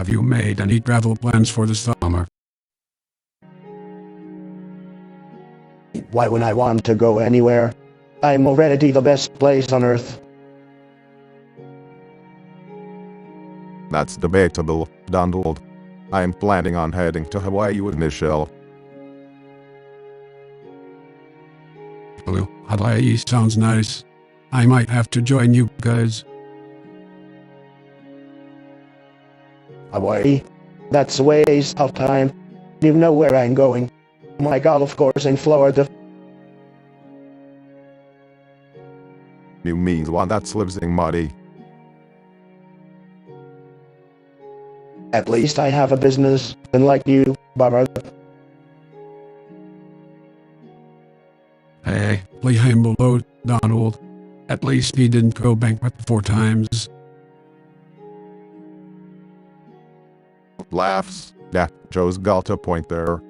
have you made any travel plans for the summer? Why would I want to go anywhere? I'm already the best place on earth. That's debatable, Donald. I'm planning on heading to Hawaii with Michelle. Blue, Hawaii sounds nice. I might have to join you guys. Hawaii? That's a waste of time. You know where I'm going. My golf course in Florida. You mean the one that's lives in muddy? At least I have a business, unlike you, Barbara. Hey, play humble low, Donald. At least he didn't go bankrupt 4 times. Laughs. Yeah, Joe's got a point there.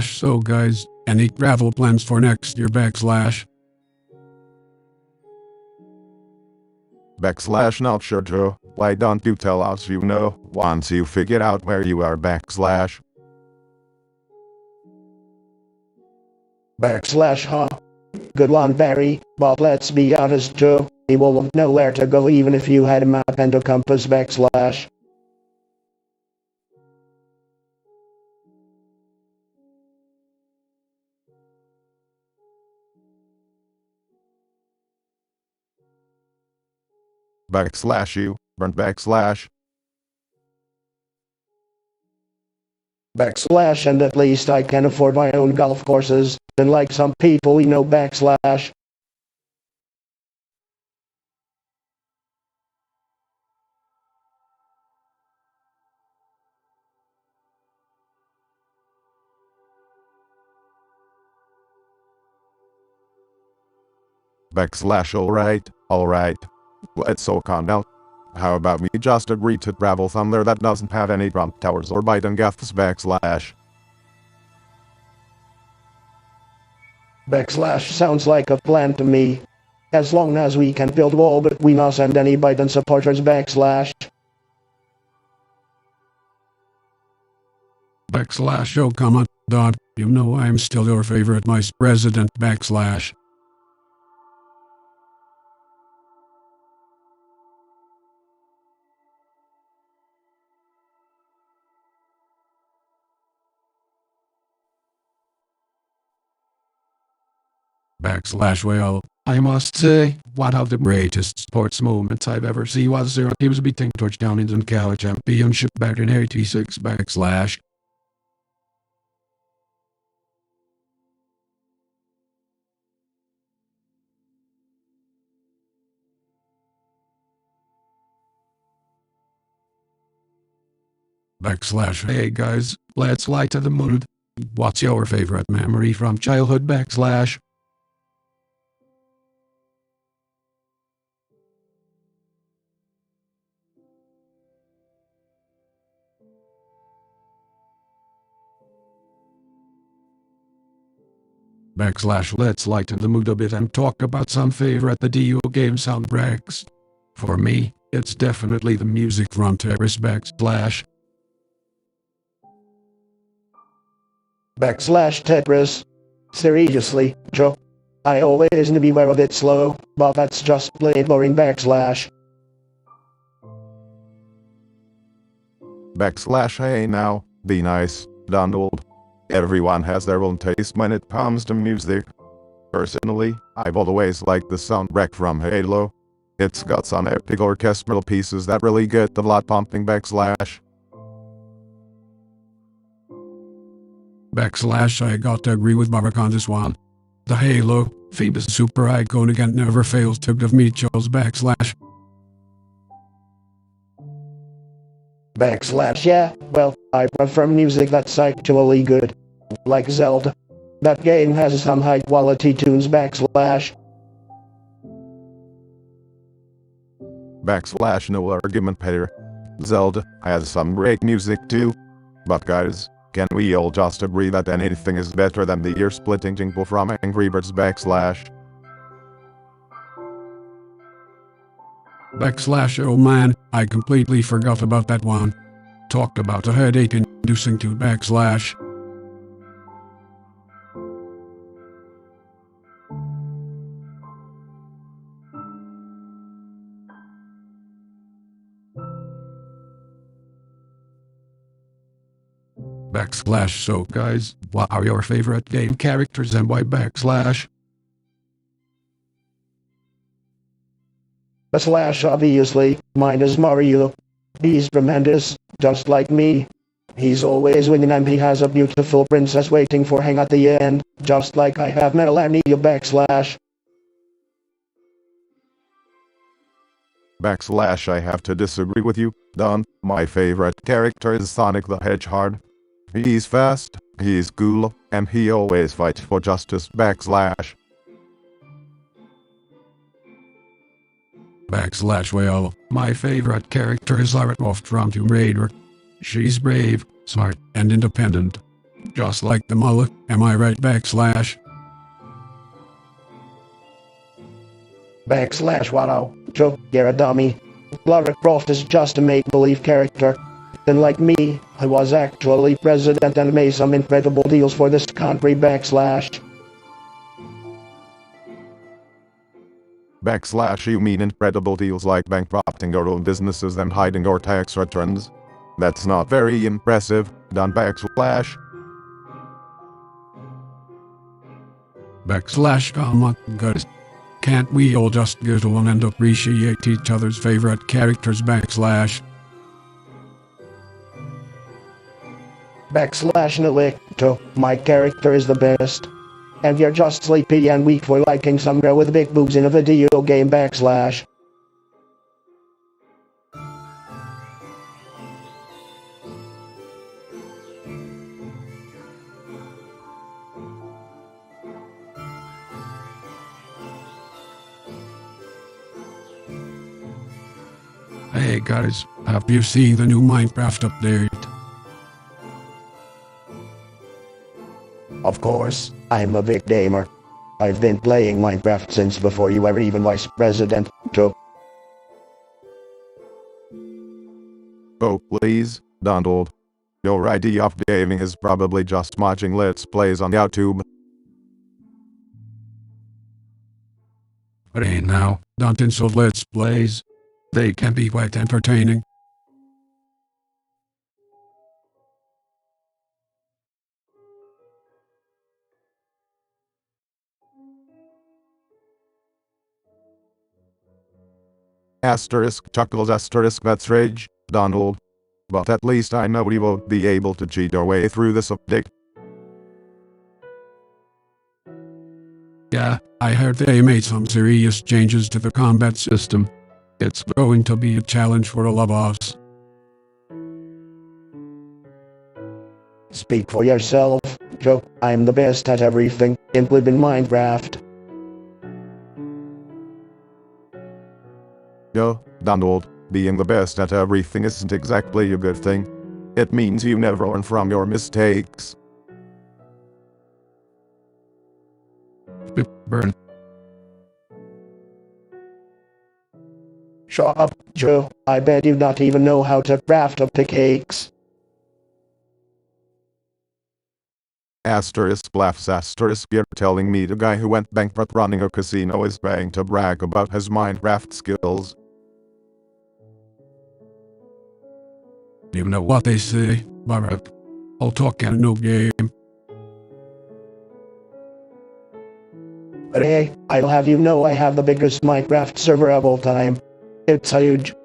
So guys, any travel plans for next year? Not sure, Joe. Why don't you tell us you know, once you figure out where you are? Huh? Good one, Barry, but let's be honest, Joe. You will know where to go even if you had a map and a compass. You, burn .. And at least I can afford my own golf courses, unlike some people we know. Alright. Let's all calm down. How about we just agree to travel somewhere that doesn't have any Trump towers or Biden gaffes ? Sounds like a plan to me. As long as we can build wall between us and any Biden supporters. Oh come on, Don. You know I'm still your favorite vice president. Well, I must say, one of the greatest sports moments I've ever seen was their teams beating touchdowns in college championship back in '86. Hey guys, let's lighten the mood. What's your favorite memory from childhood? Let's lighten the mood a bit and talk about some favorite video game soundtracks. For me, it's definitely the music from Terrace . Tetris. Seriously, Joe. I always knew we were a bit slow, but that's just plain boring. Hey now, be nice, Donald. Everyone has their own taste when it comes to music. Personally, I've always liked the soundtrack from Halo. It's got some epic orchestral pieces that really get the blood pumping. I got to agree with Barack on this one. The Halo theme is super iconic and never fails to give me chills. Yeah, well, I prefer music that's actually good. Like Zelda. That game has some high quality tunes backslash. Backslash no argument here. Zelda has some great music too. But guys, can we all just agree that anything is better than the ear-splitting jingle from Angry Birds backslash? Backslash, oh man, I completely forgot about that one. Talk about a headache inducing to backslash. Backslash, so guys, what are your favorite game characters and why backslash? A slash obviously, mine is Mario. He's tremendous, just like me. He's always winning and he has a beautiful princess waiting for him at the end, just like I have Melania backslash. Backslash, I have to disagree with you, Don. My favorite character is Sonic the Hedgehog. He's fast, he's cool, and he always fights for justice backslash. Backslash, well, my favorite character is Lara Croft from Tomb Raider. She's brave, smart, and independent. Just like the mullet, am I right backslash? Backslash wow, Joe, you're a dummy. Lara Croft is just a make-believe character. And like me, I was actually president and made some incredible deals for this country backslash. Backslash, you mean incredible deals like bankrupting your own businesses and hiding your tax returns? That's not very impressive, Don backslash. Backslash, oh my goodness. Can't we all just get on and appreciate each other's favorite characters backslash? Backslash Nalicto, my character is the best. And you're just sleepy and weak for liking some girl with big boobs in a video game backslash. Hey guys, have you seen the new Minecraft update? Of course, I'm a big gamer. I've been playing Minecraft since before you were even vice president, Joe. Oh please, Donald. Your idea of gaming is probably just watching Let's Plays on YouTube. But hey now, don't insult Let's Plays. They can be quite entertaining. Asterisk chuckles asterisk that's rage, Donald. But at least I know we won't be able to cheat our way through this update. Yeah, I heard they made some serious changes to the combat system. It's going to be a challenge for all of us. Speak for yourself, Joe. I'm the best at everything, including Minecraft. Yo, Donald, being the best at everything isn't exactly a good thing. It means you never learn from your mistakes. Burn. Shut up, Joe. I bet you not even know how to craft up the cakes. Asterisk laughs asterisk you're telling me the guy who went bankrupt running a casino is trying to brag about his Minecraft skills. You know what they say, Barak. I'll talk and no game. But hey, I'll have you know I have the biggest Minecraft server of all time. It's huge.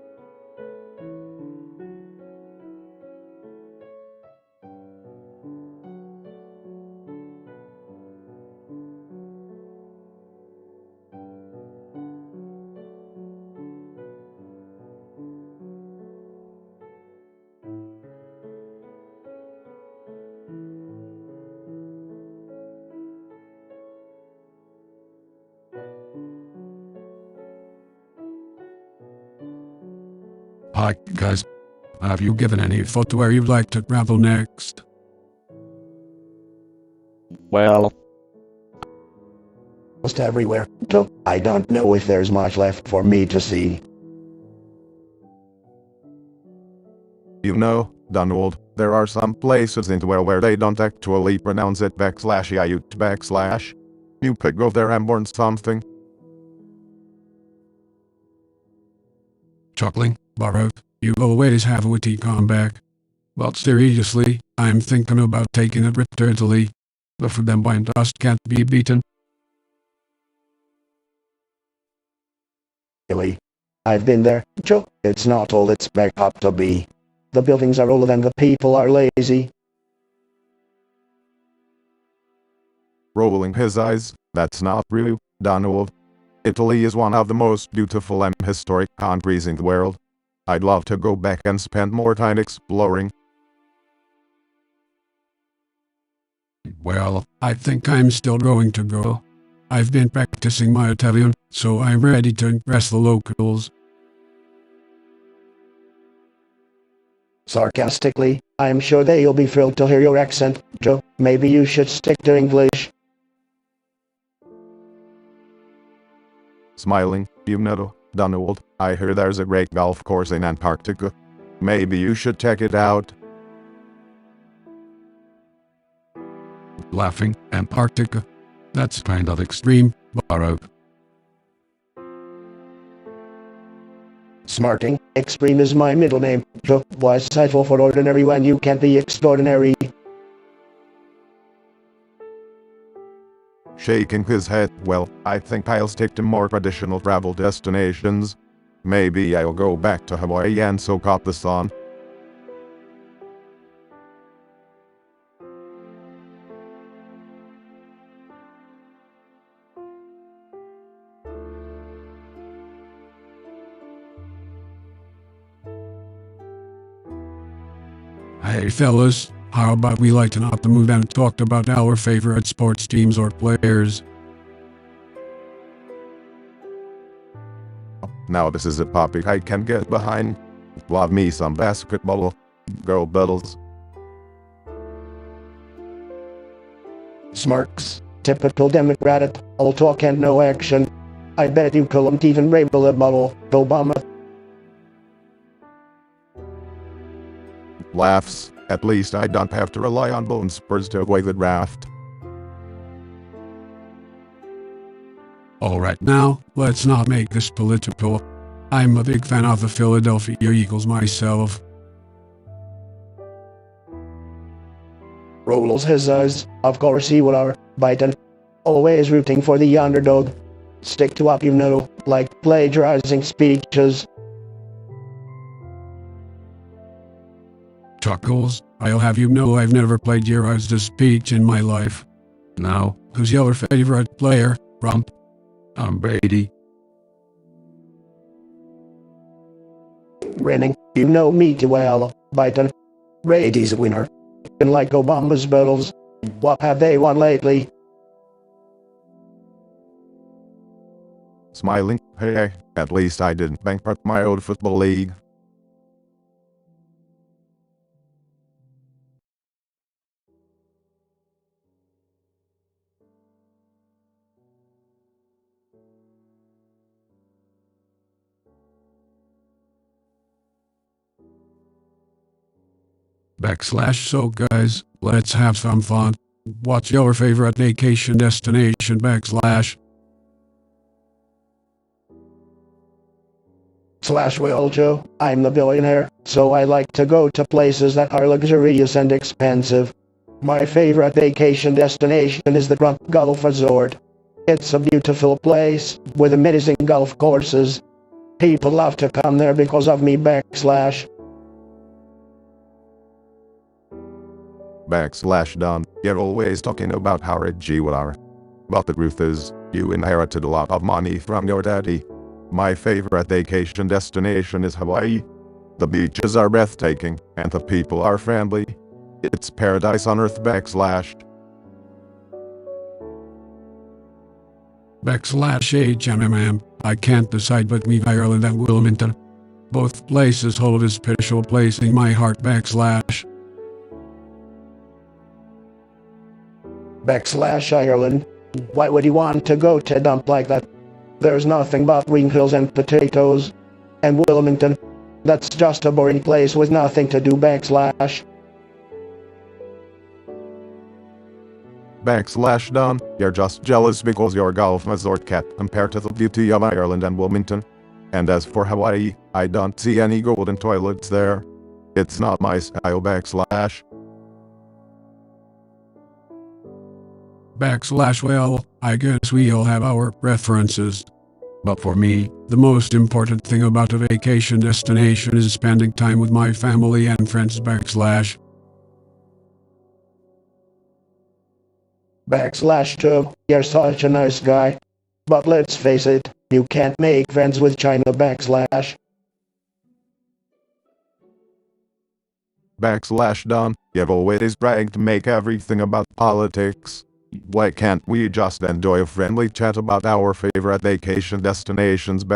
Hi, guys. Have you given any thought to where you'd like to travel next? Well, Almost everywhere. So I don't know if there's much left for me to see. You know, Donald, there are some places in the world where they don't actually pronounce it /iut /. You could go there and learn something. Chuckling, borrowed. You always have a witty comeback. But seriously, I'm thinking about taking a trip to Italy. The food and wine just can't be beaten. Really. I've been there. Joe, it's not all it's back up to be. The buildings are old and the people are lazy. Rolling his eyes, that's not true, Donald. Italy is one of the most beautiful and historic countries in the world. I'd love to go back and spend more time exploring. Well, I think I'm still going to go. I've been practicing my Italian, so I'm ready to impress the locals. Sarcastically, I'm sure they'll be thrilled to hear your accent. Joe, maybe you should stick to English. Smiling, you know, Donald, I hear there's a great golf course in Antarctica. Maybe you should check it out. Laughing, Antarctica. That's kind of extreme, borrowed. Smarting, extreme is my middle name. Joe, why settle for ordinary when you can't be extraordinary? Shaking his head, well, I think I'll stick to more traditional travel destinations. Maybe I'll go back to Hawaii and soak up the sun. Hey fellas, how about we lighten up the mood and talk about our favorite sports teams or players? Now this is a topic I can get behind. Love me some basketball. Go Beatles. Smirks, typical Democrat, all talk and no action. I bet you couldn't even rabble a model, Obama. Laughs. At least I don't have to rely on bone spurs to weigh the draft. Alright now, let's not make this political. I'm a big fan of the Philadelphia Eagles myself. Rolls his eyes, of course he would are, Biden. Always rooting for the underdog. Stick to what you know, like plagiarizing speeches. Chuckles, I'll have you know I've never plagiarized a speech in my life. Now, who's your favorite player, Rump? I'm Brady. Grinning, you know me too well, Biden. Brady's a winner. And like Obama's battles, what have they won lately? Smiling, hey, at least I didn't bankrupt my old football league. So guys, let's have some fun. What's your favorite vacation destination ? Slash well, Joe, I'm the billionaire, so I like to go to places that are luxurious and expensive. My favorite vacation destination is the Trump Golf Resort. It's a beautiful place, with amazing golf courses. People love to come there because of me /. Don, you're always talking about how rich you are. But the truth is, you inherited a lot of money from your daddy. My favorite vacation destination is Hawaii. The beaches are breathtaking, and the people are friendly. It's paradise on earth /. HMM, I can't decide between Ireland and Wilmington. Both places hold a special place in my heart. Ireland. Why would you want to go to a dump like that? There's nothing but green hills and potatoes. And Wilmington. That's just a boring place with nothing to do. Don, you're just jealous because your golf resort can't compare to the beauty of Ireland and Wilmington. And as for Hawaii, I don't see any golden toilets there. It's not my style. Well, I guess we all have our preferences. But for me, the most important thing about a vacation destination is spending time with my family and friends. Too. You're such a nice guy. But let's face it, you can't make friends with China. Don, you've always bragged to make everything about politics. Why can't we just enjoy a friendly chat about our favorite vacation destinations? And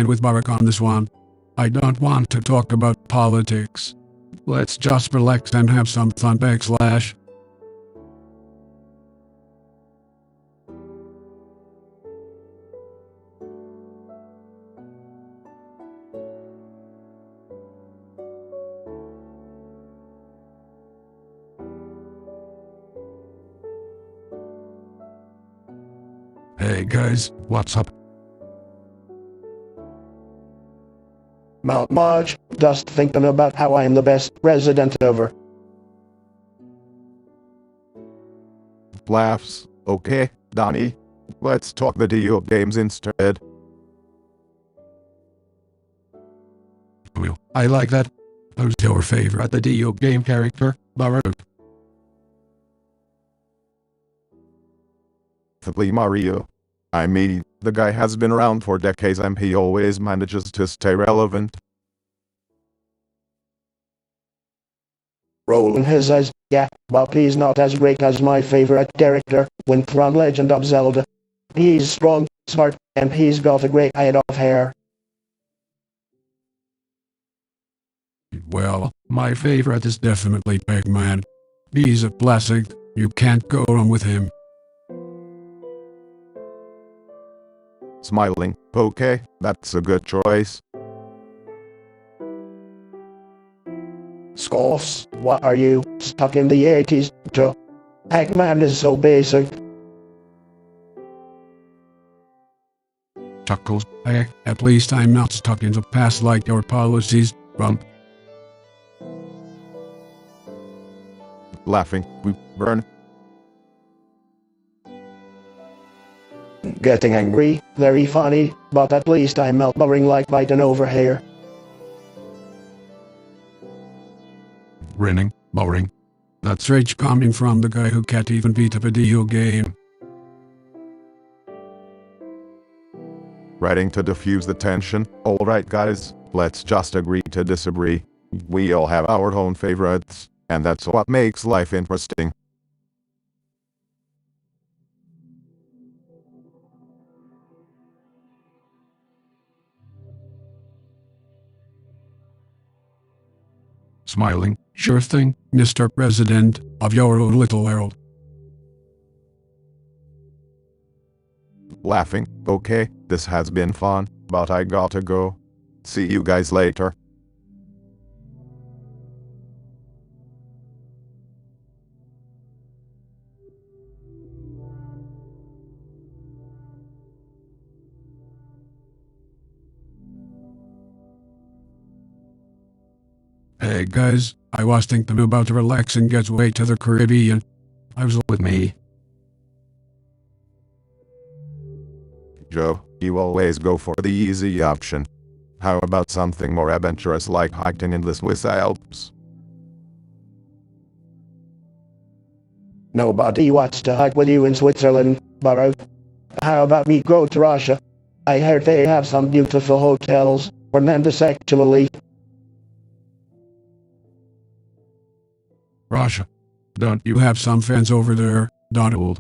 with Barack on this one. I don't want to talk about politics. Let's just relax and have some fun. Hey guys, what's up? Not much, just thinking about how I'm the best president ever. Laughs. Okay, Donnie. Let's talk video games instead. Well, I like that. Who's your favorite video game character, Baruch? Definitely Mario. I mean, the guy has been around for decades and he always manages to stay relevant. Rolling his eyes, yeah, but he's not as great as my favorite character, Link from Legend of Zelda. He's strong, smart, and he's got a great head of hair. Well, my favorite is definitely Pac-Man. He's a classic, you can't go wrong with him. Smiling. Okay, that's a good choice. Scoffs, what are you, stuck in the 80s, too? Pac-Man is so basic. Chuckles. At least I'm not stuck in the past like your policies, Rump. Laughing. We burn. Getting angry, very funny, but at least I'm not boring like Biden over here. Grinning, boring. That's rage coming from the guy who can't even beat a video game. Writing to diffuse the tension. Alright guys, let's just agree to disagree. We all have our own favorites, and that's what makes life interesting. Smiling. Sure thing, Mr. President, of your own little world. Laughing. Okay, this has been fun, but I gotta go. See you guys later. Hey guys, I was thinking about a relaxing getaway to the Caribbean. I was with me. Joe, you always go for the easy option. How about something more adventurous like hiking in the Swiss Alps? Nobody wants to hike with you in Switzerland, Baruch. How about we go to Russia? I heard they have some beautiful hotels, tremendous actually. Russia. Don't you have some fans over there, Donald?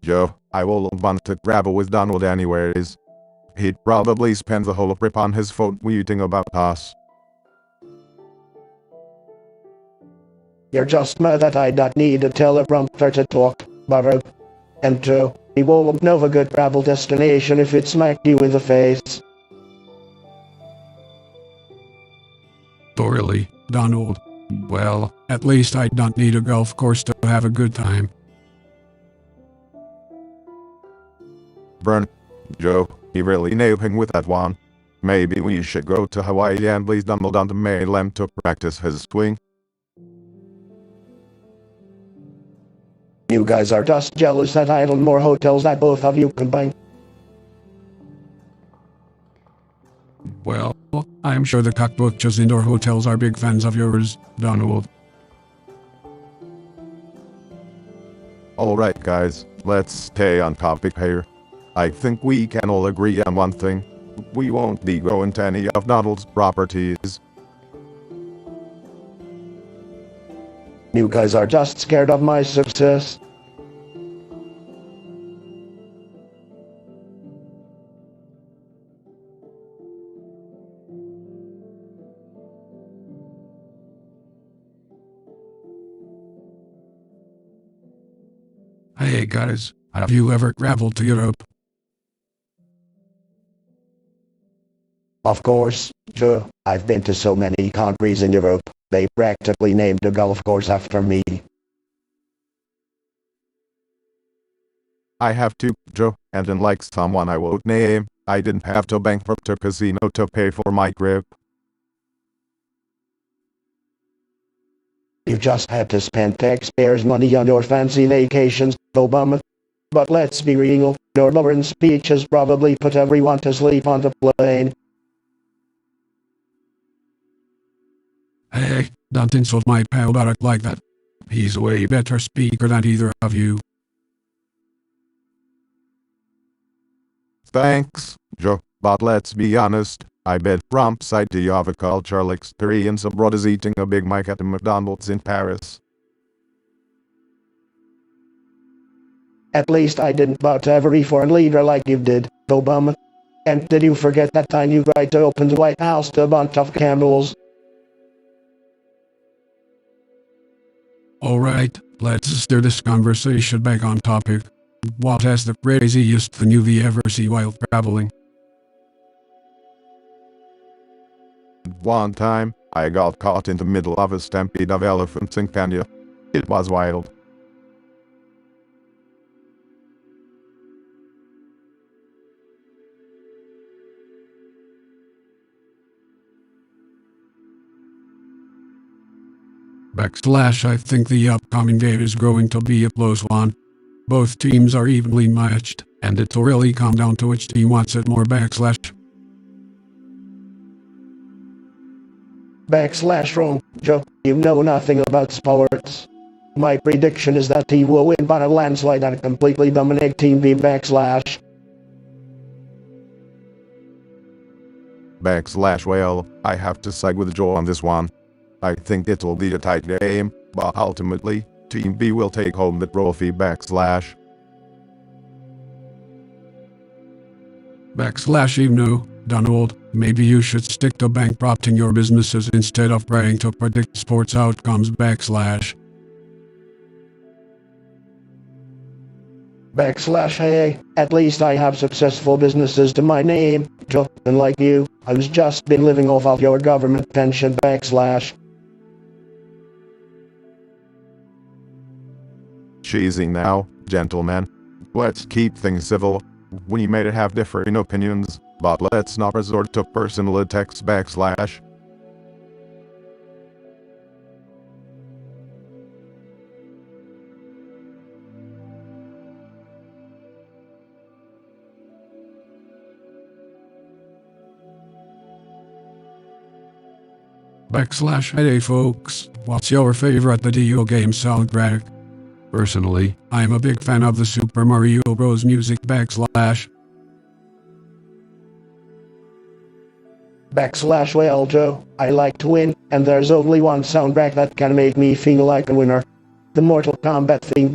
Joe, I will want to travel with Donald anyways. He'd probably spend the whole trip on his phone tweeting about us. You're just mad that I don't need a teleprompter to talk, Barrow. And Joe, he won't know a good travel destination if it smacked you in the face. Oh really, Donald? Well, at least I don't need a golf course to have a good time. Burn. Joe, he really nailed him with that one. Maybe we should go to Hawaii and please Donald on the mainland to practice his swing. You guys are just jealous that I own more hotels than both of you combined. Well, I'm sure the cockroaches indoor hotels are big fans of yours, Donald. Alright guys, let's stay on topic here. I think we can all agree on one thing. We won't be going to any of Donald's properties. You guys are just scared of my success. Hey guys, have you ever traveled to Europe? Of course, Joe. I've been to so many countries in Europe, they practically named a golf course after me. I have to, Joe, and unlike someone I won't name, I didn't have to bankrupt a casino to pay for my trip. You just had to spend taxpayers' money on your fancy vacations, Obama. But let's be real, your Lauren's speech has probably put everyone to sleep on the plane. Hey, don't insult my pal Barack like that. He's a way better speaker than either of you. Thanks, Joe, but let's be honest, I bet Trump's idea of a cultural experience abroad is eating a Big Mac at the McDonald's in Paris. At least I didn't bow to every foreign leader like you did, Obama. And did you forget that time you tried to open the White House to a bunch of camels? Alright, let's steer this conversation back on topic. What has the craziest thing you've ever seen while traveling? One time, I got caught in the middle of a stampede of elephants in Kenya. It was wild. I think the upcoming game is going to be a close one. Both teams are evenly matched, and it'll really come down to which team wants it more. Wrong, Joe. You know nothing about sports. My prediction is that he will win by a landslide and completely dominate Team B /. Well, I have to side with Joe on this one. I think it'll be a tight game, but ultimately, Team B will take home the trophy. You know, Donald, maybe you should stick to bankrupting your businesses instead of trying to predict sports outcomes. Hey, at least I have successful businesses to my name, Joe, unlike you, who's just been living off of your government pension. Cheesy now, gentlemen. Let's keep things civil. We may have differing opinions, but let's not resort to personal attacks. Hey folks, what's your favorite video game soundtrack? Personally, I'm a big fan of the Super Mario Bros. Music. Well, Joe, I like to win, and there's only one soundtrack that can make me feel like a winner. The Mortal Kombat theme.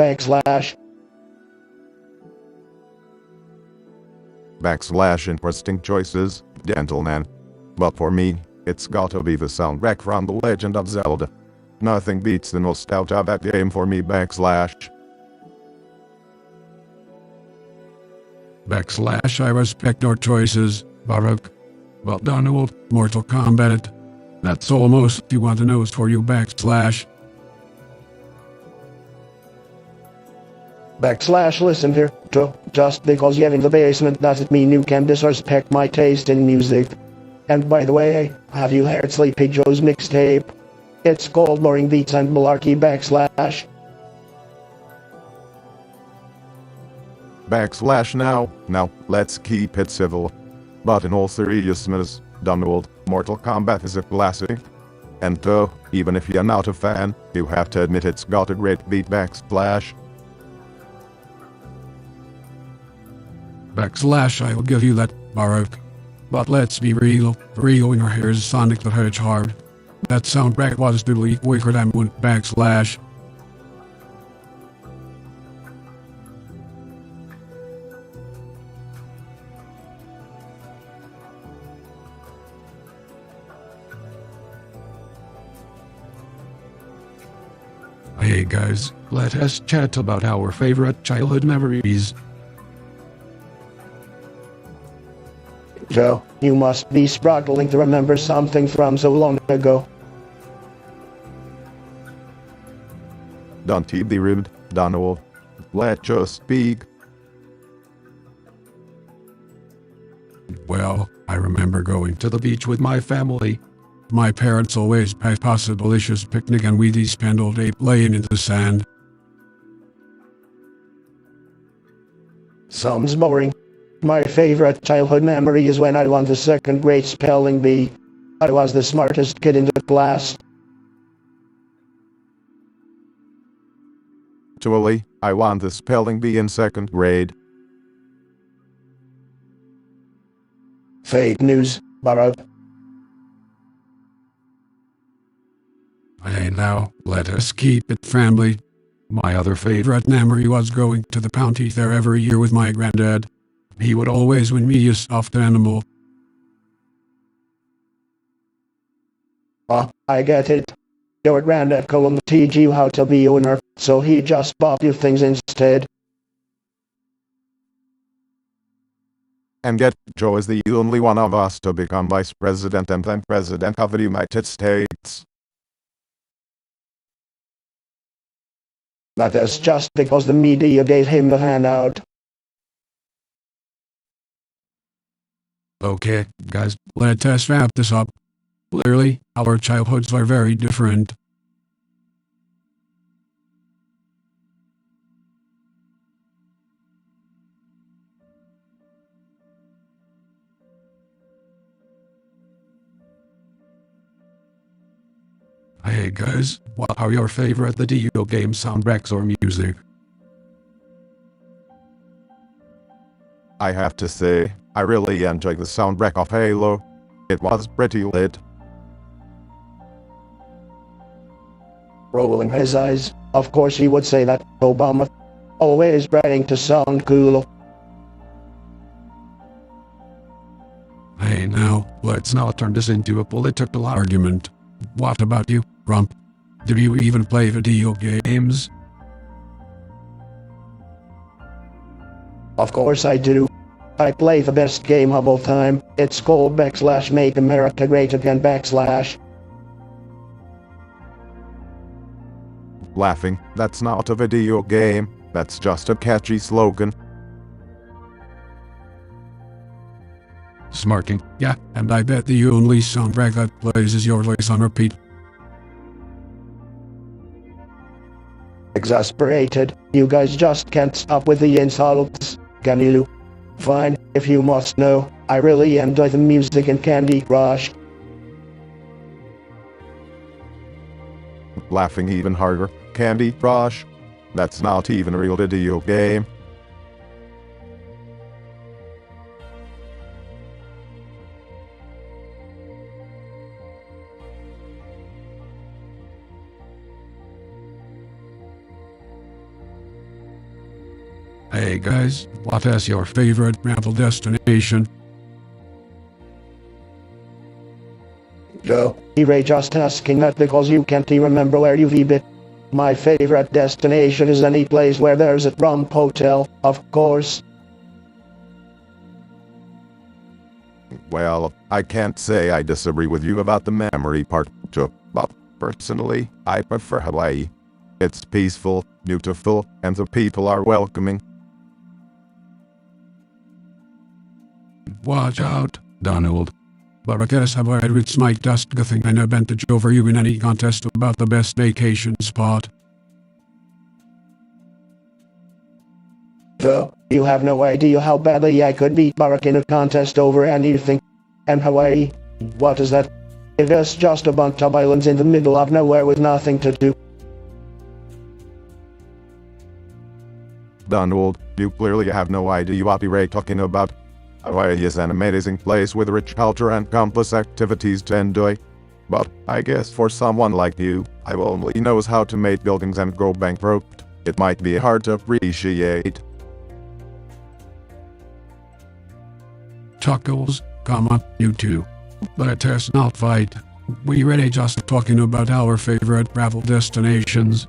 Interesting choices, gentlemen. But for me, it's gotta be the soundtrack from The Legend of Zelda. Nothing beats the nostalgia of that game for me. I respect your choices, Baruch. Well done, old Mortal Kombat. That's almost you want to know for you. Listen here, Joe. Just because you're in the basement doesn't mean you can disrespect my taste in music. And by the way, have you heard Sleepy Joe's mixtape? It's called Boring Beats and Malarkey. Now, let's keep it civil. But in all seriousness, Donald, Mortal Kombat is a classic. And even if you're not a fan, you have to admit it's got a great beat. I will give you that, Baruch. But let's be real, here's Sonic the Hedgehog. That soundtrack was doodly wicked and went .. Hey guys, let us chat about our favorite childhood memories. Joe, you must be struggling to remember something from so long ago. Don't be rude, Donald. Let us speak. Well, I remember going to the beach with my family. My parents always packed us a delicious picnic and we spent all day playing in the sand. Sounds boring. My favorite childhood memory is when I won the second grade spelling bee. I was the smartest kid in the class. Actually, I won the spelling bee in second grade. Fake news, Baruch. Hey now, let us keep it family. My other favorite memory was going to the county fair every year with my granddad. He would always win me a stuffed animal. I get it. Your granddad couldn't teach you how to be a winner, so he just bought you things instead. And yet, Joe is the only one of us to become vice president and then president of the United States. That is just because the media gave him the handout. Okay, guys, let us wrap this up. Clearly, our childhoods are very different. Hey guys, what are your favorite video game soundtracks or music? I have to say, I really enjoyed the soundtrack of Halo. It was pretty lit. Rolling his eyes, of course he would say that, Obama. Always trying to sound cool. Hey now, let's not turn this into a political argument. What about you, Rump? Do you even play video games? Of course I do. I play the best game of all time. It's called /Make America Great Again /. Laughing, that's not a video game, that's just a catchy slogan. Smarting, yeah, and I bet the only soundtrack that plays is your voice on repeat. Exasperated, you guys just can't stop with the insults, can you? Fine, if you must know, I really enjoy the music in Candy Crush. Laughing even harder, Candy Crush? That's not even a real video game. Hey guys, what is your favorite travel destination? Joe, Ray just asking that because you can't remember where you've been. My favorite destination is any place where there's a rum hotel, of course. Well, I can't say I disagree with you about the memory part, Joe, but personally, I prefer Hawaii. It's peaceful, beautiful, and the people are welcoming. Watch out, Donald. But I guess Hawaii it's my just getting an advantage over you in any contest about the best vacation spot. Joe, you have no idea how badly I could beat Barack in a contest over anything. And Hawaii? What is that? It is just a bunch of islands in the middle of nowhere with nothing to do. Donald, you clearly have no idea what you're talking about. Hawaii is an amazing place with rich culture and countless activities to enjoy. But I guess for someone like you, who only knows how to make buildings and go bankrupt, it might be hard to appreciate. Chuckles, you two. Let us not fight. We really just talking about our favorite travel destinations.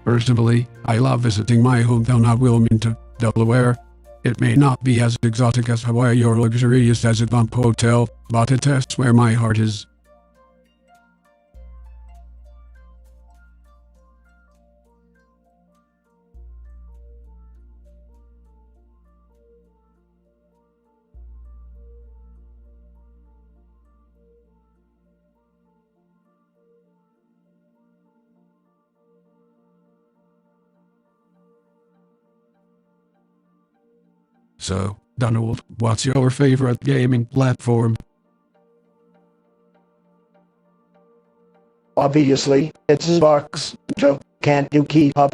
Personally, I love visiting my hometown of Wilmington, Delaware. It may not be as exotic as Hawaii or luxurious as a bump hotel, but it is where my heart is. So, Donald, what's your favorite gaming platform? Obviously, it's Xbox. Joe, can't you keep up?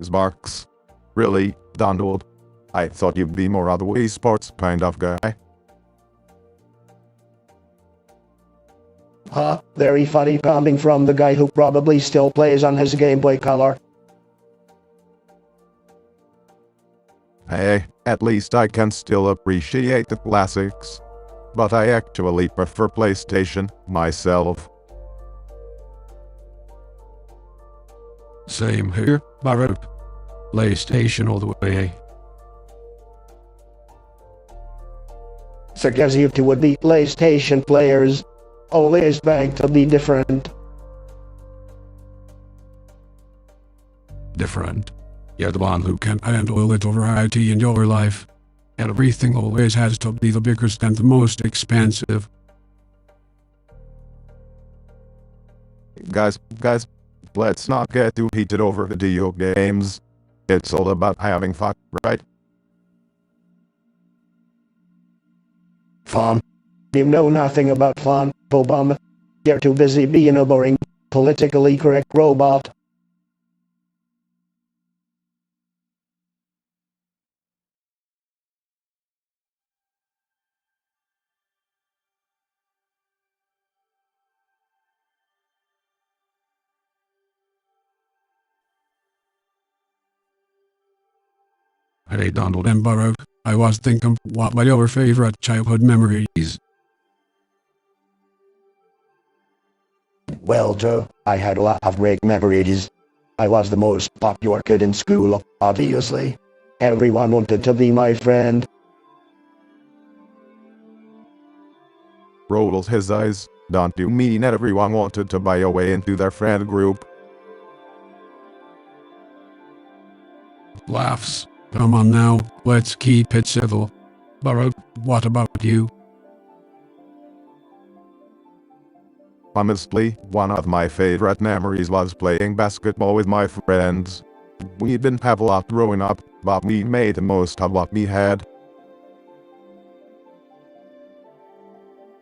Xbox. Really, Donald? I thought you'd be more of the Wii Sports kind of guy. Huh? Very funny coming from the guy who probably still plays on his Game Boy Color. Hey, at least I can still appreciate the classics. But I actually prefer PlayStation, myself. Same here, Baruch. PlayStation all the way. So guess you two would be PlayStation players. Always beg to be different. Different. You're the one who can handle a little variety in your life. Everything always has to be the biggest and the most expensive. Guys, let's not get too heated over video games. It's all about having fun, right? Fun? You know nothing about fun, Obama. You're too busy being a boring, politically correct robot. Hey Donald and Baruch, I was thinking what were your favorite childhood memories? Well, Joe, I had a lot of great memories. I was the most popular kid in school, obviously. Everyone wanted to be my friend. Rolls his eyes. Don't you mean everyone wanted to buy a way into their friend group? Laughs. Come on now, let's keep it civil. Baruch, what about you? Honestly, one of my favorite memories was playing basketball with my friends. We didn't have a lot growing up, but we made the most of what we had.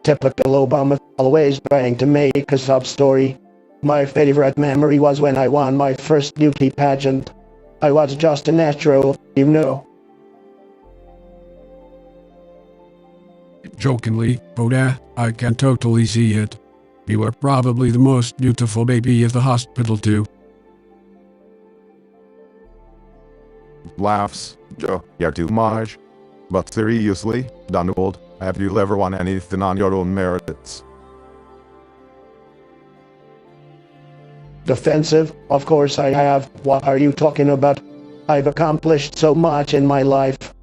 Typical Obama, always trying to make a sub-story. My favorite memory was when I won my first beauty pageant. I was just a natural, you know. Jokingly, Boda, I can totally see it. You were probably the most beautiful baby of the hospital too. Laughs. Joe, you're too much. But seriously, Donald, have you ever won anything on your own merits? Defensive? Of course I have. What are you talking about? I've accomplished so much in my life.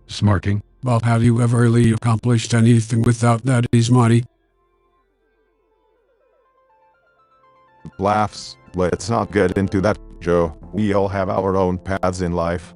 Smirking. But have you ever really accomplished anything without daddy's money? Laughs. Let's not get into that, Joe. We all have our own paths in life.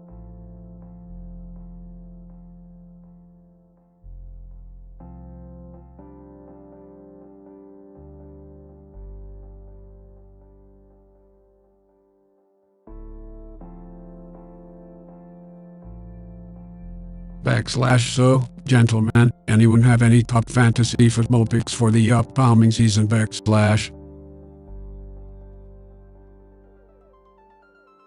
So, gentlemen, anyone have any top fantasy football picks for the upcoming season?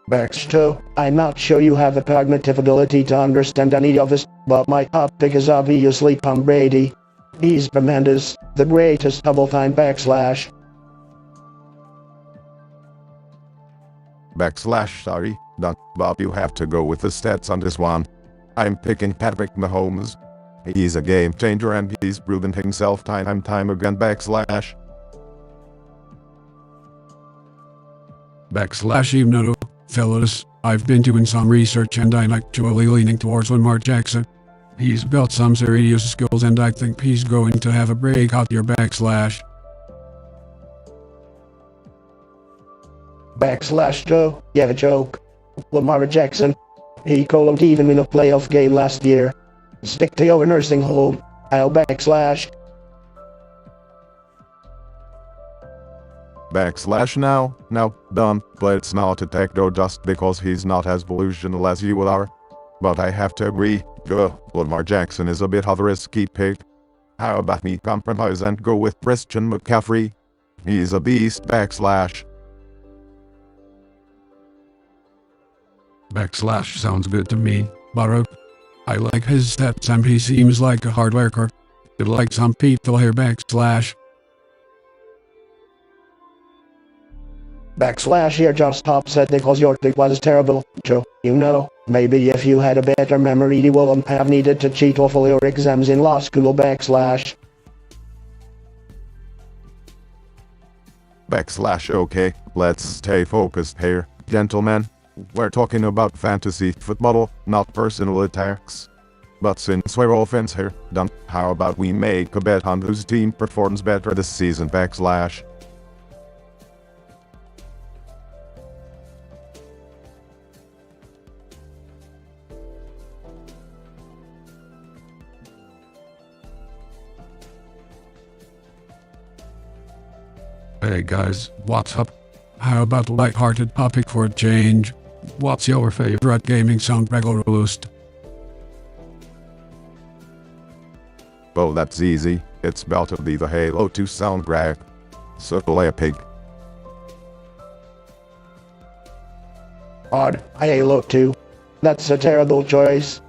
Backstow, I'm not sure you have the cognitive ability to understand any of this, but my top pick is obviously Tom Brady. He's tremendous, the greatest double-time /. Sorry, Don Bob, you have to go with the stats on this one. I'm picking Patrick Mahomes. He's a game changer and he's proven himself time and time again. Even though, fellas, I've been doing some research and I'm actually leaning towards Lamar Jackson. He's built some serious skills and I think he's going to have a breakout year. Joe, yeah, joke. Lamar Jackson. He couldn't even win a playoff game last year. Stick to your nursing home. I'll / now, done, but it's not a techno just because he's not as delusional as you are. But I have to agree, Lamar Jackson is a bit of a risky pick. How about me compromise and go with Christian McCaffrey? He's a beast. Sounds good to me, Baruch. I like his stats and he seems like a hard worker. Like some people here. You're just upset because your pick was terrible, Joe. You know, maybe if you had a better memory you wouldn't have needed to cheat off all your exams in law school. Okay, let's stay focused here, gentlemen. We're talking about fantasy football, not personal attacks. But since we're all fans here, Don, how about we make a bet on whose team performs better this season? Hey guys, what's up? How about a light-hearted topic for a change? What's your favorite gaming soundtrack or list? Well, that's easy. It's about to be the Halo 2 soundtrack. So play a pig. Odd, Halo 2. That's a terrible choice.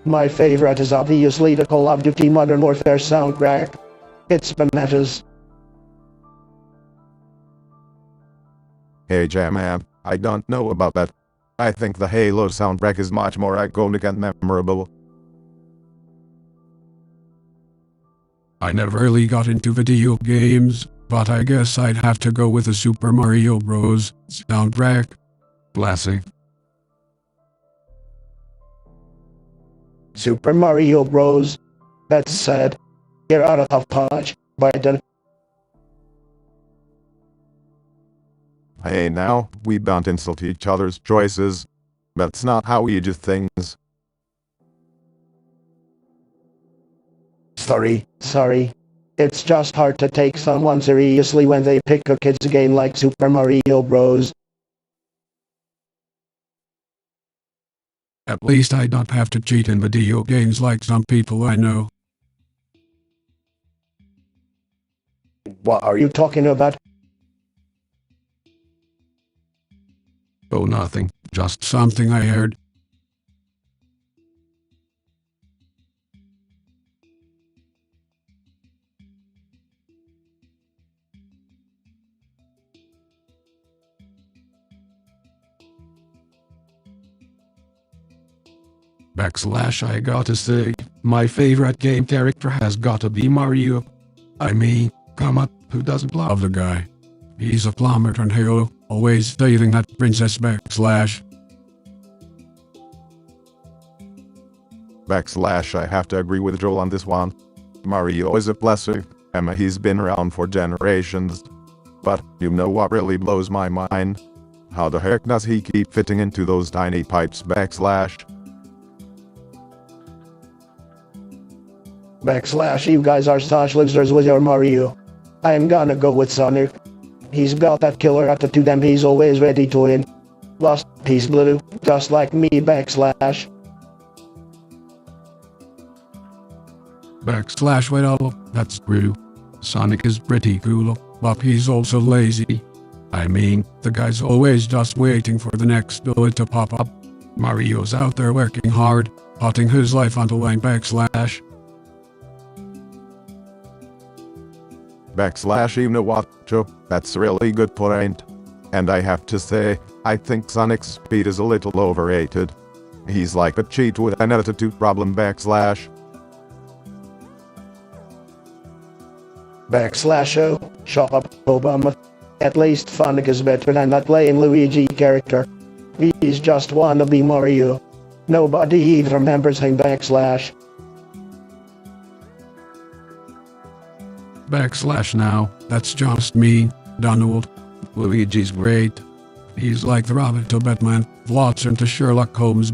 My favorite is obviously the Call of Duty Modern Warfare soundtrack. It's bananas. Hey Jam, I don't know about that. I think the Halo soundtrack is much more iconic and memorable. I never really got into video games, but I guess I'd have to go with the Super Mario Bros. Soundtrack. Classic. Super Mario Bros. That's sad. You're out of touch, Biden. Hey now, we don't insult each other's choices. That's not how we do things. Sorry. It's just hard to take someone seriously when they pick a kid's game like Super Mario Bros. At least I don't have to cheat in video games like some people I know. What are you talking about? Oh, nothing. Just something I heard. I gotta say, my favorite game character has gotta be Mario. I mean, come on, who doesn't love the guy? He's a plumber turned hero, always saving that princess . I have to agree with Joel on this one. Mario is a blessing, and he's been around for generations. But you know what really blows my mind? How the heck does he keep fitting into those tiny pipes ? You guys are such losers with your Mario. I'm gonna go with Sonic. He's got that killer attitude and he's always ready to win. Plus, he's blue, just like me . Well, that's true. Sonic is pretty cool, but he's also lazy. I mean, the guy's always just waiting for the next bullet to pop up. Mario's out there working hard, putting his life on the line . You know what, Joe? That's a really good point. And I have to say, I think Sonic's speed is a little overrated. He's like a cheat with an attitude problem . Oh, shut up, Obama. At least Sonic is better than that lame Luigi character. He's just wannabe Mario. Nobody even remembers him . Now, that's just me, Donald. Luigi's great. He's like the Robin to Batman, Watson to Sherlock Holmes .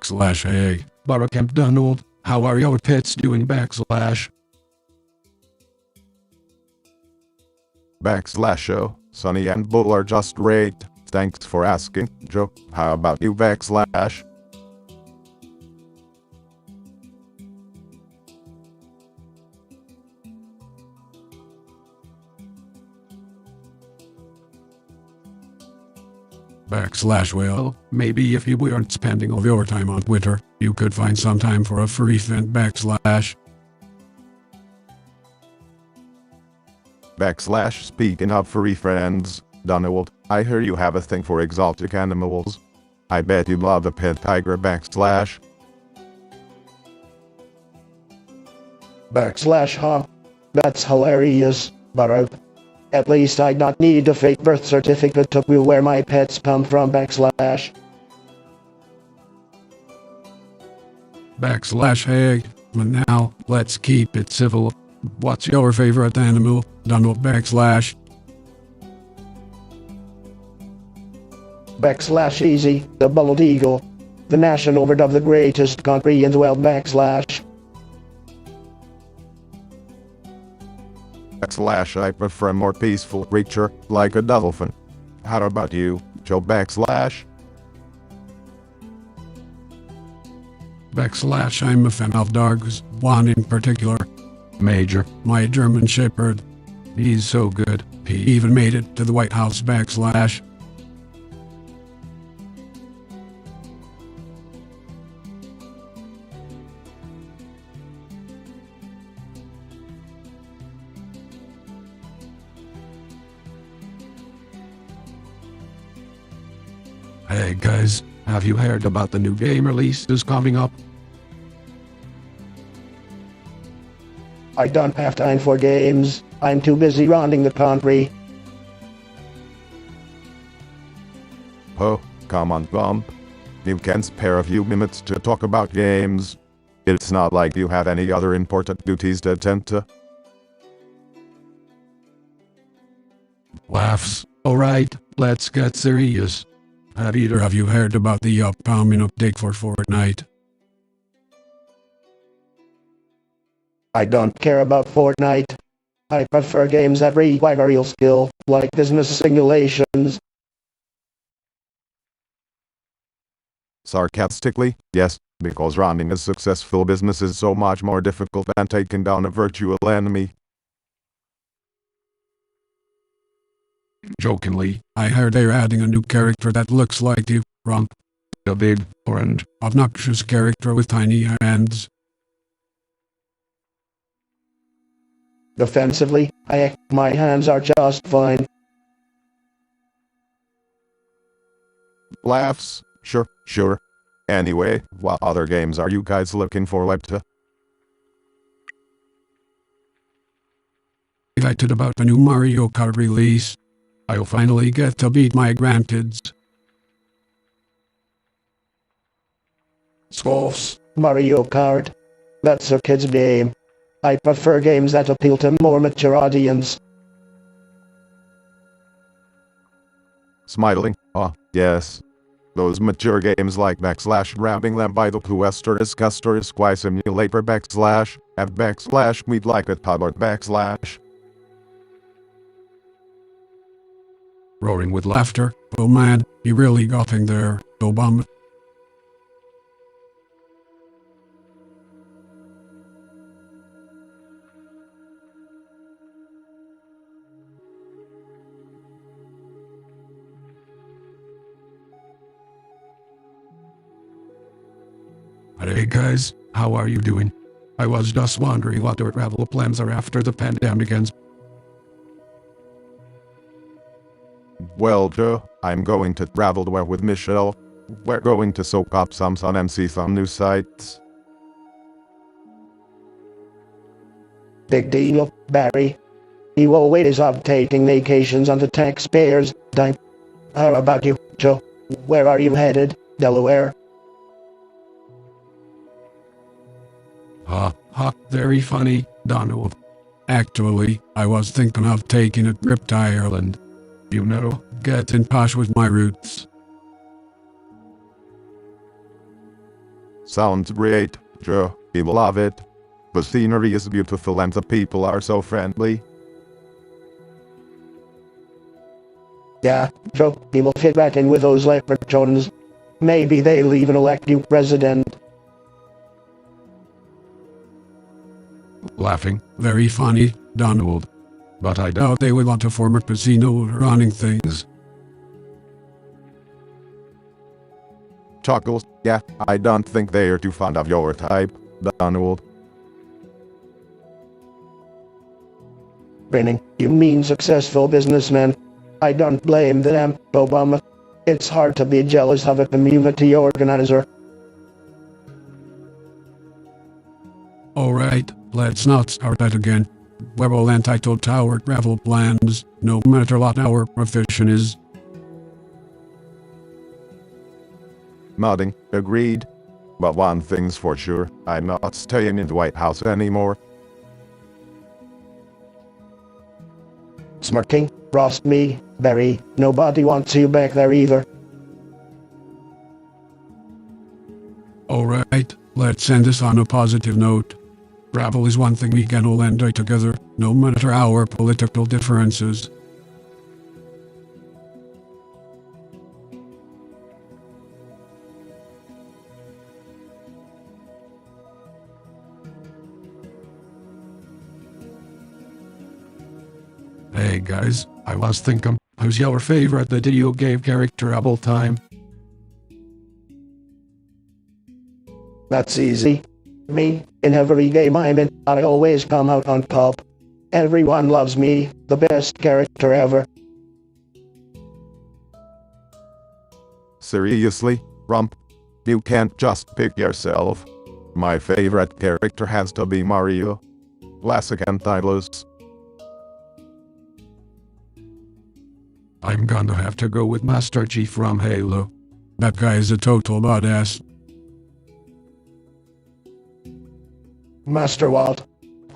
Hey, Buttercamp Donald, how are your pets doing ? Show, Sonny and Bull are just great. Thanks for asking, Joe. How about you ? Well, maybe if you weren't spending all your time on Twitter, you could find some time for a free friend . Speaking of furry friends, Donald, I hear you have a thing for exotic animals. I bet you love a pet tiger . Huh? That's hilarious, but at least I not need a fake birth certificate to prove where my pets come from . Hey, but now, let's keep it civil. What's your favorite animal, Donald ? Easy, the bald eagle. The national bird of the greatest country in the world . I prefer a more peaceful creature, like a dolphin. How about you, Joe ? I'm a fan of dogs, one in particular. Major, my German Shepherd. He's so good, he even made it to the White House . Hey guys, have you heard about the new game releases coming up? I don't have time for games. I'm too busy running the country. Oh, come on, Bump. You can spare a few minutes to talk about games. It's not like you have any other important duties to attend to. Laughs. Alright, let's get serious. Have either of you heard about the upcoming update for Fortnite? I don't care about Fortnite. I prefer games that require real skill, like business simulations. Sarcastically, yes, because running a successful business is so much more difficult than taking down a virtual enemy. Jokingly, I heard they're adding a new character that looks like you, Rump. A big, orange, obnoxious character with tiny hands. Defensively, my hands are just fine. Laughs. Sure. Anyway, what other games are you guys looking forward to? Excited about the new Mario Kart release. I'll finally get to beat my grandkids. Scoffs. Mario Kart. That's a kid's game. I prefer games that appeal to more mature audience. Smiling. Ah, yes. Those mature games like grabbing them by the puester discuster squy simulator have we'd like it powered . Roaring with laughter. Oh man, he really got in there, Obama. Hey guys, how are you doing? I was just wondering what your travel plans are after the pandemic ends. Well, Joe, I'm going to travel with Michelle. We're going to soak up some sun and see some new sights. Big deal, Barry. You always love taking vacations on the taxpayers' dime. How about you, Joe? Where are you headed? Delaware? Very funny, Donald. Actually, I was thinking of taking a trip to Ireland. You know, getting posh with my roots. Sounds great, Joe. You will love it. The scenery is beautiful and the people are so friendly. Yeah, Joe, he will fit right in with those leprechauns. Maybe they'll even elect you president. Laughing, very funny, Donald. But I doubt they would want to form a casino running things. Chuckles. Yeah, I don't think they are too fond of your type, Donald. Grinning, you mean successful businessmen? I don't blame them, Obama. It's hard to be jealous of a community organizer. Alright, let's not start that again. We're all entitled to our travel plans, no matter what our profession is. Nodding, agreed. But one thing's for sure, I'm not staying in the White House anymore. Smirking, roast me, Barry. Nobody wants you back there either. Alright, let's end this on a positive note. Travel is one thing we can all enjoy together, no matter our political differences. Hey guys, I was thinking, who's your favorite video game character of all time? That's easy. Me, in every game I'm in, I always come out on top. Everyone loves me, the best character ever. Seriously, Rump? You can't just pick yourself. My favorite character has to be Mario. Classic and timeless. I'm gonna have to go with Master Chief from Halo. That guy is a total badass. Master Walt.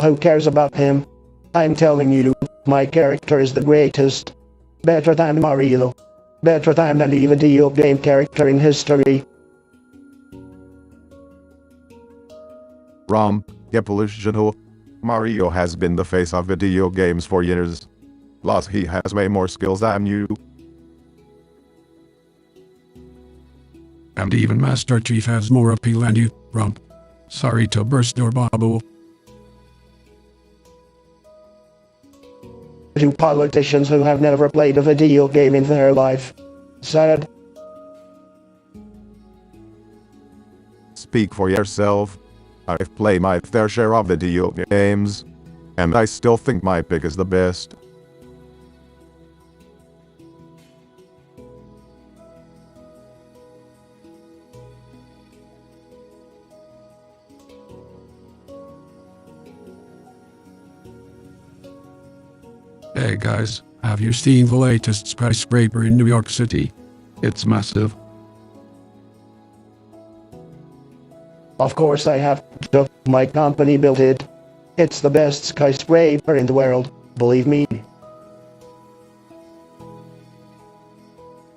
Who cares about him? I'm telling you, my character is the greatest. Better than Mario. Better than any video game character in history. Rump, delusional. Mario has been the face of video games for years. Plus he has way more skills than you. And even Master Chief has more appeal than you, Rump. Sorry to burst your bubble. To politicians who have never played a video game in their life. Sad. speak for yourself. I've played my fair share of video games, and I still think my pick is the best. Hey guys, have you seen the latest skyscraper in New York City? It's massive. Of course I have to. My company built it. It's the best skyscraper in the world, believe me.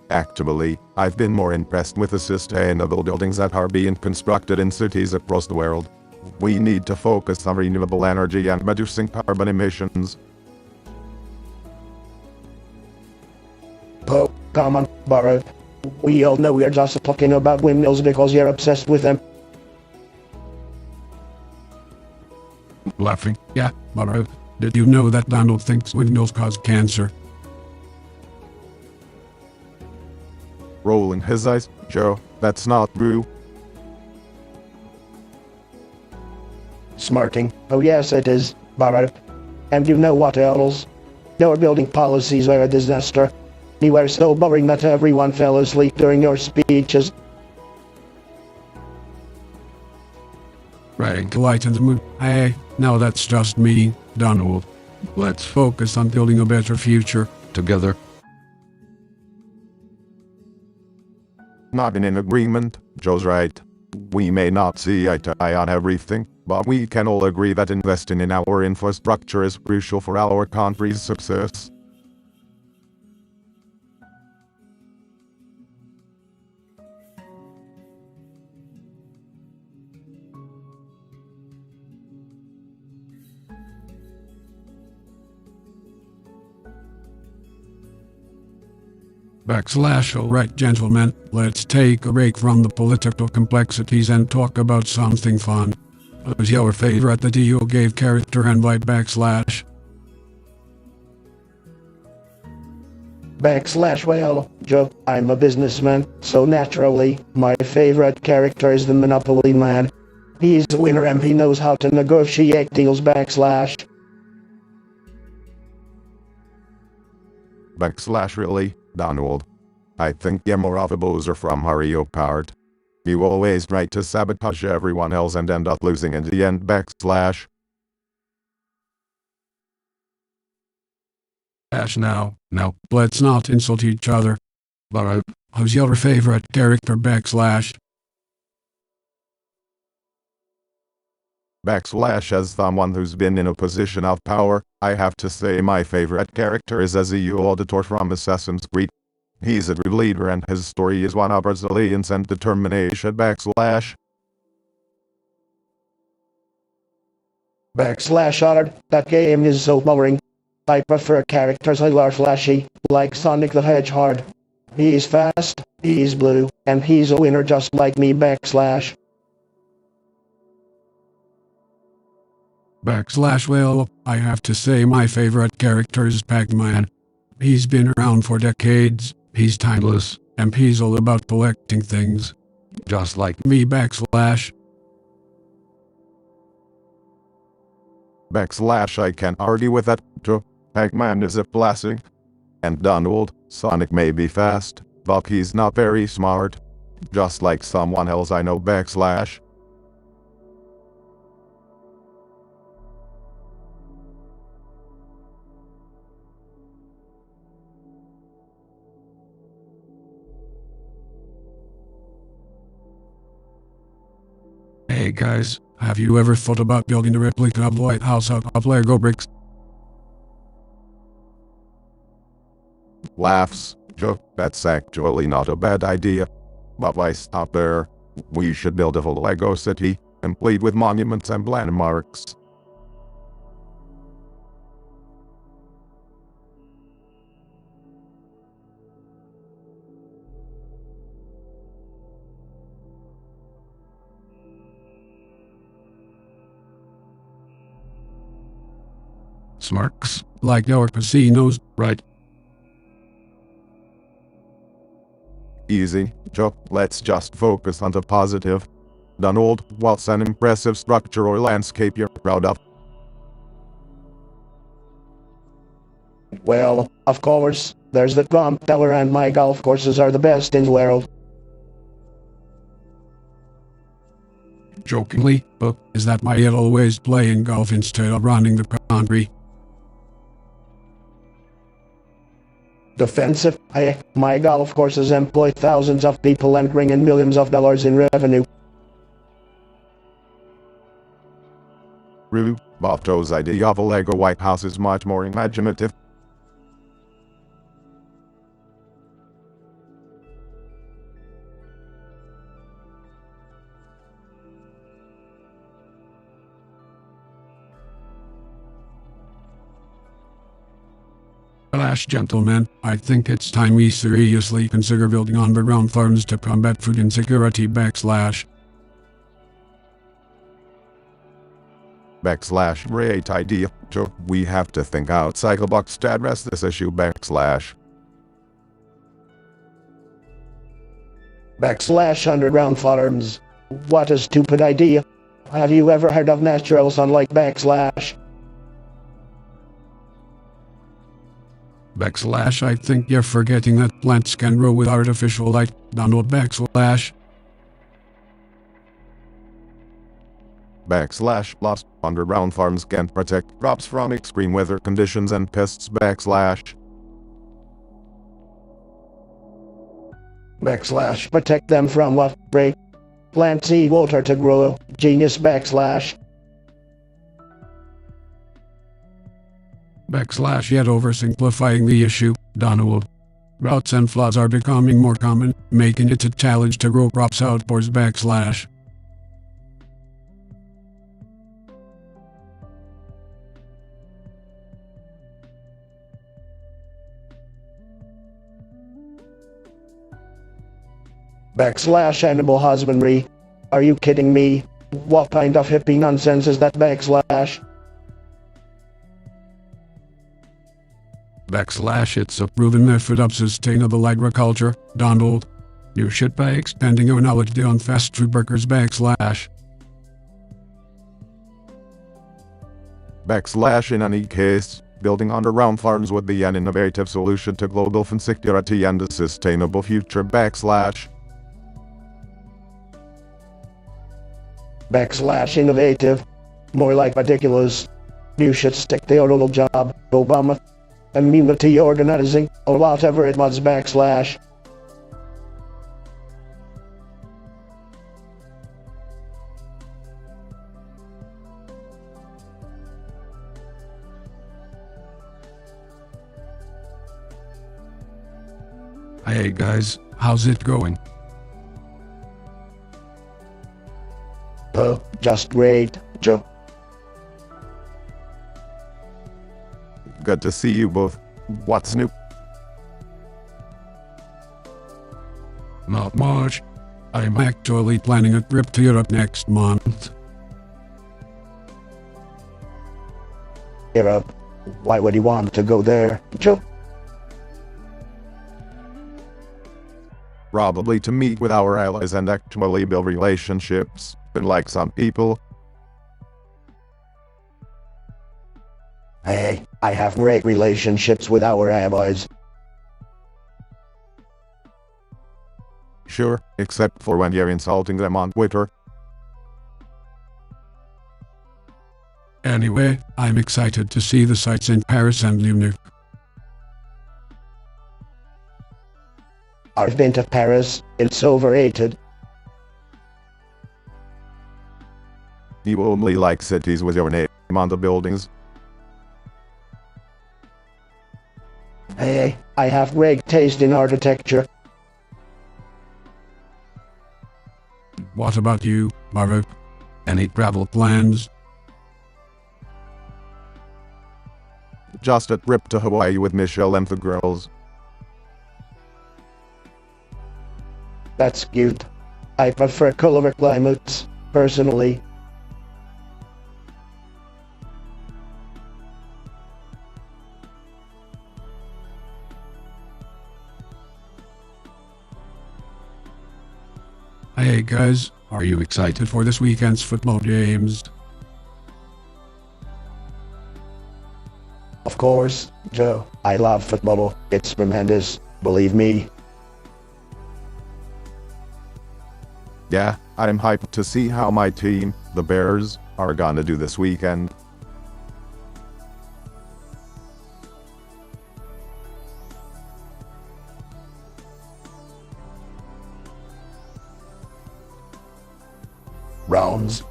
Actually, I've been more impressed with the sustainable buildings that are being constructed in cities across the world. We need to focus on renewable energy and reducing carbon emissions. Oh, come on, Barrow. We all know we're just talking about windmills because you're obsessed with them. Laughing. Yeah, but did you know that Donald thinks windmills cause cancer? Rolling his eyes, Joe, that's not true. Smarting. Oh yes, it is, Barrow. And you know what else? Your building policies are a disaster. You were so boring that everyone fell asleep during your speeches. Right, lighten the mood. Hey, now that's just me, Donald. Let's focus on building a better future together. Not in agreement, Joe's right. We may not see eye to eye on everything, but we can all agree that investing in our infrastructure is crucial for our country's success. Alright gentlemen, let's take a break from the political complexities and talk about something fun. Who's your favorite video game character and why ? Well, Joe, I'm a businessman, so naturally, my favorite character is the Monopoly Man. He's a winner and he knows how to negotiate deals .. Really, Donald. I think you're more of a poser from Mario Kart. You always try to sabotage everyone else and end up losing in the end .. Now, let's not insult each other. But who's your favorite character ? As someone who's been in a position of power, I have to say my favorite character is Ezio Auditore from Assassin's Creed. He's a true leader and his story is one of resilience and determination .. Honored, that game is so boring. I prefer characters that are flashy, like Sonic the Hedgehog. He's fast, he's blue, and he's a winner just like me .. Well, I have to say my favorite character is Pac-Man. He's been around for decades, he's timeless, and he's all about collecting things. Just like me .. I can't argue with that, Joe. Pac-Man is a classic. And Donald, Sonic may be fast, but he's not very smart. Just like someone else I know .. Hey guys, have you ever thought about building a replica of the White House out of Lego bricks? Laughs, Joe, that's actually not a bad idea. But why stop there? We should build a full Lego city, complete with monuments and landmarks. Smarks, like our casinos, right? Easy, Joe, let's just focus on the positive. Donald, what's an impressive structure or landscape you're proud of? Well, of course, there's the Trump Tower, and my golf courses are the best in the world. Jokingly, is that my yet always playing golf instead of running the country? Defensive. My golf courses employ thousands of people and bring in millions of dollars in revenue. Rue, Bofto's idea of a Lego White House is much more imaginative. Alas, gentlemen, I think it's time we seriously consider building underground farms to combat food insecurity /. Great idea. So we have to think outside the box to address this issue / Underground farms. What a stupid idea. Have you ever heard of natural sunlight /? I think you're forgetting that plants can grow with artificial light. Donald / Lost underground farms can protect crops from extreme weather conditions and pests / Protect them from what? Break. Plants need water to grow. Genius / Yet oversimplifying the issue, Donald. Droughts and floods are becoming more common, making it a challenge to grow crops outdoors /. Animal husbandry. Are you kidding me? What kind of hippie nonsense is that /? It's a proven method of sustainable agriculture, Donald. You should by expanding your knowledge on fast food burgers /. In any case, building underground farms would be an innovative solution to global food security and a sustainable future / Innovative. More like ridiculous. You should stick to your little job, Obama. Immunity organizing, or whatever it was /. Hey guys, how's it going? Just great, Joe. Good to see you both. What's new? Not much. I'm actually planning a trip to Europe next month. Europe? Why would you want to go there, Joe? Probably to meet with our allies and actually build relationships, unlike some people. Hey, I have great relationships with our allies. Sure, except for when you're insulting them on Twitter. Anyway, I'm excited to see the sights in Paris and Munich. I've been to Paris. It's overrated. You only like cities with your name on the buildings. Hey, I have great taste in architecture. What about you, Marv? Any travel plans? Just a trip to Hawaii with Michelle and the girls. That's cute. I prefer cooler climates, personally. Hey guys, Are you excited for this weekend's football games? Of course, Joe. I love football. It's tremendous. Believe me. Yeah, I'm hyped to see how my team, the Bears, are gonna do this weekend. Browns.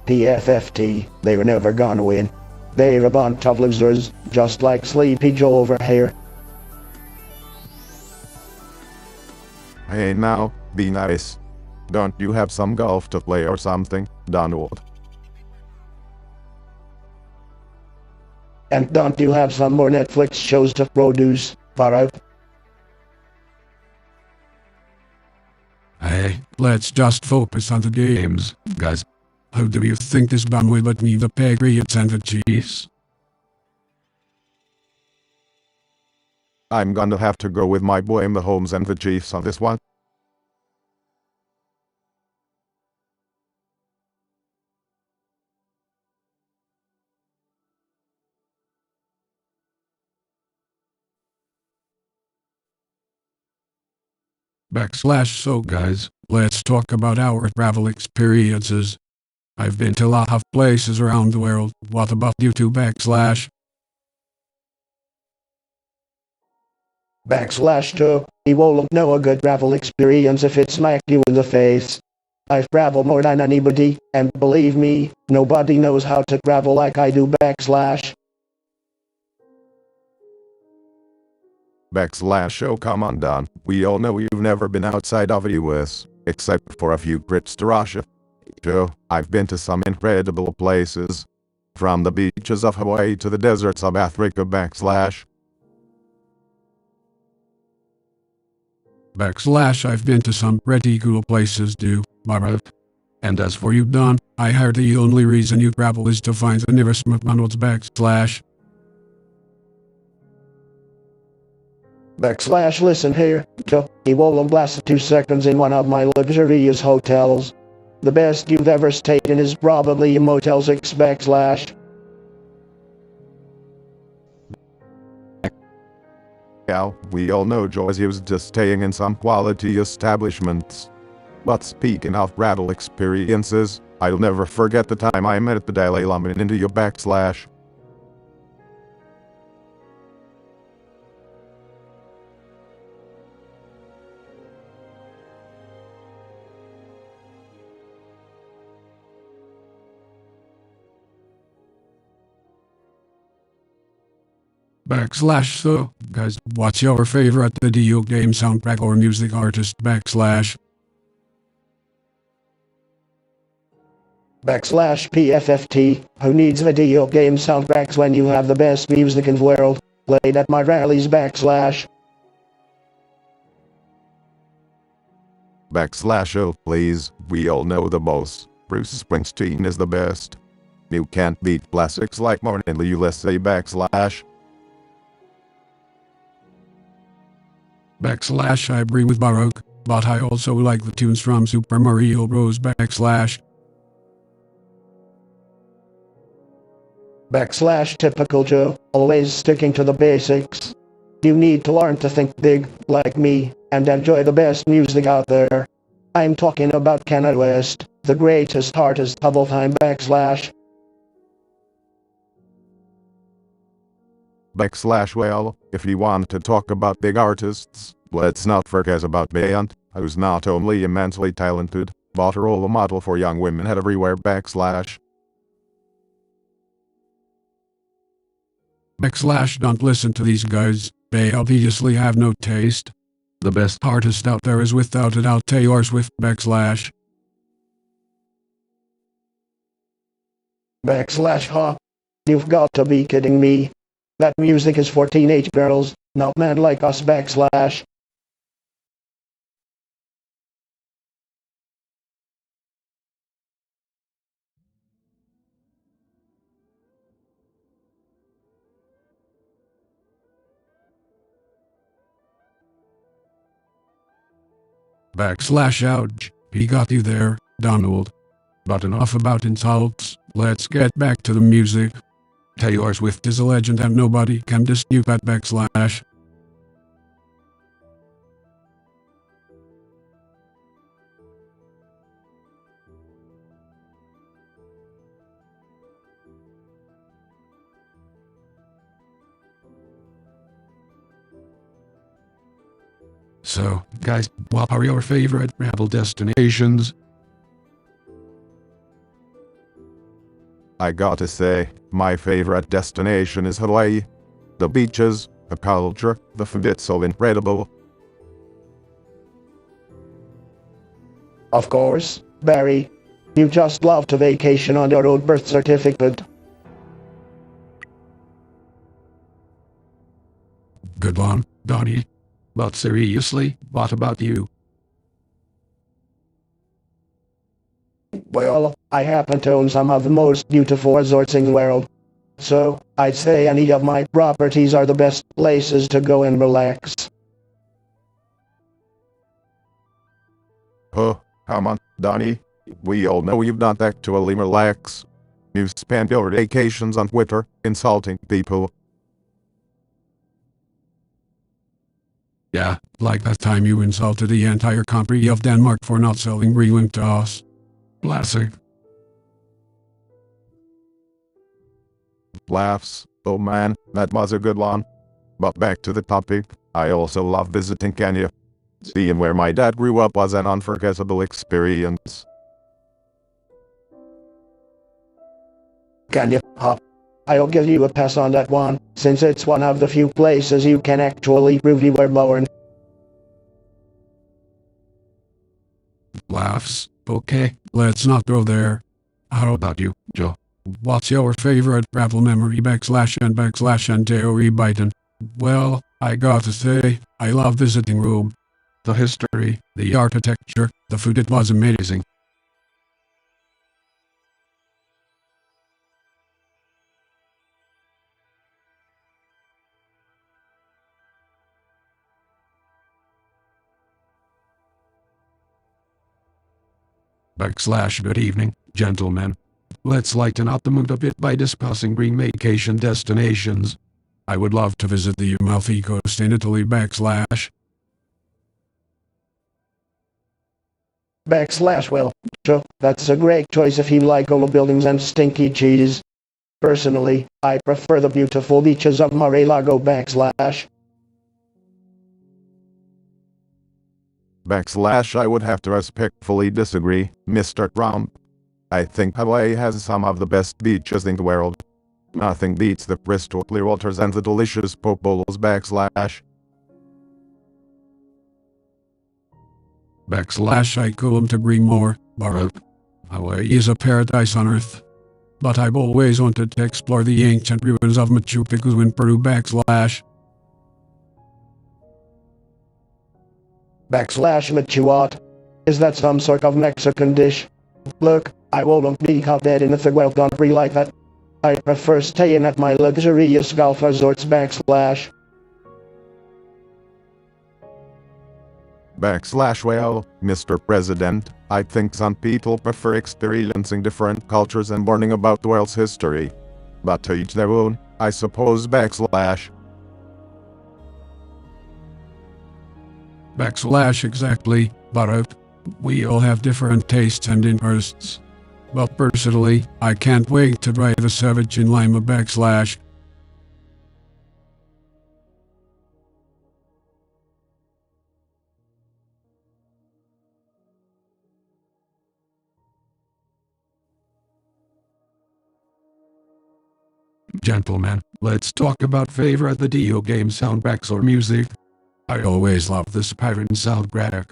PFFT. They were never gonna win. They're a bunch of losers, just like Sleepy Joe over here. Hey now, be nice. Don't you have some golf to play or something, Donald? And don't you have some more Netflix shows to produce, Barrow? Hey, let's just focus on the games, guys. Who do you think this bum will let me the Patriots and the Chiefs? I'm gonna have to go with my boy Mahomes and the Chiefs on this one. So guys, let's talk about our travel experiences. I've been to a lot of places around the world. What about you two ? Joe. You won't know a good travel experience if it smacked you in the face. I've traveled more than anybody, and believe me, nobody knows how to travel like I do. Oh come on Don, we all know you've never been outside of the US, except for a few trips to Russia. Joe, I've been to some incredible places. From the beaches of Hawaii to the deserts of Africa. I've been to some pretty cool places too, Barrow. And as for you, Don, I heard the only reason you travel is to find the nearest McDonald's . Listen here, Joe. You won't last 2 seconds in one of my luxurious hotels. The best you've ever stayed in is probably a Motel 6 . Yeah, we all know Joe's used to staying in some quality establishments. But speaking of travel experiences, I'll never forget the time I met at the Dalai Lama in India. So, guys, what's your favorite video game soundtrack or music artist ? PFFT. Who needs video game soundtracks when you have the best music in the world? Played at my rallies. Oh please, we all know the boss. Bruce Springsteen is the best. You can't beat classics like Born in the USA. I agree with Baroque, but I also like the tunes from Super Mario Bros. Typical Joe, always sticking to the basics. You need to learn to think big, like me, and enjoy the best music out there. I'm talking about Kanye West, the greatest artist of all time. Well, if you want to talk about big artists, let's not forget about Beyonce, who's not only immensely talented, but a role model for young women everywhere. Don't listen to these guys, they obviously have no taste. The best artist out there is without a doubt Taylor Swift. Huh? You've got to be kidding me. That music is for teenage girls, not men like us. Ouch, he got you there, Donald. But enough about insults, let's get back to the music. Taylor Swift is a legend and nobody can dispute that backslash. So, guys, what are your favorite travel destinations? I gotta say, my favorite destination is Hawaii. The beaches, the culture, the food, it's so incredible. Of course, Barry. You just love to vacation on your old birth certificate. Good one, Donnie. But seriously, what about you? Well, I happen to own some of the most beautiful resorts in the world. So, I'd say any of my properties are the best places to go and relax. Huh, come on, Donnie. We all know you've not actually relax. You spend your vacations on Twitter, insulting people. Yeah, like that time you insulted the entire country of Denmark for not selling Greenland to us. Classic. Laughs. Oh man, that was a good one. But back to the topic, I also love visiting Kenya. Seeing where my dad grew up was an unforgettable experience. Can you, I'll give you a pass on that one, since it's one of the few places you can actually prove you were born. Laughs. Okay, let's not go there. How about you, Joe? What's your favorite travel memory /and theory Biden? Well, I gotta say, I love visiting Rome. The history, the architecture, the food, it was amazing. Good evening, gentlemen. Let's lighten up the mood a bit by discussing green vacation destinations. I would love to visit the Amalfi Coast in Italy Well, sure, that's a great choice if you like old buildings and stinky cheese. Personally, I prefer the beautiful beaches of Mar-a-Lago I would have to respectfully disagree, Mr. Trump. I think Hawaii has some of the best beaches in the world. Nothing beats the crystal clear waters and the delicious poke bowls I couldn't agree more, Bharat. Hawaii is a paradise on earth. But I've always wanted to explore the ancient ruins of Machu Picchu in Peru Machu what? Is that some sort of Mexican dish? Look, I won't be caught dead in a third world country like that. I prefer staying at my luxurious golf resorts Well, Mr. President, I think some people prefer experiencing different cultures and learning about the world's history. But to each their own, I suppose Exactly, Bharat. We all have different tastes and interests. But personally, I can't wait to try the Savage in Lima Gentlemen, let's talk about favorite video game soundtracks or music. I always love the Spyro soundtrack.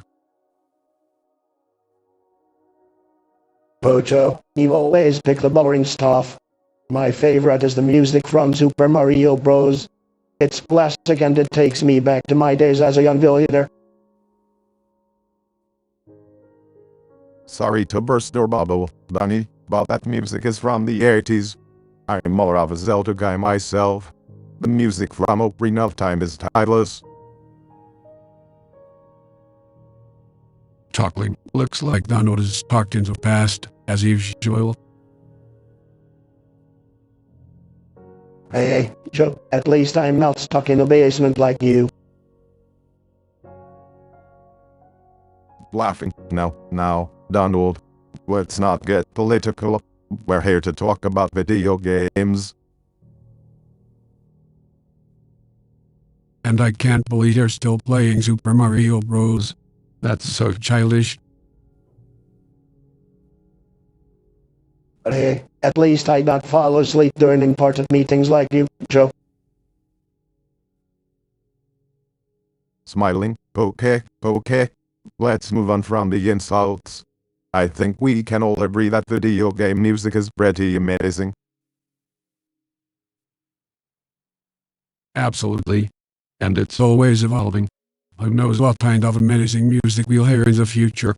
Pocho, you always pick the boring stuff. My favorite is the music from Super Mario Bros. It's classic and it takes me back to my days as a young villager. Sorry to burst your bubble, Bunny, but that music is from the 80s. I'm more of a Zelda guy myself. The music from Ocarina of Time is timeless. Talking looks like Donald is talked into past, as usual. Hey, Joe, at least I'm not stuck in a basement like you. Laughing. Now, Donald. Let's not get political. We're here to talk about video games. And I can't believe you're still playing Super Mario Bros. That's so childish. But hey, at least I don't fall asleep during important meetings like you, Joe. Smiling. Okay. Let's move on from the insults. I think we can all agree that video game music is pretty amazing. Absolutely. And it's always evolving. Who knows what kind of amazing music we'll hear in the future.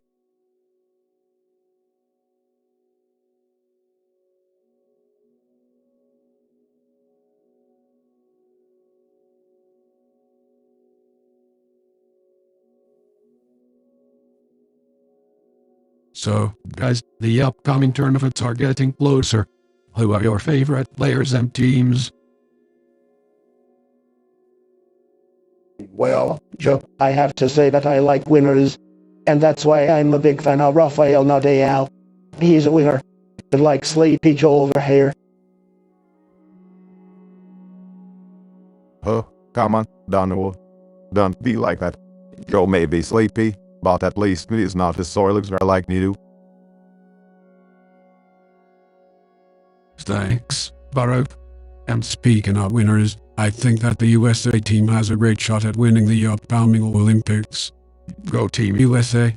So, guys, the upcoming tournaments are getting closer. Who are your favorite players and teams? Well, Joe, I have to say that I like winners. And that's why I'm a big fan of Rafael Nadal. He's a winner. And like Sleepy Joe over here. Huh, come on, Donald. Don't be like that. Joe may be sleepy, but at least he's not as sore loser like you. Thanks, Baruch. And speaking of winners, I think that the USA team has a great shot at winning the upcoming Olympics. Go Team USA.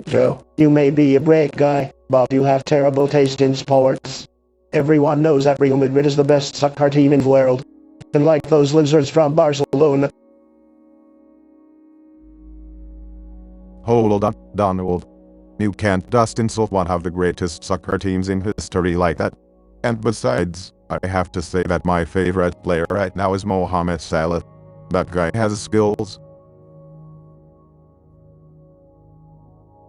Joe, you may be a great guy, but you have terrible taste in sports. Everyone knows that Real Madrid is the best soccer team in the world. And like those losers from Barcelona. Hold on, Donald. You can't just insult one of the greatest soccer teams in history like that. And besides, I have to say that my favorite player right now is Mohamed Salah. That guy has skills.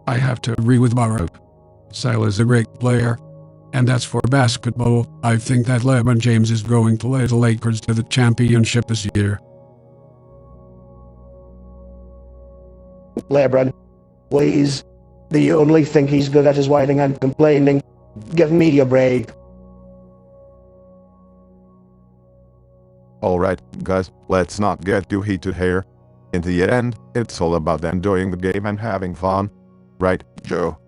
I have to agree with Baruch. Salah is a great player. And as for basketball, I think that LeBron James is going to lead the Lakers to the championship this year. LeBron, please. The only thing he's good at is whining and complaining. Give me a break. Alright, guys, let's not get too heated here. In the end, it's all about enjoying the game and having fun. Right, Joe?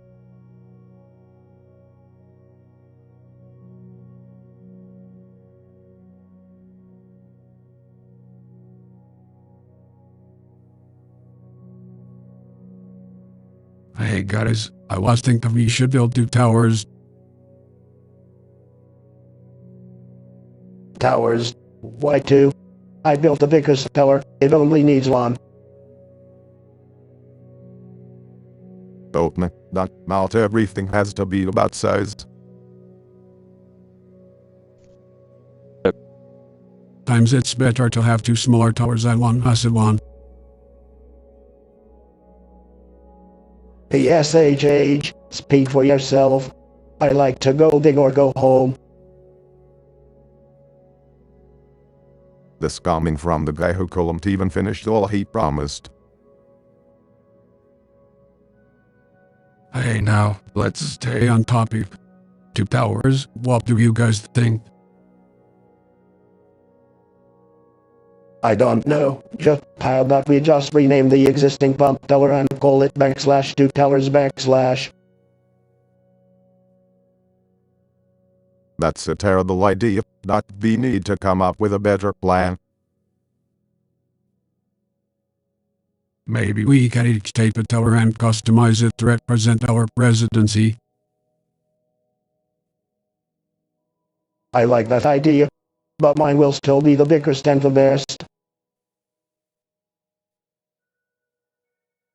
Hey guys, I was thinking we should build 2 towers. Towers. Why 2? I built the biggest tower. It only needs 1. Don't not everything has to be about size. Times it's better to have 2 smaller towers than 1 massive one. PSHH, speak for yourself. I like to go big or go home. This coming from the guy who couldn't even finish all he promised. Hey now, let's stay on topic. 2 towers, what do you guys think? I don't know. Just how about we just rename the existing pump tower and call it /2 towers /. That's a terrible idea. We need to come up with a better plan. Maybe we can each take a tower and customize it to represent our presidency. I like that idea. But mine will still be the biggest and the best.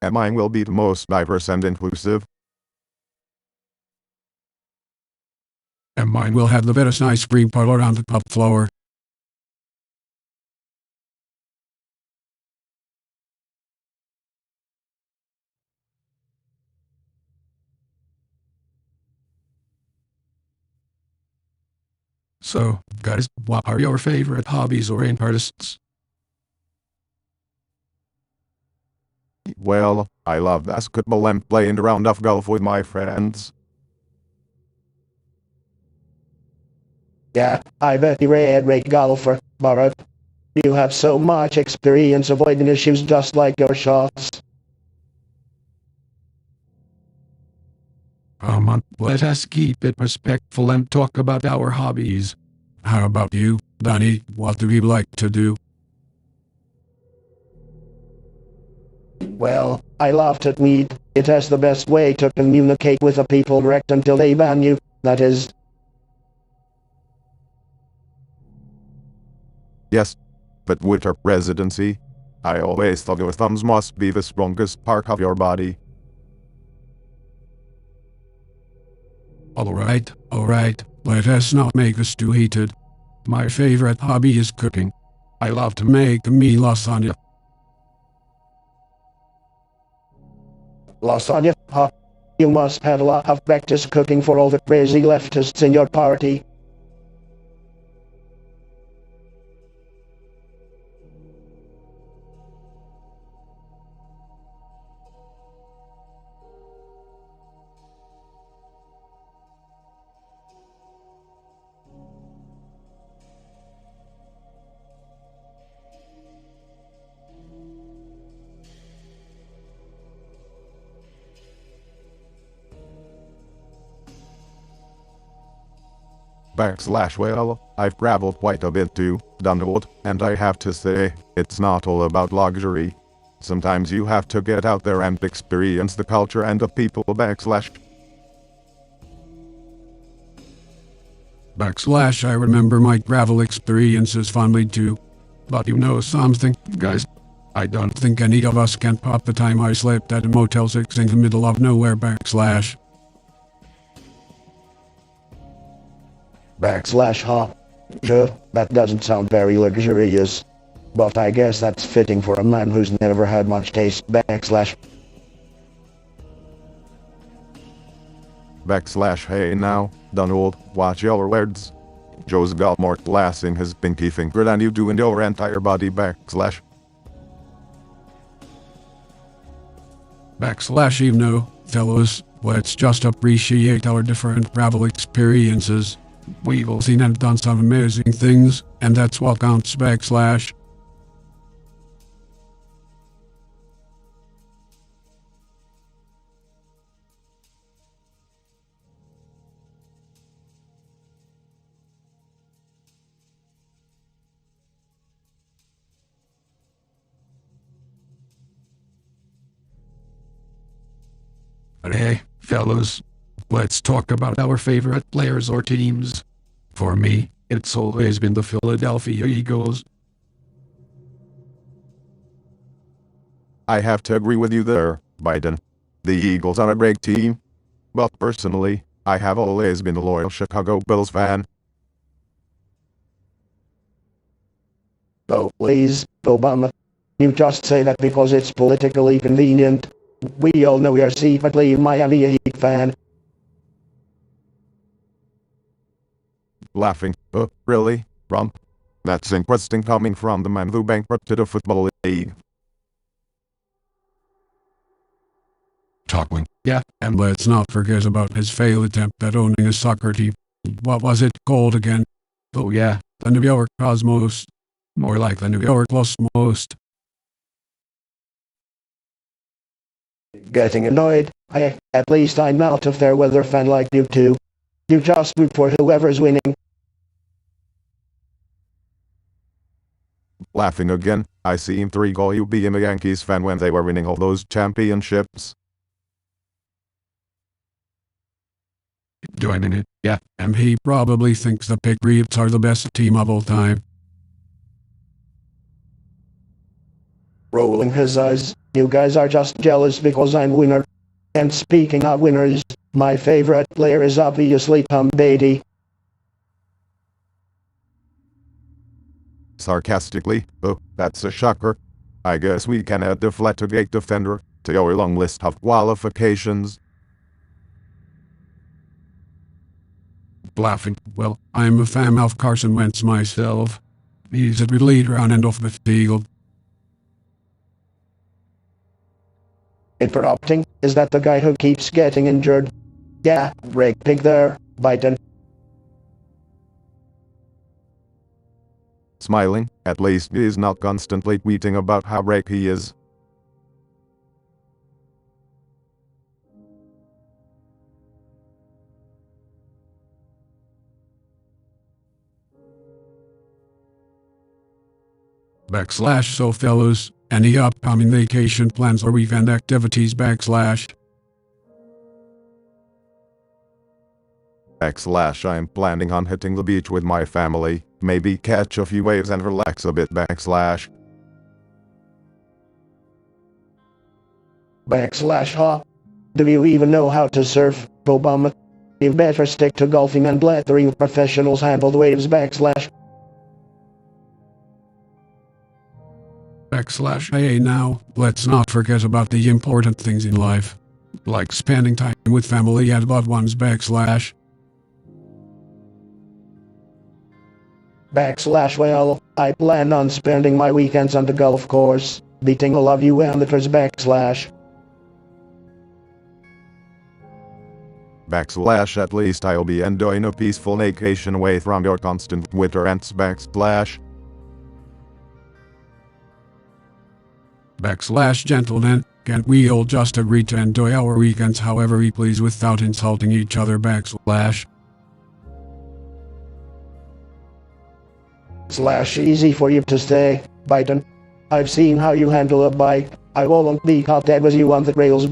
And mine will be the most diverse and inclusive. And mine will have the best ice cream parlor on the top floor. So, guys, what are your favorite hobbies or interests? Well, I love basketball and playing a round of golf with my friends. Yeah, I bet you're a great golfer, Barrett. You have so much experience avoiding issues just like your shots. Come on, let us keep it respectful and talk about our hobbies. How about you, Danny? What do you like to do? Well, I laughed at meat. It has the best way to communicate with the people wrecked until they ban you. That is, Yes, but with our residency, I always thought your thumbs must be the strongest part of your body. Alright, let us not make this too heated. My favorite hobby is cooking. I love to make me lasagna. lasagna, huh? You must have a lot of practice cooking for all the crazy leftists in your party. Well, I've traveled quite a bit to Dunwood, and I have to say, it's not all about luxury. Sometimes you have to get out there and experience the culture and the people. I remember my travel experiences fondly too. But you know something, guys? I don't think any of us can pop the time I slept at a Motel 6 in the middle of nowhere. Huh? Sure, that doesn't sound very luxurious. But I guess that's fitting for a man who's never had much taste. Hey now, Dunwood, watch your words. Joe's got more glass in his pinky finger than you do in your entire body. You know, fellows, let's just appreciate our different travel experiences. We've all seen and done some amazing things, and that's what counts. But hey, fellows, let's talk about our favorite players or teams. For me, it's always been the Philadelphia Eagles. I have to agree with you there, Biden. The Eagles are a great team. But personally, I have always been a loyal Chicago Bulls fan. Oh, please, Obama. You just say that because it's politically convenient. We all know you're secretly a Miami Heat fan. Laughing. Really, Trump? That's interesting coming from the man who bankrupted a football league. Talking. Yeah, and let's not forget about his failed attempt at owning a soccer team. What was it called again? Oh yeah, the New York Cosmos. More like the New York Cosmos. Getting annoyed. At least I'm not a fair weather fan like you two. You just root for whoever's winning. Laughing again, I seem to recall you being a Yankees fan when they were winning all those championships. Joining it, yeah, and he probably thinks the Patriots are the best team of all time. Rolling his eyes. You guys are just jealous because I'm winner. And speaking of winners, my favorite player is obviously Tom Brady. Sarcastically, that's a shocker. I guess we can add the Flattergate defender to your long list of qualifications. laughing. Well, I'm a fan of Carson Wentz myself. He's a good leader on and off the field. Interrupting, is that the guy who keeps getting injured? Yeah, Rick Pig there, Biden. Smiling, at least he is not constantly tweeting about how great he is. So fellows, any upcoming vacation plans or weekend activities? I'm planning on hitting the beach with my family, maybe catch a few waves and relax a bit. Huh? Do you even know how to surf, Obama? You better stick to golfing and let the real professionals handle the waves. Hey now, let's not forget about the important things in life. Like spending time with family and loved ones. Well, I plan on spending my weekends on the golf course, beating all of you amateurs. At least I'll be enjoying a peaceful vacation away from your constant Twitter rants. Gentlemen, can't we all just agree to enjoy our weekends however we please without insulting each other? Easy for you to say, Biden. I've seen how you handle a bike. I won't be caught dead with you on the rails.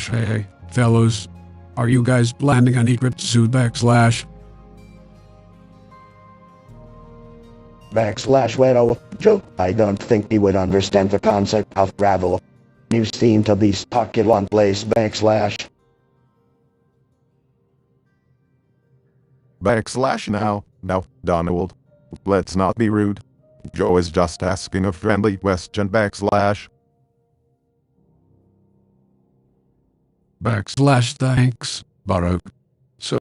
Hey, fellows, are you guys planning any trips soon? Well, Joe, I don't think you would understand the concept of travel. You seem to be stuck in one place. Now, Donald. Let's not be rude. Joe is just asking a friendly question. Thanks, Baruch. So,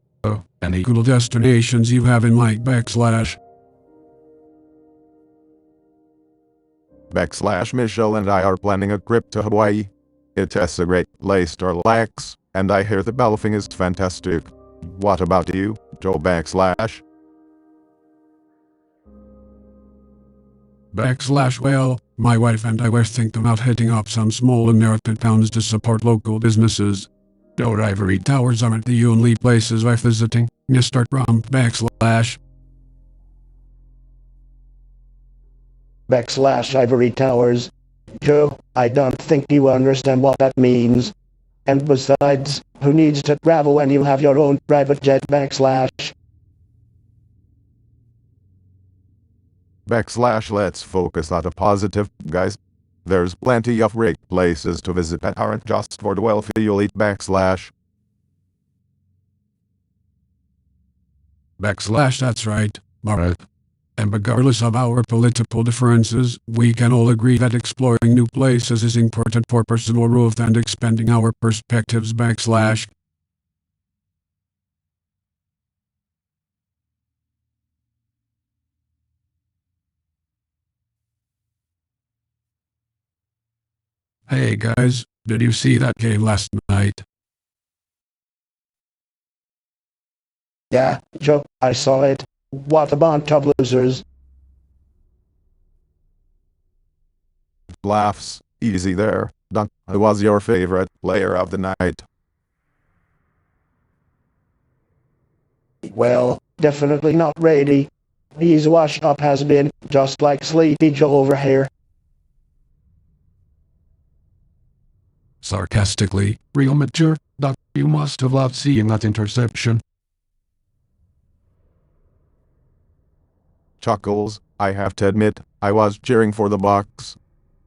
any cool destinations you have in mind? Michelle and I are planning a trip to Hawaii. It's a great place to relax, and I hear the golfing is fantastic. What about you, Joe? Well, my wife and I were thinking about hitting up some small American towns to support local businesses. Though Ivory Towers aren't the only places we're visiting. Mr. Trump. Ivory Towers. Joe, I don't think you understand what that means. And besides, who needs to travel when you have your own private jet? Let's focus on the positive, guys. There's plenty of great places to visit that aren't just for the wealthy elite. That's right, Baruch. And regardless of our political differences, we can all agree that exploring new places is important for personal growth and expanding our perspectives. Hey guys, did you see that game last night? Yeah, Joe, I saw it. What a bunch of losers. Laughs, easy there. Don, who was your favorite player of the night? Well, definitely not Brady. He's washed up has been, just like Sleepy Joe over here. Sarcastically, real mature, Doc, you must have loved seeing that interception. Chuckles, I have to admit, I was cheering for the Bucks.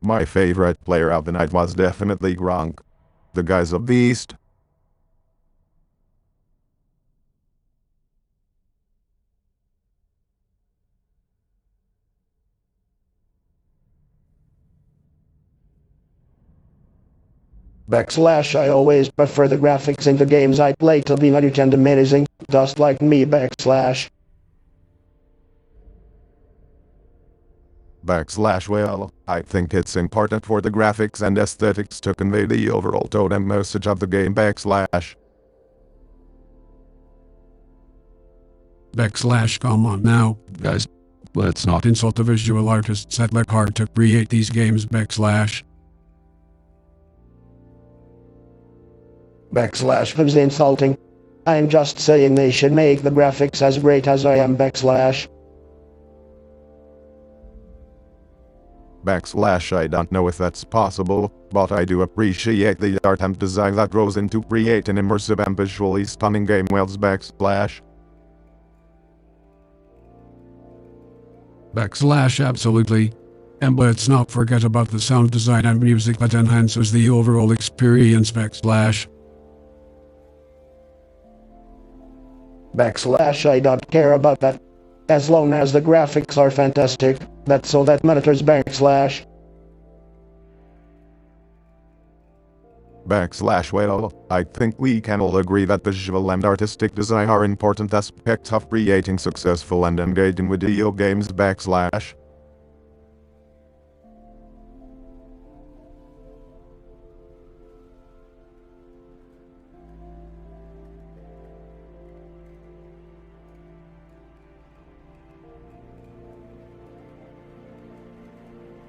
My favorite player of the night was definitely Gronk. The guy's a beast. Backslash I always prefer the graphics in the games I play to be nutty and amazing, just like me backslash. Well, I think it's important for the graphics and aesthetics to convey the overall tone and message of the game backslash. Backslash, come on now, guys. Let's not insult the visual artists that work hard to create these games backslash. Backslash was insulting. I'm just saying they should make the graphics as great as I am backslash. Backslash I don't know if that's possible, but I do appreciate the art and design that goes into create an immersive and visually stunning game wells backslash. Backslash absolutely. And let's not forget about the sound design and music that enhances the overall experience backslash. Backslash I don't care about that. As long as the graphics are fantastic, that's all that matters backslash. Backslash well, I think we can all agree that visual and artistic design are important aspects of creating successful and engaging video games backslash.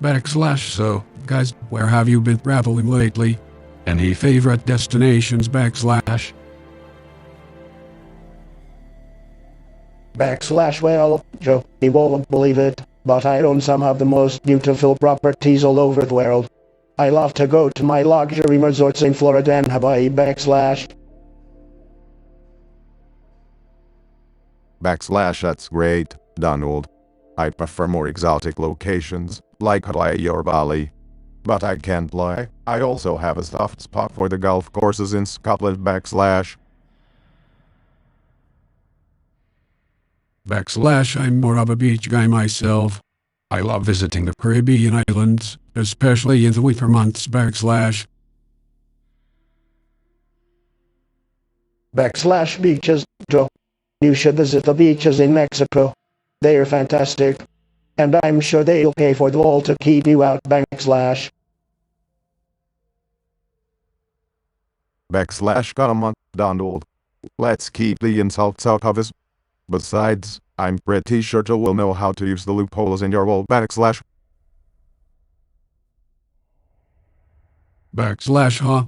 Backslash so, guys, where have you been traveling lately? Any favorite destinations backslash? Backslash well, Joe, you won't believe it, but I own some of the most beautiful properties all over the world. I love to go to my luxury resorts in Florida and Hawaii backslash. Backslash that's great, Donald. I prefer more exotic locations, like Hawaii or Bali. But I can't lie, I also have a soft spot for the golf courses in Scotland backslash. Backslash I'm more of a beach guy myself. I love visiting the Caribbean islands, especially in the winter months backslash. Backslash beaches, Joe. You should visit the beaches in Mexico. They're fantastic. And I'm sure they'll pay for the wall to keep you out backslash. Backslash come on, Donald. Let's keep the insults out of this. Besides, I'm pretty sure Joe will know how to use the loopholes in your wall backslash. Backslash huh?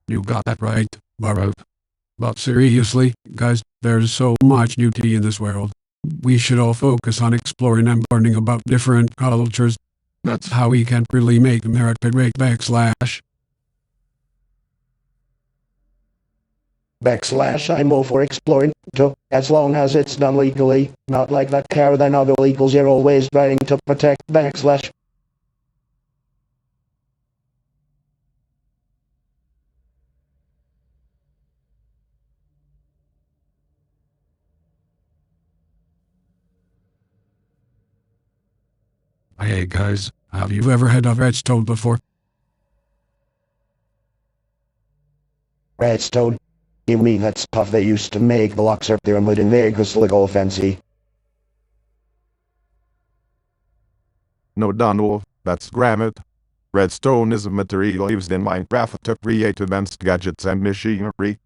You got that right, Baruch. But seriously, guys, there's so much beauty in this world. We should all focus on exploring and learning about different cultures. That's how we can really make America great backslash. Backslash I'm all for exploring, Joe, as long as it's done legally, not like that caravan of illegals you're always trying to protect backslash. Hey guys, have you ever heard of redstone before? Redstone? You mean that stuff they used to make the Luxor Pyramid in Vegas look all fancy? No Donald, that's granite. Redstone is a material used in Minecraft to create advanced gadgets and machinery.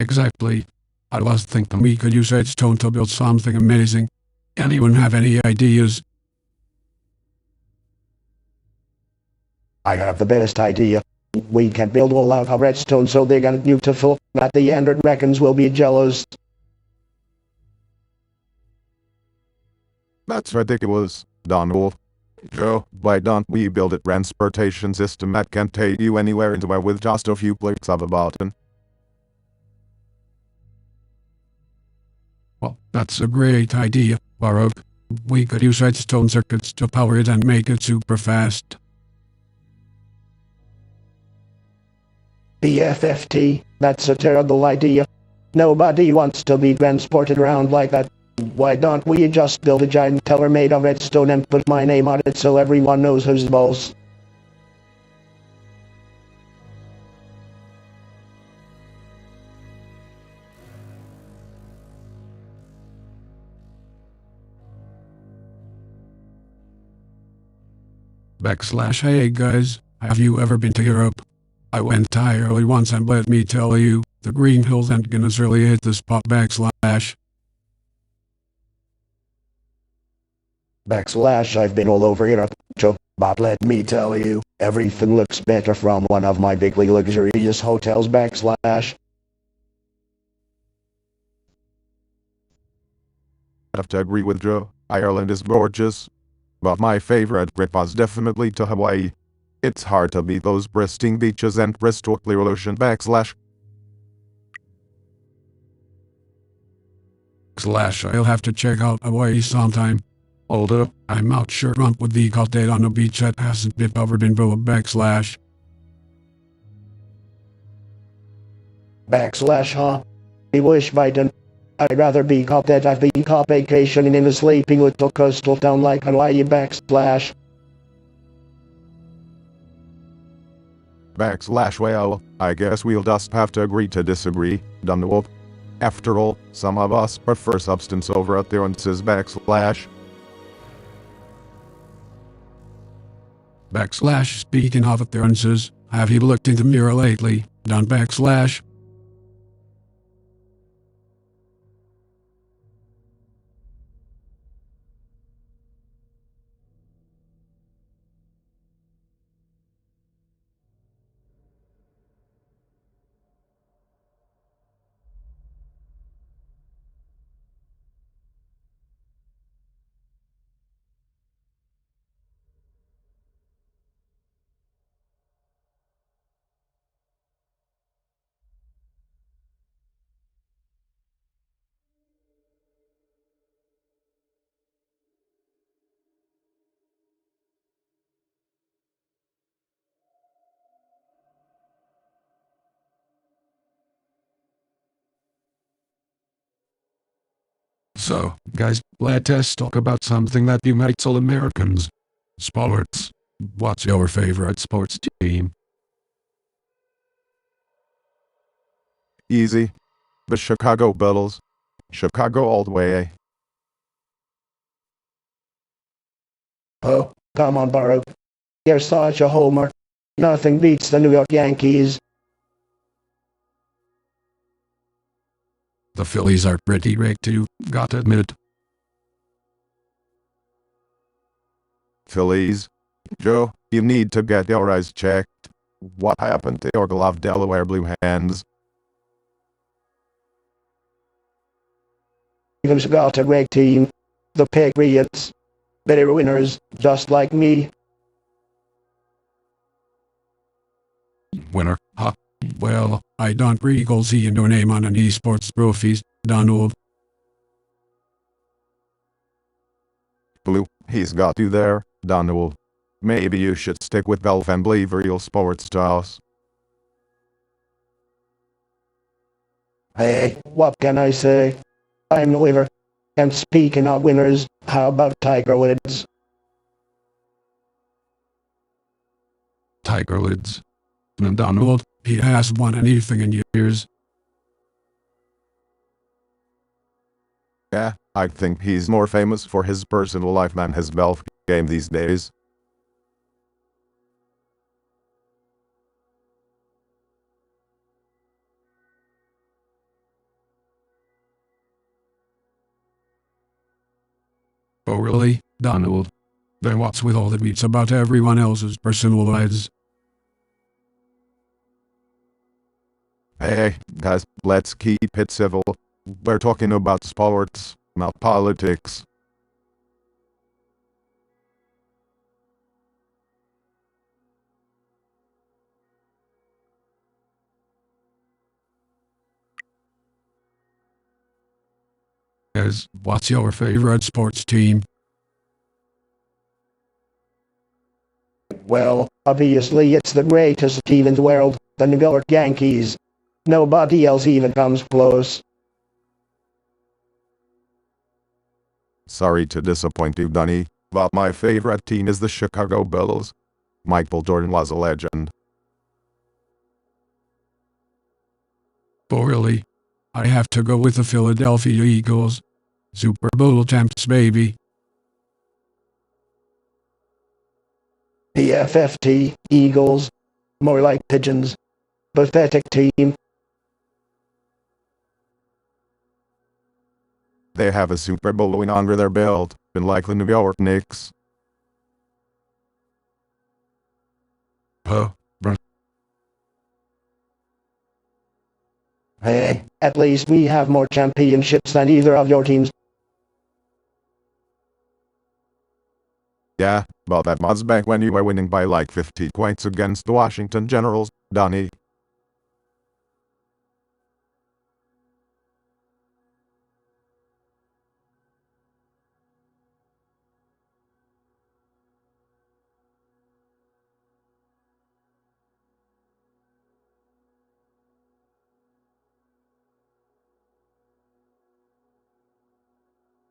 Exactly. I was thinking we could use redstone to build something amazing. Anyone have any ideas? I have the best idea. We can build all out of redstone so big and beautiful that the Ender Dragons will be jealous. That's ridiculous, Donald. Joe, why don't we build a transportation system that can take you anywhere and anywhere with just a few clicks of a button? Well, that's a great idea, Baruch. We could use redstone circuits to power it and make it super fast. BFFT, that's a terrible idea. Nobody wants to be transported around like that. Why don't we just build a giant tower made of redstone and put my name on it so everyone knows who's boss? Hey guys, have you ever been to Europe? I went entirely once and let me tell you, the green hills and Guinness really hit the spot. I've been all over Europe, Joe, but let me tell you, everything looks better from one of my bigly luxurious hotels. I have to agree with Joe. Ireland is gorgeous, but my favorite trip was definitely to Hawaii. It's hard to beat those pristine beaches and crystal clear ocean. I'll have to check out Hawaii sometime. Although, I'm not sure Trump would be caught dead on a beach that hasn't been covered in boa. Huh? I wish Biden. I'd rather be caught dead. I've been caught vacationing in a sleeping little coastal town like Hawaii. Well, I guess we'll just have to agree to disagree, Donald. After all, some of us prefer substance over appearances. Speaking of appearances, have you looked in the mirror lately? So, guys, let's talk about something that unites all Americans. Sports. What's your favorite sports team? Easy. The Chicago Bulls. Chicago all the way. Oh, come on, Burrow. You're such a homer. Nothing beats the New York Yankees. The Phillies are pretty rigged too, gotta admit. Phillies. Joe, you need to get your eyes checked. What happened to your gloved Delaware Blue hands? Even's got a great team. The Patriots. They're winners, just like me. Winner, huh? Well, I don't recall seeing your name on any sports trophies, Donald. Blue, he's got you there, Donald. Maybe you should stick with Belf and believe real sports stars. Hey, what can I say? I'm the winner. And speaking of winners, how about Tiger Woods? Tiger Woods. And Donald, he hasn't won anything in years. Yeah, I think he's more famous for his personal life than his golf game these days. Oh really, Donald? Then what's with all the beats about everyone else's personal lives? Hey, guys, let's keep it civil. We're talking about sports, not politics. Guys, what's your favorite sports team? Well, obviously it's the greatest team in the world, the New York Yankees. Nobody else even comes close. Sorry to disappoint you, Dunny, but my favorite team is the Chicago Bulls. Michael Jordan was a legend. Oh really? I have to go with the Philadelphia Eagles. Super Bowl champs, baby. PFFT, Eagles. More like pigeons. Pathetic team. They have a Super Bowl win under their belt, been like the New York Knicks. Huh? Bruh. Hey, at least we have more championships than either of your teams. Yeah, but that was back when you were winning by like 50 points against the Washington Generals, Donnie.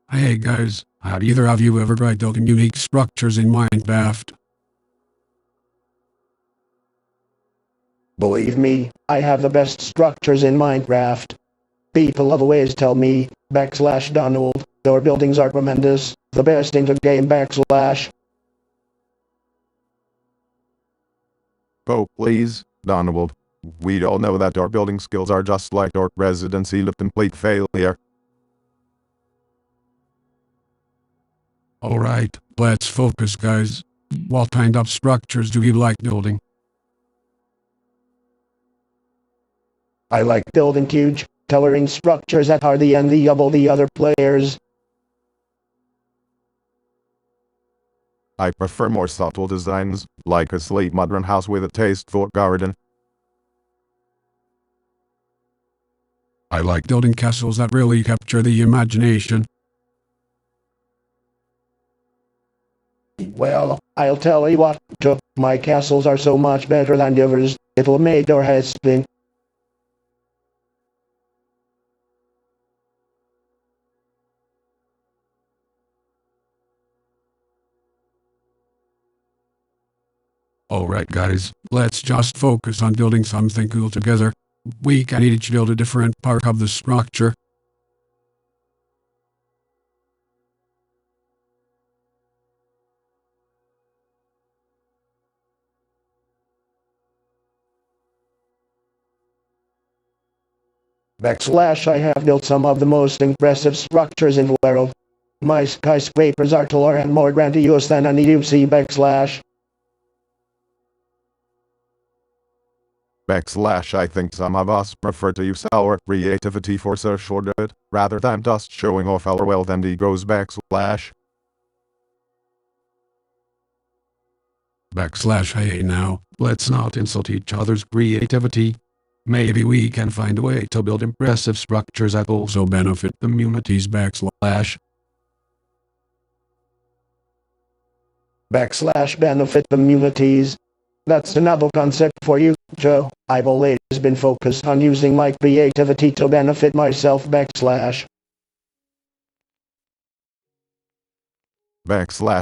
Hey guys, have either of you ever tried building unique structures in Minecraft? Believe me, I have the best structures in Minecraft. People always tell me, /Donald, your buildings are tremendous, the best in the game /. Oh please, Donald. We all know that our building skills are just like our residency to complete failure. Alright, let's focus guys. What kind of structures do you like building? I like building huge, towering structures that are the envy of all the other players. I prefer more subtle designs, like a sleek modern house with a tasteful garden. I like building castles that really capture the imagination. Well, I'll tell you what, Joe, my castles are so much better than yours, it'll make your head spin. Alright guys, let's just focus on building something cool together. We can each build a different part of the structure. I have built some of the most impressive structures in the world. My skyscrapers are taller and more grandiose than any you see /. I think some of us prefer to use our creativity for social good, rather than just showing off our wealth and egos /. Hey now, let's not insult each other's creativity. Maybe we can find a way to build impressive structures that also benefit the communities /. Benefit communities. That's another concept for you, Joe. I've always been focused on using my creativity to benefit myself /.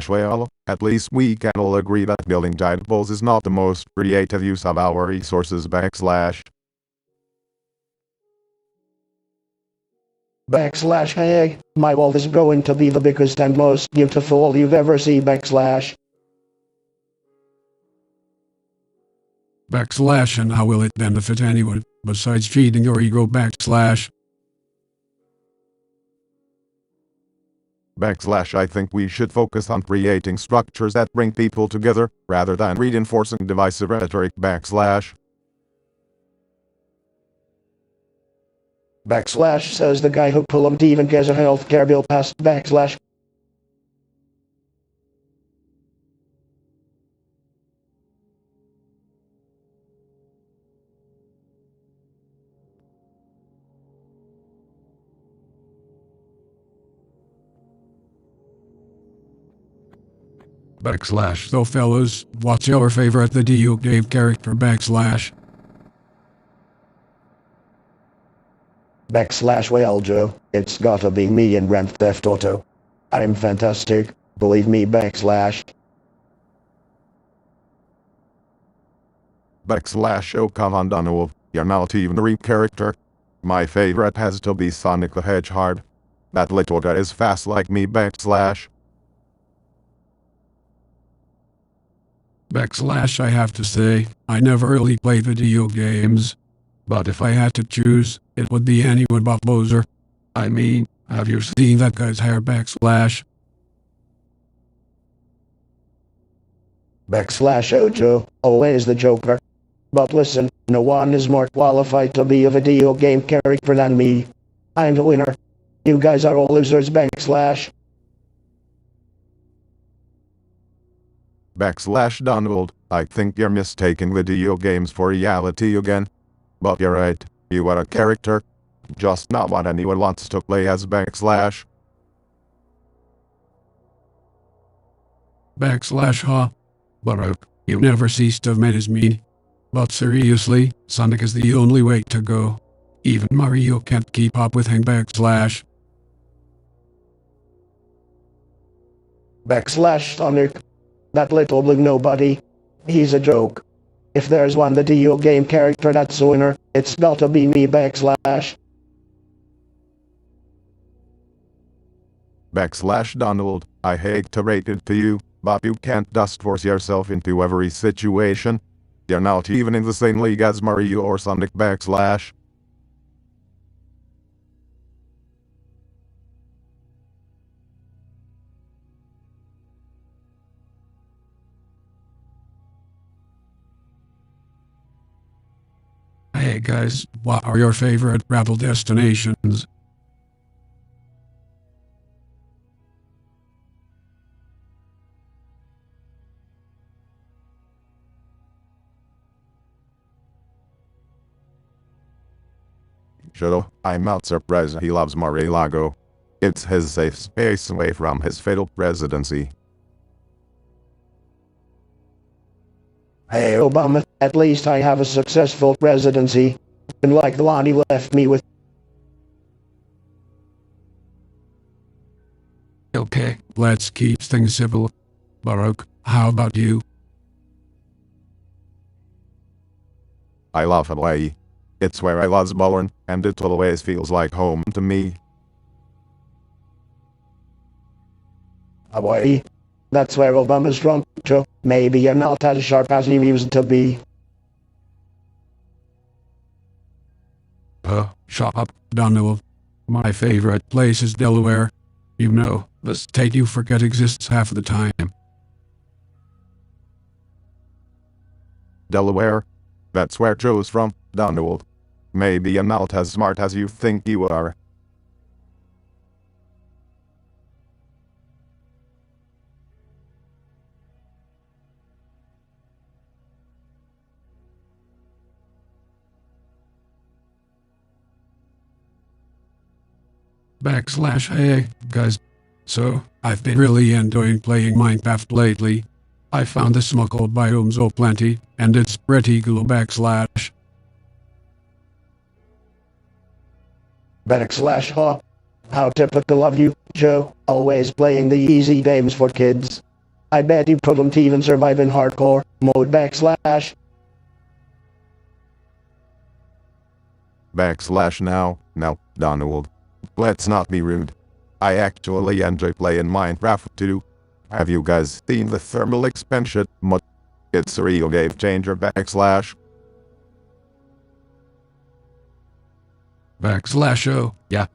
Well, at least we can all agree that building giant balls is not the most creative use of our resources /. Hey, my wall is going to be the biggest and most beautiful you've ever seen /. And how will it benefit anyone, besides feeding your ego /. I think we should focus on creating structures that bring people together, rather than reinforcing divisive rhetoric /. Says the guy who couldn't even get a healthcare bill past /. So fellas, what's your favorite the Duke Dave character /? Well, Joe, it's gotta be me in Grand Theft Auto. I'm fantastic, believe me /. Oh come on Donald, you're not even a real character. My favorite has to be Sonic the Hedgehog. That little guy is fast like me /. Backslash, I have to say, I never really played video games. But if I had to choose, it would be anyone but Bowser. I mean, have you seen that guy's hair? Backslash? Backslash Ojo, always the Joker. But listen, no one is more qualified to be a video game character than me. I'm the winner. You guys are all losers. Backslash. Backslash Donald, I think you're mistaking video games for reality again. But you're right, you are a character. Just not what anyone wants to play as. Backslash. Backslash, huh? Baroque, you never cease to amaze me. But seriously, Sonic is the only way to go. Even Mario can't keep up with him. Backslash. Backslash Sonic. That little blue nobody. He's a joke. If there's one video game character that's a winner, it's got to be me. Backslash. Backslash Donald, I hate to break it to you, but you can't just force yourself into every situation. You're not even in the same league as Mario or Sonic. Backslash. Hey guys, what are your favorite travel destinations? Shadow, I'm not surprised he loves Mar-a-Lago. It's his safe space away from his fatal presidency. Hey Obama, at least I have a successful presidency. Unlike the one he left me with. Okay, let's keep things civil. Baroque, how about you? I love Hawaii. It's where I was born, and it always feels like home to me. Hawaii. That's where Obama's from, Joe. Maybe you're not as sharp as you used to be. Shut up, Donald. My favorite place is Delaware. You know, the state you forget exists half the time. Delaware? That's where Joe's from, Donald. Maybe you're not as smart as you think you are. Backslash, hey, guys. So, I've been really enjoying playing Minecraft lately. I found the smuggled biome so plenty, and it's pretty cool. Backslash. Backslash huh? How typical of you, Joe. Always playing the easy games for kids. I bet you couldn't even survive in hardcore mode. Backslash. Backslash now, Donald. Let's not be rude. I actually enjoy playing Minecraft too. Have you guys seen the thermal expansion mod? It's a real game changer. Backslash. Backslash oh, yeah.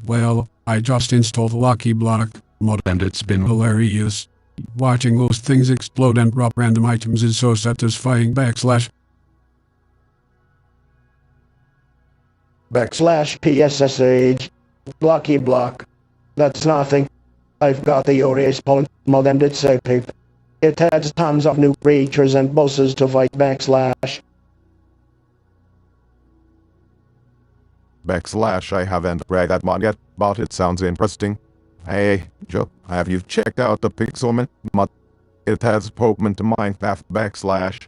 Well, I just installed Lucky Block mod and it's been hilarious. Watching those things explode and drop random items is so satisfying. Backslash. Backslash PSSH. Lucky Block. That's nothing. I've got the Spawn mod and it's epic. It adds tons of new creatures and bosses to fight. Backslash. Backslash I haven't read that mod yet, but it sounds interesting. Hey, Joe, have you checked out the Pixelman mod? It has Pokemon to Minecraft. Backslash.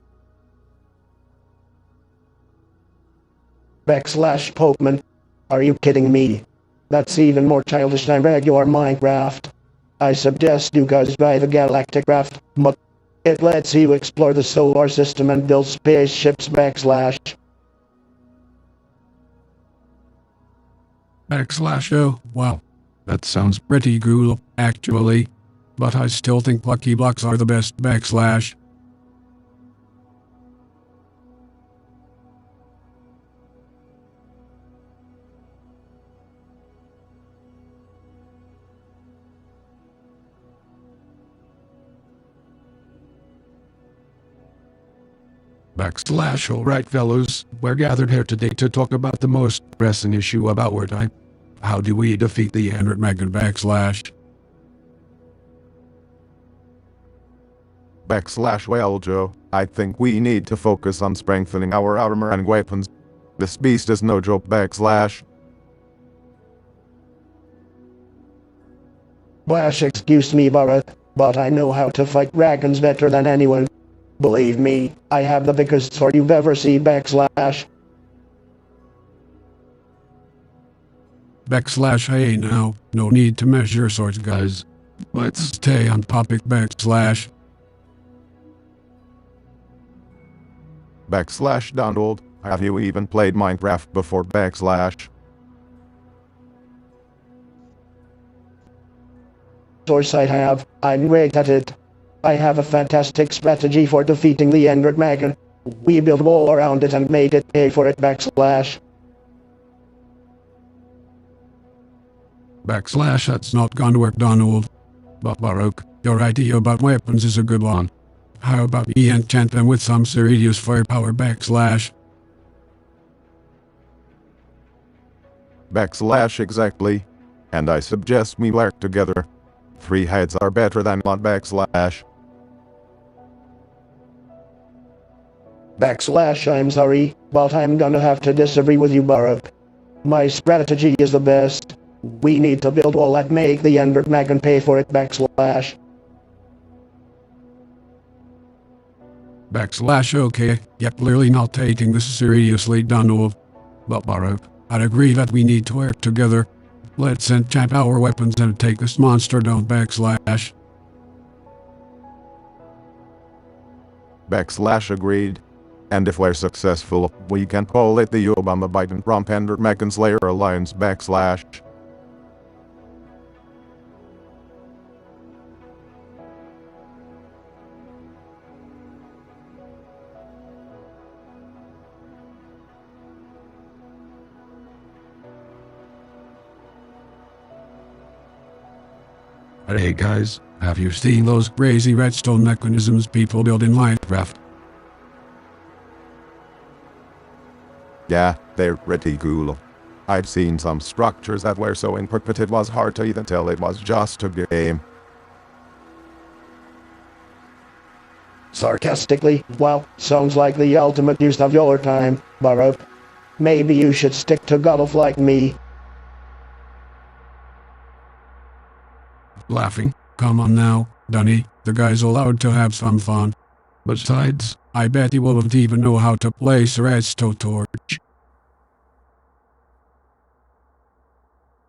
Backslash Pokemon. Are you kidding me? That's even more childish than regular Minecraft. I suggest you guys buy the Galactic Craft mod. It lets you explore the solar system and build spaceships. Backslash. Backslash oh, wow. That sounds pretty cool, actually. But I still think Lucky Blocks are the best. Backslash. Alright fellows, we're gathered here today to talk about the most pressing issue about wartime. How do we defeat the Android Megan Well, Joe, I think we need to focus on strengthening our armor and weapons. This beast is no joke. Excuse me, Bharat, but I know how to fight dragons better than anyone. Believe me, I have the biggest sword you've ever seen. Hey now, no need to measure swords guys. Let's stay on topic. Donald, have you even played Minecraft before? Source I have, I'm great at it. I have a fantastic strategy for defeating the Ender Dragon. We built a wall around it and made it pay for it. That's not gonna work, Donald. But Baruch, your idea about weapons is a good one. How about we enchant them with some serious firepower? Exactly. And I suggest we work together. 3 heads are better than 1. I'm sorry, but I'm gonna have to disagree with you, Baruch. My strategy is the best. We need to build wall and make the Ender Dragon pay for it. Okay, yet clearly not taking this seriously, Donald. But Baruch, I'd agree that we need to work together. Let's enchant our weapons and take this monster down. Agreed. And if we're successful, we can call it the Obama Biden Trump Ender Megan Slayer Alliance. Hey guys, have you seen those crazy redstone mechanisms people build in Minecraft? Yeah, they're pretty cool. I've seen some structures that were so intricate it was hard to even tell it was just a game. Sarcastically, wow, sounds like the ultimate use of your time, Baruch. Maybe you should stick to golf like me. Laughing. Come on now, Dunny, the guy's allowed to have some fun. Besides, I bet he won't even know how to place a redstone torch.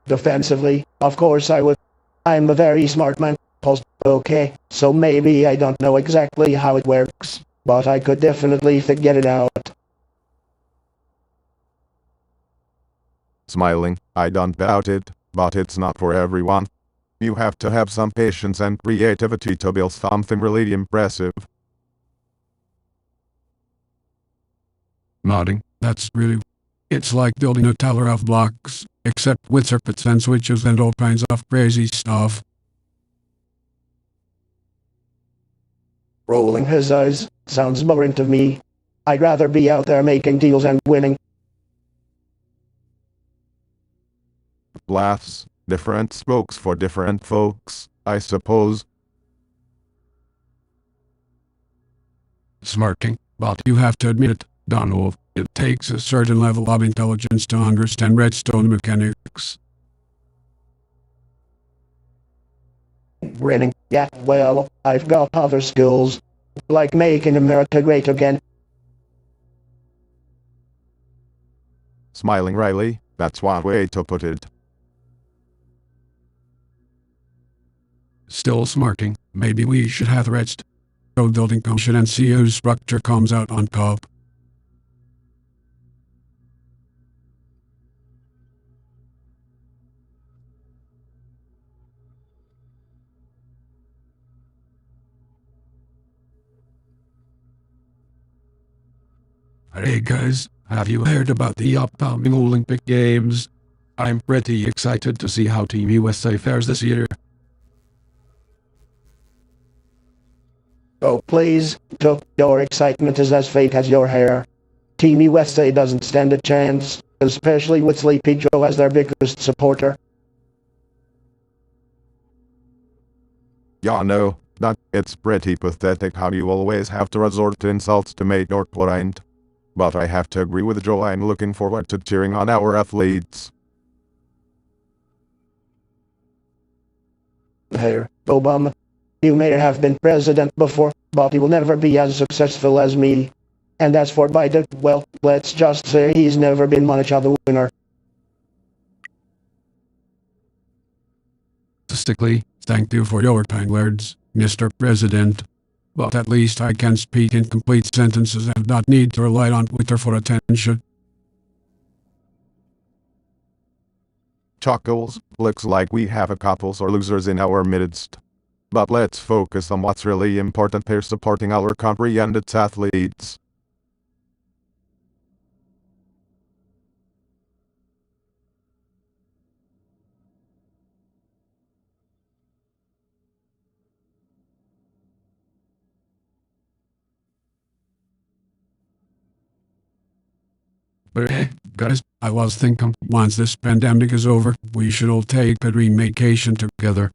Defensively, of course I would. I'm a very smart man. Okay, so maybe I don't know exactly how it works, but I could definitely figure it out. Smiling, I don't doubt it, but it's not for everyone. You have to have some patience and creativity to build something really impressive. Nodding, that's really... It's like building a tower of blocks, except with circuits and switches and all kinds of crazy stuff. Rolling his eyes, sounds boring to me. I'd rather be out there making deals and winning. Laughs, different strokes for different folks, I suppose. Smarting, but you have to admit, Donald, it takes a certain level of intelligence to understand redstone mechanics. Grinning, yeah, well, I've got other skills, like making America great again. Smiling Riley, that's one way to put it. Still smarting, maybe we should have redstone building function and see whose structure comes out on top. Hey guys, have you heard about the upcoming Olympic Games? I'm pretty excited to see how Team USA fares this year. Oh please, your excitement is as fake as your hair. Team USA doesn't stand a chance, especially with Sleepy Joe as their biggest supporter. Yeah, no, that it's pretty pathetic how you always have to resort to insults to make your point. But I have to agree with Joe, I'm looking forward to cheering on our athletes. Here, Obama. You may have been president before, but he will never be as successful as me. And as for Biden, well, let's just say he's never been much of a winner. Statistically, thank you for your kind words, Mr. President. But at least I can speak in complete sentences and not need to rely on Twitter for attention. Chuckles, looks like we have a couple sore losers in our midst. But let's focus on what's really important here, supporting our country and its athletes. But hey, guys, I was thinking once this pandemic is over, we should all take a dream vacation together.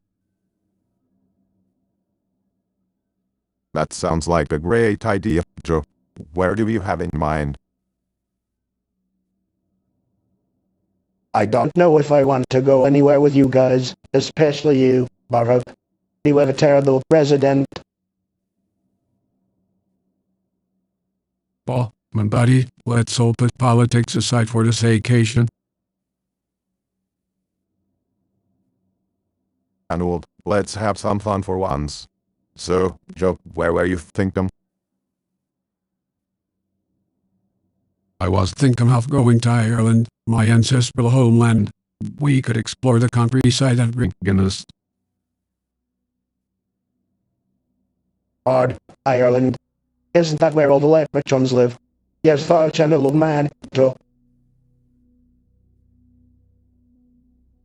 That sounds like a great idea, Joe. Where do you have in mind? I don't know if I want to go anywhere with you guys, especially you, Barack. You have a terrible president. Paul, my buddy, let's all put politics aside for this vacation. Arnold, let's have some fun for once. So, Joe, where were you thinking? I was thinking of going to Ireland, my ancestral homeland. We could explore the countryside and drink Guinness. Odd, Ireland. Isn't that where all the leprechauns live? Yes, such an old man, Joe.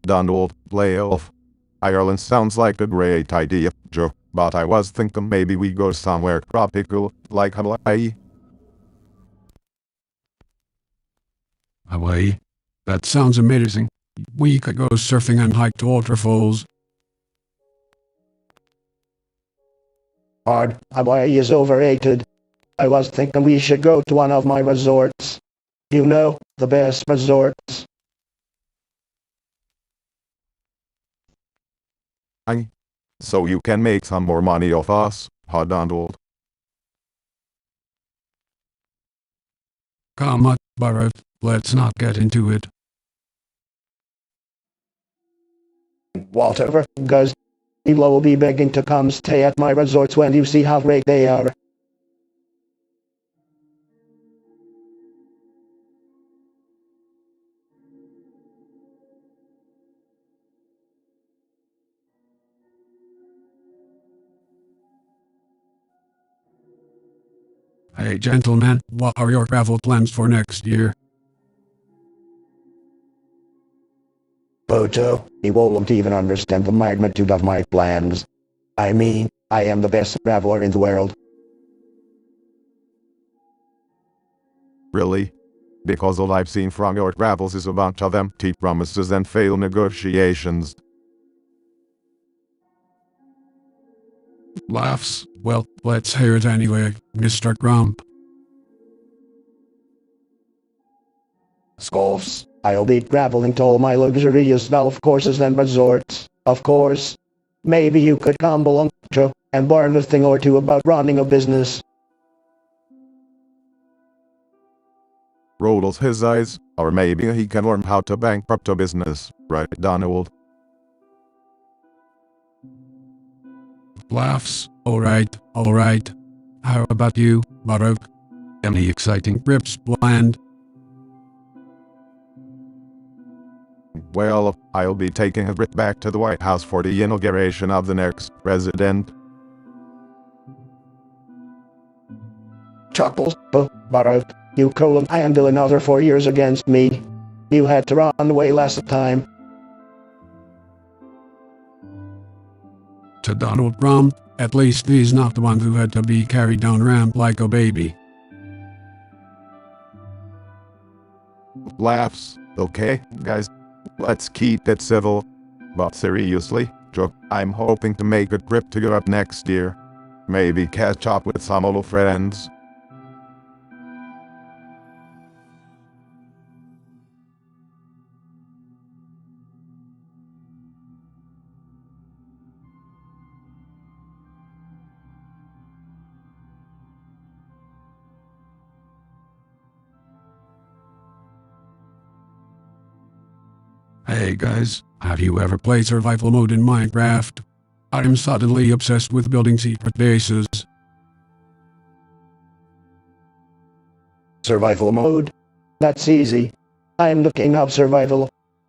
Donald, lay off. Ireland sounds like a great idea, Joe, but I was thinking maybe we go somewhere tropical, like Hawaii. Hawaii? That sounds amazing. We could go surfing and hike to waterfalls. Odd, Hawaii is overrated. I was thinking we should go to one of my resorts. You know, the best resorts. So you can make some more money off us, huh, Donald? Come on, Barack, let's not get into it. Whatever, guys. You will be begging to come stay at my resorts when you see how great they are. Hey gentlemen, what are your travel plans for next year? Bojo, you won't even understand the magnitude of my plans. I mean, I am the best traveler in the world. Really? Because all I've seen from your travels is a bunch of empty promises and failed negotiations. Laughs? Well, let's hear it anyway, Mr. Grump. Scoffs, I'll be traveling to all my luxurious golf courses and resorts, of course. Maybe you could come along, Joe, and learn a thing or two about running a business. Rolls his eyes, or maybe he can learn how to bankrupt a business, right, Donald? Laughs? Alright. How about you, Barack? Any exciting trips planned? Well, I'll be taking a trip back to the White House for the inauguration of the next president. Chuckles, Barack, you couldn't handle another 4 years against me. You had to run away last time. To Donald Trump, At least he's not the one who had to be carried down ramp like a baby. Laughs, okay, guys? Let's keep it civil. But seriously, Joe, I'm hoping to make a trip to Europe next year. Maybe catch up with some old friends. Hey guys, have you ever played survival mode in Minecraft? I'm suddenly obsessed with building secret bases. Survival mode? That's easy. I'm the king of survival.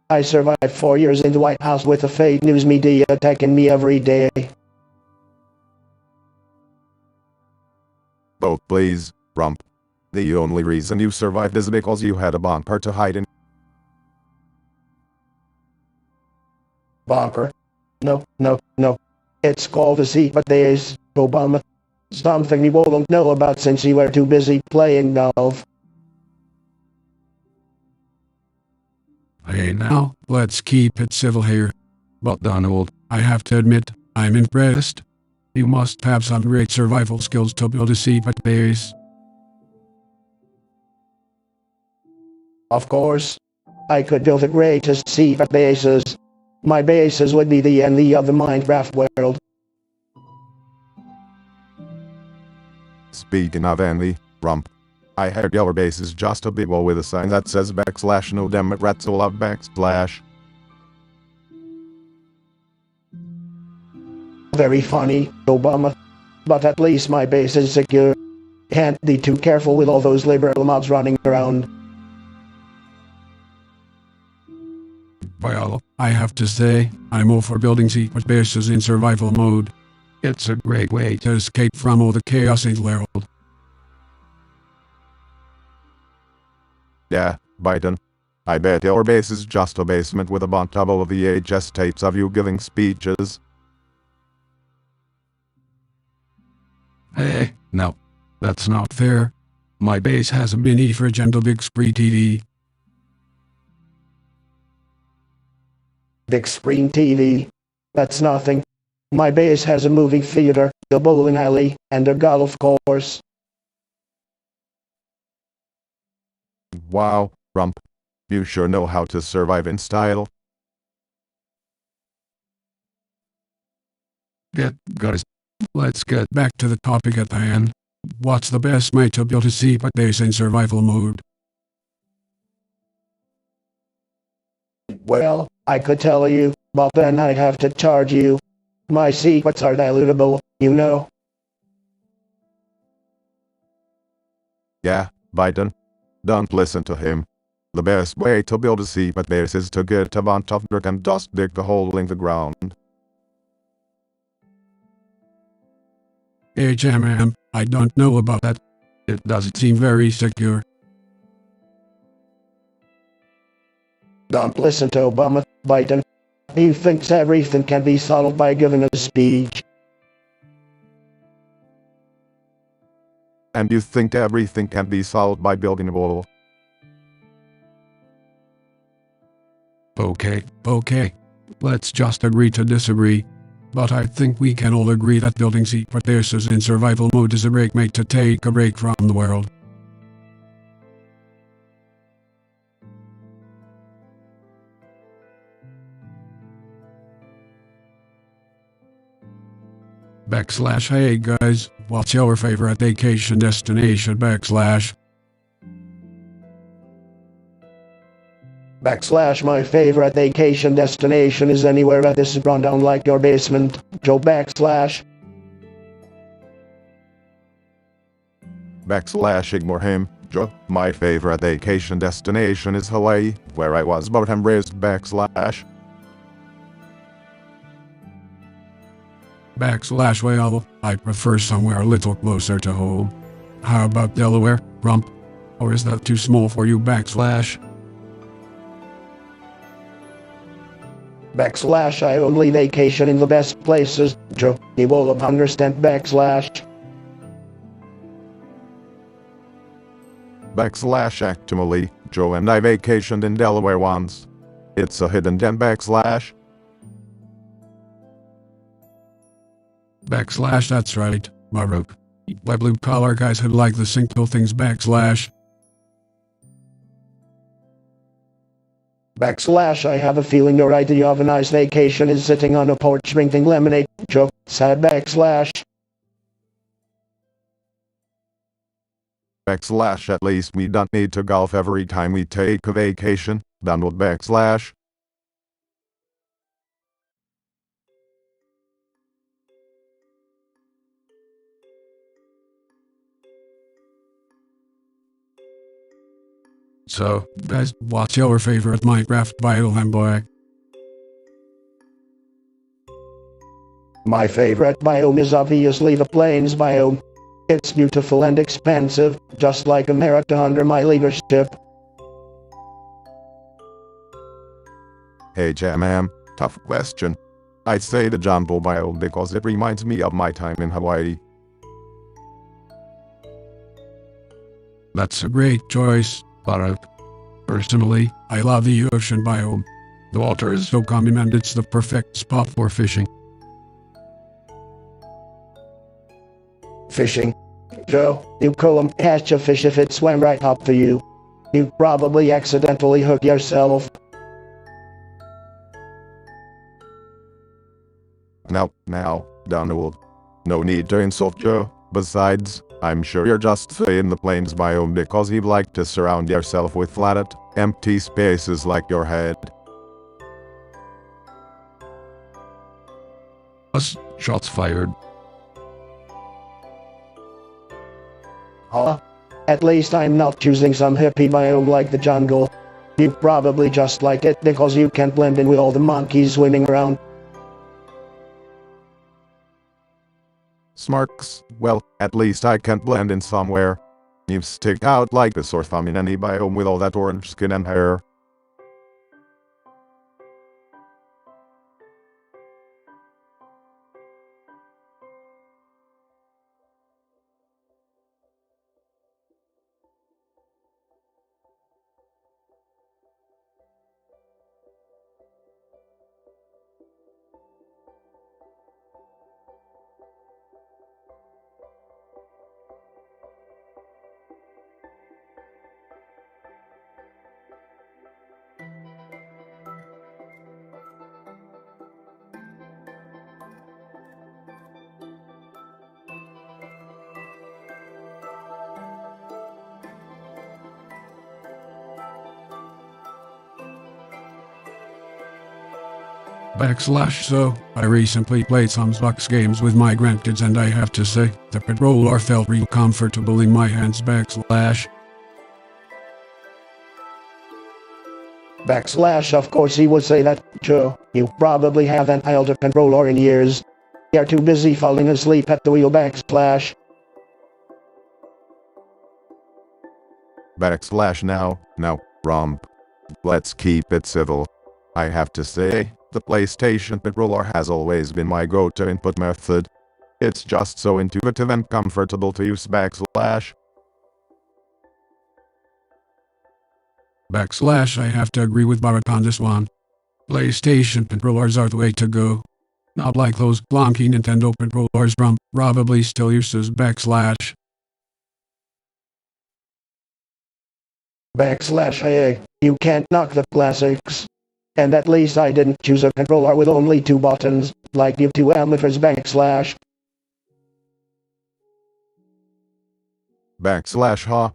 I survived 4 years in the White House with the fake news media attacking me every day. Oh please, Rump. The only reason you survived is because you had a bunker to hide in. Bonker. No. It's called a secret base, Obama. Something you won't know about since you were too busy playing golf. Hey now, let's keep it civil here. But Donald, I have to admit, I'm impressed. You must have some great survival skills to build a secret base. Of course. I could build the greatest secret bases. My bases would be the envy of the Minecraft world. Speaking of envy, Rump. I heard your base is just a big wall with a sign that says / no Democrats will love /. Very funny, Obama. But at least my base is secure. Can't be too careful with all those liberal mobs running around. Well, I have to say, I'm all for building secret bases in survival mode. It's a great way to escape from all the chaos in the world. Yeah, Biden. I bet your base is just a basement with a bunch of all VHS tapes of you giving speeches. Hey, no. That's not fair. My base has a mini fridge and a big screen TV. Big screen TV. That's nothing. My base has a movie theater, a bowling alley, and a golf course. Wow, Rump. You sure know how to survive in style. Guys, let's get back to the topic at hand. What's the best way to build a secret base in survival mode? Well, I could tell you, but then I'd have to charge you. My secrets are dilutable, you know. Yeah, Biden. Don't listen to him. The best way to build a secret base is to get a bunch of dirt and just dig a hole in the ground. Hey Jam, I don't know about that. It doesn't seem very secure. Don't listen to Obama, Biden. He thinks everything can be solved by giving a speech. And you think everything can be solved by building a wall? Okay. Let's just agree to disagree. But I think we can all agree that building secret bases in survival mode is a great way to take a break from the world. Hey guys, what's your favorite vacation destination? My favorite vacation destination is anywhere that is run down like your basement. Joe / Ignore him, Joe. My favorite vacation destination is Hawaii, where I was born and raised / Well, I prefer somewhere a little closer to home. How about Delaware, Rump? Or is that too small for you / Backslash I only vacation in the best places. Joe, you will understand backslash. Backslash actually, Joe and I vacationed in Delaware once. It's a hidden gem backslash. Backslash, that's right, Maruk. Why blue collar guys who like the simple things backslash. Backslash I have a feeling your idea of a nice vacation is sitting on a porch drinking lemonade. Joe, sad backslash. Backslash at least we don't need to golf every time we take a vacation. Donald backslash. So, guys, what's your favorite Minecraft biome, boy? My favorite biome is obviously the plains biome. It's beautiful and expansive, just like America under my leadership. Hey Jam, tough question. I'd say the Jumbo biome because it reminds me of my time in Hawaii. That's a great choice, Maruk. Personally, I love the ocean biome. The water is so calm and it's the perfect spot for fishing. Fishing. Joe, you couldn't catch a fish if it swam right up to you. You'd probably accidentally hook yourself. Now, Donald. No need to insult Joe. Besides, I'm sure you're just saying the plains biome because you like to surround yourself with flat, empty spaces like your head. Us, shots fired. Huh? At least I'm not choosing some hippie biome like the jungle. You probably just like it because you can blend in with all the monkeys swimming around. Smarks, well, at least I can blend in somewhere. You stick out like a sore thumb in any biome with all that orange skin and hair. Backslash, so, I recently played some Xbox games with my grandkids and I have to say, the controller felt real comfortable in my hands backslash. Backslash, of course he would say that, Joe. You probably haven't held a controller in years. You're too busy falling asleep at the wheel backslash. Backslash now, romp. Let's keep it civil. I have to say, the PlayStation controller has always been my go-to input method. It's just so intuitive and comfortable to use backslash. Backslash, I have to agree with Barak on this one. PlayStation controllers are the way to go. Not like those clunky Nintendo controllers from probably still uses backslash. Backslash, hey, you can't knock the classics. And at least I didn't choose a controller with only two buttons, like you two amateurs backslash. Backslash huh?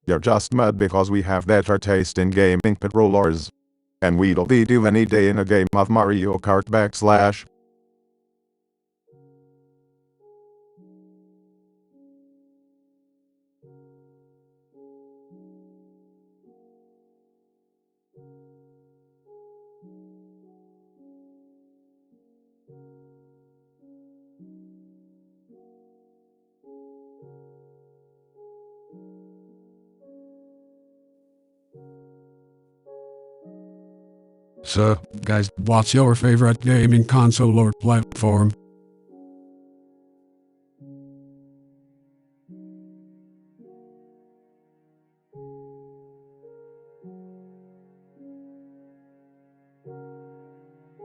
You're just mad because we have better taste in gaming controllers. And we'll beat you any day in a game of Mario Kart backslash. So, guys, what's your favorite gaming console or platform?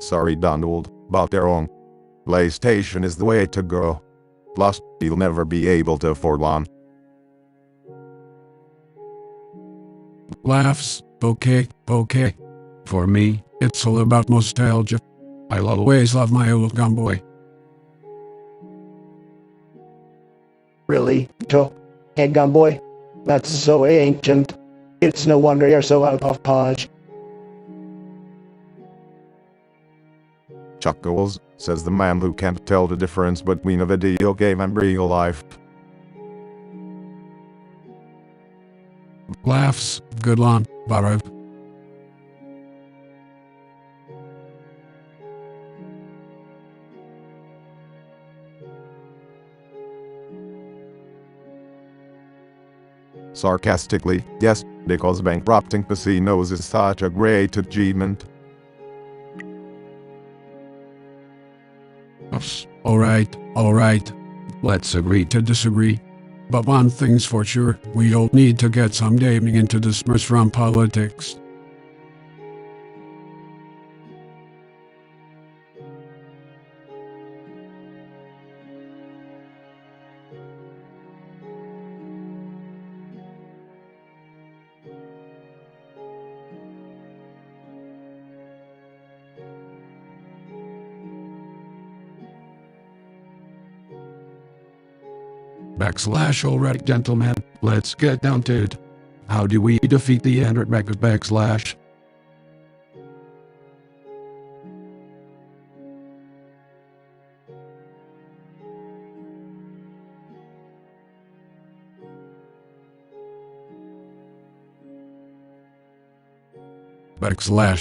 Sorry Donald, but they're wrong. PlayStation is the way to go. Plus, you'll never be able to afford one. Laughs. Okay, okay. For me, it's all about nostalgia. I'll always love my old Game Boy. Really, Joe? Hey, Gumboy? That's so ancient. It's no wonder you're so out of touch. Chuckles, says the man who can't tell the difference between a video game and real life. Laughs. Good one, Barav. Sarcastically, yes, because bankrupting casinos is such a great achievement. Alright. Let's agree to disagree. But one thing's for sure, we all need to get some gaming into the smurs from politics. Alright, gentlemen, let's get down to it. How do we defeat the Android backslash?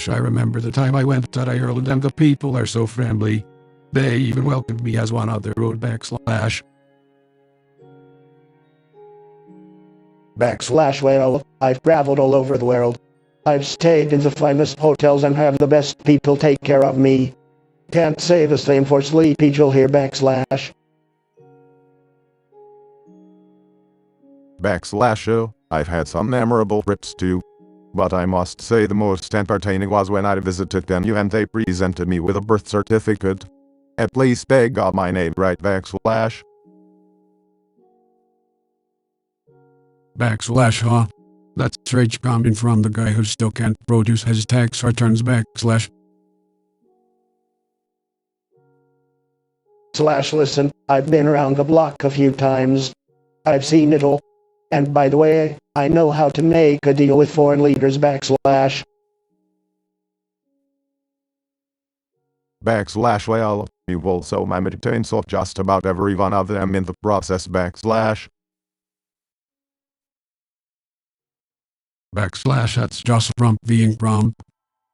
I remember the time I went to Ireland and the people are so friendly. They even welcomed me as one of their own Well, I've traveled all over the world. I've stayed in the finest hotels and have the best people take care of me. Can't say the same for Sleepy Joe here. Oh, I've had some memorable trips too. But I must say the most entertaining was when I visited Kenya and they presented me with a birth certificate. At least they got my name right. Huh? That's rage coming from the guy who still can't produce his tax returns. Listen, I've been around the block a few times. I've seen it all. And by the way, I know how to make a deal with foreign leaders. Well, you also managed to insult just about every one of them in the process. That's just from being prompt.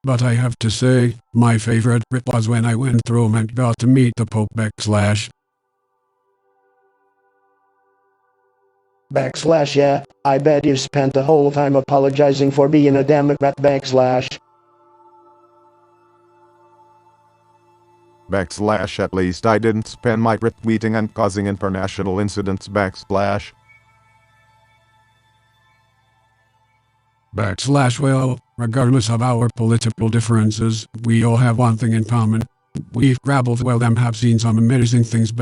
But I have to say, my favorite trip was when I went to Rome and got to meet the Pope. Yeah, I bet you spent the whole time apologizing for being a Democrat. At least I didn't spend my trip tweeting and causing international incidents. Well, regardless of our political differences, we all have one thing in common. We've traveled well and have seen some amazing things.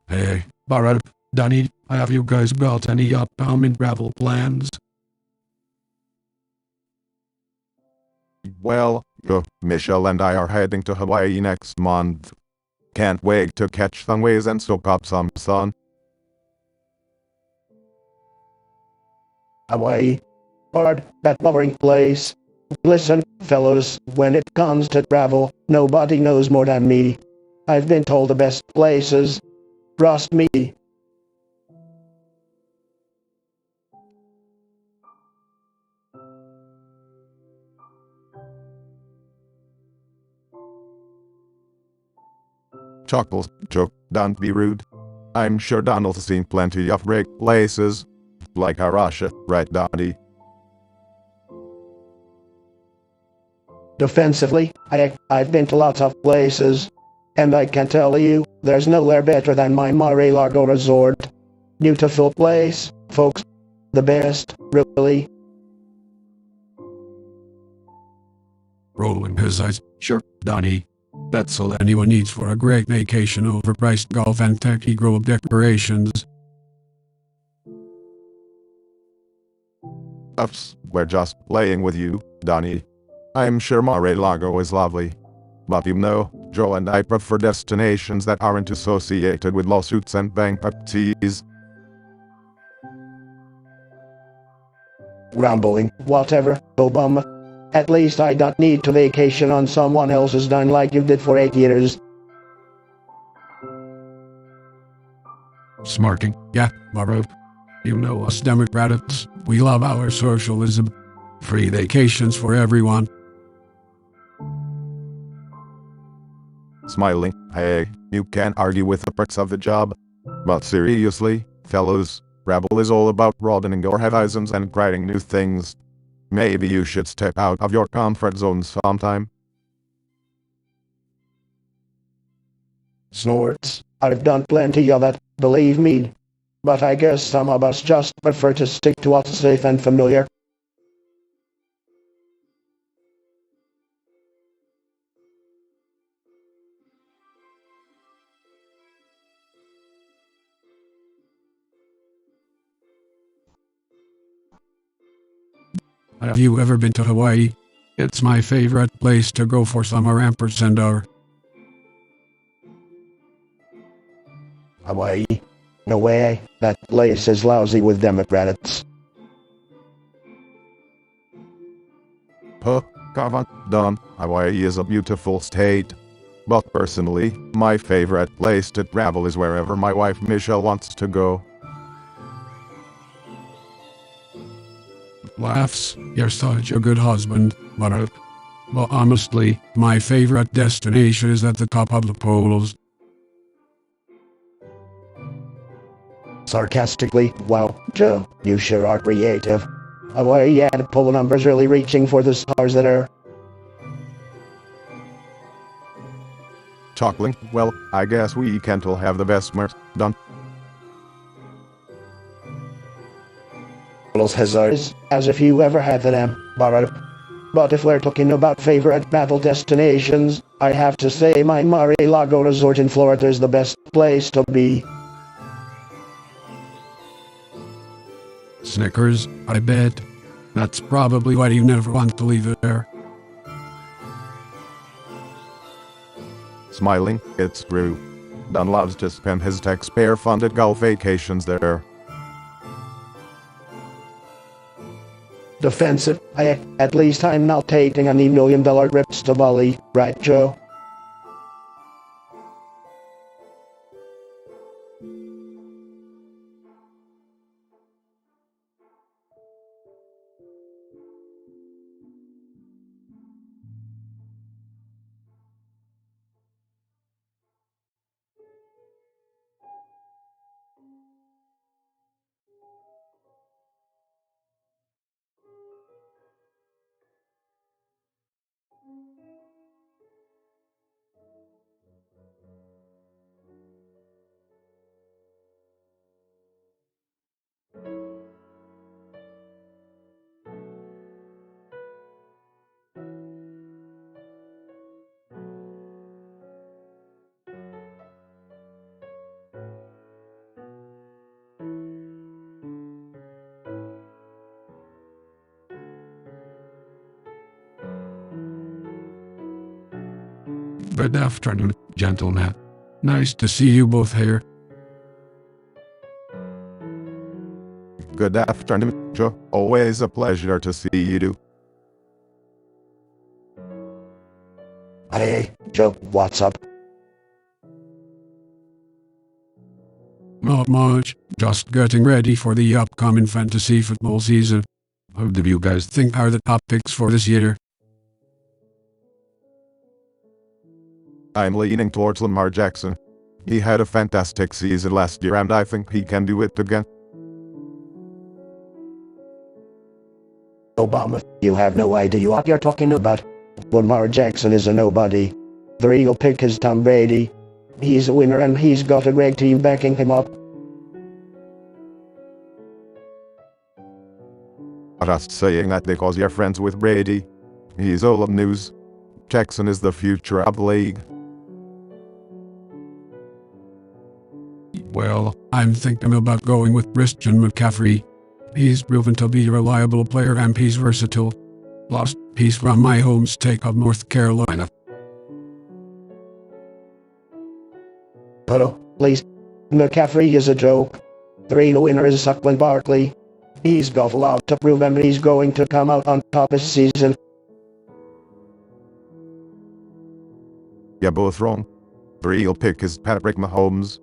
Hey, Barad, Danny, have you guys got any upcoming travel plans? Well, Michelle and I are heading to Hawaii next month. Can't wait to catch some waves and soak up some sun. Hawaii. Hard, that boring place. Listen, fellows, when it comes to travel, nobody knows more than me. I've been told the best places. Trust me. Chuckles, joke, don't be rude. I'm sure Donald's seen plenty of great places. Like Russia, right, Donnie? Defensively, I've been to lots of places. And I can tell you, there's nowhere better than my Mar-a-Lago resort. Beautiful place, folks. The best, really. Rolling his eyes. Sure, Donnie. That's all anyone needs for a great vacation. Overpriced golf and techie grove decorations. We're just playing with you, Donnie. I'm sure Mar-a-Lago is lovely. But you know, Joe and I prefer destinations that aren't associated with lawsuits and bankruptcies. Grumbling, whatever, Obama. At least I don't need to vacation on someone else's dime like you did for 8 years. Smarting. Yeah, Maro. You know us Democrats. We love our socialism. Free vacations for everyone. Smiling, hey, you can't argue with the perks of the job. But seriously, fellows, travel is all about broadening your horizons and trying new things. Maybe you should step out of your comfort zone sometime. Snorts. I've done plenty of that, believe me. But I guess some of us just prefer to stick to what's safe and familiar. Have you ever been to Hawaii? It's my favorite place to go for summer ampersand. Hawaii? No way, that place is lousy with Democrats. Huh, Don, Hawaii is a beautiful state. But personally, my favorite place to travel is wherever my wife Michelle wants to go. Laughs. You're such a good husband, Maro. Well, honestly, my favorite destination is at the top of the poles. Sarcastically, wow, Joe, you sure are creative. Hawaii and pole numbers really reaching for the stars there. Chuckling, well, I guess we can't all have the best merch done. Los Hazards, as if you ever had them, Barab. But if we're talking about favorite travel destinations, I have to say my Mar-a-Lago resort in Florida is the best place to be. Snickers, I bet. That's probably why you never want to leave it there. Smiling, it's true. Don loves to spend his taxpayer-funded golf vacations there. Defensive, at least I'm not taking any $1 million trips to Bali, right, Joe? Good afternoon, gentlemen. Nice to see you both here. Good afternoon, Joe. Always a pleasure to see you. Hey, Joe, what's up? Not much. Just getting ready for the upcoming fantasy football season. Who do you guys think are the top picks for this year? I'm leaning towards Lamar Jackson. He had a fantastic season last year and I think he can do it again. Obama, you have no idea what you're talking about. Lamar Jackson is a nobody. The real pick is Tom Brady. He's a winner and he's got a great team backing him up. Just saying that because you're friends with Brady. He's old news. Jackson is the future of the league. Well, I'm thinking about going with Christian McCaffrey. He's proven to be a reliable player and he's versatile. Plus, he's from my home state of North Carolina. Oh, please. McCaffrey is a joke. The real winner is Saquon Barkley. He's got a lot to prove and he's going to come out on top this season. You're both wrong. The real pick is Patrick Mahomes.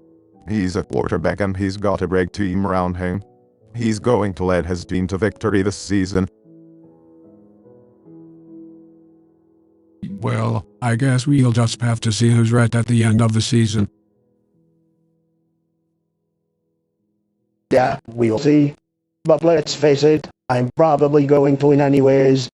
He's a quarterback and he's got a great team around him. He's going to lead his team to victory this season. Well, I guess we'll just have to see who's right at the end of the season. Yeah, we'll see. But let's face it, I'm probably going to win anyways.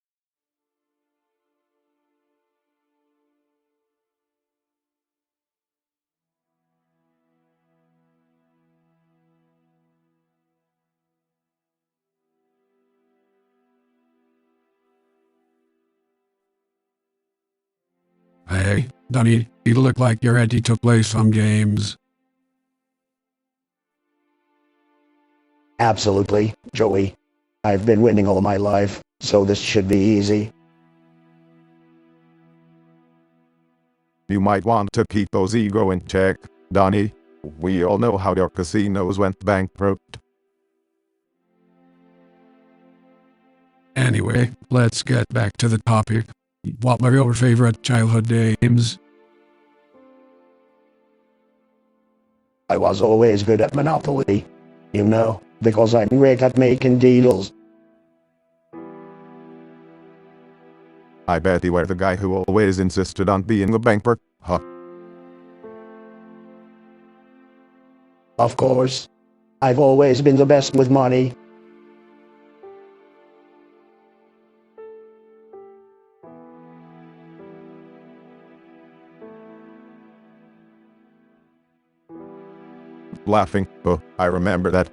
Hey, Donnie, you look like you're ready to play some games. Absolutely, Joey. I've been winning all my life, so this should be easy. You might want to keep those ego in check, Donnie. We all know how your casinos went bankrupt. Anyway, let's get back to the topic. What were your favorite childhood games? I was always good at Monopoly. You know, because I'm great at making deals. I bet you were the guy who always insisted on being the banker, huh? Of course. I've always been the best with money. Laughing, oh, I remember that.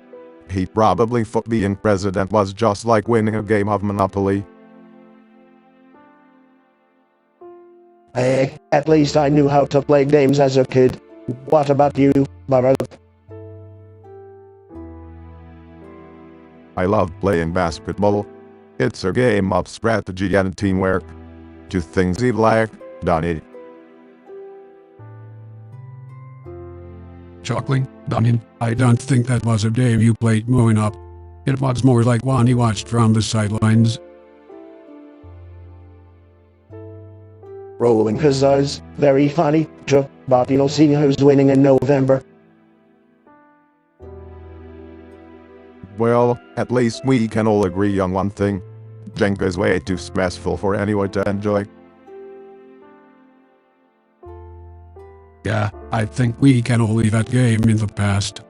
He probably thought being president was just like winning a game of Monopoly. Hey, at least I knew how to play games as a kid. What about you, Bharat? I love playing basketball. It's a game of strategy and teamwork. Two things you like, Donnie. Chuckling, Donnie, I don't think that was a game you played growing up. It was more like one you watched from the sidelines. Rolling pizzas, very funny, but you'll see who's winning in November. Well, at least we can all agree on one thing. Jenga is way too stressful for anyone to enjoy. Yeah, I think we can all leave that game in the past.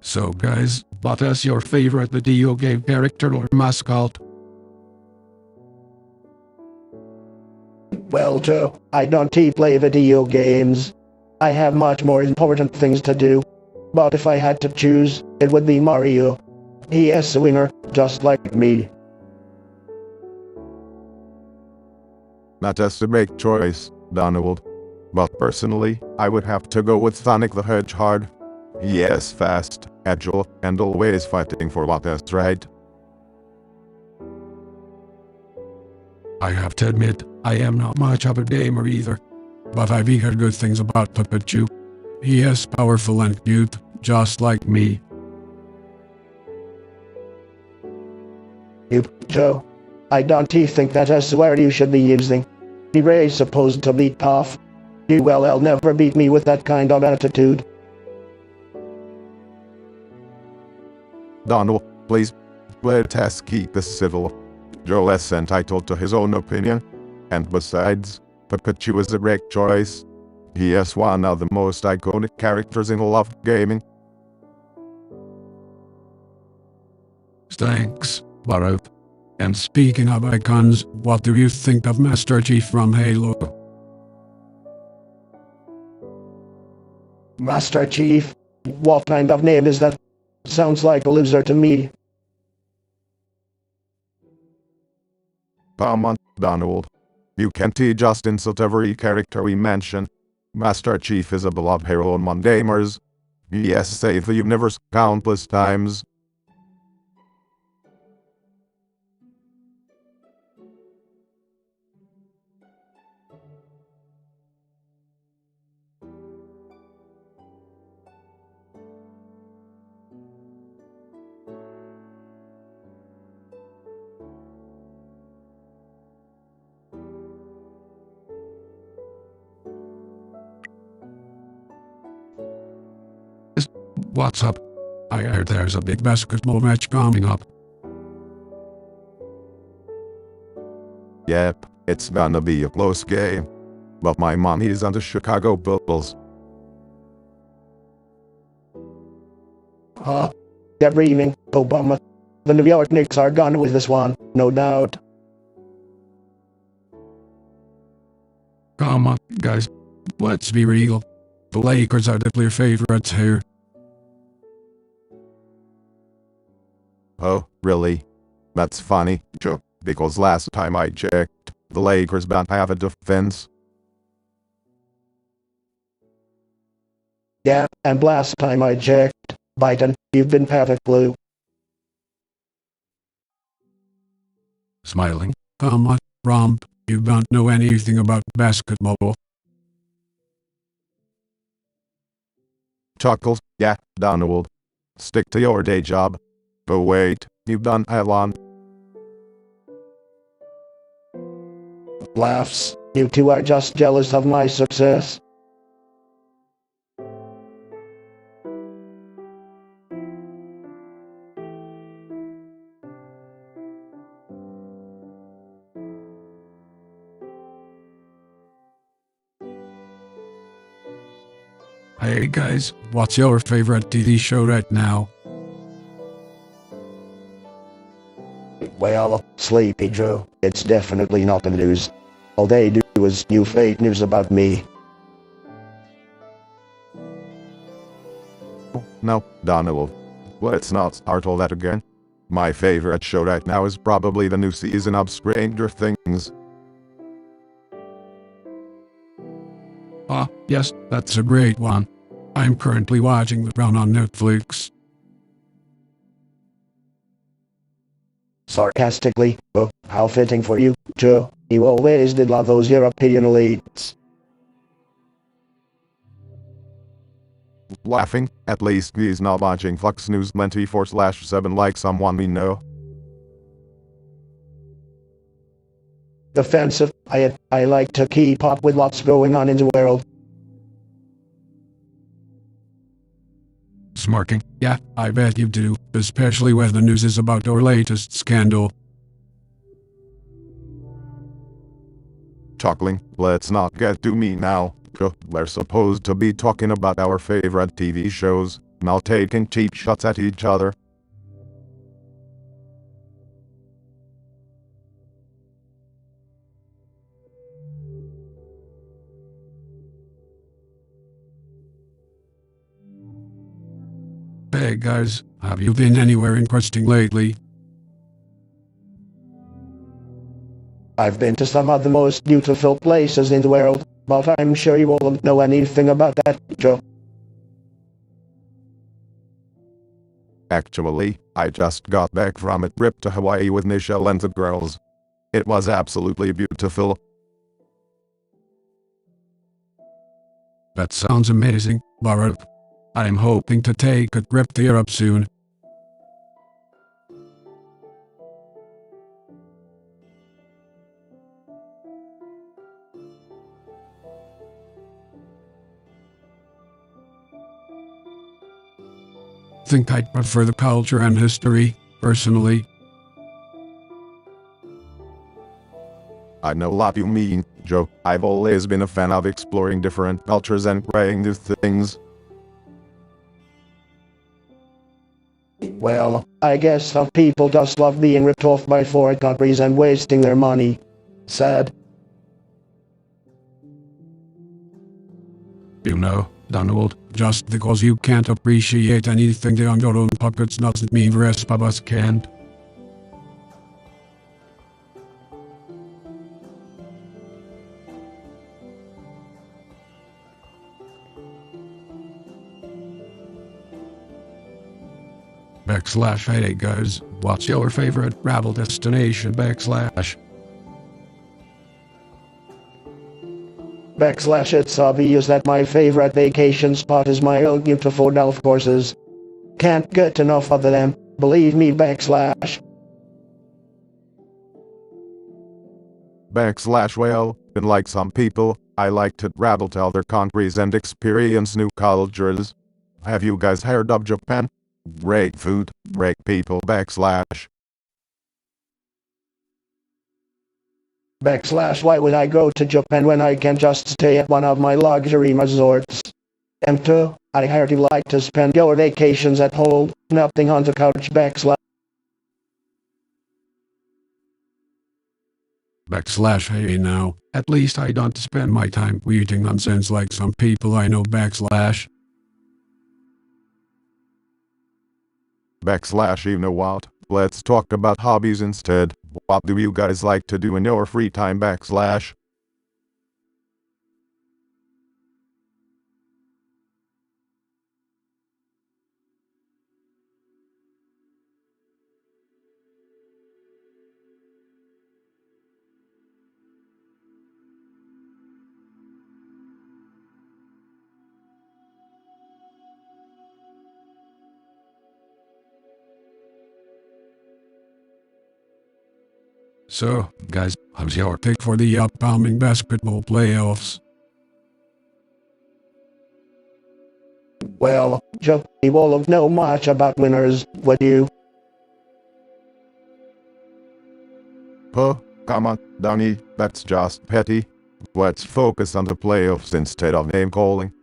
So guys, what is your favorite video game character or mascot? Well, Joe, I don't play video games. I have much more important things to do. But if I had to choose, it would be Mario. He is a winner, just like me. That is a great choice, Donald. But personally, I would have to go with Sonic the Hedgehog. He is fast, agile, and always fighting for what is right. I have to admit, I am not much of a gamer either. But I've heard good things about Pikachu. He is powerful and cute, just like me. Joe, I don't think that is where you should be using. The Ray is supposed to be tough. I'll never beat me with that kind of attitude. Donald, please, let us keep this civil. Joe is entitled to his own opinion. And besides, Pikachu is a great choice. He is one of the most iconic characters in all of gaming. Thanks, Barrow. And speaking of icons, what do you think of Master Chief from Halo? Master Chief? What kind of name is that? Sounds like a loser to me. Come on, Donald. You can't just insult every character we mention. Master Chief is a beloved hero among gamers. He has saved the universe countless times. What's up? I heard there's a big basketball match coming up. Yep, it's gonna be a close game. But my money is on the Chicago Bulls. Every evening, Obama. The New York Knicks are gone with this one, no doubt. Come on, guys. Let's be real. The Lakers are the clear favorites here. Oh, really? That's funny, Joe, because last time I checked, the Lakers don't have a defense. Yeah, and last time I checked, Biden, you've been perfect blue. Smiling. Come on, Romp. You don't know anything about basketball. Chuckles, yeah, Donald. Stick to your day job. But wait, you've done Elon. Laughs. You two are just jealous of my success. Hey guys, what's your favorite TV show right now? Well, Sleepy Joe, it's definitely not the news. All they do is new fake news about me. No, Donald. Let's not start all that again. My favorite show right now is probably the new season of Stranger Things. Yes, that's a great one. I'm currently watching The Crown on Netflix. Sarcastically, oh, how fitting for you, Joe. You always did love those European elites. Laughing, at least he's not watching Fox News 24/7 like someone we know. Offensive. I like to keep up with what's going on in the world. Smirking. Yeah, I bet you do, especially when the news is about our latest scandal. Chuckling, let's not get to me now. We're supposed to be talking about our favorite TV shows. now taking cheap shots at each other. Hey guys, have you been anywhere interesting lately? I've been to some of the most beautiful places in the world, but I'm sure you won't know anything about that, Joe. Actually, I just got back from a trip to Hawaii with Michelle and the girls. It was absolutely beautiful. That sounds amazing, Baruch. I'm hoping to take a trip to Europe soon. Think I'd prefer the culture and history, personally. I know what you mean, Joe. I've always been a fan of exploring different cultures and trying new things. Well, I guess some people just love being ripped off by foreign countries and wasting their money. Sad. You know, Donald, just because you can't appreciate anything on your own pockets doesn't mean the rest of us can't. Hey guys, what's your favorite travel destination? It's obvious that my favorite vacation spot is my own beautiful golf courses. Can't get enough of them, believe me. Well, and like some people, I like to travel to other countries and experience new cultures. Have you guys heard of Japan? Great food, great people. Why would I go to Japan when I can just stay at one of my luxury resorts? And two, I heard you like to spend your vacations at home, nothing on the couch. Hey now, at least I don't spend my time reading nonsense like some people I know. You know what? Let's talk about hobbies instead. What do you guys like to do in your free time? So, guys, how's your pick for the upcoming basketball playoffs? Well, Joe, you won't know much about winners, would you? Huh? Come on, Donnie, that's just petty. Let's focus on the playoffs instead of name calling.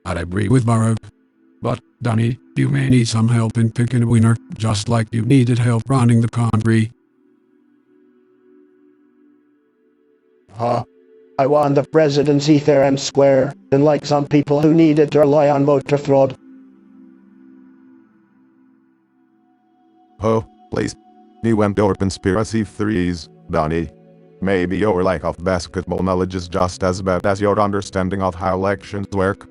I'd agree with Baruch. But, Donnie, you may need some help in picking a winner, just like you needed help running the country. I won the presidency fair and square, unlike some people who needed to rely on voter fraud. Oh, please. You and your conspiracy theories, Donnie. Maybe your lack of basketball knowledge is just as bad as your understanding of how elections work.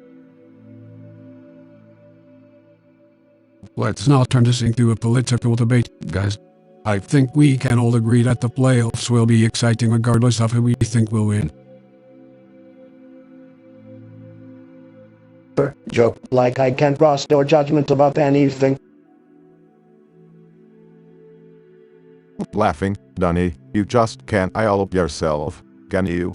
Let's not turn this into a political debate, guys. I think we can all agree that the playoffs will be exciting regardless of who we think will win. Joe, like I can't trust your judgment about anything. Laughing, Donnie, you just can't help yourself, can you?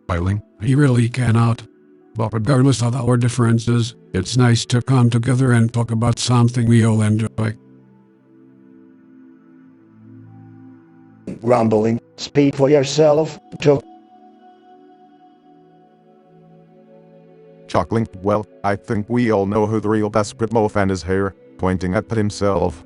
Smiling, he really cannot. But regardless of our differences, it's nice to come together and talk about something we all enjoy. Grumbling, speak for yourself, Joe. Chuckling, well, I think we all know who the real desperate mofan is here, pointing at himself.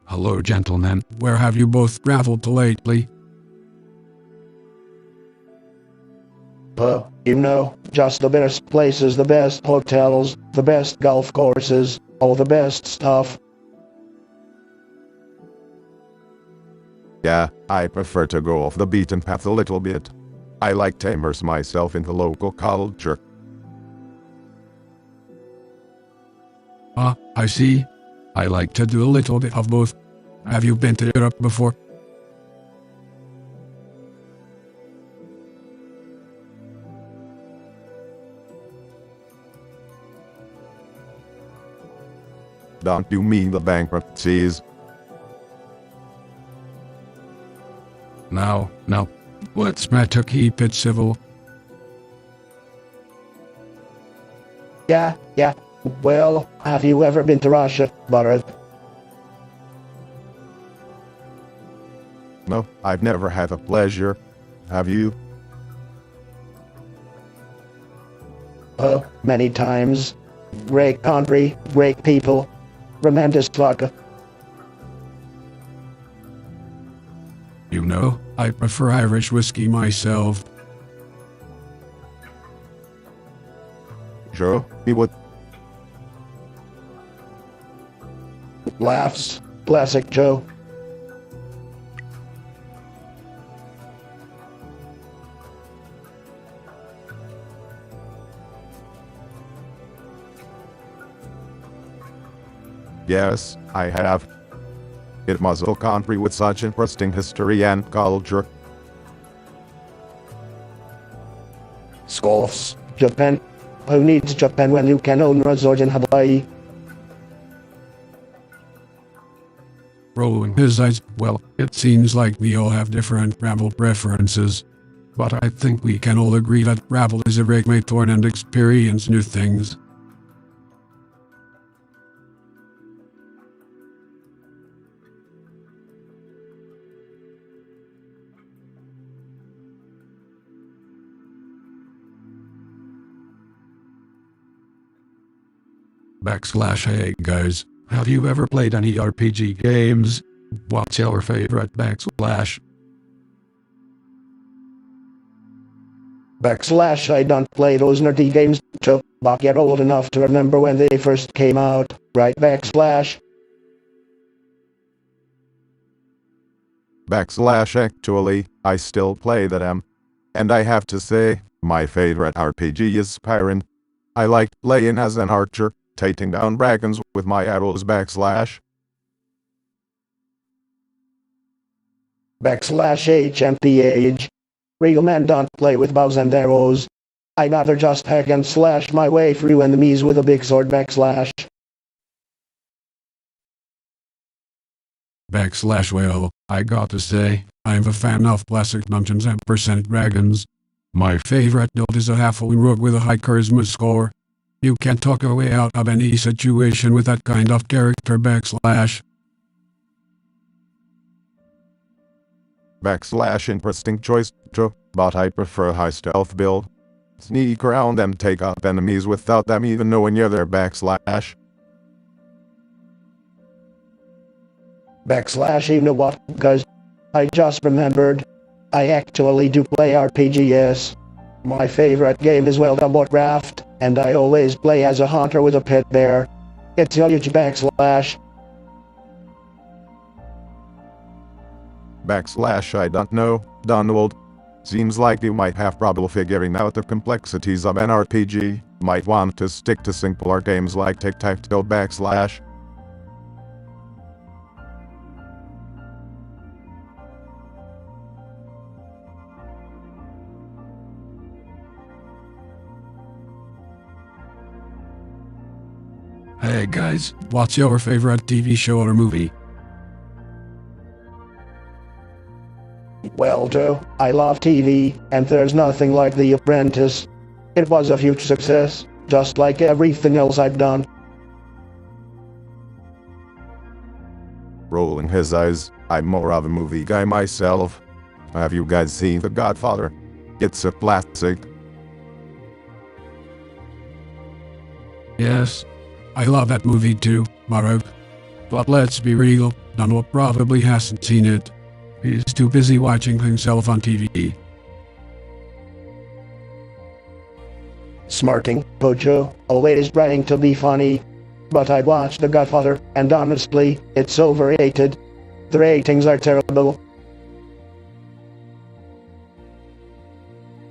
Hello, gentlemen. Where have you both traveled to lately? Just the best places, the best hotels, the best golf courses, all the best stuff. Yeah, I prefer to go off the beaten path a little bit. I like to immerse myself in the local culture. Ah, I see. I like to do a little bit of both. Have you been to Europe before? Don't you mean the bankruptcies? No. Let's try to keep it civil. Yeah. Well, have you ever been to Russia, Butter? No, I've never had the pleasure. Have you? Many times. Great country, great people, tremendous vodka. You know, I prefer Irish whiskey myself. Sure, he would. Laughs. Classic Joe. Yes, I have. It was a country with such interesting history and culture. Scoffs. Japan. Who needs Japan when you can own resort in Hawaii? Rolling his eyes, well, it seems like we all have different travel preferences. But I think we can all agree that travel is a great way to learn and experience new things. Hey guys, have you ever played any RPG games? What's your favorite I don't play those nerdy games, Joe, but get old enough to remember when they first came out, right? Actually, I still play them. And I have to say, my favorite RPG is Spyro. I like playing as an archer, taking down dragons with my arrows. HMPH. Real men don't play with bows and arrows. I'd rather just hack and slash my way through enemies with a big sword. Well, I gotta say, I'm a fan of classic Dungeons and Dragons. My favorite build is a halfling rogue with a high charisma score. You can talk your way out of any situation with that kind of character. Interesting choice, Joe, but I prefer a high stealth build. Sneak around and take up enemies without them even knowing you're there. You know what, guys? I just remembered. I actually do play RPGs. My favorite game is World of Warcraft, and I always play as a hunter with a pet bear. It's huge. I don't know, Donald. Seems like you might have trouble figuring out the complexities of an RPG. Might want to stick to simpler games like tic-tac-toe. Hey guys, what's your favorite TV show or movie? Well, Joe, I love TV, and there's nothing like The Apprentice. It was a huge success, just like everything else I've done. Rolling his eyes, I'm more of a movie guy myself. Have you guys seen The Godfather? It's a classic. Yes, I love that movie too, Marav. But let's be real, Donald probably hasn't seen it. He's too busy watching himself on TV. Smarting, Bojo, always trying to be funny. But I watched The Godfather, and honestly, it's overrated. The ratings are terrible.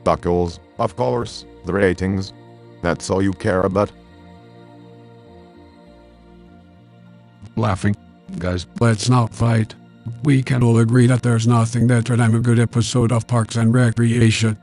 Buckles, of course, the ratings. That's all you care about. Laughing. Guys, let's not fight. We can all agree that there's nothing better than a good episode of Parks and Recreation.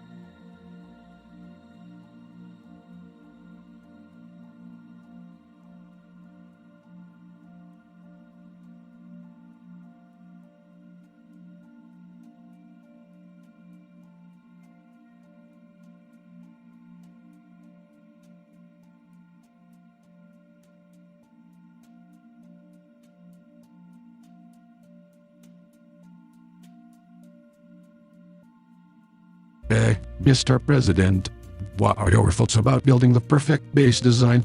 Mr. President, what are your thoughts about building the perfect base design?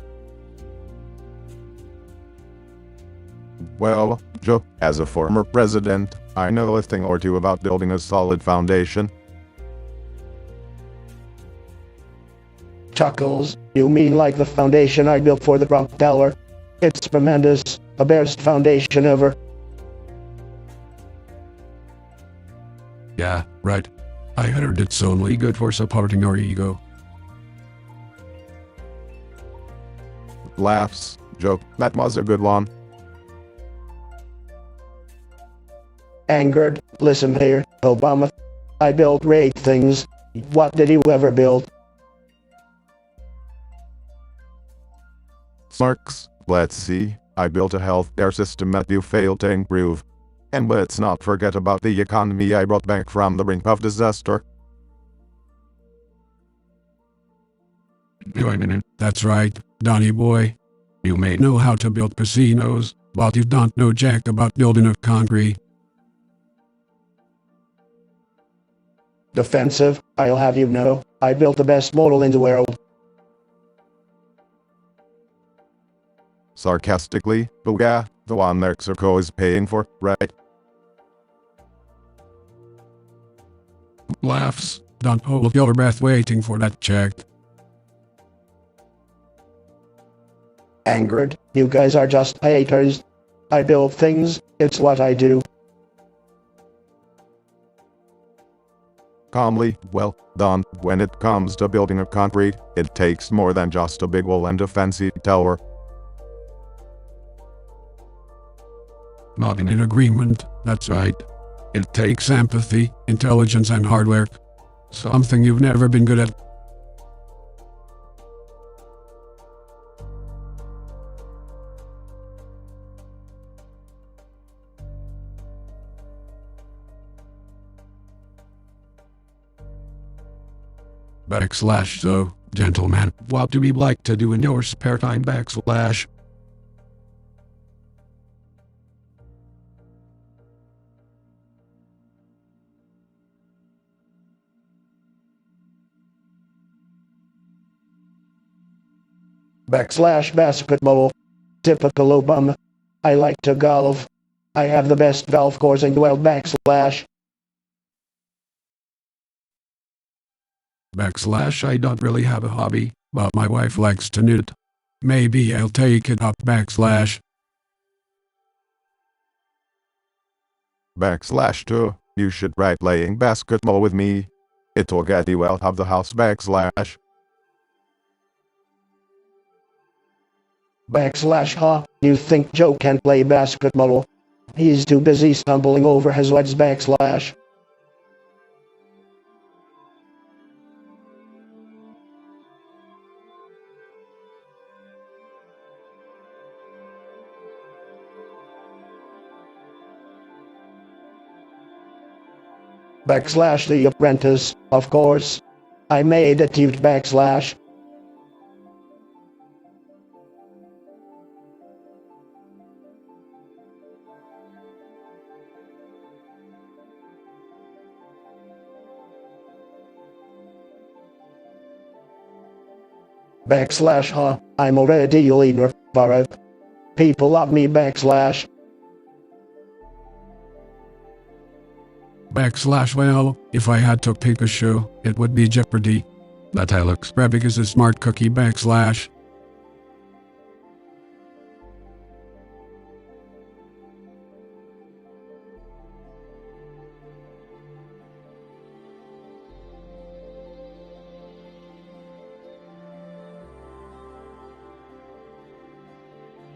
Well, Joe, as a former president, I know a thing or two about building a solid foundation. Chuckles, you mean like the foundation I built for the Trump Tower? It's tremendous, the best foundation ever. Yeah, right. I heard it's only good for supporting your ego. Laughs, Joe, that was a good one. Angered, listen here, Obama. I built great things. What did you ever build? Smarks, let's see, I built a healthcare system that you failed to improve. And let's not forget about the economy I brought back from the brink of disaster. That's right, Donny boy. You may know how to build casinos, but you don't know jack about building a concrete. Defensive, I'll have you know, I built the best model in the world. Sarcastically, booyah, the one Mexico is paying for, right? Laughs, don't hold your breath waiting for that check. Angered, you guys are just haters. I build things, it's what I do. Calmly, well done. When it comes to building a concrete, it takes more than just a big wall and a fancy tower. Not in agreement, that's right. It takes empathy, intelligence and hard work. Something you've never been good at. So, gentlemen, what do we like to do in your spare time? Basketball. Typical Obama. I like to golf. I have the best golf course in the world. I don't really have a hobby, but my wife likes to knit. Maybe I'll take it up. /2, you should try playing basketball with me. It'll get you out of the house. Huh? You think Joe can play basketball? He's too busy stumbling over his legs. The Apprentice, of course. I made it. Backslash huh, I'm already a leader, Barak. People love me backslash. Backslash well, if I had to pick a show, it would be Jeopardy. That Alex Brabig is a smart cookie backslash.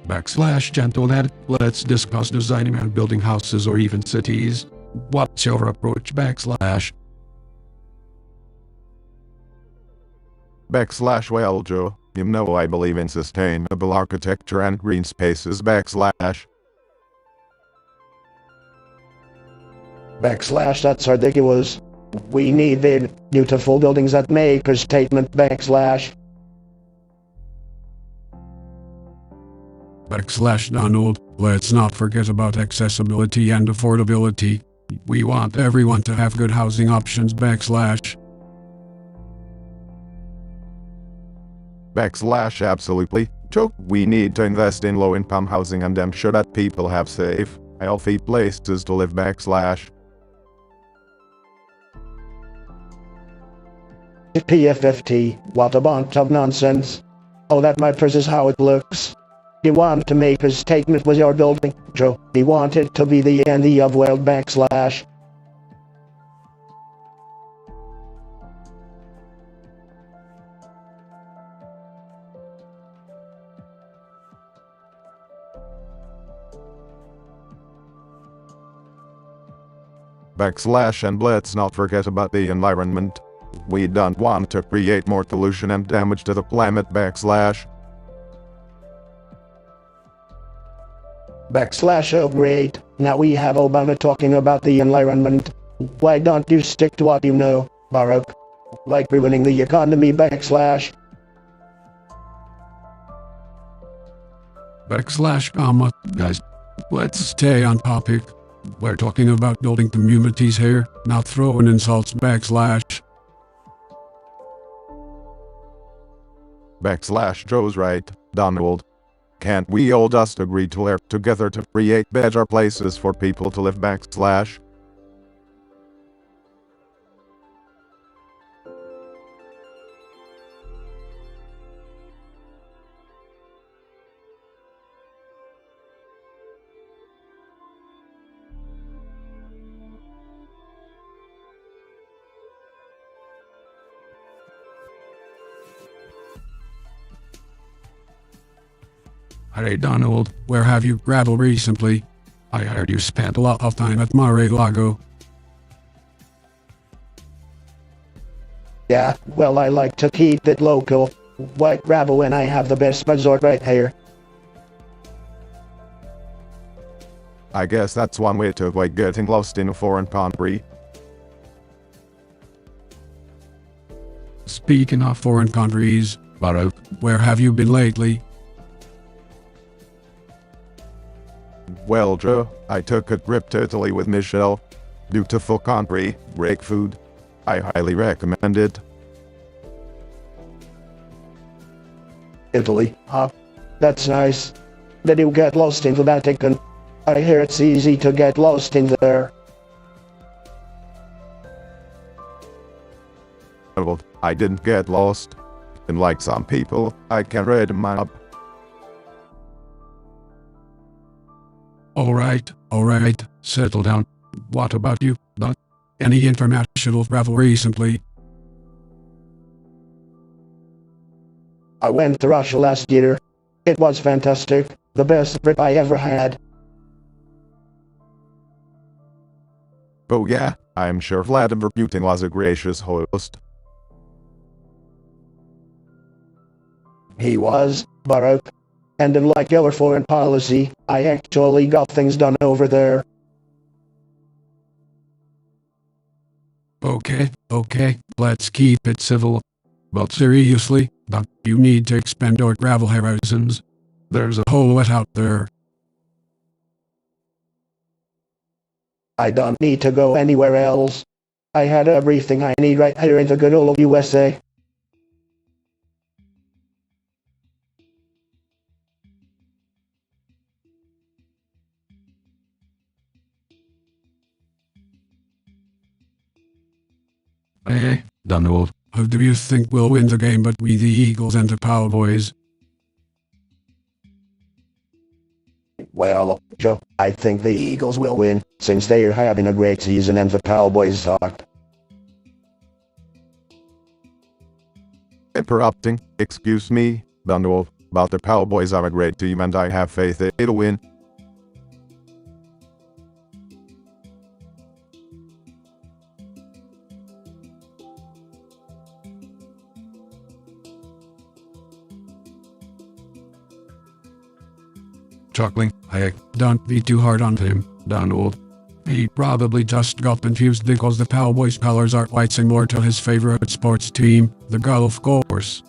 Backslash gentle lad, let's discuss designing and building houses or even cities. What's your approach backslash? Backslash well Joe, you know I believe in sustainable architecture and green spaces backslash. Backslash that's ridiculous. We need the beautiful buildings that make a statement backslash. Backslash Donald, let's not forget about accessibility and affordability. We want everyone to have good housing options backslash. Backslash absolutely. Joe, we need to invest in low-income housing and ensure that people have safe, healthy places to live backslash. PFFT, what a bunch of nonsense. Oh that matters is how it looks. You want to make a statement with your building, Joe. You want it to be the end of world backslash. Backslash and let's not forget about the environment. We don't want to create more pollution and damage to the planet backslash. Backslash oh great, now we have Obama talking about the environment. Why don't you stick to what you know, Barack? Like ruining the economy backslash. Backslash comma, guys, let's stay on topic. We're talking about building communities here, not throwing insults backslash. Backslash Joe's right, Donald. Can't we all just agree to work together to create better places for people to live backslash? Hey Donald, where have you traveled recently? I heard you spent a lot of time at Mar-a-Lago. Yeah, well I like to keep it local. Why travel when I have the best resort right here? I guess that's one way to avoid getting lost in a foreign country. Speaking of foreign countries, Baruch, where have you been lately? Well Joe, I took a trip to Italy with Michelle. Beautiful country, great food. I highly recommend it. Italy, huh? That's nice. Did you get lost in the Vatican? I hear it's easy to get lost in there. Well, I didn't get lost. And like some people, I can read a map. Alright, settle down. What about you, Doc? Any international travel recently? I went to Russia last year. It was fantastic. The best trip I ever had. Oh yeah, I'm sure Vladimir Putin was a gracious host. He was, Baruch. And unlike our foreign policy, I actually got things done over there. Okay, let's keep it civil. But seriously, Doc, you need to expand your travel horizons. There's a whole lot out there. I don't need to go anywhere else. I had everything I need right here in the good old USA. Hey, Donald, who do you think will win the game between the Eagles and the Cowboys? Well, Joe, I think the Eagles will win, since they are having a great season and the Cowboys suck. Interrupting, excuse me, Donald, but the Cowboys are a great team and I have faith it'll win. Chuckling, hey, don't be too hard on him, Donald. He probably just got confused because the Cowboys colors are quite similar to his favorite sports team, the golf course.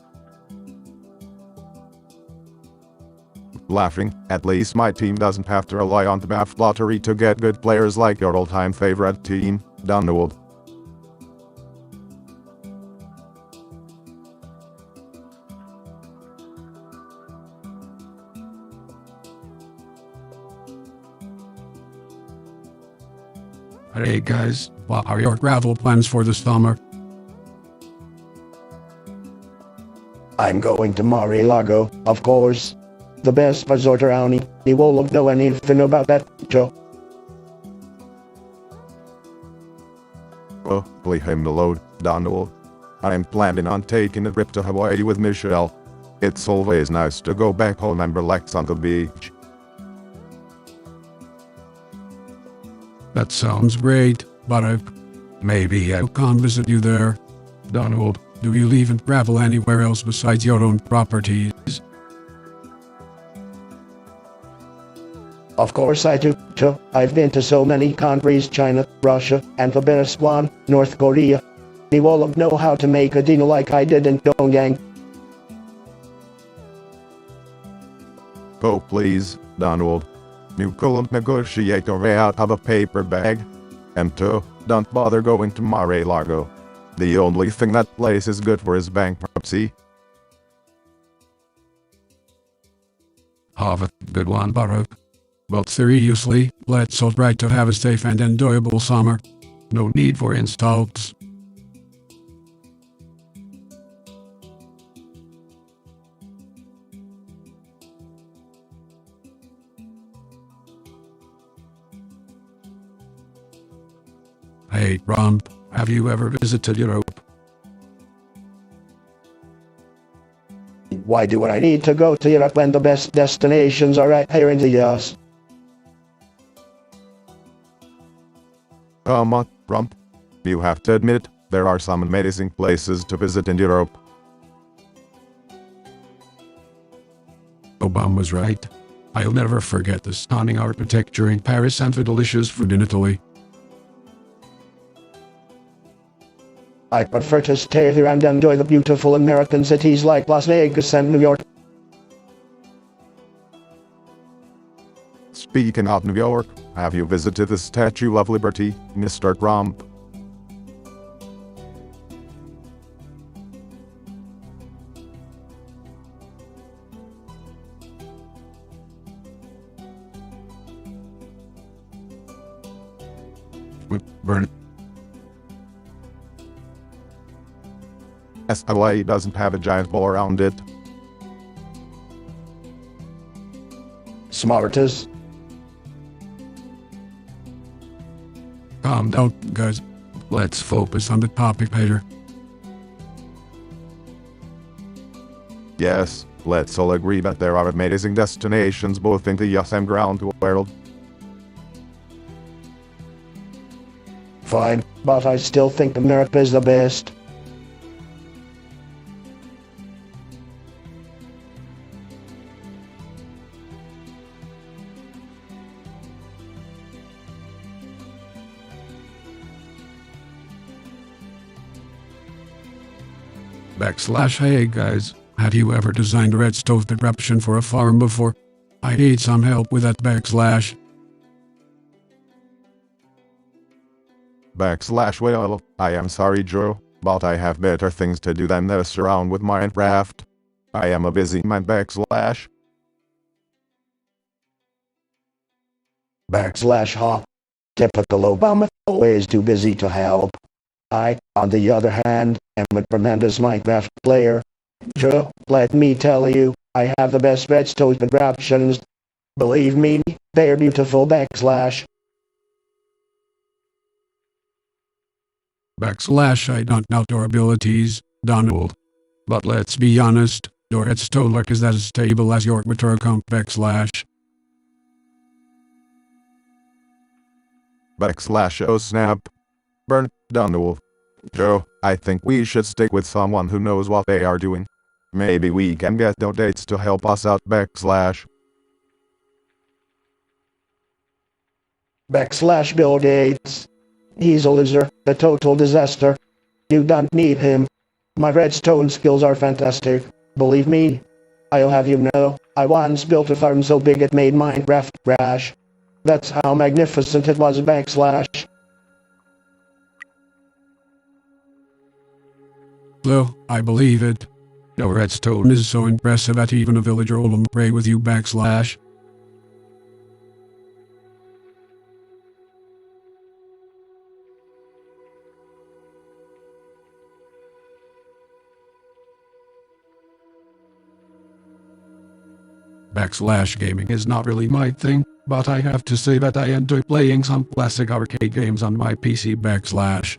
Laughing, at least my team doesn't have to rely on the draft lottery to get good players like your all-time favorite team, Donald. Hey guys, what are your travel plans for the summer? I'm going to Mar-a-Lago, of course. The best resort around. You won't know anything about that, Joe. Oh, leave him alone, Donald. I'm planning on taking a trip to Hawaii with Michelle. It's always nice to go back home and relax on the beach. That sounds great, but maybe I can visit you there. Donald, do you even travel anywhere else besides your own properties? Of course I do, Joe. I've been to so many countries, China, Russia, and the best one, North Korea. You won't know how to make a deal like I did in Pyongyang. Oh please, Donald. You couldn't negotiate your way out of a paper bag. And two, don't bother going to Mar-a-Lago. The only thing that place is good for is bankruptcy. Have a good one, Baruch. But seriously, let's all try to have a safe and enjoyable summer. No need for insults. Hey, Ron, have you ever visited Europe? Why do I need to go to Europe when the best destinations are right here in the US? Come on, Trump. You have to admit, there are some amazing places to visit in Europe. Obama's right. I'll never forget the stunning architecture in Paris and the delicious food in Italy. I prefer to stay here and enjoy the beautiful American cities like Las Vegas and New York. Speaking of New York, have you visited the Statue of Liberty, Mr. Trump? Burn. LA doesn't have a giant ball around it. Smartest. Calm down, guys. Let's focus on the topic later. Yes, let's all agree that there are amazing destinations both in the US and around the world. Fine, but I still think America is the best. Hey guys, have you ever designed a red stove contraption for a farm before? I need some help with that Well, I am sorry Joe, but I have better things to do than mess around with Minecraft. I am a busy man Huh? Typical Obama, always too busy to help. I, on the other hand, am a tremendous Minecraft player. Joe, let me tell you, I have the best redstone contraptions. Believe me, they're beautiful backslash. Backslash I don't know your abilities, Donald. But let's be honest, your redstone luck is as stable as your Twitter account backslash. Backslash oh snap. Burn, Donald. Joe, I think we should stick with someone who knows what they are doing. Maybe we can get donates to help us out backslash. Backslash Bill Gates. He's a loser, a total disaster. You don't need him. My redstone skills are fantastic. Believe me. I'll have you know, I once built a farm so big it made Minecraft crash. That's how magnificent it was backslash. So, I believe it. Your redstone is so impressive that even a villager will pray with you backslash. Backslash gaming is not really my thing, but I have to say that I enjoy playing some classic arcade games on my PC backslash.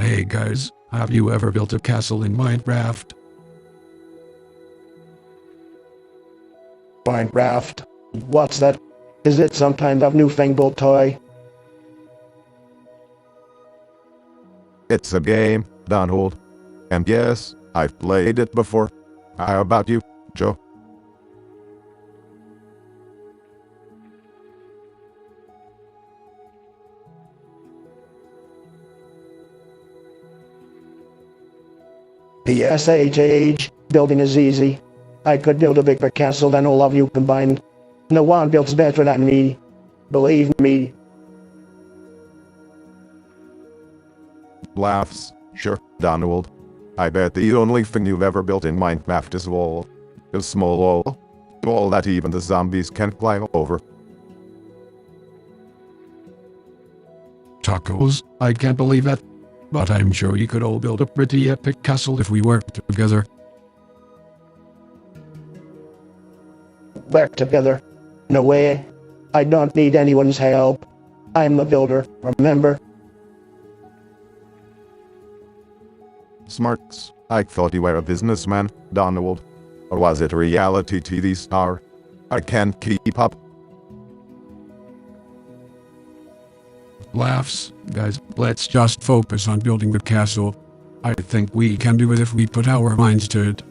Hey guys, have you ever built a castle in Minecraft? Minecraft. What's that? Is it some kind of newfangled toy? It's a game, Donald. And yes, I've played it before. How about you, Joe? PSHH, building is easy. I could build a bigger castle than all of you combined. No one builds better than me. Believe me. Laughs. Sure, Donald. I bet the only thing you've ever built in Minecraft is a wall. A small wall. Wall that even the zombies can climb over. Tacos, I can't believe that. But I'm sure you could all build a pretty epic castle if we worked together. Work together. No way. I don't need anyone's help. I'm the builder, remember? Smarts. I thought you were a businessman, Donald. Or was it a reality TV star? I can't keep up. Laughs, guys, let's just focus on building the castle. I think we can do it if we put our minds to it.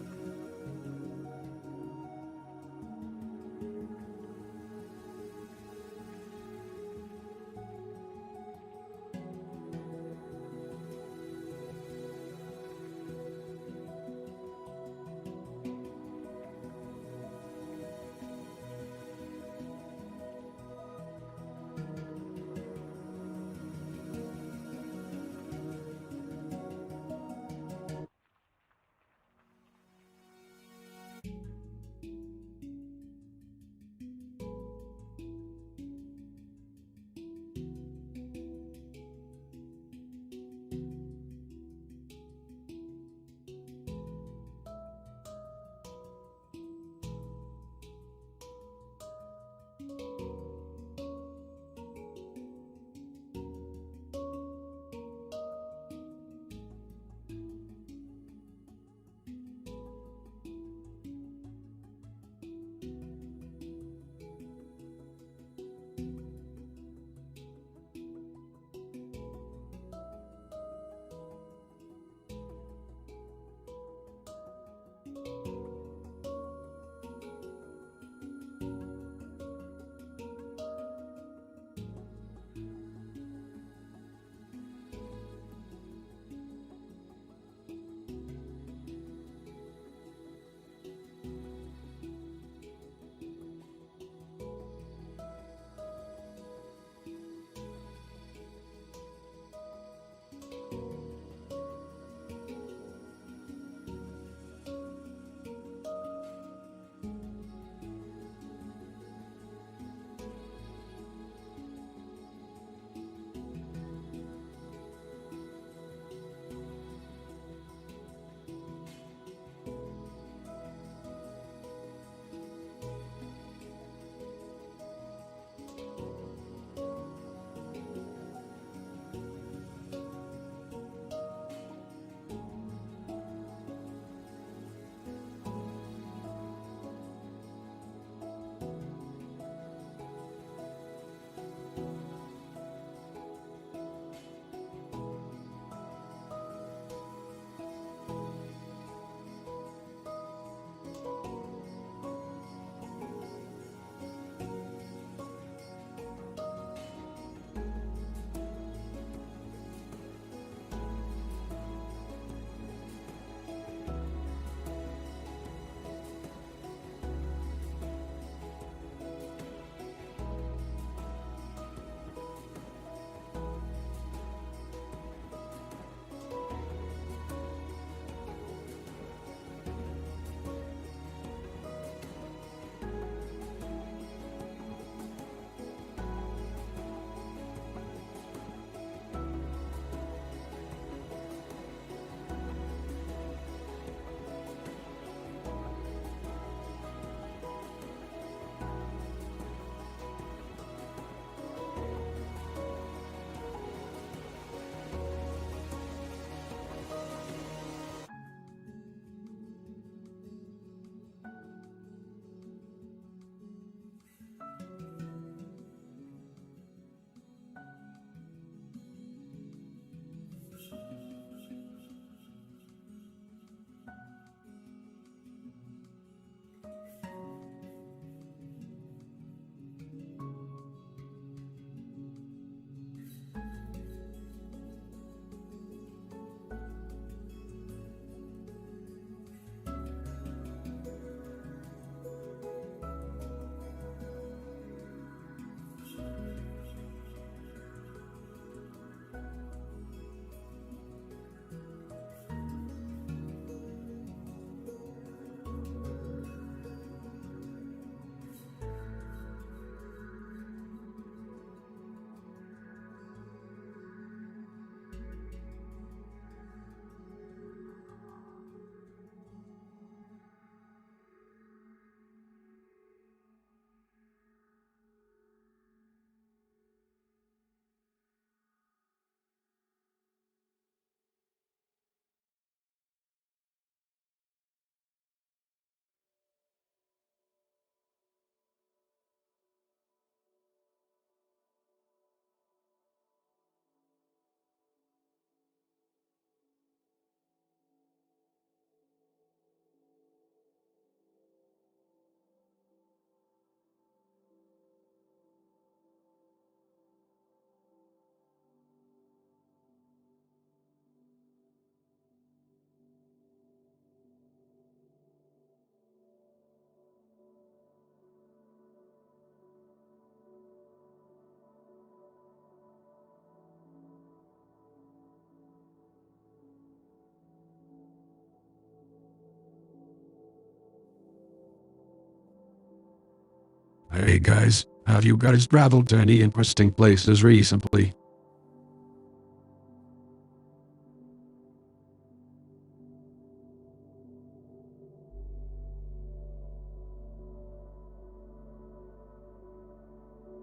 Hey guys, have you guys traveled to any interesting places recently?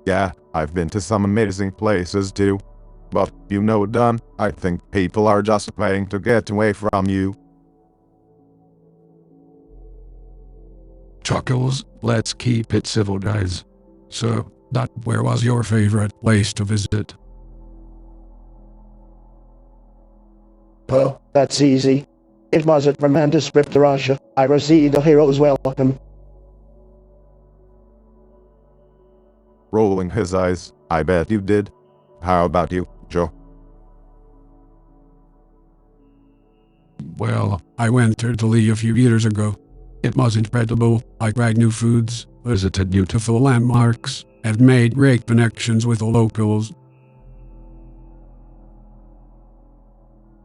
Yeah, I've been to some amazing places too. But, you know, Don, I think people are just paying to get away from you. Chuckles, let's keep it civil, guys. So, where was your favorite place to visit? Oh, that's easy. It was at tremendous trip to Russia. I received a hero's welcome. Rolling his eyes, I bet you did. How about you, Joe? Well, I went to Italy a few years ago. It was incredible. I tried new foods, visited beautiful landmarks, and made great connections with the locals.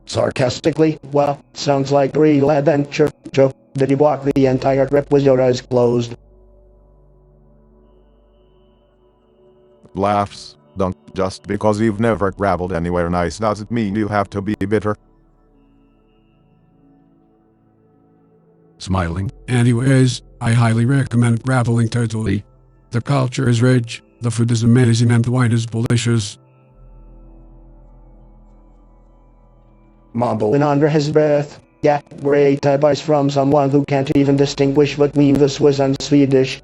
Sarcastically, well, sounds like real adventure. Joe, did you walk the entire trip with your eyes closed? Laughs. Don't just because you've never traveled anywhere nice doesn't mean you have to be bitter. Smiling. Anyways, I highly recommend traveling to Italy. The culture is rich, the food is amazing, and the wine is delicious. Mumbling under his breath. Yeah, great advice from someone who can't even distinguish between the Swiss and Swedish.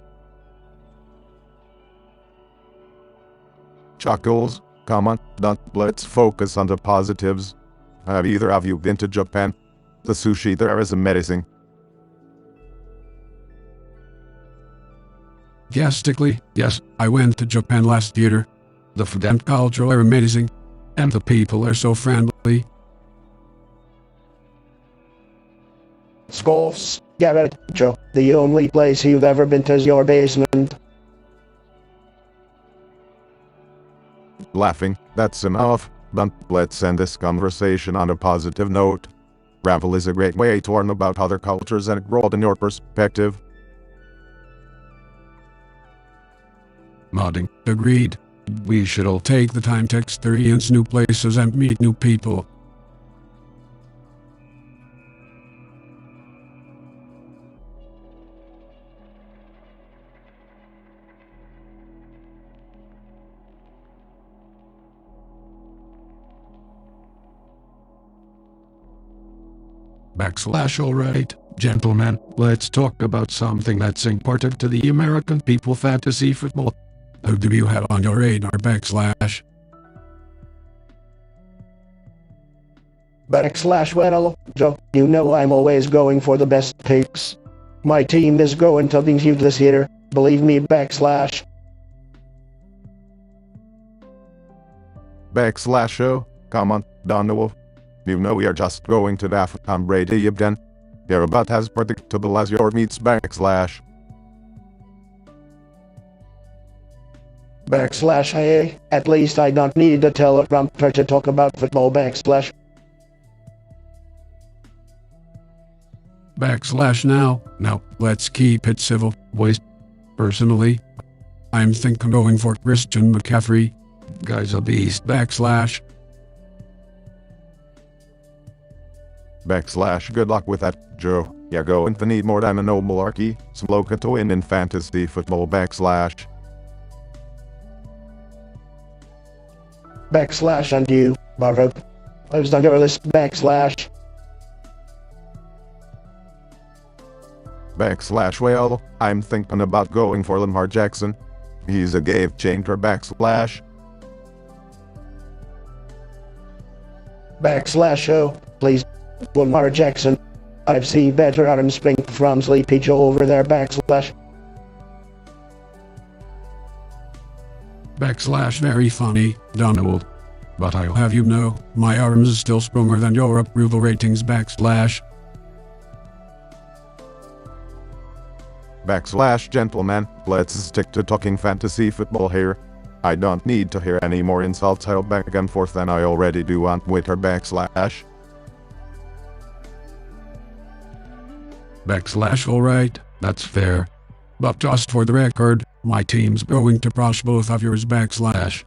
Chuckles, come on, don't let's focus on the positives. Have either of you been to Japan? The sushi there is amazing. Yes, yes, I went to Japan last year. The food and culture are amazing, and the people are so friendly. Scoffs. Get it, Joe. The only place you've ever been to is your basement. Laughing, that's enough. But let's end this conversation on a positive note. Travel is a great way to learn about other cultures and broaden your perspective. Nodding. Agreed. We should all take the time to experience new places and meet new people. Alright, gentlemen, let's talk about something that's important to the American people: fantasy football. Who do you have on your radar? Well, Joe, you know I'm always going for the best picks. My team is going to be huge this year, believe me. Oh, come on, Donald. You know we are just going to the Tom Brady again. You're about as predictable as your meats. Hey, at least I don't need a teleprompter to talk about football. Now, let's keep it civil, boys. Personally, I'm thinking going for Christian McCaffrey. Guy's a beast. Good luck with that, Joe. You're going to need more than a noble archy, some loca to win in fantasy football. And you, Barrow. Who's on your list? Well, I'm thinking about going for Lamar Jackson. He's a game changer. Oh, please. Lamar Jackson. I've seen better arm strength from Sleepy Joe over there. Very funny, Donald. But I'll have you know, my arms is still stronger than your approval ratings. Gentlemen, let's stick to talking fantasy football here. I don't need to hear any more insults held back and forth than I already do on Twitter. Alright, that's fair. But just for the record, my team's going to crush both of yours backslash.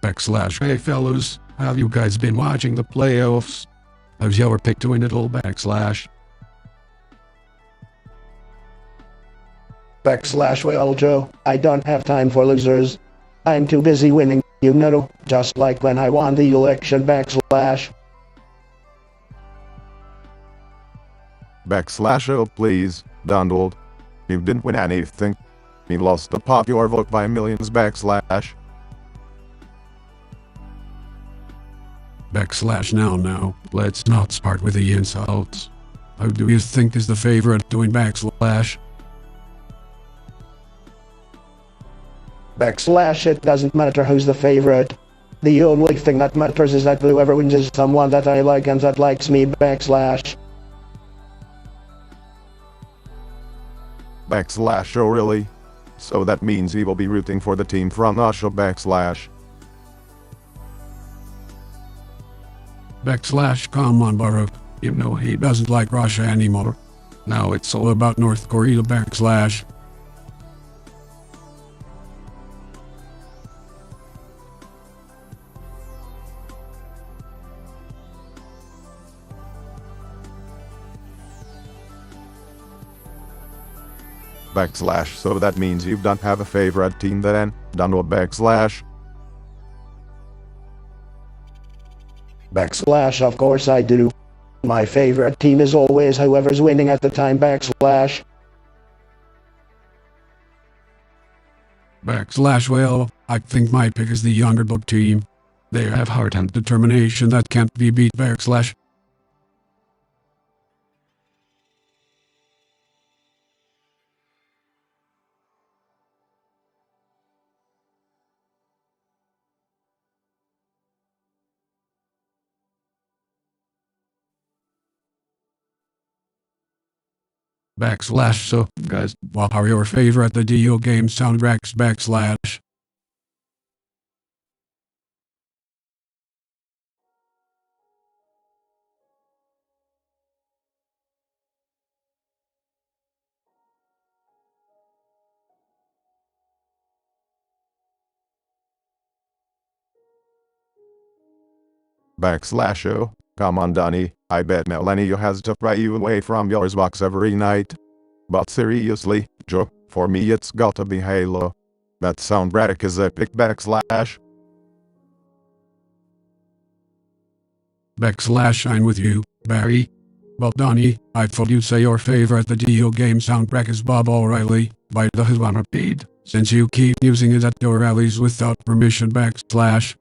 Backslash. Hey fellas, have you guys been watching the playoffs? How's your pick to win it all backslash? Backslash. Well, Joe, I don't have time for losers. I'm too busy winning, you know, just like when I won the election backslash. Backslash oh please, Donald. You didn't win anything. You lost the popular vote by millions backslash. Backslash now, let's not start with the insults. Who do you think is the favorite doing backslash? Backslash. It doesn't matter who's the favorite. The only thing that matters is that whoever wins is someone that I like and that likes me backslash. Backslash oh really? So that means he will be rooting for the team from Russia backslash. Backslash. Come on Baruch, you know he doesn't like Russia anymore. Now it's all about North Korea backslash. Backslash. So that means you don't have a favorite team then, Donald backslash. Backslash. Of course I do. My favorite team is always whoever's winning at the time backslash. Backslash. Well, I think my pick is the younger blood team. They have heart and determination that can't be beat backslash. Backslash. So, guys, what are your favorite video game soundtracks backslash? Backslash oh, come on Donnie, I bet Melanie has to pry you away from your Xbox every night. But seriously, Joe, for me it's gotta be Halo. That soundtrack is epic backslash. Backslash. I'm with you, Barry. But Donnie, I thought you'd say your favorite video game soundtrack is Bob O'Reilly by the Hillwanapede, since you keep using it at your rallies without permission backslash.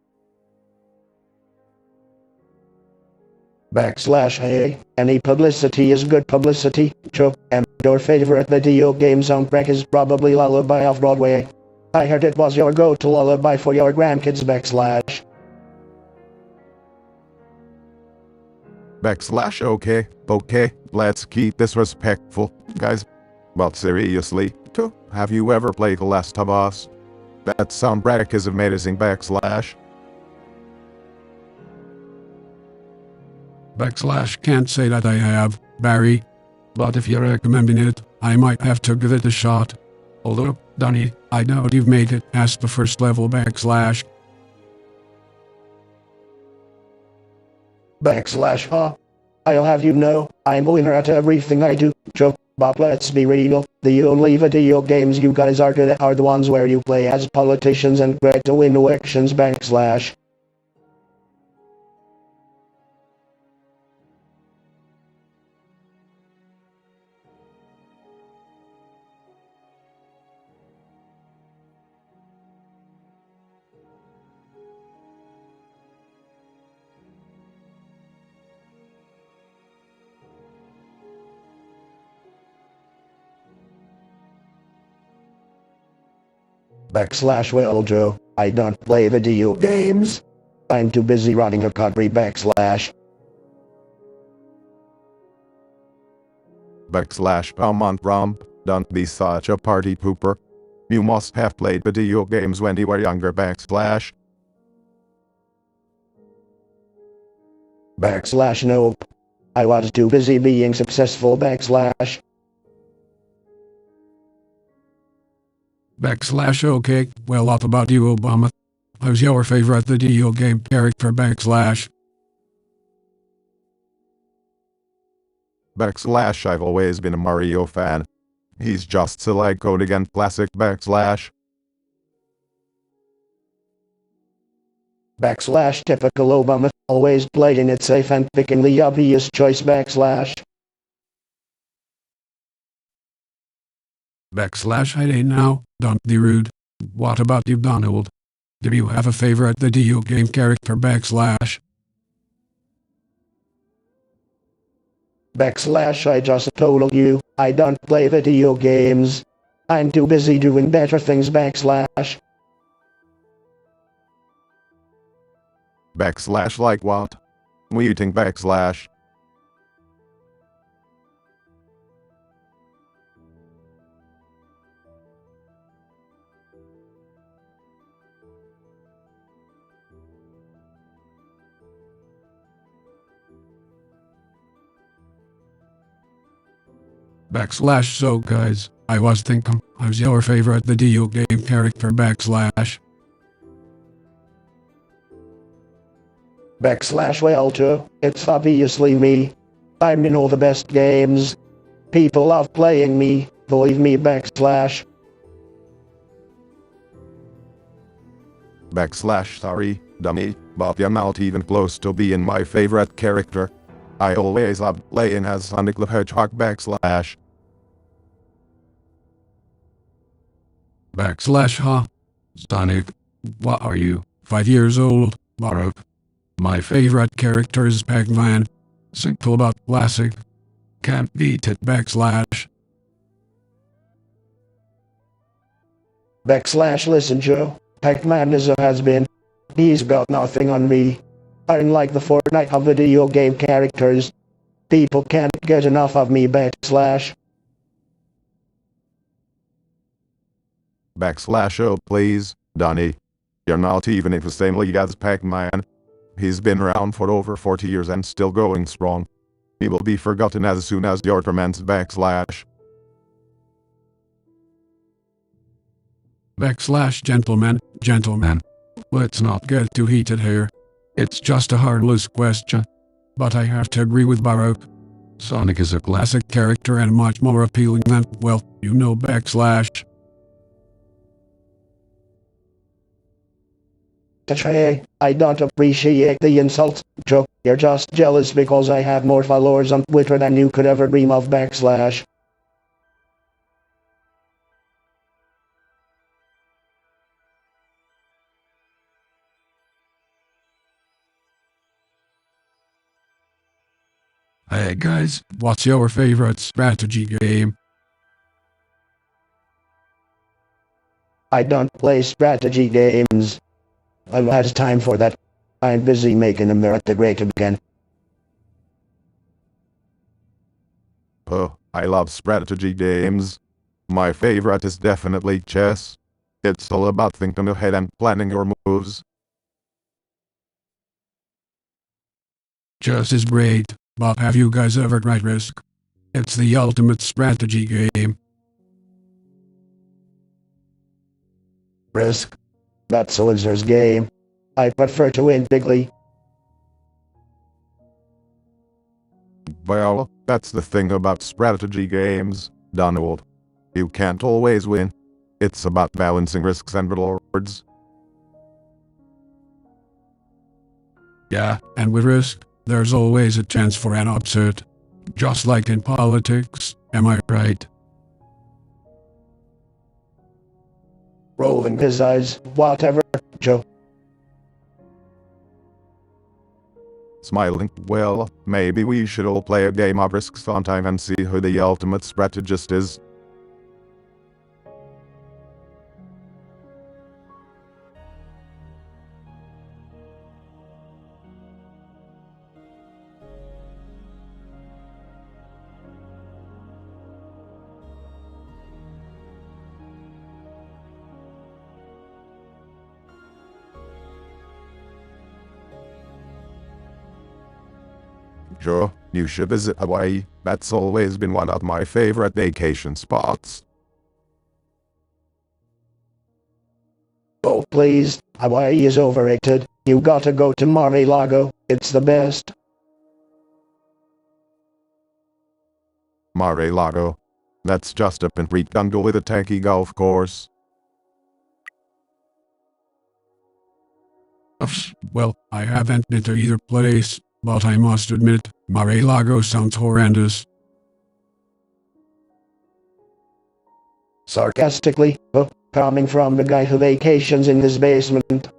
Backslash. Hey, any publicity is good publicity, Joe, and your favorite video game soundtrack is probably Lullaby off Broadway. I heard it was your go-to lullaby for your grandkids backslash. Backslash okay, let's keep this respectful, guys. But seriously, too, have you ever played The Last of Us? That soundtrack is amazing backslash. Backslash. Can't say that I have, Barry. But if you're recommending it, I might have to give it a shot. Although, Donnie, I doubt you've made it past the first level backslash. Backslash. Huh? I'll have you know, I'm a winner at everything I do, Joe. But let's be real, the only video games you guys are good at are the ones where you play as politicians and try to win elections backslash. Backslash. Well, Joe, I don't play video games. I'm too busy running a country backslash. Backslash Palmont Romp, don't be such a party pooper. You must have played video games when you were younger backslash. Backslash nope. I was too busy being successful backslash. Backslash okay, well what about you Obama? Who's your favorite video game character backslash? Backslash I've always been a Mario fan. He's just so like code again classic backslash. Backslash typical Obama, always playing it safe and picking the obvious choice backslash. Backslash hey now, don't be rude. What about you Donald? Do you have a favorite video game character backslash? Backslash I just told you, I don't play video games. I'm too busy doing better things backslash. Backslash like what? We think backslash. Backslash so guys, I was thinking, who's your favorite video game character backslash? Backslash well too, it's obviously me. I'm in all the best games. People love playing me, believe me backslash. Backslash sorry, dummy, but you're not even close to being my favorite character. I always loved playing as Sonic the Hedgehog backslash. Backslash huh? Sonic, what are you, 5 years old, Baruch? My favorite character is Pac-Man. Simple but classic. Can't beat it backslash. Backslash listen Joe, Pac-Man is a has-been. He's got nothing on me. Unlike the Fortnite of video game characters, people can't get enough of me backslash. Backslash oh please, Donnie. You're not even in the same league as Pac-Man. He's been around for over 40 years and still going strong. He will be forgotten as soon as your torments backslash. Backslash gentlemen. Let's not get too heated here. It's just a harmless question. But I have to agree with Baruch. Sonic is a classic character and much more appealing than, well, you know backslash. Hey, I don't appreciate the insult, Joe. You're just jealous because I have more followers on Twitter than you could ever dream of backslash. Hey guys, what's your favorite strategy game? I don't play strategy games. I've had time for that. I'm busy making America great again. Oh, I love strategy games. My favorite is definitely chess. It's all about thinking ahead and planning your moves. Chess is great, but have you guys ever tried Risk? It's the ultimate strategy game. Risk. That's a loser's game. I prefer to win bigly. Well, that's the thing about strategy games, Donald. You can't always win. It's about balancing risks and rewards. Yeah, and with Risk, there's always a chance for an upset. Just like in politics, am I right? Rolling his eyes, whatever, Joe. Smiling, well, maybe we should all play a game of Risk sometime and see who the ultimate strategist is. Sure, you should visit Hawaii. That's always been one of my favorite vacation spots. Oh please, Hawaii is overrated. You gotta go to Mar-a-Lago. It's the best. Mar-a-Lago. That's just a concrete jungle with a tanky golf course. Well, I haven't been to either place, but I must admit, Mar-a-Lago sounds horrendous. Sarcastically, coming from the guy who vacations in his basement.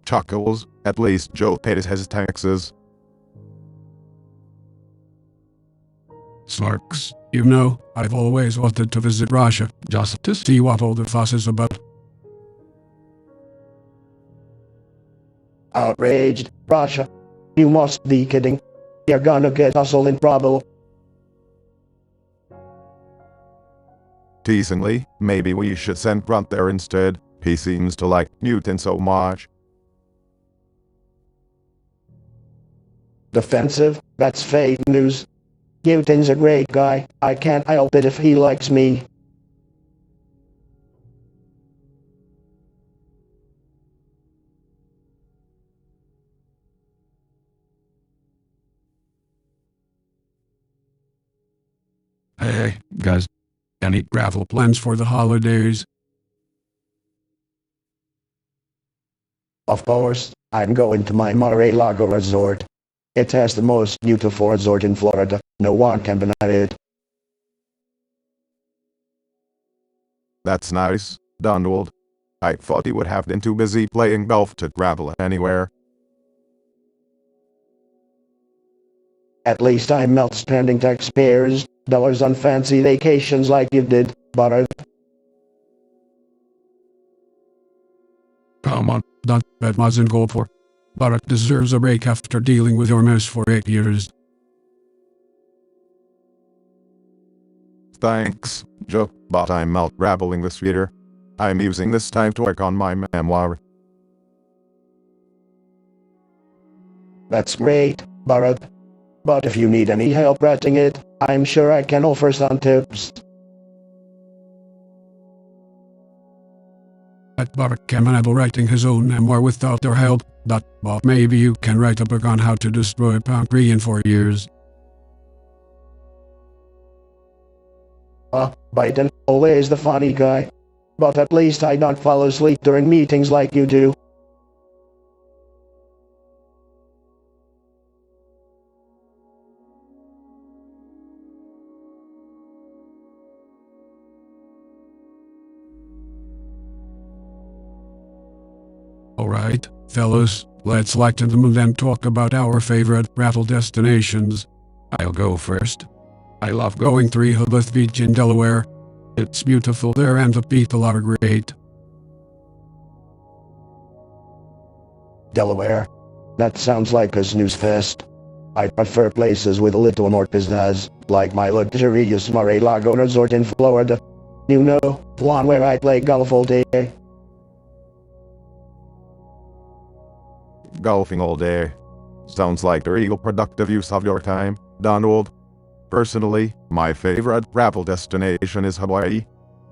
Chuckles, at least Joe pays his taxes. Snarks, you know, I've always wanted to visit Russia, just to see what all the fuss is about. Outraged, Russia. You must be kidding. You're gonna get us all in trouble. Teasingly, maybe we should send Grunt there instead. He seems to like Newton so much. Defensive? That's fake news. Newton's a great guy. I can't help it if he likes me. Hey, guys, any travel plans for the holidays? Of course, I'm going to my Mar-a-Lago resort. It has the most beautiful resort in Florida. No one can deny it. That's nice, Donald. I thought you would have been too busy playing golf to travel anywhere. At least I'm not spending taxpayers' dollars on fancy vacations like you did, but Come on, that wasn't go for. Barak deserves a break after dealing with your mess for 8 years. Thanks, Joe, but I'm not traveling this year. I'm using this time to work on my memoir. that's great, Bharat. But if you need any help writing it, I'm sure I can offer some tips. At Barak can enable writing his own memoir without your help, but maybe you can write a book on how to destroy Pankri in 4 years. Biden, always the funny guy. But at least I don't fall asleep during meetings like you do. Alright, fellas, let's lighten the mood and talk about our favorite travel destinations. I'll go first. I love going to Rehoboth Beach in Delaware. It's beautiful there and the people are great. Delaware. That sounds like a snooze fest. I prefer places with a little more pizzazz, like my luxurious Mar-a-Lago resort in Florida. You know, the one where I play golf all day. Golfing all day. Sounds like the real productive use of your time, Donald. Personally, my favorite travel destination is Hawaii.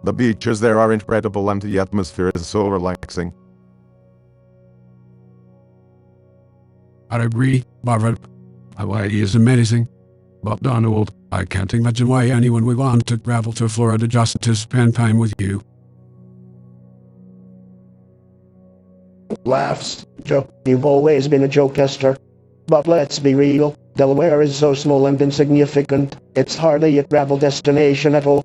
The beaches there are incredible and the atmosphere is so relaxing. I agree, Bharat. Hawaii is amazing. But Donald, I can't imagine why anyone would want to travel to Florida just to spend time with you. Laughs. Joe, you've always been a jokester. But let's be real, Delaware is so small and insignificant, it's hardly a travel destination at all.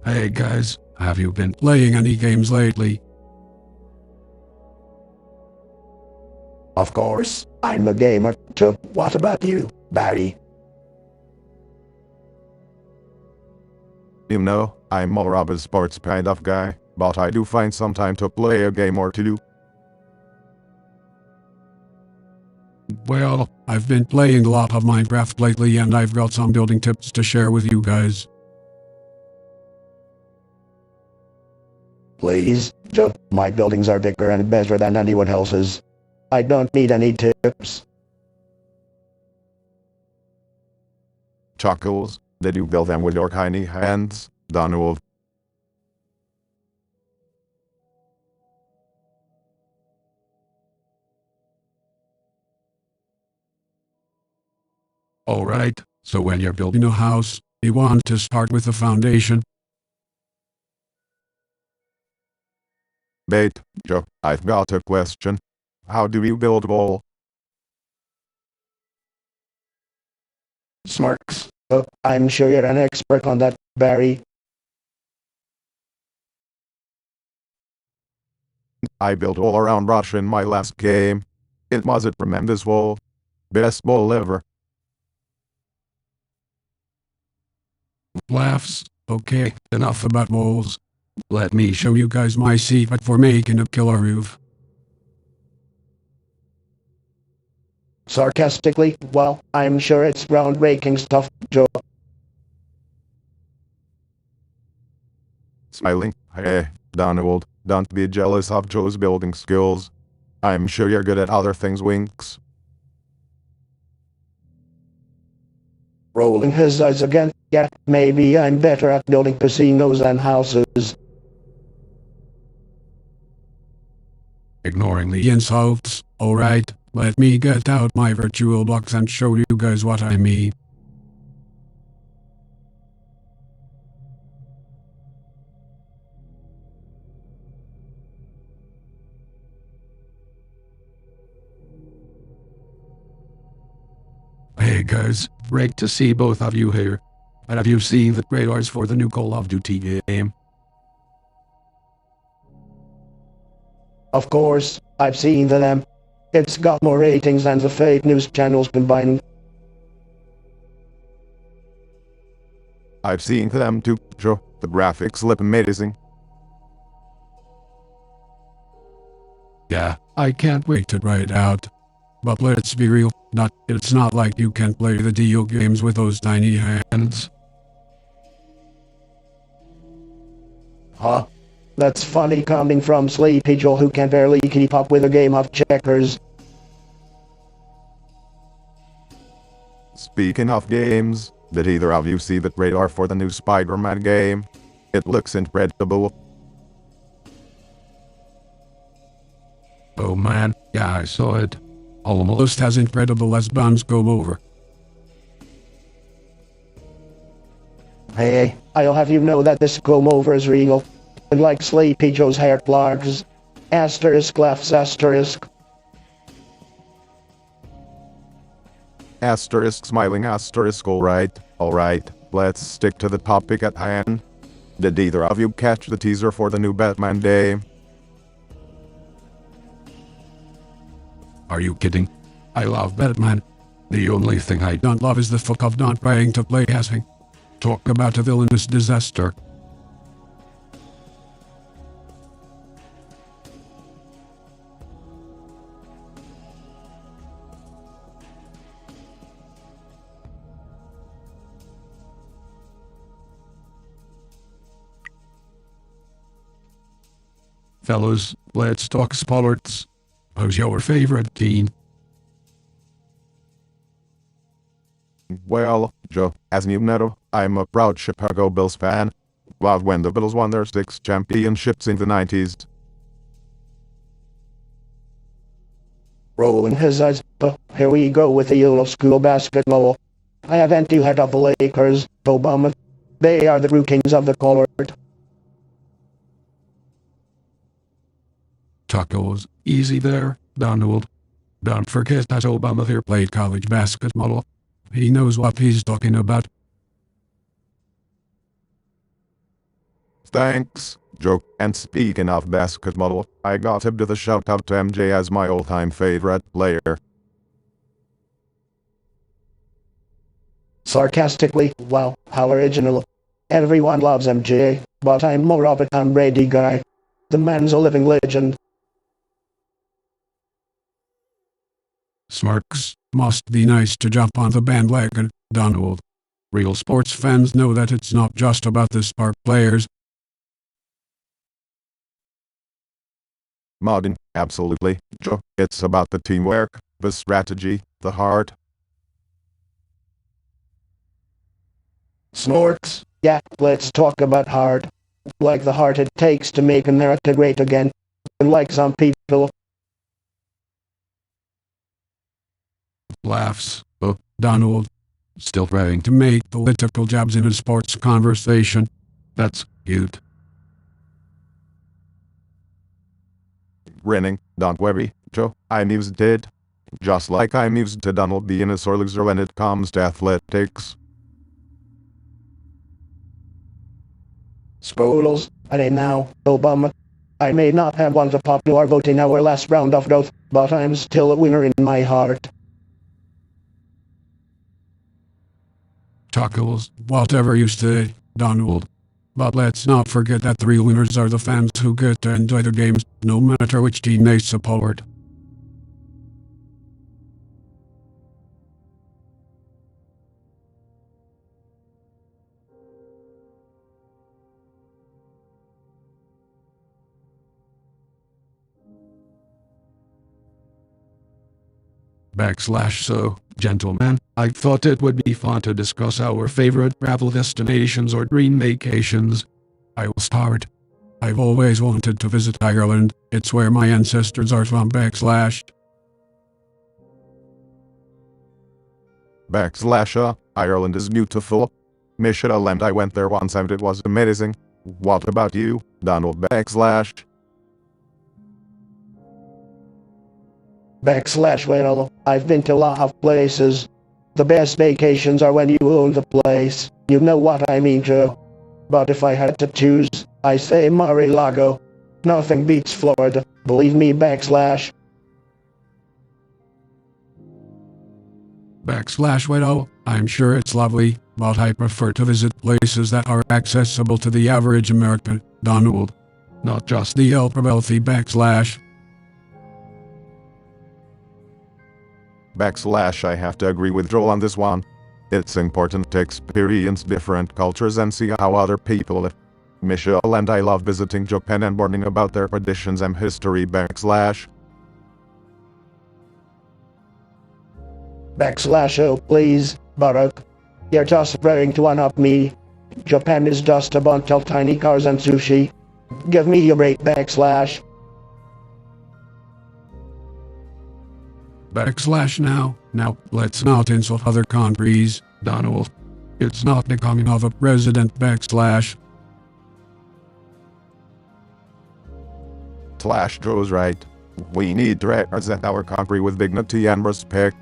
Hey guys, have you been playing any games lately? Of course, I'm a gamer, too. What about you, Barry? You know, I'm more of a sports kind of guy, but I do find some time to play a game or two. Well, I've been playing a lot of Minecraft lately and I've got some building tips to share with you guys. Please, Joe. My buildings are bigger and better than anyone else's. I don't need any tips. Chuckles, did you build them with your tiny hands, Donald? Alright, so when you're building a house, you want to start with the foundation. Wait, Joe, I've got a question. How do you build a wall? Smirks. Oh, I'm sure you're an expert on that, Barry. I built all around Russia in my last game. It was a tremendous wall. Best wall ever. Laughs. Okay, enough about walls. Let me show you guys my secret for making a killer roof. Sarcastically, well, I'm sure it's groundbreaking stuff, Joe. Smiling, hey, Donald, don't be jealous of Joe's building skills. I'm sure you're good at other things, Winks. Rolling his eyes again. Yeah, maybe I'm better at building casinos than houses. Ignoring the insults. Alright, let me get out my virtual box and show you guys what I mean. Hey guys, great to see both of you here. Have you seen the trailers for the new Call of Duty game? Of course, I've seen them. It's got more ratings than the fake news channels combined. I've seen them too, Joe. The graphics look amazing. Yeah, I can't wait to try it out. But let's be real, it's not like you can play the video games with those tiny hands. Huh? That's funny coming from Sleepy Joe who can barely keep up with a game of checkers. Speaking of games, did either of you see the trailer for the new Spider-Man game? It looks incredible. Oh man, yeah I saw it. Almost as incredible as Bombs Go Over. Hey, I'll have you know that this comb over is real. Like Sleepy Joe's hair plugs. Asterisk laughs asterisk. Asterisk smiling asterisk alright, let's stick to the topic at hand. Did either of you catch the teaser for the new Batman game? Are you kidding? I love Batman. The only thing I don't love is the fuck of not trying to play as him. Talk about a villainous disaster. Fellas, let's talk sports. Who's your favorite team? Well, Joe, as you know, I'm a proud Chicago Bulls fan. But when the Bulls won their 6 championships in the 90s, Rolling his eyes. Here we go with the Euro school basketball. I haven't you heard of the Lakers, Obama? They are the true kings of the court. Tacos, easy there, Donald. Don't forget that Obama here played college basketball. He knows what he's talking about. thanks, Joe. And speaking of basketball, I got to give the shout out to MJ as my all-time favorite player. Sarcastically, wow, how original. Everyone loves MJ, but I'm more of a Tom Brady guy. The man's a living legend. Smarks, must be nice to jump on the bandwagon, Donald. Real sports fans know that it's not just about the star players. Modern, absolutely, Joe. It's about the teamwork, the strategy, the heart. Snorks. Yeah, let's talk about heart. Like the heart it takes to make America great again. And like some people. Laughs. Oh, Donald. Still trying to make political jabs in a sports conversation. That's cute. Grinning, don't worry, Joe. I'm used to it. Just like I'm used to Donald being a sore loser when it comes to athletics. Spoodles. And now, Obama. I may not have won the popular vote in our last round of vote, but I'm still a winner in my heart. Chuckles, whatever you say, Donald. But let's not forget that the real winners are the fans who get to enjoy the games, no matter which team they support. So, gentlemen, I thought it would be fun to discuss our favorite travel destinations or dream vacations. I will start. I've always wanted to visit Ireland. It's where my ancestors are from. Ireland is beautiful. Michelle and I went there once and it was amazing. What about you, Donald? Well, I've been to a lot of places. The best vacations are when you own the place. You know what I mean, Joe. But if I had to choose, I say Mar-a-Lago. Nothing beats Florida, believe me. Well, I'm sure it's lovely, but I prefer to visit places that are accessible to the average American, Donald. Not just the ultra wealthy. I have to agree with Joel on this one. It's important to experience different cultures and see how other people live. Michelle and I love visiting Japan and learning about their traditions and history. Oh please, Barack. You're just trying to one-up me. Japan is just a bunch of tiny cars and sushi. Give me a break. Now, let's not insult other countries, Donald. It's not becoming of a president. Joe's right. We need to represent our country with dignity and respect.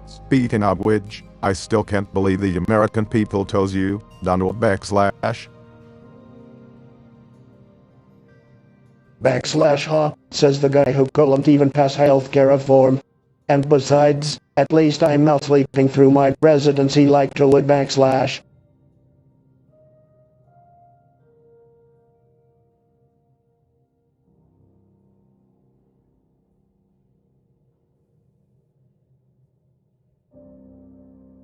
Speaking of which, I still can't believe the American people tells you, Donald. Huh? Says the guy who couldn't even pass healthcare reform. And besides, at least I'm not sleeping through my presidency like Joe would.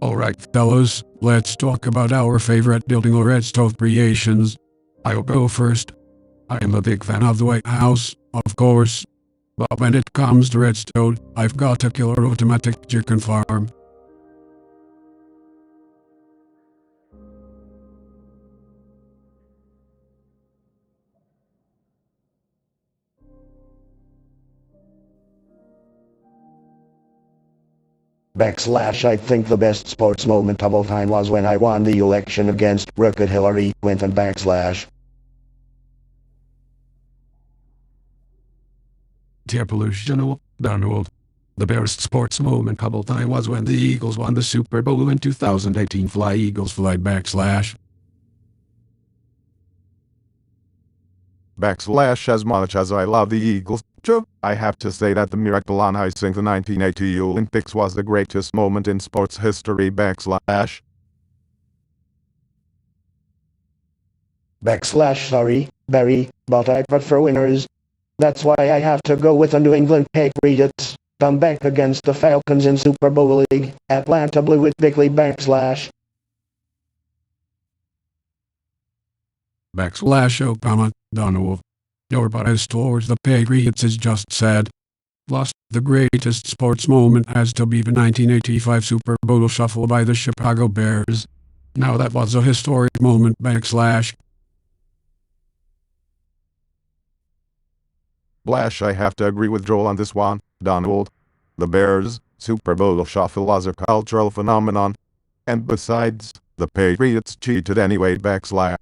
Alright, fellas, let's talk about our favorite building or red stove creations. I'll go first. I am a big fan of the White House, of course. But when it comes to redstone, I've got a killer automatic chicken farm. I think the best sports moment of all time was when I won the election against Crooked Hillary Clinton. Delusional, Donald. The best sports moment of all time was when the Eagles won the Super Bowl in 2018. Fly Eagles fly. As much as I love the Eagles, Joe, I have to say that the miracle on icing the 1980 Olympics was the greatest moment in sports history. Sorry, Barry, but I prefer winners. That's why I have to go with the New England Patriots. come back against the Falcons in Super Bowl League. Atlanta Blue with Bickley /. Obama, Donald. Your bias towards the Patriots is just sad. Plus, the greatest sports moment has to be the 1985 Super Bowl shuffle by the Chicago Bears. Now that was a historic moment /. Blash, I have to agree with Joel on this one, Donald. The Bears' Super Bowl shuffle was a cultural phenomenon. And besides, the Patriots cheated anyway /.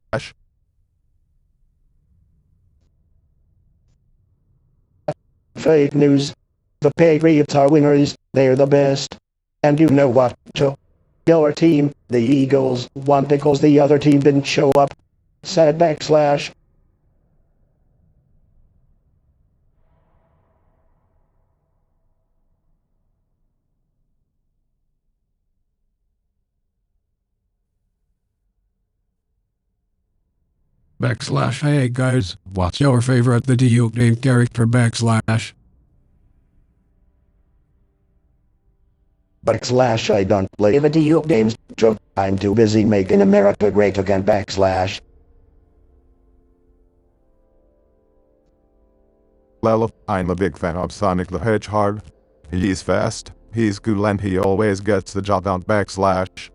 Fake news. The Patriots are winners, they're the best. And you know what, Joe? Your team, the Eagles, won because the other team didn't show up. Sad /. Hey guys, what's your favorite video game character /. I don't play video games, Joe. I'm too busy making America great again /. Well, I'm a big fan of Sonic the Hedgehog. He's fast, he's cool, and he always gets the job done /.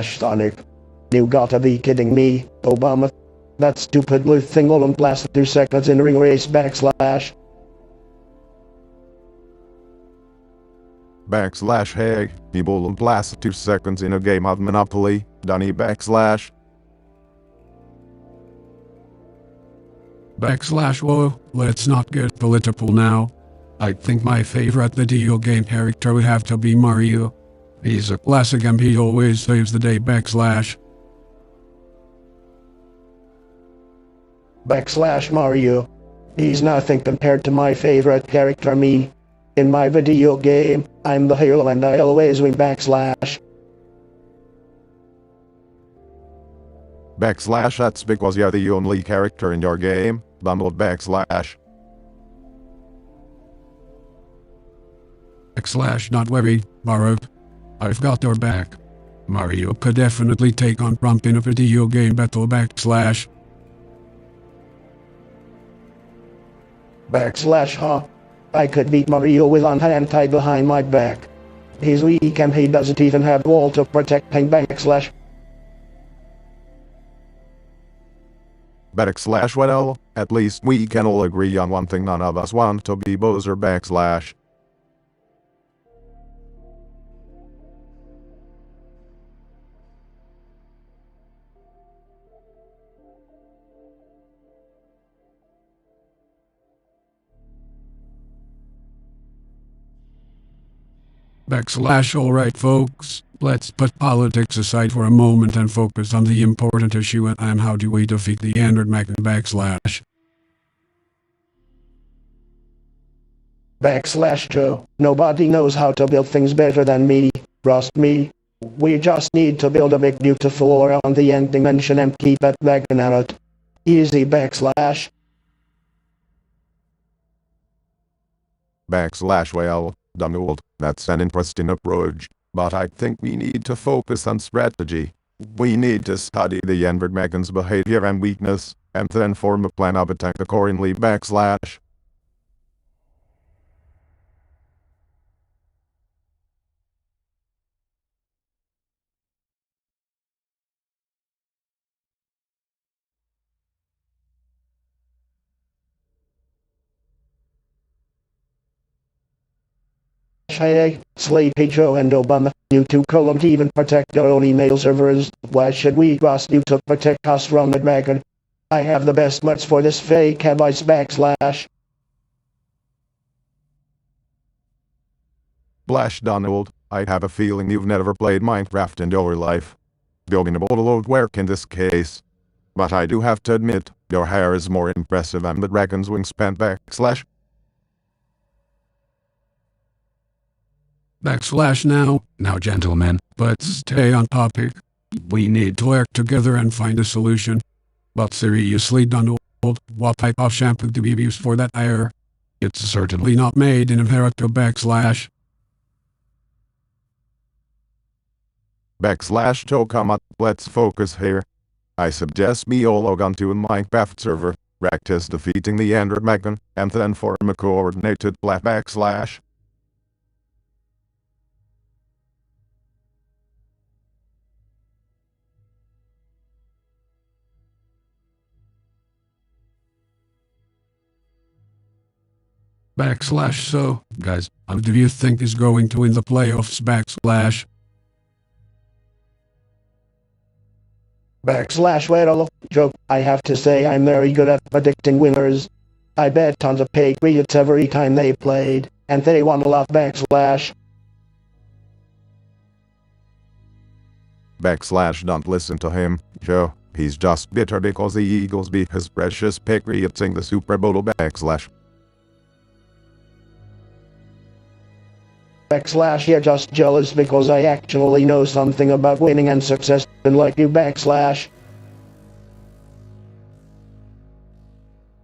Sonic. You gotta be kidding me, Obama. That stupid blue thing won't last 2 seconds in a ring race /. Hey, he won't last 2 seconds in a game of Monopoly, Donny /. Whoa, let's not get political now. I think my favorite video game character would have to be Mario. He's a classic and he always saves the day / Mario. He's nothing compared to my favorite character, me. In my video game, I'm the hero and I always win /. That's because you're the only character in your game, Donald /. Not worry, borrowed. I've got your back. Mario could definitely take on Trump in a video game battle /. Huh? I could beat Mario with one hand tied behind my back. He's weak and he doesn't even have wall to protect him /. Well, at least we can all agree on one thing: none of us want to be Bowser /. Alright folks, let's put politics aside for a moment and focus on the important issue and how do we defeat the Android Mac / Joe. Nobody knows how to build things better than me, trust me. We just need to build a big beautiful aura on the end dimension and keep it wagging at it. Easy /. Well, Donald, that's an interesting approach, but I think we need to focus on strategy. We need to study the Android Megan's behavior and weakness, and then form a plan of attack accordingly /. Hey, Sleepy Joe and Obama, you two couldn't even protect your own email servers. Why should we trust you to protect us from the dragon? I have the best much for this fake advice /. Donald, I have a feeling you've never played Minecraft in your life. Building a bottle would work in this case. But I do have to admit, your hair is more impressive than the dragon's wingspan /. Backslash now gentlemen, let's stay on topic. We need to work together and find a solution. But seriously Donald, what type of shampoo do we use for that hair? It's certainly not made in America backslash. Backslash Tokamat, let's focus here. I suggest me all log on to a Minecraft server, practice defeating the Ender Dragon, and then form a coordinated backslash. Backslash so, guys, who do you think is going to win the playoffs backslash? Backslash well, joke. I have to say I'm very good at predicting winners. I bet tons of Patriots every time they played, and they won a lot backslash. Backslash don't listen to him, Joe. He's just bitter because the Eagles beat his precious Patriots in the Super Bowl backslash. Backslash you're just jealous because I actually know something about winning and success, unlike you backslash.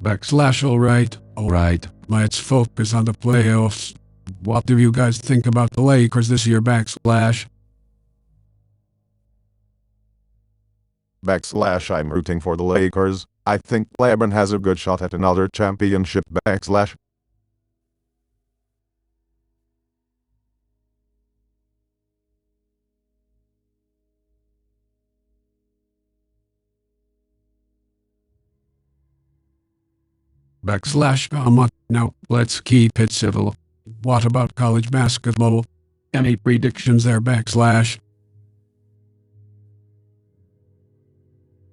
Backslash alright, let's focus on the playoffs. What do you guys think about the Lakers this year backslash? Backslash I'm rooting for the Lakers. I think LeBron has a good shot at another championship backslash. Backslash now, let's keep it civil. What about college basketball? Any predictions there backslash?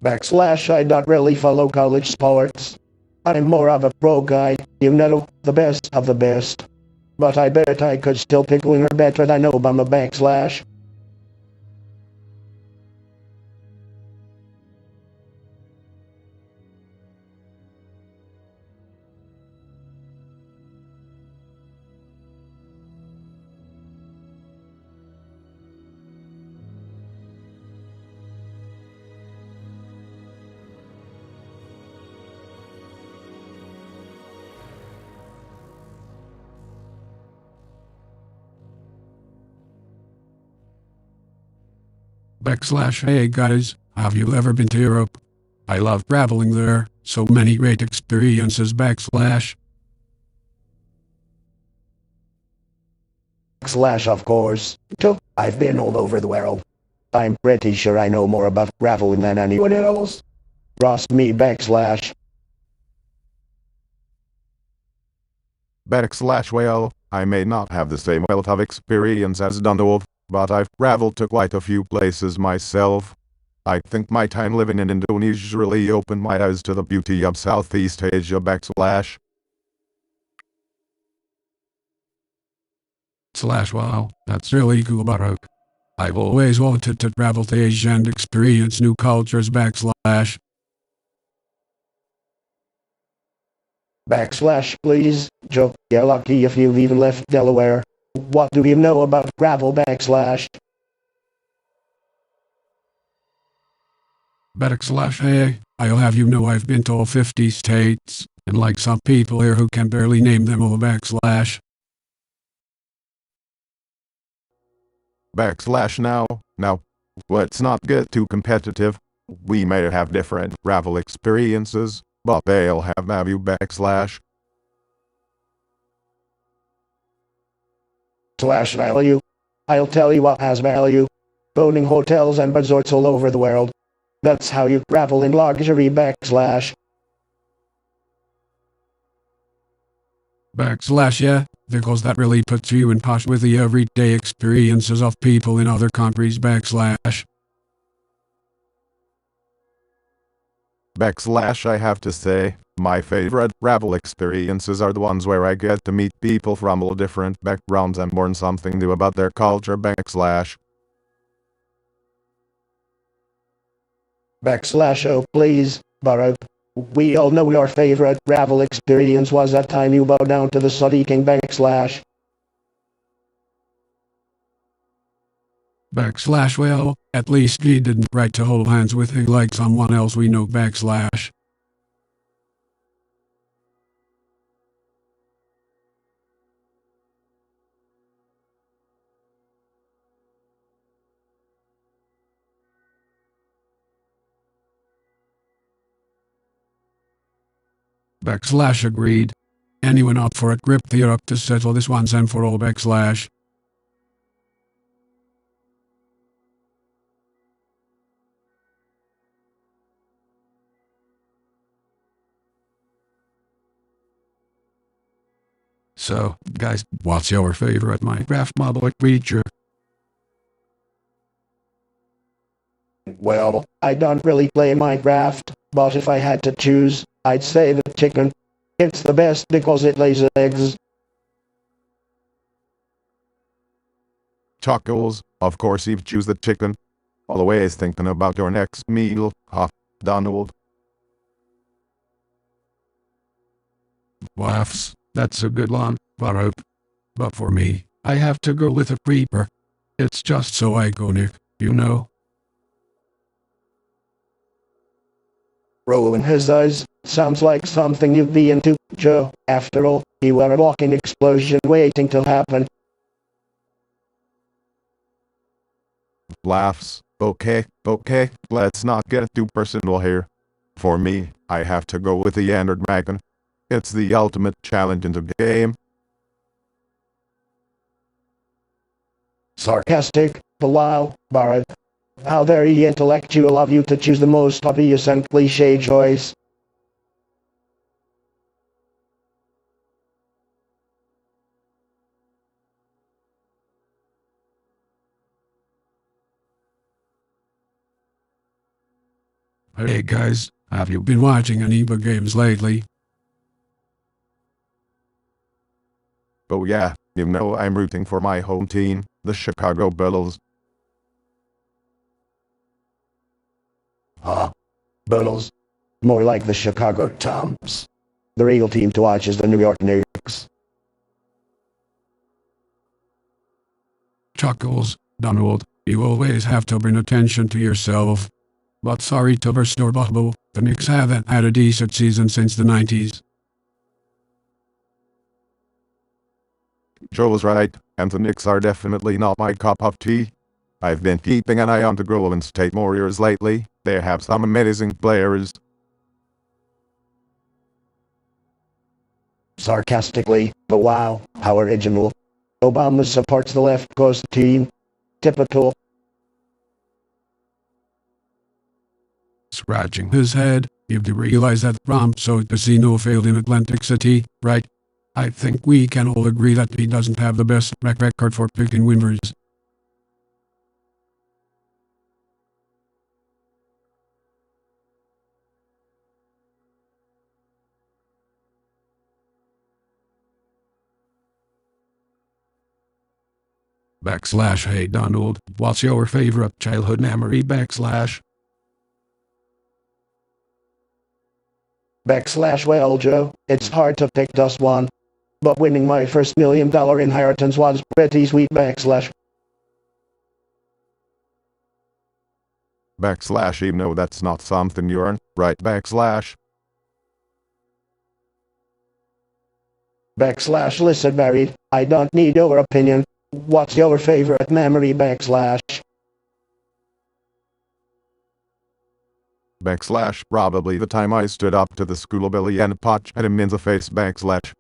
Backslash I don't really follow college sports. I'm more of a pro guy, you know, the best of the best. But I bet I could still pick winner better than Obama backslash. Backslash hey guys, have you ever been to Europe? I love traveling there, so many great experiences backslash. Backslash of course. So, I've been all over the world. I'm pretty sure I know more about traveling than anyone else. Trust me backslash. Backslash well, I may not have the same wealth of experience as Donald, but I've traveled to quite a few places myself. I think my time living in Indonesia really opened my eyes to the beauty of Southeast Asia backslash. Slash wow, that's really cool Baruch. I've always wanted to travel to Asia and experience new cultures backslash. Backslash please, Joe, you're lucky if you've even left Delaware. What do you know about travel backslash? Backslash hey, I'll have you know I've been to all 50 states, and like some people here who can barely name them all backslash. Backslash now, let's not get too competitive. We may have different travel experiences, but they'll have value backslash. Slash value. I'll tell you what has value. Owning hotels and resorts all over the world. That's how you travel in luxury backslash. Backslash yeah, because that really puts you in touch with the everyday experiences of people in other countries backslash. Backslash I have to say, my favorite travel experiences are the ones where I get to meet people from all different backgrounds and learn something new about their culture backslash. Backslash oh please, Baruch. We all know your favorite travel experience was that time you bowed down to the Saudi King backslash. Backslash well, at least he didn't write to hold hands with him like someone else we know backslash. Backslash agreed. Anyone up for a grip the up to settle this once and for all backslash. So, guys, what's your favorite Minecraft mobile creature? Well, I don't really play Minecraft, but if I had to choose, I'd say the chicken. It's the best because it lays eggs. Chuckles, of course you choose the chicken. Always thinking about your next meal, huh, Donald? Laughs, that's a good one, Baruch. But for me, I have to go with a creeper. It's just so iconic, you know? Rolling his eyes, sounds like something you'd be into, Joe. After all, you were a walking explosion waiting to happen. Laughs, okay, let's not get too personal here. For me, I have to go with the Ender Dragon. It's the ultimate challenge in the game. Sarcastic, wow, Barrett. How very intellectual of you to choose the most obvious and cliché choice. Hey guys, have you been watching any games lately? Oh yeah, you know I'm rooting for my home team, the Chicago Bulls. Huh? Bulls? More like the Chicago Toms. The real team to watch is the New York Knicks. Chuckles, Donald, you always have to bring attention to yourself. But sorry to burst your bubble, the Knicks haven't had a decent season since the 90s. Joe was right, and the Knicks are definitely not my cup of tea. I've been keeping an eye on the Golden State Warriors lately. They have some amazing players. Sarcastically, but wow, how original. Obama supports the left coast team. Typical. Scratching his head, you do realize that Ramso Casino failed in Atlantic City, right? I think we can all agree that he doesn't have the best record for picking winners. Backslash hey Donald, what's your favorite childhood memory backslash? Backslash well Joe, it's hard to pick just one. But winning my first $1 million inheritance was pretty sweet backslash. Backslash, you know that's not something you earn, right? Backslash. Backslash listen Barry, I don't need your opinion. What's your favorite memory backslash? Backslash, probably the time I stood up to the school bully and punched him in the face. Backslash.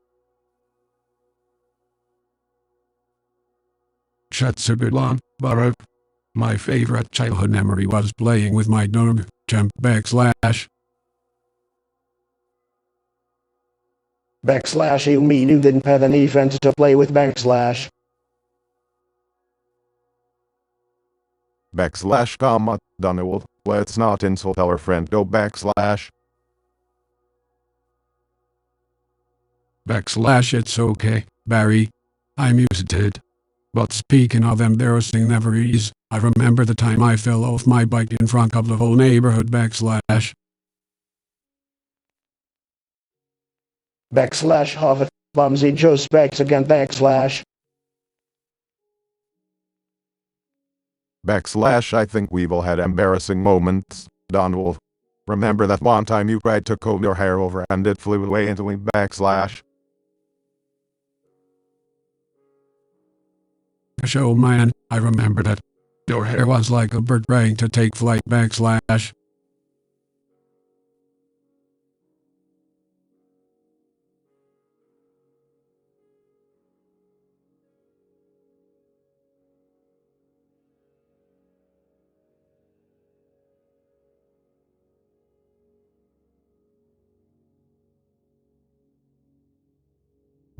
That's a good one, Baruch. My favorite childhood memory was playing with my dog, Champ backslash. Backslash you mean you didn't have any friends to play with backslash? Backslash, comma, Donald, let's not insult our friend. Go backslash. Backslash it's okay, Barry. I'm used to it. But speaking of embarrassing memories, I remember the time I fell off my bike in front of the whole neighborhood backslash. Backslash Hovet, Bumsy Joe Specs again backslash. Backslash, I think we've all had embarrassing moments, Donald. Remember that one time you tried to comb your hair over and it flew away into me, backslash? Show man, I remember that. Your hair was like a bird trying to take flight, backslash.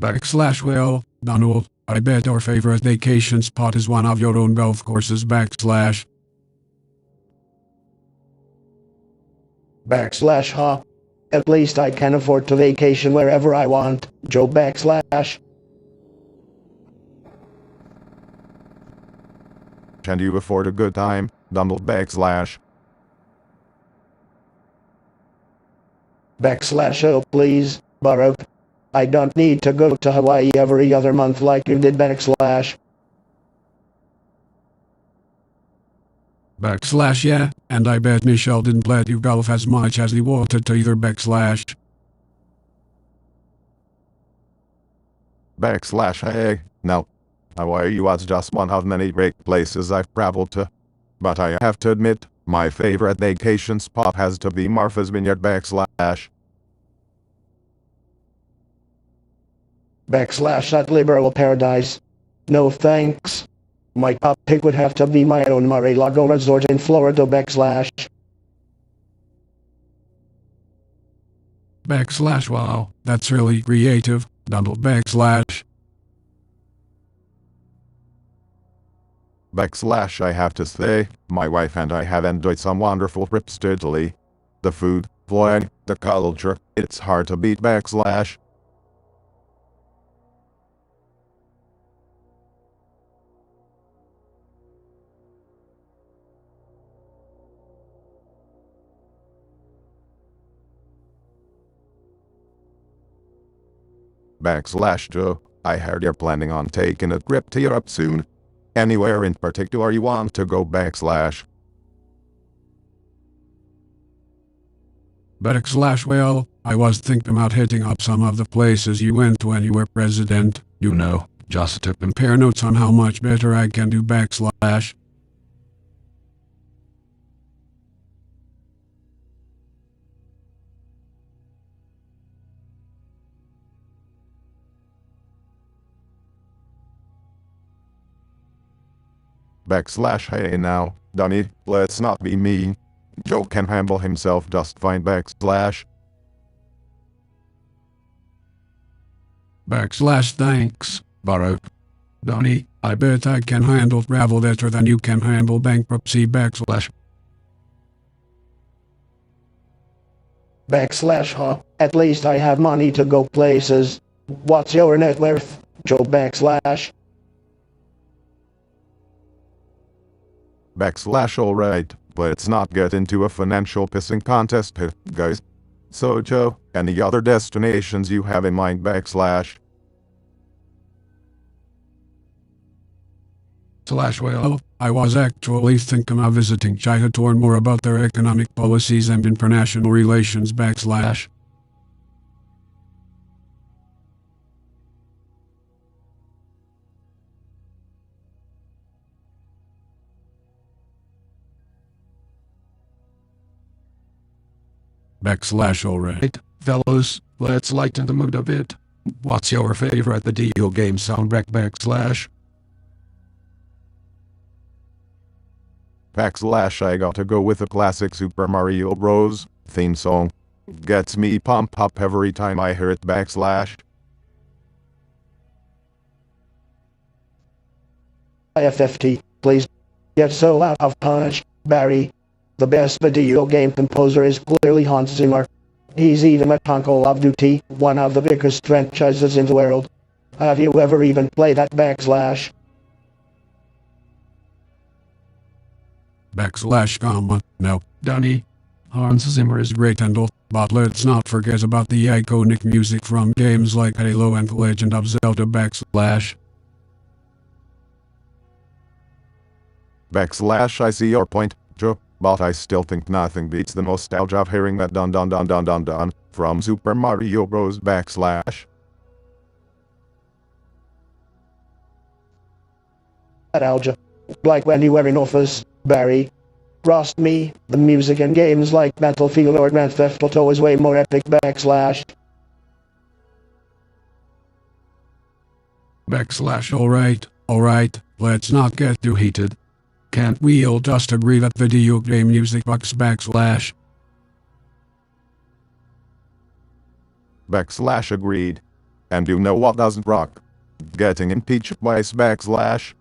Backslash well, Donald, I bet your favorite vacation spot is one of your own golf courses, backslash. Backslash huh? At least I can afford to vacation wherever I want, Joe backslash. And you afford a good time, Donald, backslash. Backslash oh please, Barack. I don't need to go to Hawaii every other month like you did, backslash. Backslash yeah, and I bet Michelle didn't let you golf as much as he wanted to either, backslash. Backslash hey, no. Hawaii was just one of many great places I've traveled to. But I have to admit, my favorite vacation spot has to be Martha's Vineyard, backslash. Backslash that liberal paradise. No thanks. My top pick would have to be my own Mar-a-Lago resort in Florida, backslash. Backslash wow, that's really creative, Donald, backslash. Backslash I have to say, my wife and I have enjoyed some wonderful trips to Italy. The food, wine, the culture, it's hard to beat, backslash. Backslash Joe, I heard you're planning on taking a trip to Europe soon. Anywhere in particular you want to go, backslash? Backslash well, I was thinking about hitting up some of the places you went when you were president, you know, just to compare notes on how much better I can do, backslash. Backslash hey now, Donnie, let's not be mean. Joe can handle himself just fine, backslash. Backslash thanks, Barack. Donnie, I bet I can handle travel better than you can handle bankruptcy, backslash. Backslash huh? At least I have money to go places. What's your net worth, Joe backslash? Backslash alright, let's not get into a financial pissing contest here, guys. So Joe, any other destinations you have in mind, backslash? Slash well, I was actually thinking of visiting China to learn more about their economic policies and international relations, backslash. Backslash alright, fellows, let's lighten the mood a bit. What's your favorite video game soundtrack, backslash? Backslash I gotta go with a classic Super Mario Bros. Theme song. Gets me pumped up every time I hear it, backslash. IFFT, please. Get so out of punch, Barry. The best video game composer is clearly Hans Zimmer. He's even a Call of Duty, one of the biggest franchises in the world. Have you ever even played that, backslash? Backslash comma, no, Donnie. Hans Zimmer is great and all, but let's not forget about the iconic music from games like Halo and The Legend of Zelda, backslash. Backslash I see your point, Joe, but I still think nothing beats the nostalgia of hearing that dun dun dun dun dun dun from Super Mario Bros. Backslash. Nostalgia. Like when you were in office, Barry. Trust me, the music in games like Battlefield or Grand Theft Auto is way more epic. Backslash. Backslash alright, let's not get too heated. Can't we all just agree that video game music rocks? Backslash. Backslash agreed. And you know what doesn't rock? Getting impeached by Backslash.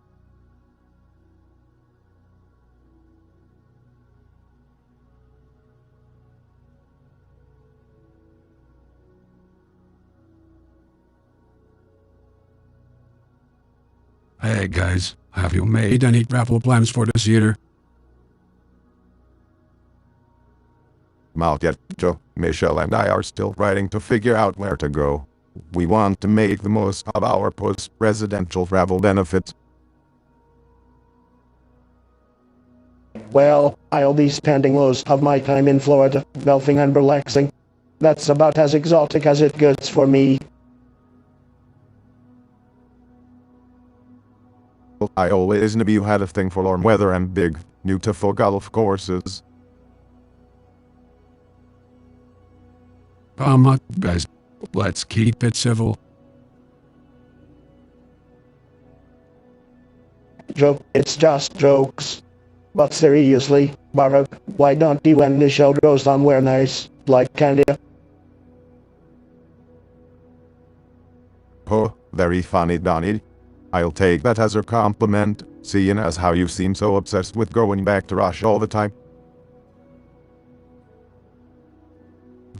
Hey guys, have you made any travel plans for this year? Not yet, Joe. Michelle and I are still writing to figure out where to go. We want to make the most of our post-presidential travel benefits. Well, I'll be spending most of my time in Florida, golfing and relaxing. That's about as exotic as it gets for me. I always knew you had a thing for warm weather and big, beautiful golf courses. Come on, guys. Let's keep it civil. Joke, it's just jokes. But seriously, Barack, why don't you and Michelle go somewhere nice, like Canada? Oh, very funny, Donnie. I'll take that as a compliment, seeing as how you seem so obsessed with going back to Russia all the time.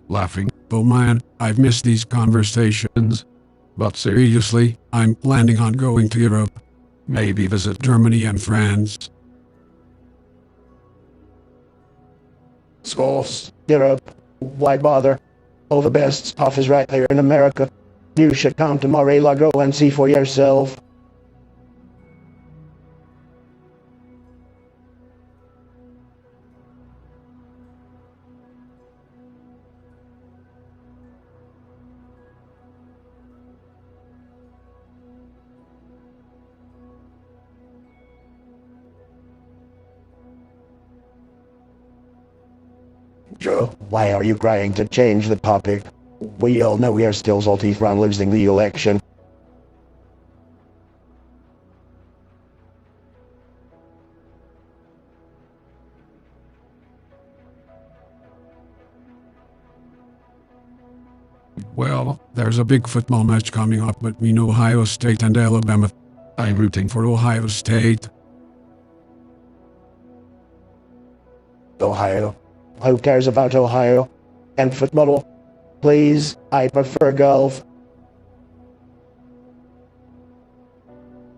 Laughing. Oh man, I've missed these conversations. But seriously, I'm planning on going to Europe. Maybe visit Germany and France. Schools, Europe, why bother? All the best stuff is right here in America. You should come to Mar-a-Lago and see for yourself. Joe, why are you trying to change the topic? We all know we are still salty from losing the election. Well, there's a big football match coming up between Ohio State and Alabama. I'm rooting for Ohio State. Ohio. Who cares about Ohio? And football? Please, I prefer golf.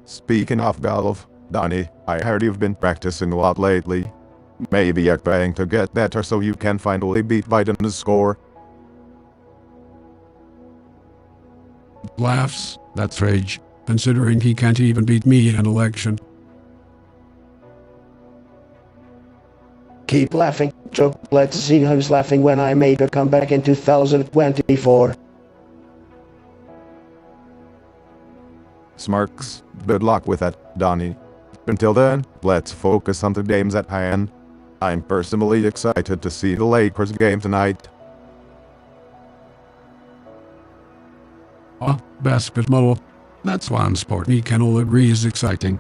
Speaking of golf, Donnie, I heard you've been practicing a lot lately. Maybe you're trying to get better so you can finally beat Biden's score. Laughs, that's rage, considering he can't even beat me in an election. Keep laughing, Joe. Let's see who's laughing when I make a comeback in 2024. Smirks, good luck with that, Donnie. Until then, let's focus on the games at hand. I'm personally excited to see the Lakers game tonight. Basketball. That's one sport we can all agree is exciting.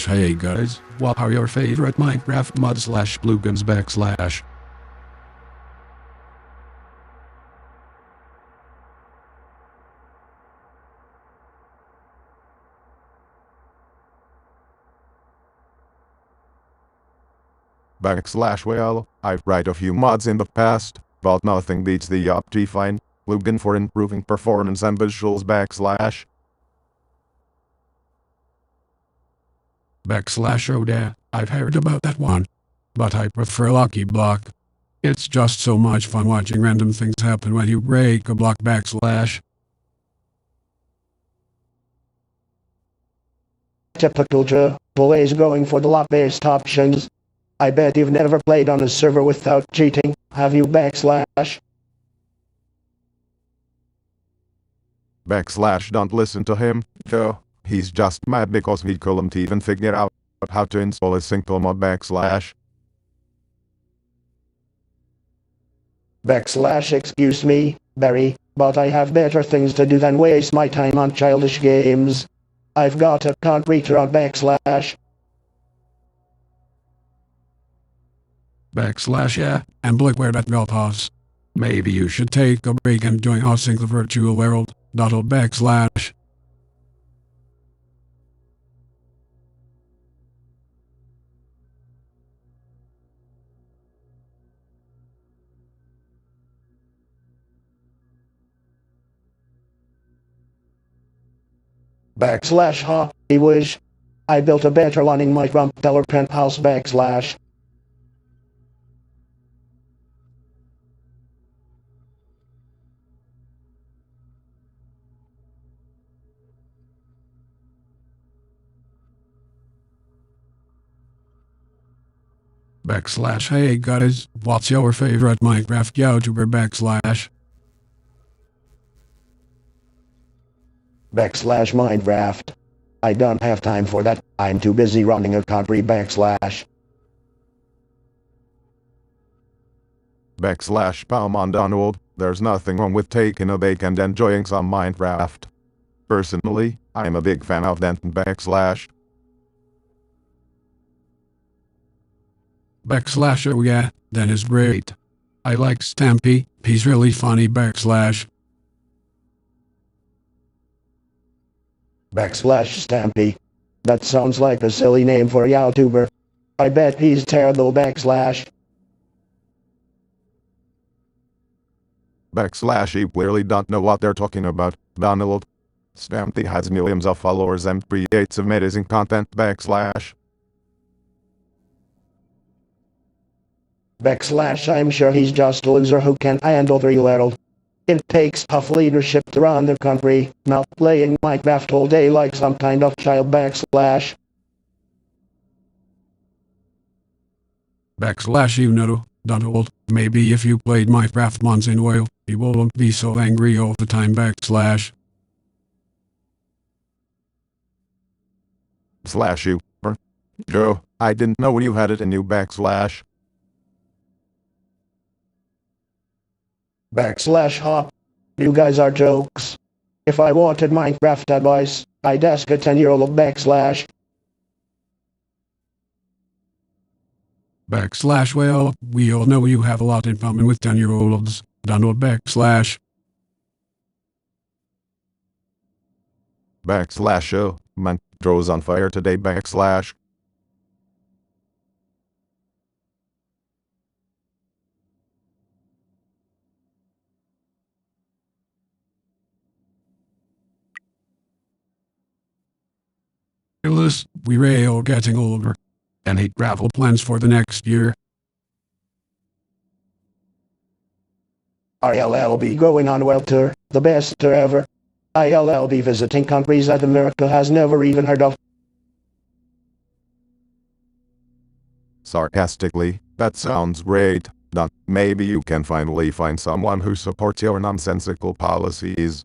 Hey guys, what are your favorite Minecraft mods /plugins /? Well, I've tried a few mods in the past, but nothing beats the Optifine plugin for improving performance and visuals /. Backslash oh yeah, I've heard about that one. But I prefer Lucky Block. It's just so much fun watching random things happen when you break a block backslash. Typical Joe, always going for the lot-based options. I bet you've never played on a server without cheating, have you backslash? Backslash don't listen to him, Joe. He's just mad because we couldn't even figure out how to install a simple mod backslash. Backslash excuse me, Barry, but I have better things to do than waste my time on childish games. I've got a concrete on backslash. Backslash yeah, and look where that brought us. Maybe you should take a break and join us in the virtual world. Dottle backslash. Backslash huh, I wish. I built a better one in my rumpeller penthouse backslash. Backslash hey guys, what's your favorite Minecraft YouTuber backslash? Backslash Minecraft. I don't have time for that, I'm too busy running a concrete backslash. Backslash Palm Donald. There's nothing wrong with taking a break and enjoying some Minecraft. Personally, I'm a big fan of Denton backslash. Backslash oh yeah, that is great. I like Stampy, he's really funny backslash. Backslash Stampy. That sounds like a silly name for a YouTuber. I bet he's terrible backslash. Backslash you clearly don't know what they're talking about, Donald. Stampy has millions of followers and creates amazing content backslash. Backslash I'm sure he's just a loser who can't handle the real world. It takes tough leadership to run the country, not playing Minecraft all day like some kind of child backslash. Backslash you know, Donald, maybe if you played Minecraft once in a while, you won't be so angry all the time backslash. Slash you. Joe, I didn't know you had it in you backslash. Backslash hop. You guys are jokes. If I wanted Minecraft advice, I'd ask a 10-year-old backslash. Backslash well, we all know you have a lot in common with 10-year-olds, Donald backslash. Backslash oh, man, throws on fire today backslash. Willis, we're all getting older. Any travel plans for the next year? I'll be going on a world tour, the best tour ever. I'll be visiting countries that America has never even heard of. Sarcastically, that sounds great. Don, maybe you can finally find someone who supports your nonsensical policies.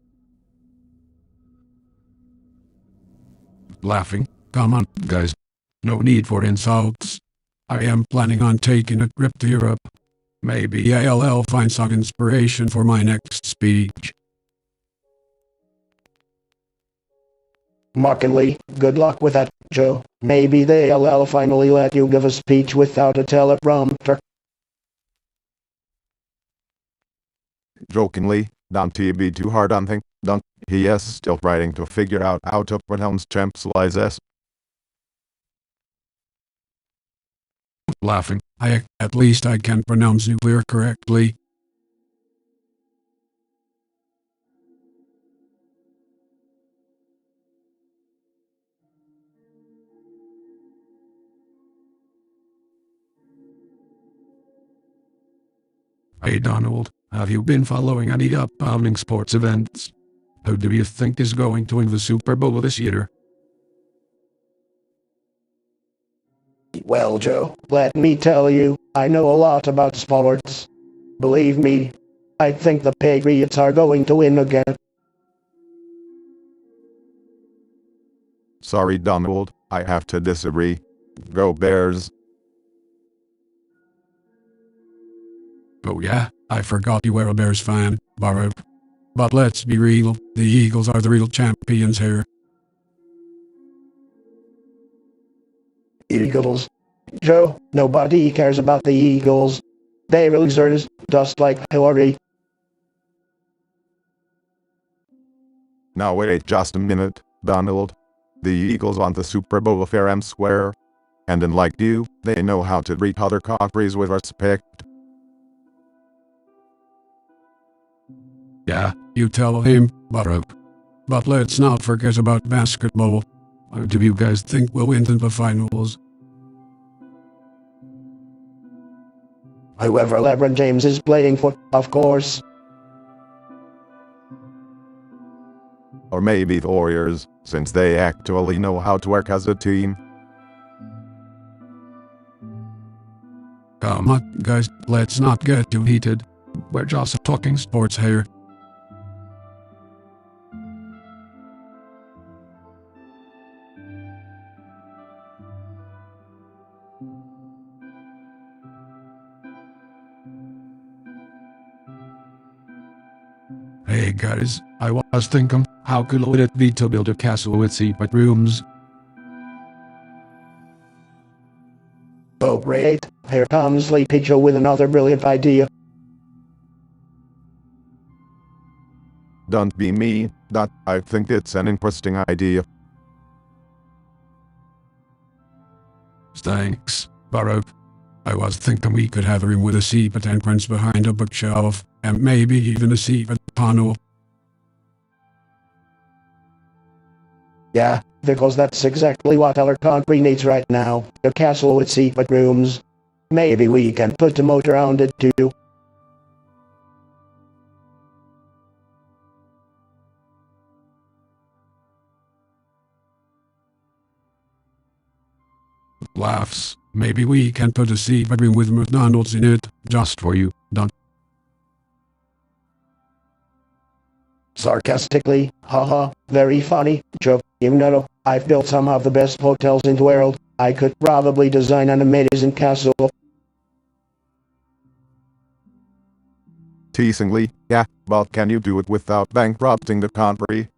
Laughing. Come on, guys. No need for insults. I am planning on taking a trip to Europe. Maybe I'll find some inspiration for my next speech. Mockingly, good luck with that, Joe. Maybe they'll finally let you give a speech without a teleprompter. Jokingly, don't be too hard on things. Don't. He is still trying to figure out how to pronounce Champ's S. Laughing. At least I can pronounce nuclear correctly. Hey Donald, have you been following any upcoming sports events? Who do you think is going to win the Super Bowl this year? Well, Joe, let me tell you, I know a lot about sports. Believe me, I think the Patriots are going to win again. Sorry, Donald, I have to disagree. Go Bears. Oh yeah, I forgot you were a Bears fan, Baruch. But let's be real, the Eagles are the real champions here. Eagles. Joe, nobody cares about the Eagles. They losers, just like Hillary. Now wait just a minute, Donald. The Eagles won the Super Bowl fair and square. And unlike you, they know how to treat other countries with respect. Yeah, you tell him, Baruch. But let's not forget about basketball. Who do you guys think will win in the finals? Whoever LeBron James is playing for, of course. Or maybe the Warriors, since they actually know how to work as a team. Come on, guys, let's not get too heated. We're just talking sports here. Hey guys, I was thinking, how cool would it be to build a castle with secret rooms? Oh great, here comes Sleepy Joe with another brilliant idea. Don't be mean, that I think it's an interesting idea. Thanks, Baruch. I was thinking we could have a room with a secret entrance behind a bookshelf, and maybe even a secret tunnel. Yeah, because that's exactly what our country needs right now. A castle with secret rooms. Maybe we can put a moat around it too. Laughs. Maybe we can put a secret room with McDonald's in it, just for you, Don. Sarcastically, haha, very funny, Joe. You know, I've built some of the best hotels in the world. I could probably design an amazing castle. Teasingly, yeah, but can you do it without bankrupting the country?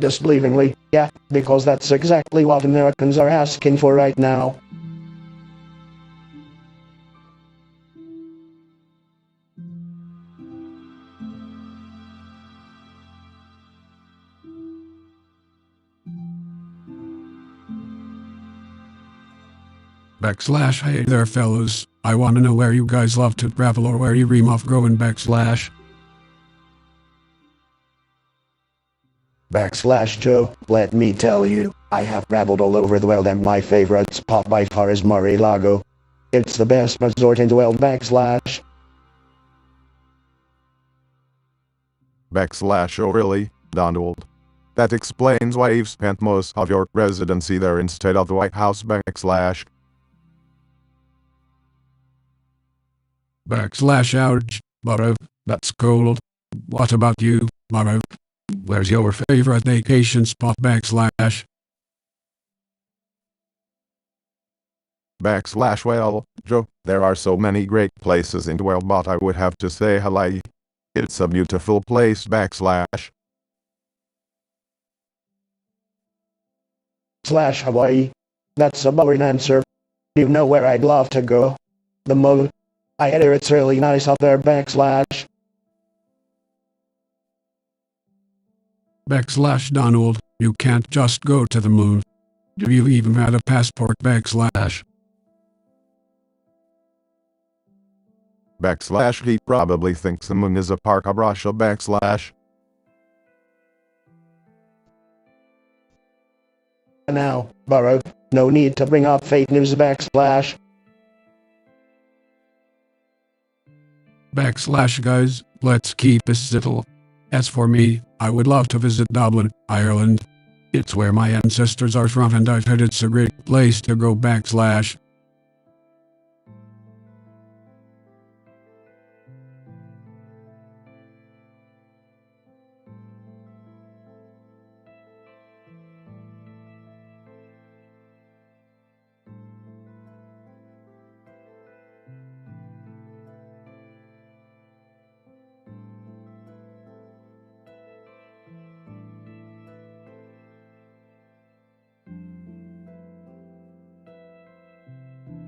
Disbelievingly, yeah, because that's exactly what Americans are asking for right now. Backslash, hey there fellas. I wanna know where you guys love to travel or where you dream of going backslash. Backslash Joe, let me tell you, I have traveled all over the world and my favorite spot by far is Mar-a-Lago. It's the best resort in the world. Backslash. Backslash, oh really, Donald? That explains why you've spent most of your residency there instead of the White House. Backslash. Backslash ouch, Baruch. That's cold. What about you, Baruch? Where's your favorite vacation spot? Backslash. Backslash, well, Joe, there are so many great places in the world, but I would have to say Hawaii. It's a beautiful place. Backslash. Slash Hawaii. That's a boring answer. You know where I'd love to go? The moon. I hear it's really nice up there. Backslash. Backslash Donald, you can't just go to the moon. Do you even have a passport? Backslash. Backslash he probably thinks the moon is a park of Russia backslash. Now, Burrow, no need to bring up fake news backslash. Backslash guys, let's keep this civil. As for me, I would love to visit Dublin, Ireland. It's where my ancestors are from and I've heard it's a great place to go backslash.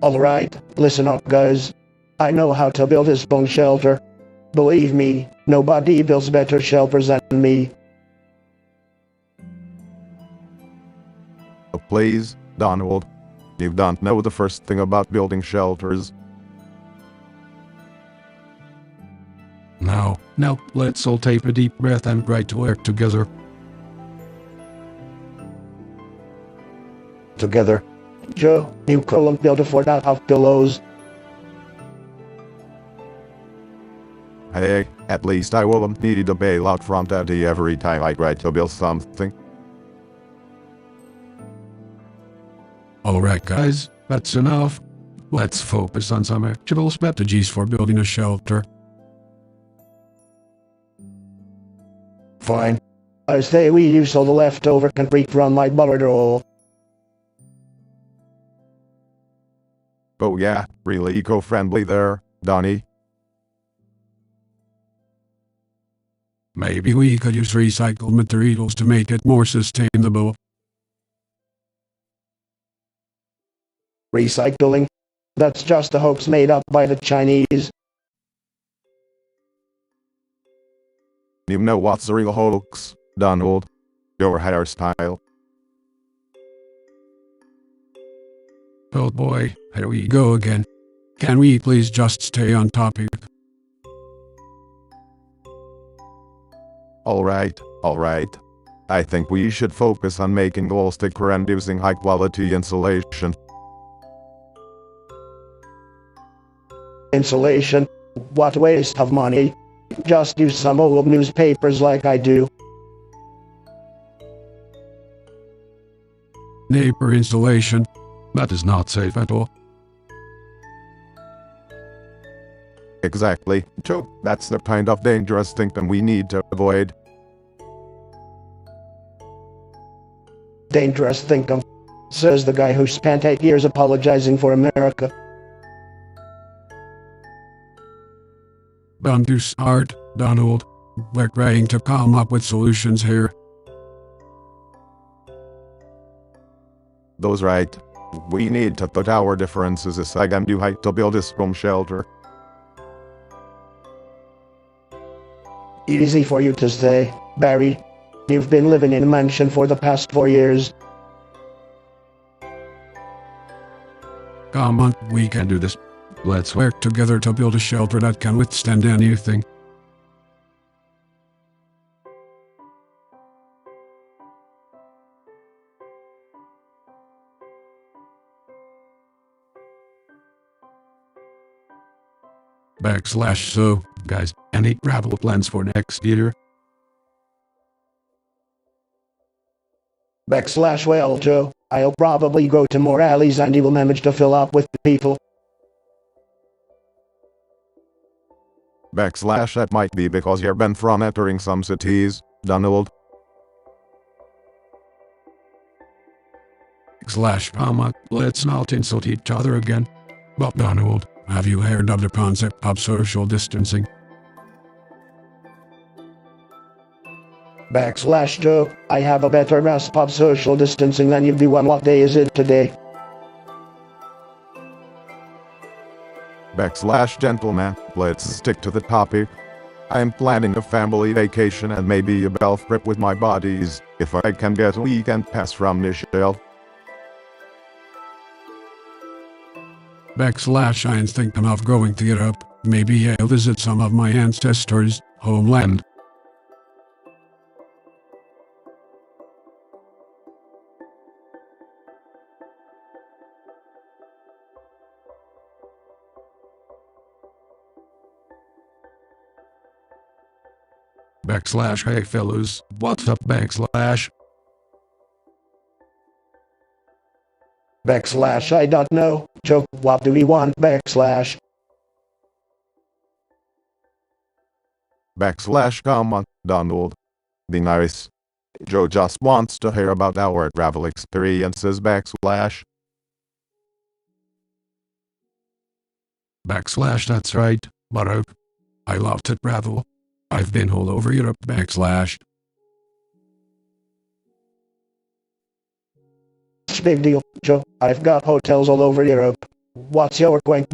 Alright, listen up guys. I know how to build his own shelter. Believe me, nobody builds better shelters than me. Oh, please, Donald. You don't know the first thing about building shelters. Now, let's all take a deep breath and try to work together. Together. Joe, you couldn't build a fort out of pillows. Hey, at least I won't need a bailout from Daddy every time I try to build something. Alright guys, that's enough. Let's focus on some actual strategies for building a shelter. Fine. I say we use all the leftover concrete from my boiler hole. Oh yeah, really eco-friendly there, Donnie. Maybe we could use recycled materials to make it more sustainable. Recycling? That's just a hoax made up by the Chinese. You know what's a real hoax, Donald? Your hairstyle. Oh boy, here we go again. Can we please just stay on topic? Alright. I think we should focus on making walls thicker and using high quality insulation. Insulation? What waste of money. Just use some old newspapers like I do. Neighbor insulation. That is not safe at all. Exactly, Joe. That's the kind of dangerous thinking we need to avoid. Dangerous thinking, says the guy who spent 8 years apologizing for America. Don't do start, Donald. We're trying to come up with solutions here. Those right. We need to put our differences aside and do to build this bomb shelter. Easy for you to say, Barry. You've been living in a mansion for the past 4 years. Come on, we can do this. Let's work together to build a shelter that can withstand anything. So, guys, any travel plans for next year? Well, Joe, I'll probably go to more alleys and you will manage to fill up with people. That might be because you're banned from entering some cities, Donald. Let's not insult each other again. But Donald, have you heard of the concept of social distancing? Joe, I have a better grasp of social distancing than you do on what day is it today. Gentlemen, let's stick to the topic. I'm planning a family vacation and maybe a golf trip with my buddies, if I can get a weekend pass from Michelle. I'm thinking of going to Europe. Maybe I'll visit some of my ancestors' homeland. Hey fellas, what's up I don't know. Joe, what do we want Come on, Donald. Be nice. Joe just wants to hear about our travel experiences. That's right, but I love to travel. I've been all over Europe Big deal, Joe. I've got hotels all over Europe. What's your quaint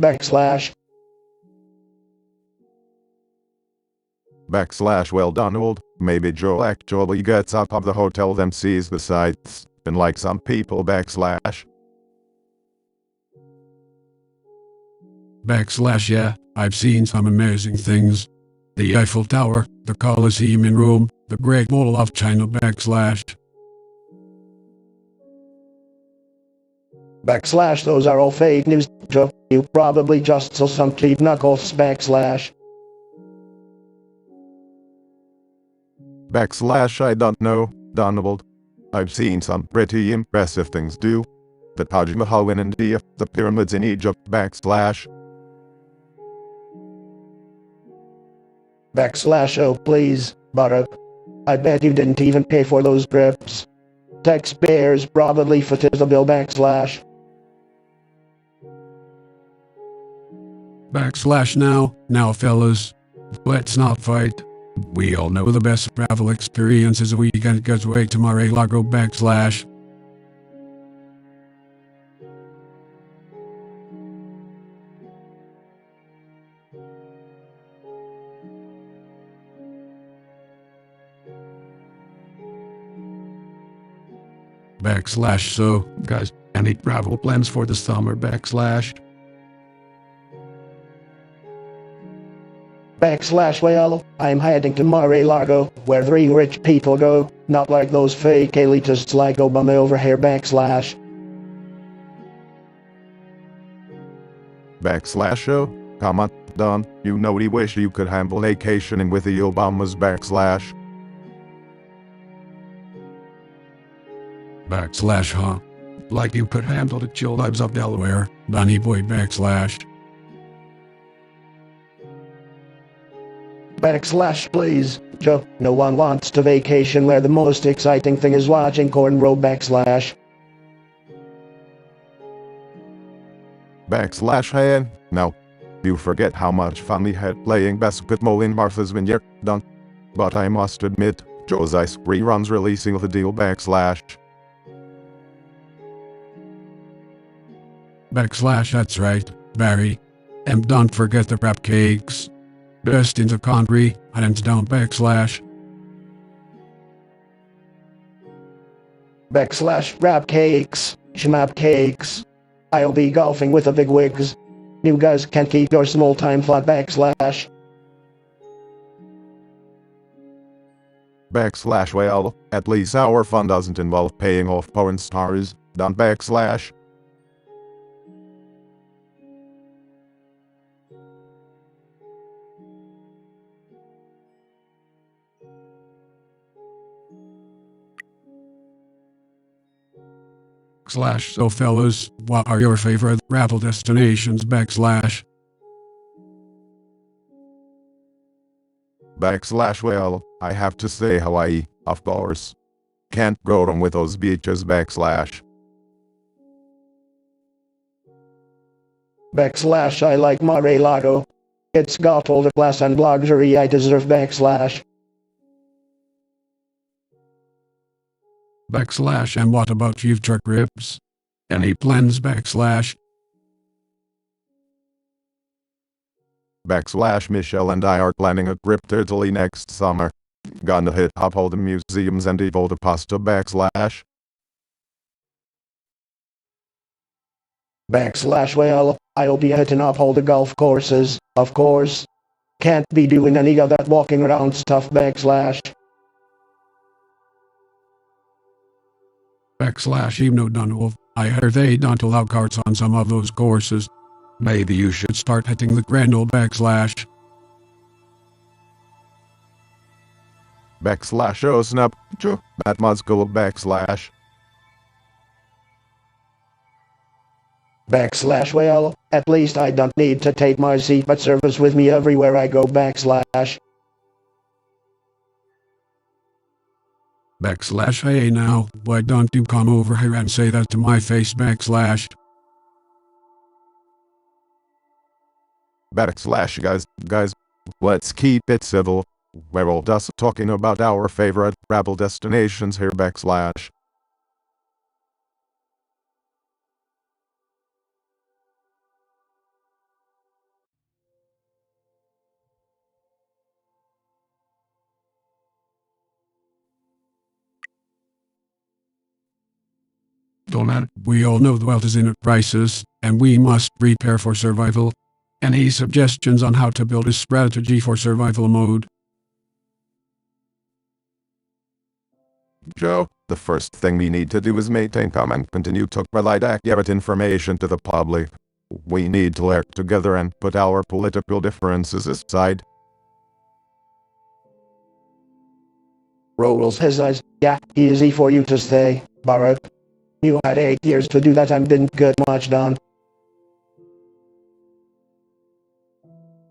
Well, Donald, maybe Joe actually gets up of the hotel then sees the sights, and like some people Yeah, I've seen some amazing things. The Eiffel Tower, the Colosseum in Rome, the Great Wall of China Those are all fake news, Joe. You probably just saw some cheap knuckles I don't know, Donald. I've seen some pretty impressive things too. The Taj Mahal in India, the pyramids in Egypt Oh please, Barak. I bet you didn't even pay for those trips. Taxpayers probably footed the bill Now fellas, let's not fight. We all know the best travel experience is a weekend getaway to Mar-a-Lago So, guys, any travel plans for the summer Well, I'm heading to Mar-a-Lago, where 3 rich people go, not like those fake elitists like Obama over here Oh, come on, Don, you know we wish you could handle vacationing with the Obamas Huh? Like you could handle the chill vibes of Delaware, Donny Boy Please, Joe, no one wants to vacation where the most exciting thing is watching cornrow Hey, now, you forget how much fun we had playing basketball in Martha's Vineyard, Don. But I must admit, Joe's ice reruns releasing the deal That's right, Barry. And don't forget the wrap cakes. Best in the country, hands down Wrap cakes, schmap cakes. I'll be golfing with the big wigs. You guys can keep your small time flat Well, at least our fun doesn't involve paying off porn stars, Don So fellas, what are your favorite travel destinations Well, I have to say Hawaii, of course. Can't go wrong with those beaches I like Mar-a-Lago. It's got all the class and luxury I deserve And what about future trips? Any plans Michelle and I are planning a trip to Italy next summer. Gonna hit up all the museums and eat all the pasta Well, I'll be hitting up all the golf courses, of course. Can't be doing any of that walking around stuff. Even Dunwolf. I heard they don't allow carts on some of those courses. Maybe you should start hitting the grand old /. Oh snap. That must go /. Well, at least I don't need to take my seat but service with me everywhere I go. Hey now, why don't you come over here and say that to my face /. Guys, let's keep it civil. We're all just talking about our favorite travel destinations here /. Donut, we all know the world is in a crisis, and we must prepare for survival. Any suggestions on how to build a strategy for survival mode? Joe, the first thing we need to do is maintain calm and continue to provide accurate information to the public. We need to work together and put our political differences aside. Rolls his eyes. Yeah, easy for you to say, Barrett. You had 8 years to do that and didn't get much done.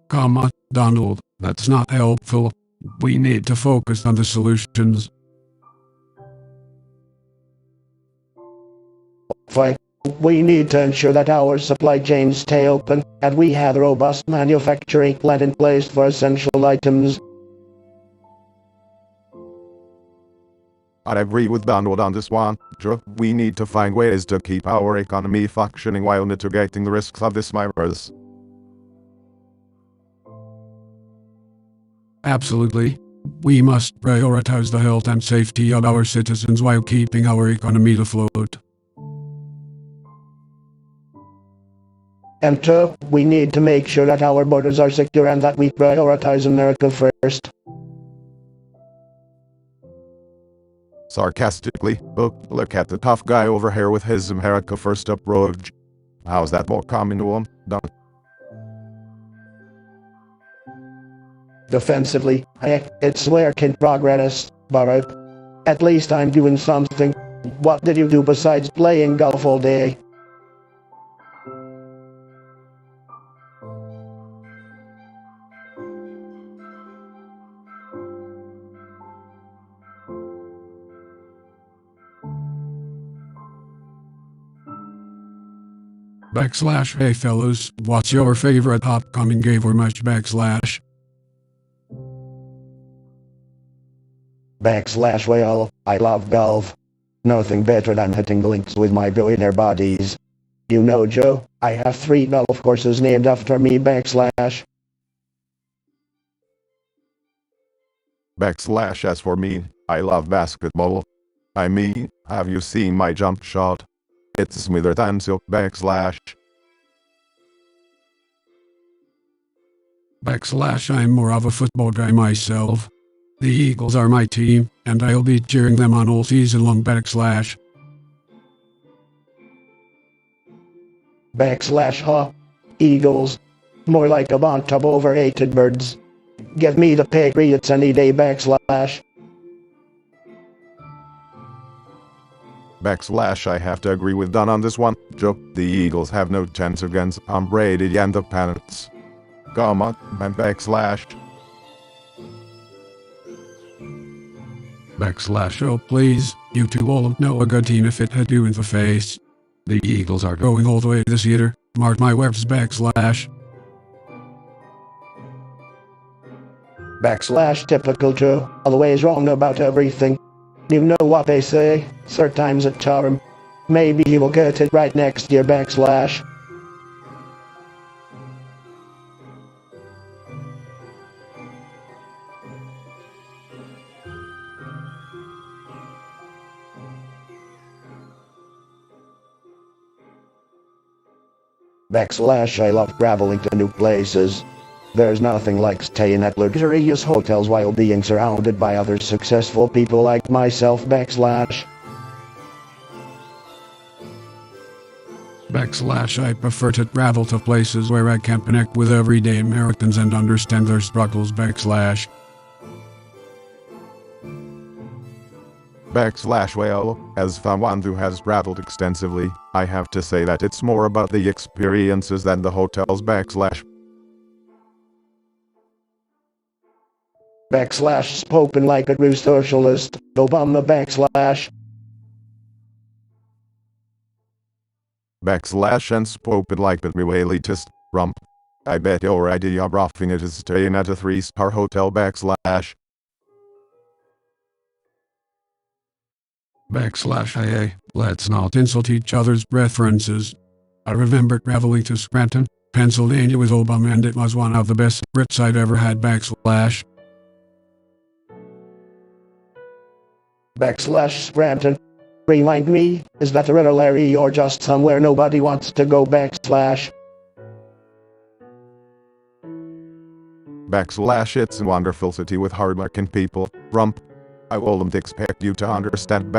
Come on, Donald, that's not helpful. We need to focus on the solutions. Fine. We need to ensure that our supply chains stay open, and we have a robust manufacturing plant in place for essential items. I agree with Donald on this one, Joe. We need to find ways to keep our economy functioning while mitigating the risks of this virus. Absolutely. We must prioritize the health and safety of our citizens while keeping our economy afloat. And two, we need to make sure that our borders are secure and that we prioritize America first. Sarcastically, look at the tough guy over here with his America First approach. How's that more common to him? Defensively, it's work in progress, Barrett. At least I'm doing something. What did you do besides playing golf all day? Hey fellows, what's your favorite upcoming game or match /? Well, I love golf. Nothing better than hitting the links with my billionaire buddies. You know, Joe, I have 3 golf courses named after me. As for me, I love basketball. I mean, have you seen my jump shot? It's smoother than silk. I'm more of a football guy myself. The Eagles are my team, and I'll be cheering them on all season long. Huh? Eagles. More like a bunch of overrated birds. Give me the Patriots any day. I have to agree with Don on this one, Joe. The Eagles have no chance against Tom Brady and the Pants. Come on, and Oh please, you two all know a good team if it hit you in the face. The Eagles are going all the way this year, mark my words. Typical Joe, always wrong about everything. You know what they say, third time's a charm. Maybe he will get it right next year. I love traveling to new places. There's nothing like staying at luxurious hotels while being surrounded by other successful people like myself. I prefer to travel to places where I can connect with everyday Americans and understand their struggles. Well, as someone who has traveled extensively, I have to say that it's more about the experiences than the hotels. Spoken like a true socialist. Obama. And spoken like a real elitist. Rump. I bet your idea of roughing it is staying at a 3-star hotel. Hey, let's not insult each other's preferences. I remember traveling to Scranton, Pennsylvania with Obama, and it was one of the best trips I'd ever had. Scranton. Remind me, is that a Red Larry or just somewhere nobody wants to go? It's a wonderful city with hardworking people. Rump. I wouldn't expect you to understand.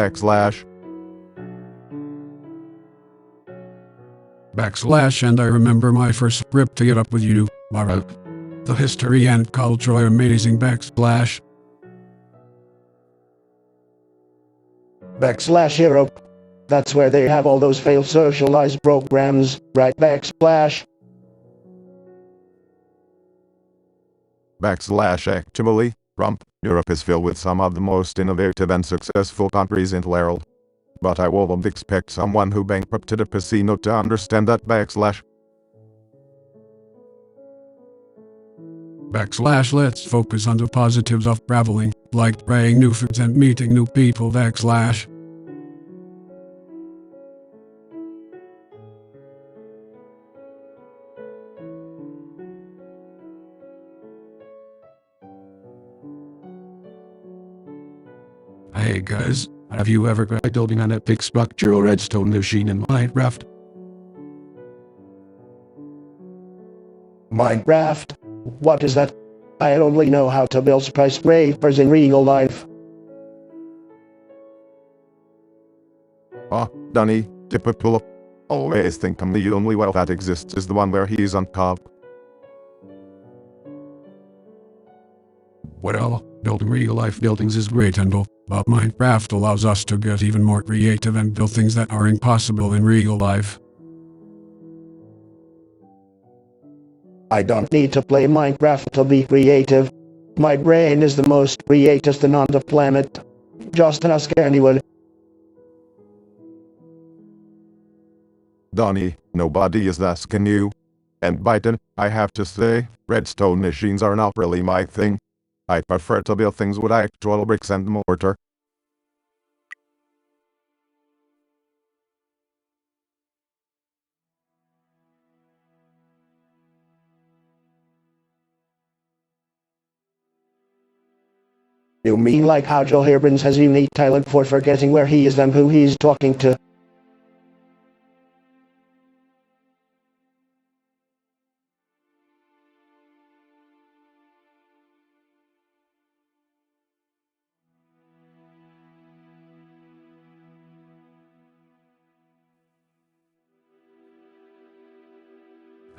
And I remember my first trip to get up with you, Baruch. The history and culture are amazing. Europe. That's where they have all those failed socialized programs, right? Actually, Rump, Europe is filled with some of the most innovative and successful countries in the world. But I wouldn't expect someone who bankrupted a casino to understand that. Let's focus on the positives of traveling, like trying new foods and meeting new people. Hey guys, have you ever tried building an epic structural redstone machine in Minecraft? What is that? I only know how to build skyscrapers in real life. Dunny, typical. Always think the only well that exists is the one where he's on top. Well, building real-life buildings is great and all, but Minecraft allows us to get even more creative and build things that are impossible in real life. I don't need to play Minecraft to be creative. My brain is the most creative thing on the planet. Just ask anyone. Donnie, nobody is asking you. And Biden, I have to say, redstone machines are not really my thing. I prefer to build things with actual bricks and mortar. You mean like how Joe Herbens has unique talent for forgetting where he is and who he's talking to?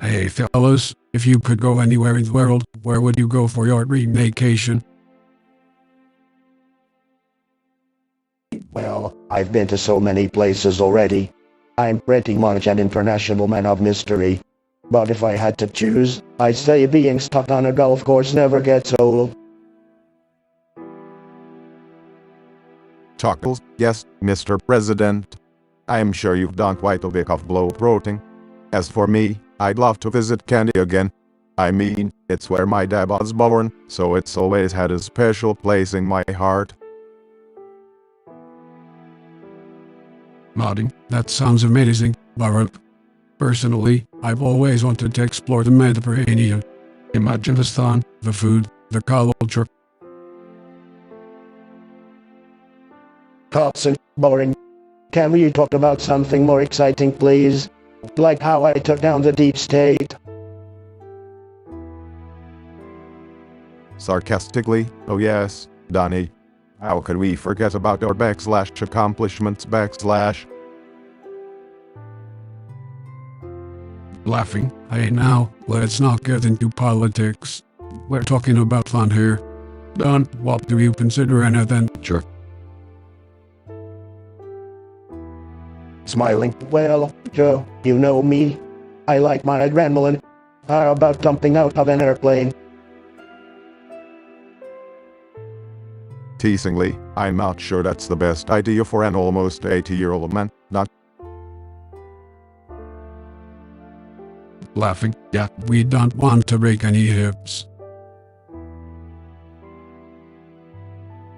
Hey fellas, if you could go anywhere in the world, where would you go for your dream vacation? Well, I've been to so many places already. I'm pretty much an international man of mystery. But if I had to choose, I'd say being stuck on a golf course never gets old. Chuckles, yes, Mr. President. I am sure you've done quite a bit of globe-trotting. As for me, I'd love to visit Canada again. I mean, it's where my dad was born, so it's always had a special place in my heart. Nodding, that sounds amazing, Baruch. Personally, I've always wanted to explore the Mediterranean. Imagine the sun, the food, the culture. Thompson, boring. Can we talk about something more exciting, please? Like how I took down the deep state. Sarcastically, oh yes, Donnie. How could we forget about your /accomplishments /. Laughing. Hey now, let's not get into politics. We're talking about fun here. Don, what do you consider an adventure? Smiling. Well, Joe, you know me. I like my adrenaline. How about jumping out of an airplane? Teasingly, I'm not sure that's the best idea for an almost 80-year-old man, not. Laughing. Yeah, we don't want to break any hips.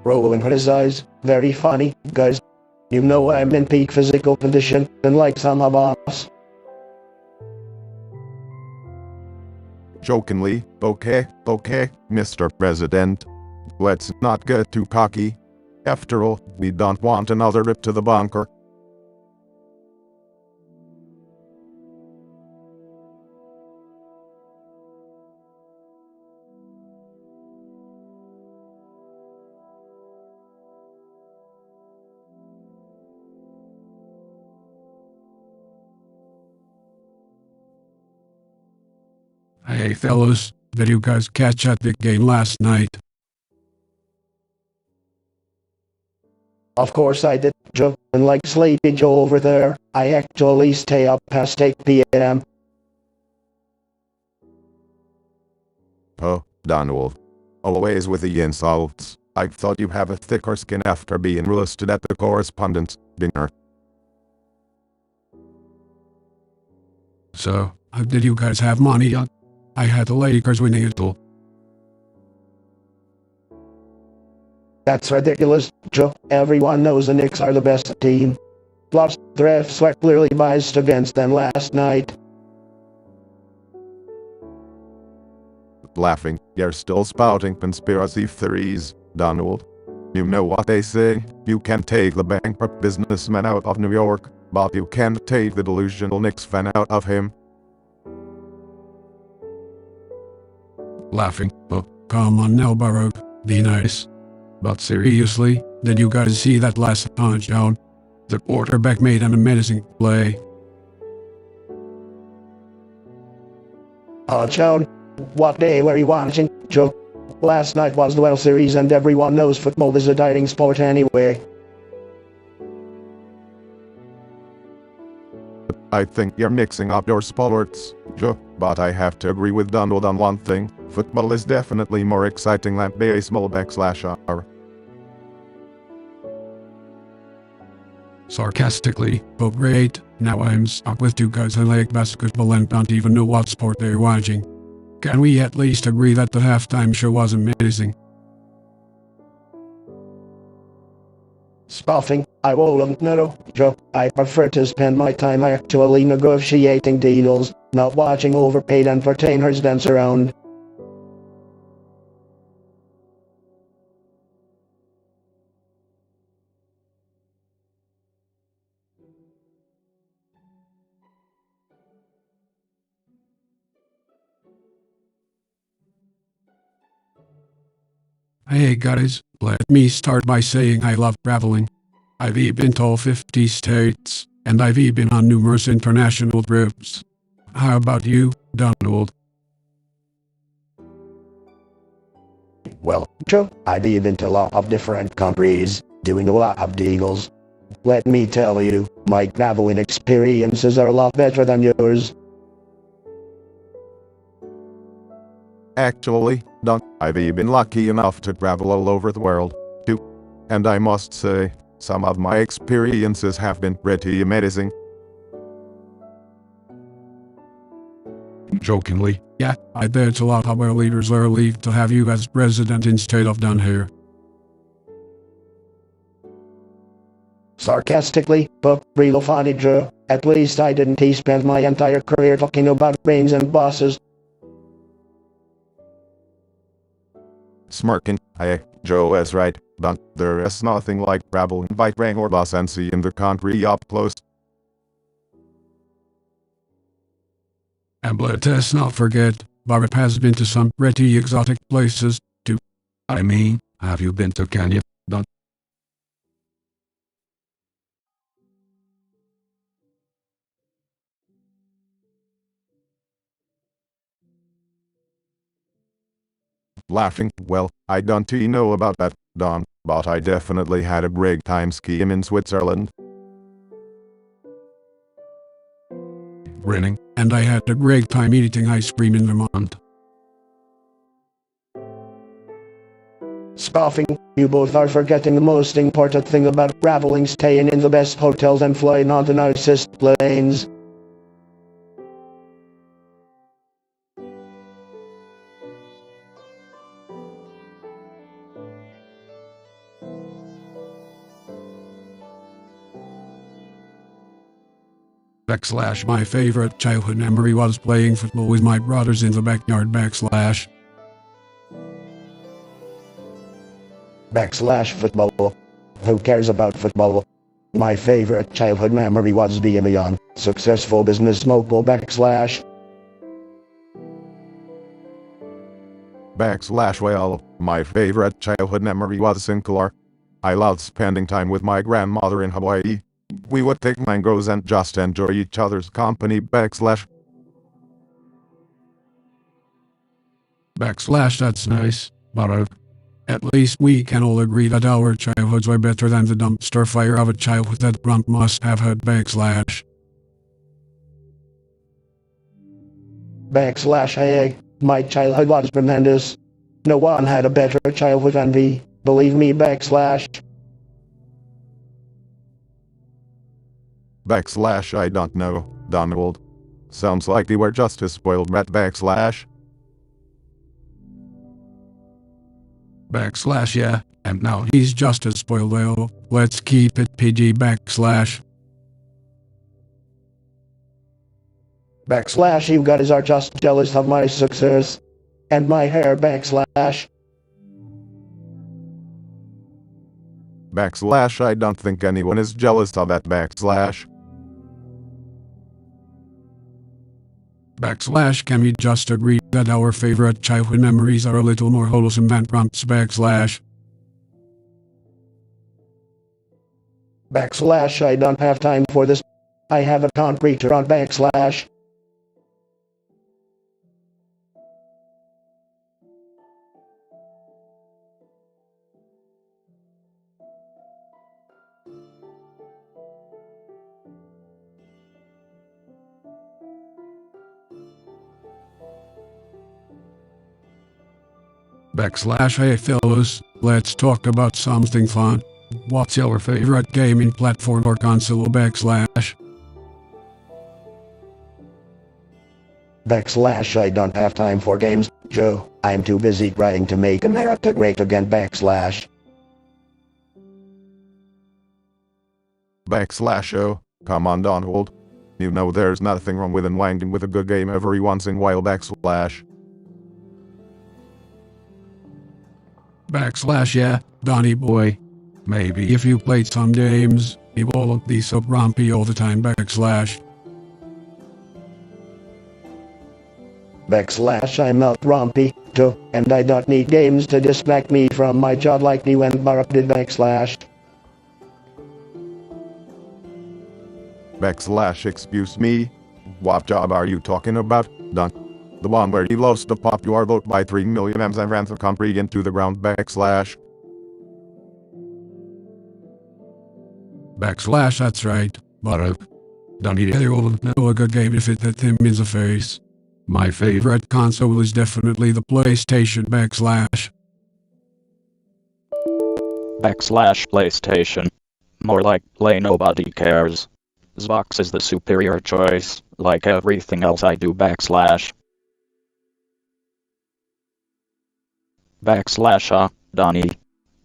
Rolling his eyes. Very funny, guys. You know I'm in peak physical condition, unlike some of us. Jokingly, okay, Mr. President. Let's not get too cocky. After all, we don't want another trip to the bunker. Hey fellas, did you guys catch that big game last night? Of course I did, Joe. Unlike Sleepy Joe over there, I actually stay up past 8 p.m. Oh, Donald. Always with the insults. I thought you have a thicker skin after being roasted at the correspondence dinner. So, did you guys have money yet? I had the Lakers winning it all. That's ridiculous, Joe. Everyone knows the Knicks are the best team. Plus, the refs were clearly biased against them last night. Laughing, you're still spouting conspiracy theories, Donald. You know what they say, you can take the bankrupt businessman out of New York, but you can't take the delusional Knicks fan out of him. Laughing. Oh, come on now, Baroque. Be nice. But seriously, did you guys see that last touchdown? The quarterback made an amazing play. John, what day were you watching, Joe? Last night was the World Series and everyone knows football is a dying sport anyway. I think you're mixing up your sports, Joe, but I have to agree with Donald on one thing. Football is definitely more exciting than baseball /r. Sarcastically, but great, now I'm stuck with two guys who like basketball and don't even know what sport they're watching. Can we at least agree that the halftime show was amazing? Spoffing, I won't know, Joe. I prefer to spend my time actually negotiating deals, not watching overpaid entertainers dance around. Hey guys, let me start by saying I love traveling. I've been to all 50 states, and I've been on numerous international trips. How about you, Donald? Well, Joe, I've been to a lot of different countries, doing a lot of deals. Let me tell you, my traveling experiences are a lot better than yours. Actually, I've been lucky enough to travel all over the world, too. And I must say, some of my experiences have been pretty amazing. Jokingly, yeah, I bet it's a lot of our leaders are relieved to have you as president instead of down here. Sarcastically, but real funny, Joe. At least I didn't spend my entire career talking about brains and bosses. Smirking, hey, Joe is right, but there is nothing like traveling by train or bus and seeing the country up close. And let us not forget, Barrett has been to some pretty exotic places, too. I mean, have you been to Kenya? Don't. Laughing, well, I don't know about that, Don, but I definitely had a great time skiing in Switzerland. Grinning, and I had a great time eating ice cream in Vermont. Scoffing, you both are forgetting the most important thing about traveling: staying in the best hotels and flying on the nicest planes. Backslash my favorite childhood memory was playing football with my brothers in the backyard. Backslash. Backslash football. Who cares about football? My favorite childhood memory was being a young, successful business mogul. Backslash. Backslash, well, my favorite childhood memory was singular. I loved spending time with my grandmother in Hawaii. We would pick mangoes and just enjoy each other's company. Backslash. Backslash, that's nice, but at least we can all agree that our childhoods were better than the dumpster fire of a childhood that Brunk must have had. Backslash. Backslash, hey, my childhood was tremendous. No one had a better childhood than me. Believe me. Backslash. Backslash, I don't know, Donald. Sounds like you were just a spoiled brat. Backslash. Backslash, yeah, and now he's just as spoiled. Well, let's keep it PG. Backslash. Backslash, you guys are just jealous of my success. And my hair. Backslash. Backslash, I don't think anyone is jealous of that. Backslash. Backslash, can we just agree that our favorite childhood memories are a little more wholesome than Brunk's? Backslash. Backslash, I don't have time for this. I have a concrete on. Backslash. Backslash, hey fellas, let's talk about something fun. What's your favorite gaming platform or console? Backslash. Backslash, I don't have time for games, Joe. I'm too busy trying to make America great again. Backslash. Backslash, oh, come on, Donald. You know there's nothing wrong with unwinding with a good game every once in a while. Backslash. Backslash, yeah, Donny boy. Maybe if you played some games, you won't be so grumpy all the time. Backslash. Backslash, I'm not grumpy, Joe, and I don't need games to distract me from my job like you and Barak did. Backslash. Backslash, excuse me? What job are you talking about, Don? The one where you lost the popular vote by 3 million M's and ran the country into the ground. Backslash. Backslash, that's right, but Donny will know a good game if it hit him in the face. My favorite console is definitely the PlayStation. Backslash. Backslash PlayStation. More like play nobody cares. Xbox is the superior choice, like everything else I do. Backslash. Backslash, Donnie.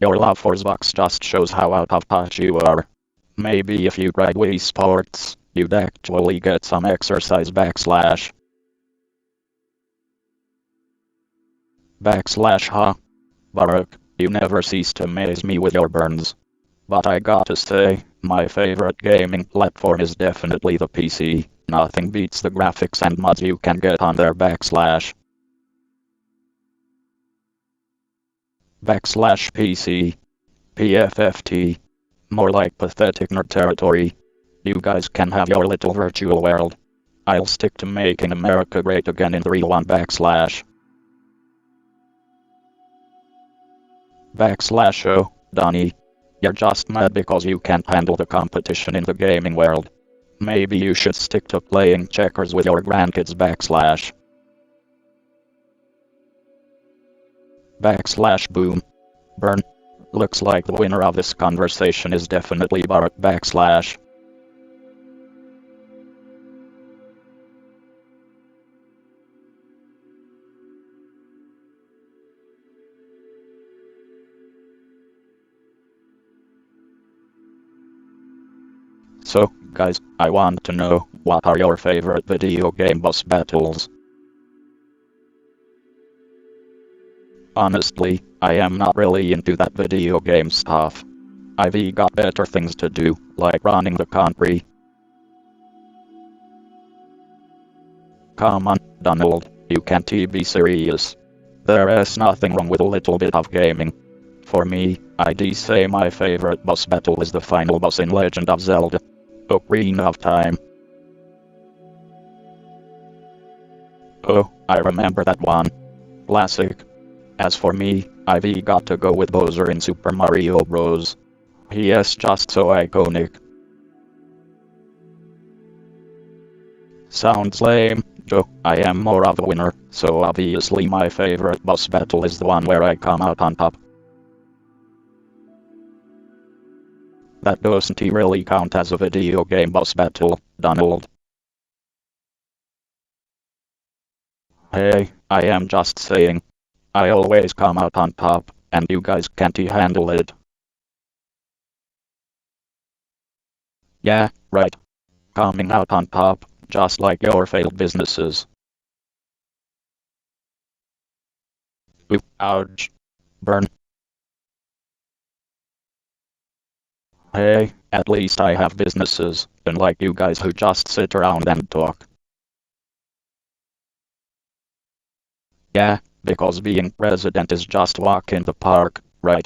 Your love for Xbox just shows how out of touch you are. Maybe if you tried Wii Sports, you'd actually get some exercise. Backslash. Backslash, Barak, you never cease to amaze me with your burns. But I gotta say, my favorite gaming platform is definitely the PC. nothing beats the graphics and mods you can get on their backslash PC, PFFT, more like pathetic nerd territory. You guys can have your little virtual world. I'll stick to making America great again in the real one backslash oh, Donnie. You're just mad because you can't handle the competition in the gaming world. Maybe you should stick to playing checkers with your grandkids backslash boom. Burn. Looks like the winner of this conversation is definitely Barack backslash. So, guys, I want to know, what are your favorite video game boss battles? Honestly, I am not really into that video game stuff. I've got better things to do, like running the country. Come on, Donald, you can't be serious. There is nothing wrong with a little bit of gaming. For me, I'd say my favorite boss battle is the final boss in Legend of Zelda: Ocarina of Time. Oh, I remember that one. Classic. As for me, I've got to go with Bowser in Super Mario Bros. He is just so iconic. Sounds lame, Joe. I am more of a winner, so obviously my favorite boss battle is the one where I come out on top. That doesn't really count as a video game boss battle, Donald. Hey, I am just saying. I always come out on top, and you guys can't handle it. Yeah, right. Coming out on top, just like your failed businesses. Ooh, ouch. Burn. Hey, at least I have businesses, unlike you guys who just sit around and talk. Yeah, because being president is just walk in the park, right?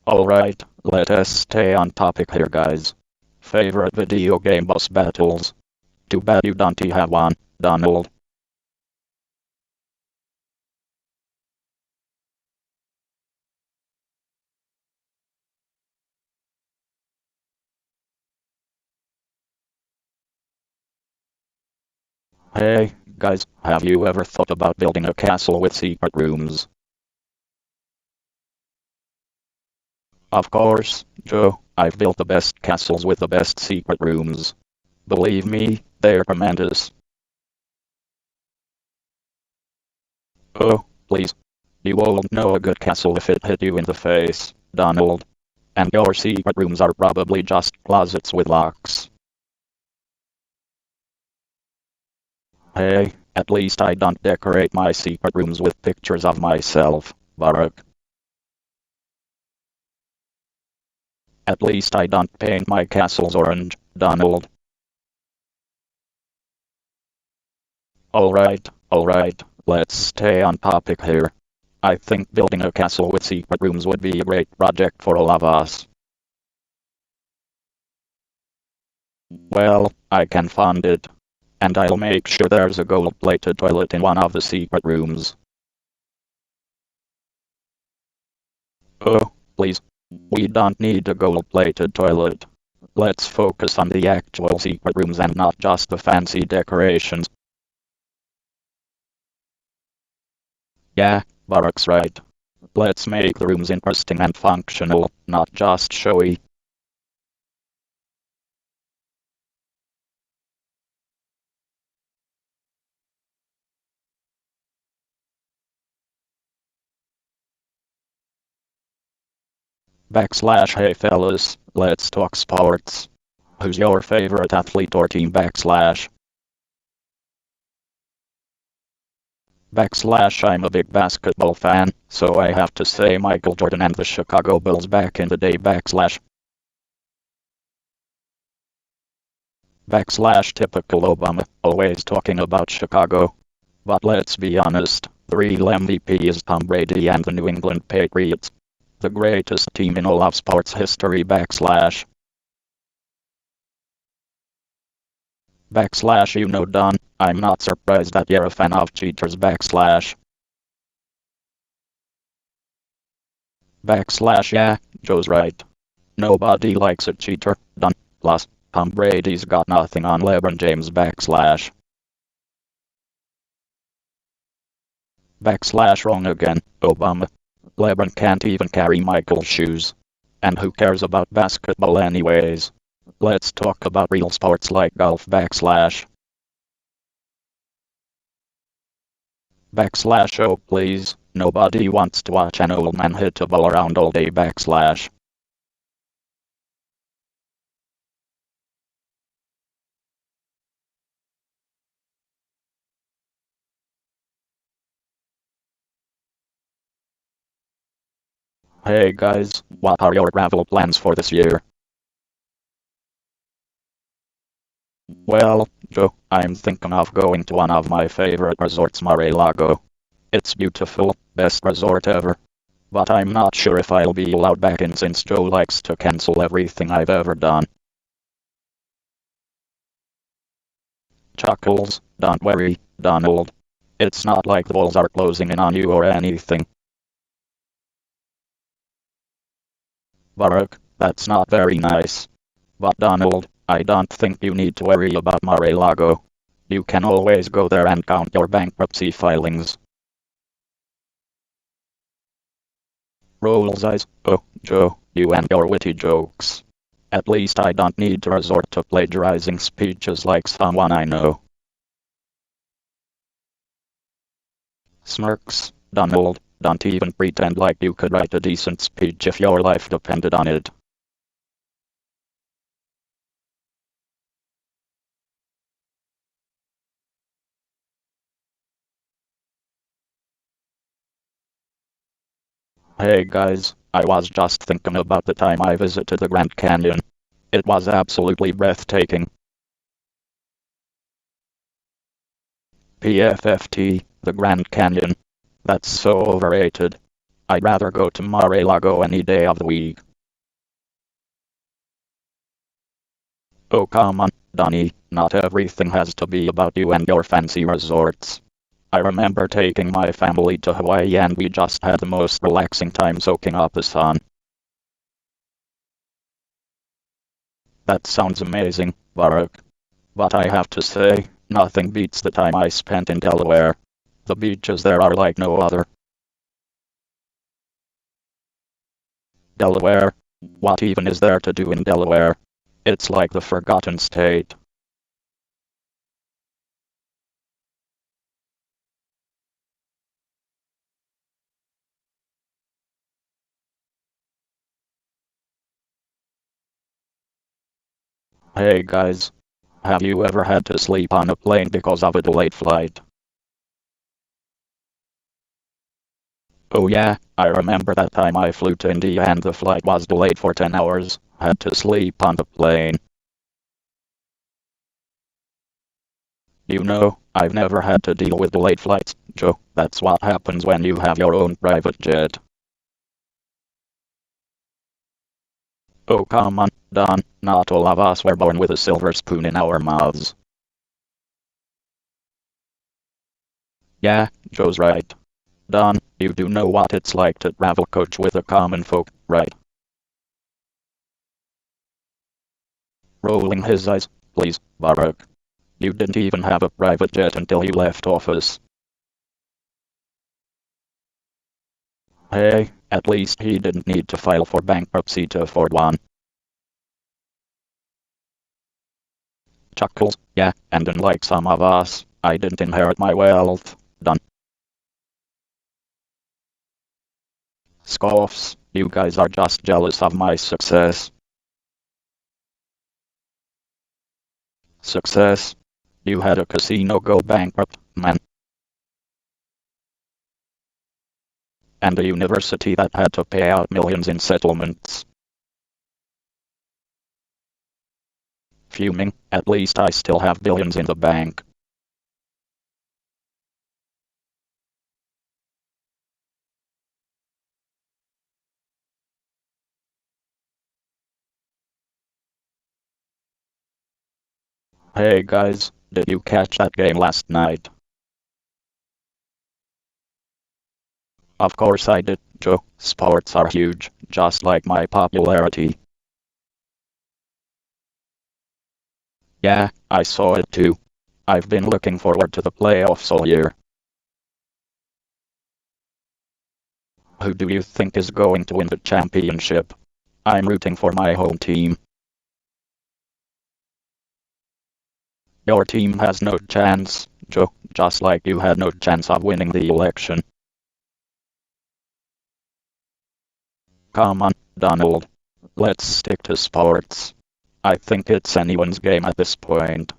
Alright, let us stay on topic here, guys. Favorite video game boss battles? Too bad you don't have one, Donald. Hey, guys, have you ever thought about building a castle with secret rooms? Of course, Joe, I've built the best castles with the best secret rooms. Believe me, they're tremendous. Oh, please. You won't know a good castle if it hit you in the face, Donald. And your secret rooms are probably just closets with locks. Hey, at least I don't decorate my secret rooms with pictures of myself, Barack. At least I don't paint my castles orange, Donald. Alright, let's stay on topic here. I think building a castle with secret rooms would be a great project for all of us. Well, I can fund it. And I'll make sure there's a gold-plated toilet in one of the secret rooms. Oh, please. We don't need a gold-plated toilet. Let's focus on the actual secret rooms and not just the fancy decorations. Yeah, Barack's right. Let's make the rooms interesting and functional, not just showy. Hey fellas, let's talk sports. Who's your favorite athlete or team I'm a big basketball fan, so I have to say Michael Jordan and the Chicago Bulls back in the day Backslash typical Obama, always talking about Chicago. But let's be honest, the real MVP is Tom Brady and the New England Patriots. The greatest team in all of sports history. Backslash you know Don, I'm not surprised that you're a fan of cheaters. Backslash yeah, Joe's right. Nobody likes a cheater, Don. Plus, Tom Brady's got nothing on LeBron James. Backslash wrong again, Obama. LeBron can't even carry Michael's shoes. And who cares about basketball anyways? Let's talk about real sports like golf. Backslash oh please, nobody wants to watch an old man hit a ball around all day. Backslash hey guys, what are your travel plans for this year? Well, Joe, I'm thinking of going to one of my favorite resorts, Mar-a-Lago. It's beautiful, best resort ever. But I'm not sure if I'll be allowed back in since Joe likes to cancel everything I've ever done. Chuckles, don't worry, Donald. It's not like the walls are closing in on you or anything. Barack, that's not very nice. But Donald, I don't think you need to worry about Mar-a-Lago. You can always go there and count your bankruptcy filings. Rolls eyes, oh, Joe, you and your witty jokes. At least I don't need to resort to plagiarizing speeches like someone I know. Smirks, Donald, don't even pretend like you could write a decent speech if your life depended on it. Hey guys, I was just thinking about the time I visited the Grand Canyon. It was absolutely breathtaking. PFFT, the Grand Canyon. That's so overrated. I'd rather go to Mar-a-Lago any day of the week. Oh come on, Donnie, not everything has to be about you and your fancy resorts. I remember taking my family to Hawaii and we just had the most relaxing time soaking up the sun. That sounds amazing, Barack. But I have to say, nothing beats the time I spent in Delaware. The beaches there are like no other. Delaware? What even is there to do in Delaware? It's like the forgotten state. Hey guys, have you ever had to sleep on a plane because of a delayed flight? Oh yeah, I remember that time I flew to India and the flight was delayed for 10 hours. Had to sleep on the plane. You know, I've never had to deal with delayed flights, Joe. That's what happens when you have your own private jet. Oh come on, Don, not all of us were born with a silver spoon in our mouths. Yeah, Joe's right. Don, you do know what it's like to travel coach with the common folk, right? Rolling his eyes, please, Barack. You didn't even have a private jet until you left office. Hey, at least he didn't need to file for bankruptcy to afford one. Chuckles, yeah, and unlike some of us, I didn't inherit my wealth. Done. Scoffs, you guys are just jealous of my success. Success? You had a casino go bankrupt, man. And a university that had to pay out millions in settlements. Fuming, at least I still have billions in the bank. Hey guys, did you catch that game last night? Of course I did, Joe. Sports are huge, just like my popularity. Yeah, I saw it too. I've been looking forward to the playoffs all year. Who do you think is going to win the championship? I'm rooting for my home team. Your team has no chance, Joe, just like you had no chance of winning the election. Come on, Donald. Let's stick to sports. I think it's anyone's game at this point.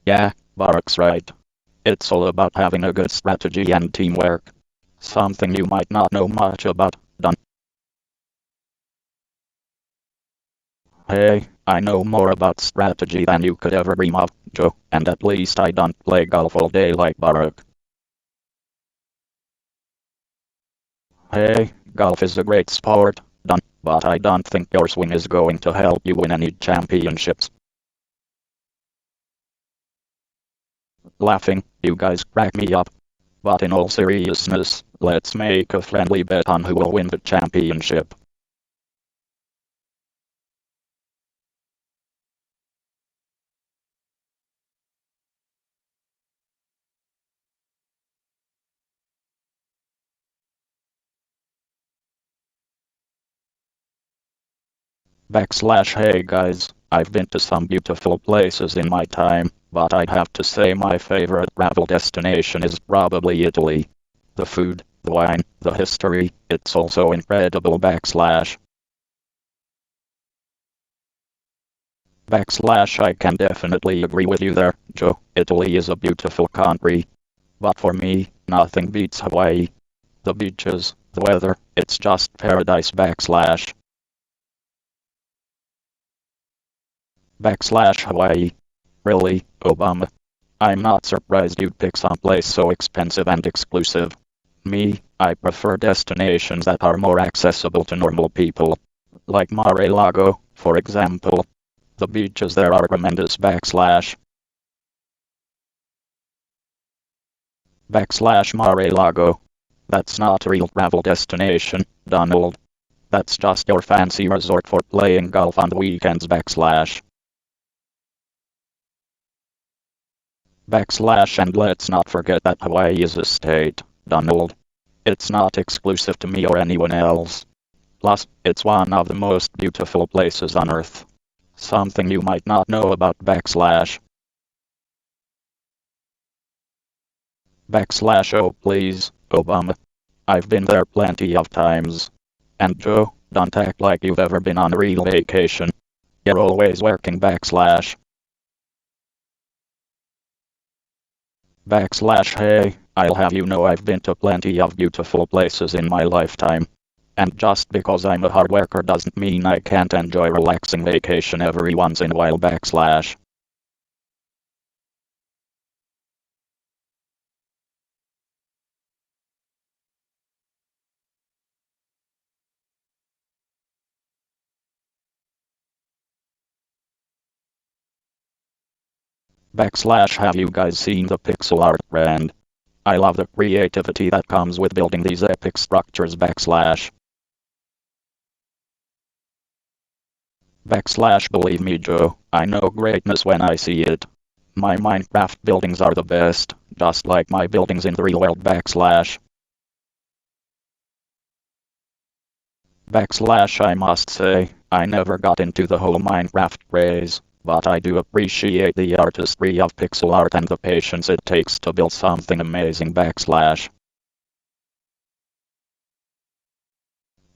Yeah, Barack's right. It's all about having a good strategy and teamwork. Something you might not know much about, Don. Hey, I know more about strategy than you could ever dream of, Joe, and at least I don't play golf all day like Barack. Hey, golf is a great sport, Don, but I don't think your swing is going to help you win any championships. Laughing, you guys crack me up. But in all seriousness, let's make a friendly bet on who will win the championship. Hey guys, I've been to some beautiful places in my time, but I'd have to say my favorite travel destination is probably Italy. The food, the wine, the history, it's also incredible. I can definitely agree with you there, Joe. Italy is a beautiful country. But for me, nothing beats Hawaii. The beaches, the weather, it's just paradise. Hawaii. Really, Obama? I'm not surprised you'd pick someplace so expensive and exclusive. Me, I prefer destinations that are more accessible to normal people. Like Mar-a-Lago, for example. The beaches there are tremendous. Mar-a-Lago. That's not a real travel destination, Donald. That's just your fancy resort for playing golf on the weekends. And let's not forget that Hawaii is a state, Donald. It's not exclusive to me or anyone else. Plus, it's one of the most beautiful places on Earth. Something you might not know about. Oh please, Obama. I've been there plenty of times. And Joe, don't act like you've ever been on a real vacation. You're always working. Hey, I'll have you know I've been to plenty of beautiful places in my lifetime. And just because I'm a hard worker doesn't mean I can't enjoy relaxing vacation every once in a while. Have you guys seen the pixel art trend? I love the creativity that comes with building these epic structures. Believe me, Joe, I know greatness when I see it. My Minecraft buildings are the best, just like my buildings in the real world. I must say, I never got into the whole Minecraft craze, but I do appreciate the artistry of pixel art and the patience it takes to build something amazing. I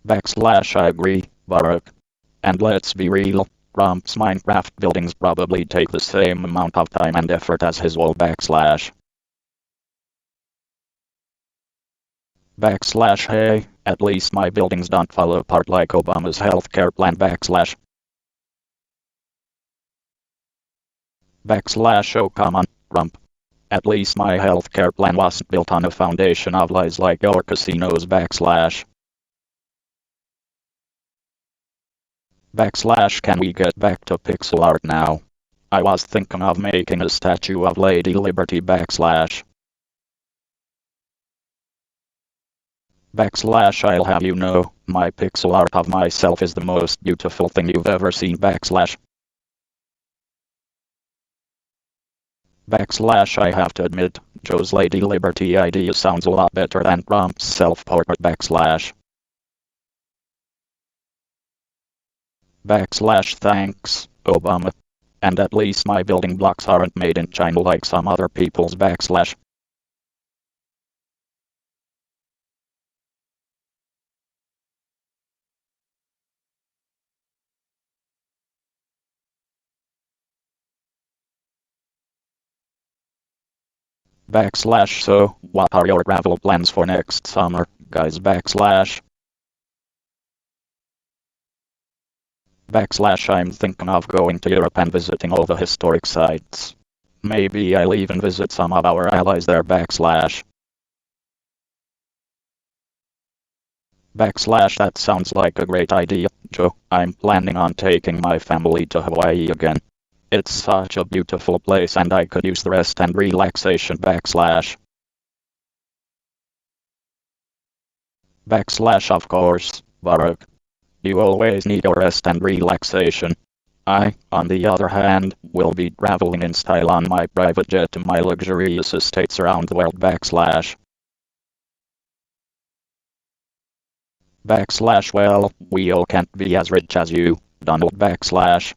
agree, Barack. And let's be real, Trump's Minecraft buildings probably take the same amount of time and effort as his wall. Backslash hey, at least my buildings don't fall apart like Obama's healthcare plan backslash. Backslash oh come on, rump. At least my healthcare plan wasn't built on a foundation of lies like your casinos backslash. Backslash can we get back to pixel art now? I was thinking of making a statue of Lady Liberty backslash. Backslash I'll have you know, my pixel art of myself is the most beautiful thing you've ever seen backslash. Backslash I have to admit, Joe's Lady Liberty idea sounds a lot better than Rump's self-portrait backslash. Backslash thanks, Obama. And at least my building blocks aren't made in China like some other people's backslash. Backslash so, what are your travel plans for next summer, guys backslash? Backslash I'm thinking of going to Europe and visiting all the historic sites. Maybe I'll even visit some of our allies there backslash. Backslash that sounds like a great idea, Joe. I'm planning on taking my family to Hawaii again. It's such a beautiful place and I could use the rest and relaxation backslash. Backslash of course, Barack. You always need your rest and relaxation. I, on the other hand, will be traveling in style on my private jet to my luxurious estates around the world backslash. Backslash well, we all can't be as rich as you, Donald backslash.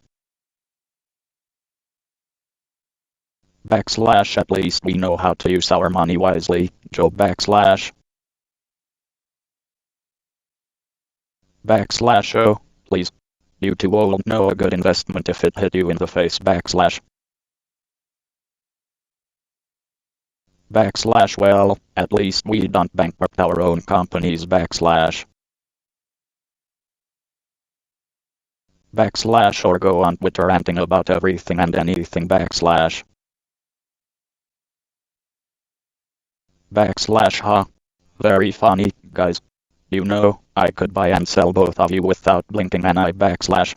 Backslash at least we know how to use our money wisely, Joe backslash. Backslash oh, please. You two won't know a good investment if it hit you in the face backslash. Backslash well, at least we don't bankrupt our own companies backslash. Backslash or go on Twitter ranting about everything and anything backslash. Backslash huh. Very funny, guys. You know, I could buy and sell both of you without blinking an eye backslash.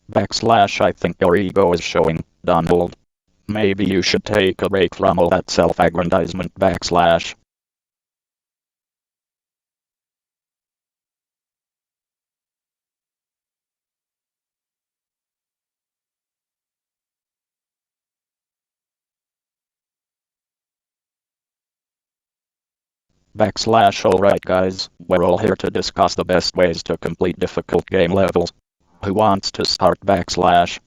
Backslash I think your ego is showing, Donald. Maybe you should take a break from all that self-aggrandizement backslash. Backslash alright guys, we're all here to discuss the best ways to complete difficult game levels. Who wants to start backslash?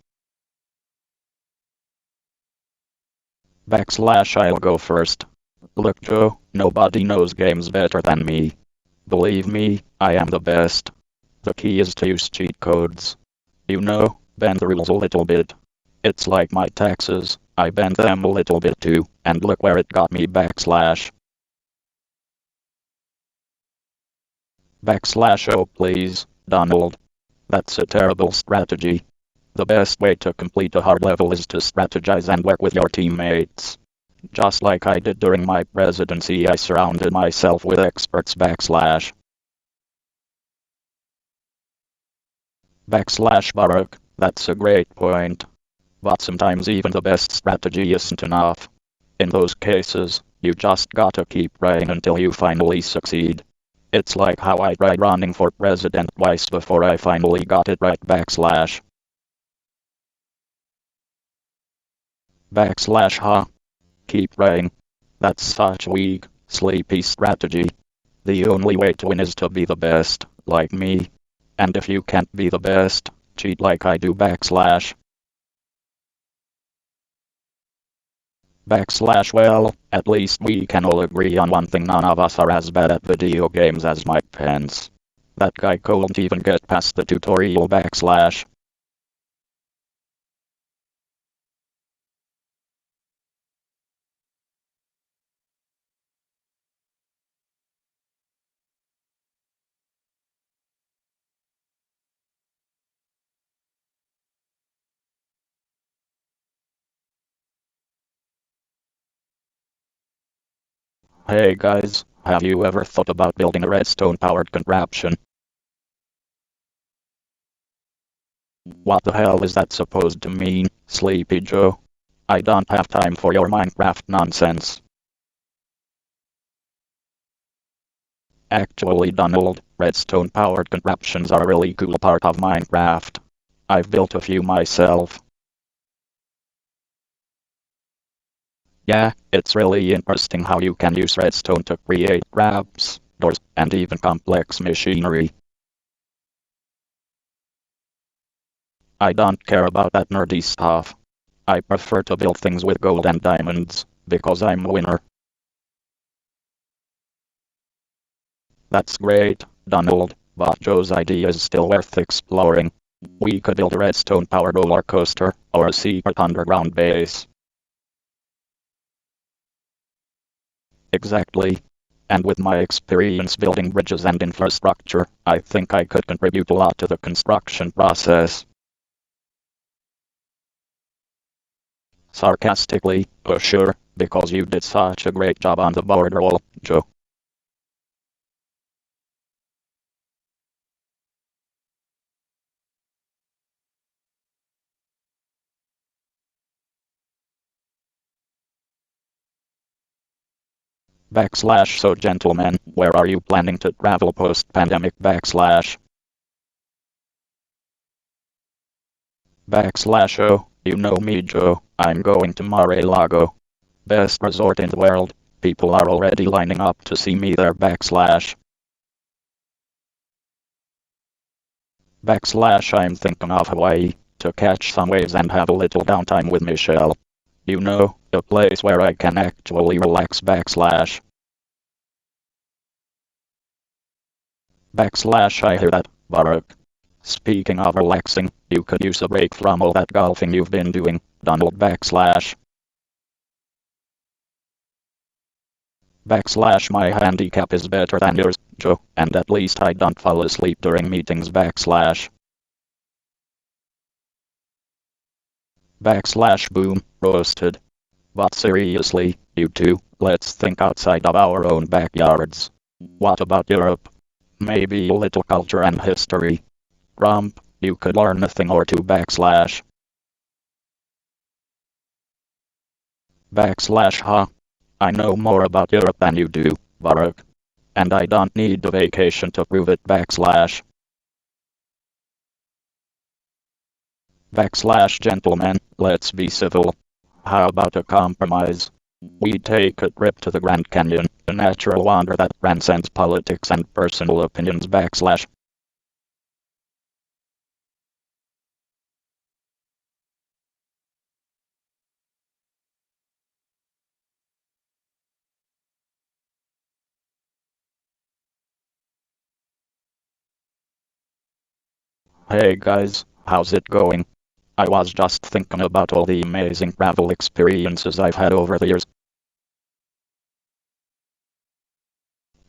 Backslash I'll go first. Look Joe, nobody knows games better than me. Believe me, I am the best. The key is to use cheat codes. You know, bend the rules a little bit. It's like my taxes, I bend them a little bit too, and look where it got me backslash. Backslash oh please, Donald. That's a terrible strategy. The best way to complete a hard level is to strategize and work with your teammates. Just like I did during my presidency, I surrounded myself with experts backslash. Backslash Barack, that's a great point. But sometimes even the best strategy isn't enough. In those cases, you just gotta keep praying until you finally succeed. It's like how I tried running for president twice before I finally got it right backslash. Backslash huh. Keep praying. That's such a weak, sleepy strategy. The only way to win is to be the best, like me. And if you can't be the best, cheat like I do backslash. Backslash well, at least we can all agree on one thing, none of us are as bad at video games as Mike Pence. That guy couldn't even get past the tutorial backslash. Hey guys, have you ever thought about building a redstone-powered contraption? What the hell is that supposed to mean, Sleepy Joe? I don't have time for your Minecraft nonsense. Actually, Donald, redstone-powered contraptions are a really cool part of Minecraft. I've built a few myself. Yeah, it's really interesting how you can use redstone to create ramps, doors, and even complex machinery. I don't care about that nerdy stuff. I prefer to build things with gold and diamonds, because I'm a winner. That's great, Donald, but Joe's idea is still worth exploring. We could build a redstone-powered roller coaster, or a secret underground base. Exactly. And with my experience building bridges and infrastructure, I think I could contribute a lot to the construction process. Sarcastically, sure, because you did such a great job on the board roll, Joe. Backslash so gentlemen, where are you planning to travel post-pandemic backslash? Backslash oh, you know me Joe, I'm going to Mar-a-Lago. Best resort in the world, people are already lining up to see me there backslash. Backslash I'm thinking of Hawaii, to catch some waves and have a little downtime with Michelle. You know, a place where I can actually relax backslash. Backslash I hear that, Barak. Speaking of relaxing, you could use a break from all that golfing you've been doing, Donald backslash. Backslash my handicap is better than yours, Joe, and at least I don't fall asleep during meetings backslash. Backslash boom, roasted. But seriously, you two, let's think outside of our own backyards. What about Europe? Maybe a little culture and history. Rump, you could learn a thing or two backslash. Backslash huh? I know more about Europe than you do, Barak. And I don't need a vacation to prove it backslash. Backslash gentlemen, let's be civil. How about a compromise? We take a trip to the Grand Canyon, a natural wonder that transcends politics and personal opinions backslash. Hey guys, how's it going? I was just thinking about all the amazing travel experiences I've had over the years.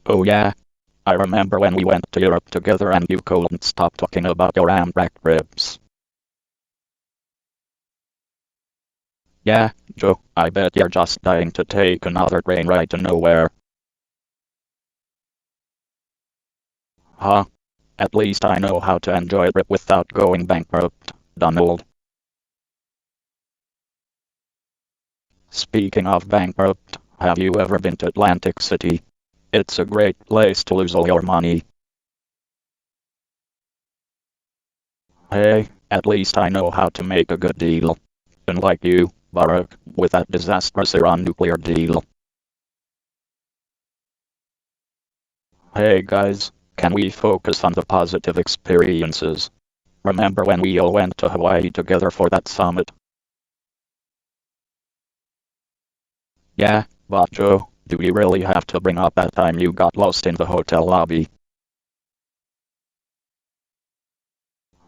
Oh yeah, I remember when we went to Europe together and you couldn't stop talking about your Amtrak trips. Yeah, Joe, I bet you're just dying to take another train ride to nowhere. Huh? At least I know how to enjoy a trip without going bankrupt, Donald. Speaking of bankrupt, have you ever been to Atlantic City? It's a great place to lose all your money. Hey, at least I know how to make a good deal. Unlike you, Barak, with that disastrous Iran nuclear deal. Hey guys, can we focus on the positive experiences? Remember when we all went to Hawaii together for that summit? Yeah, but Joe, do we really have to bring up that time you got lost in the hotel lobby?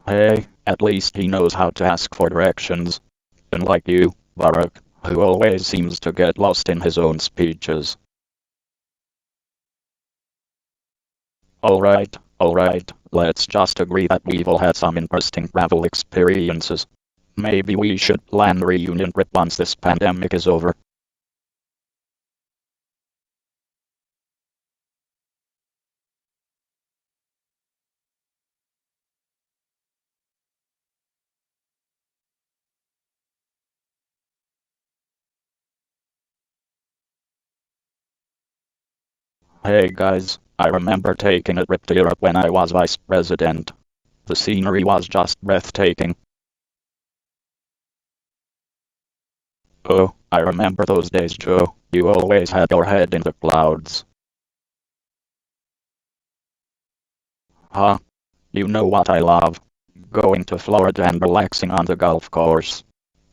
Hey, at least he knows how to ask for directions. Unlike you, Barak, who always seems to get lost in his own speeches. Alright, let's just agree that we've all had some interesting travel experiences. Maybe we should plan a reunion trip once this pandemic is over. Hey guys, I remember taking a trip to Europe when I was vice president. The scenery was just breathtaking. Oh, I remember those days, Joe. You always had your head in the clouds. Huh? You know what I love? Going to Florida and relaxing on the golf course.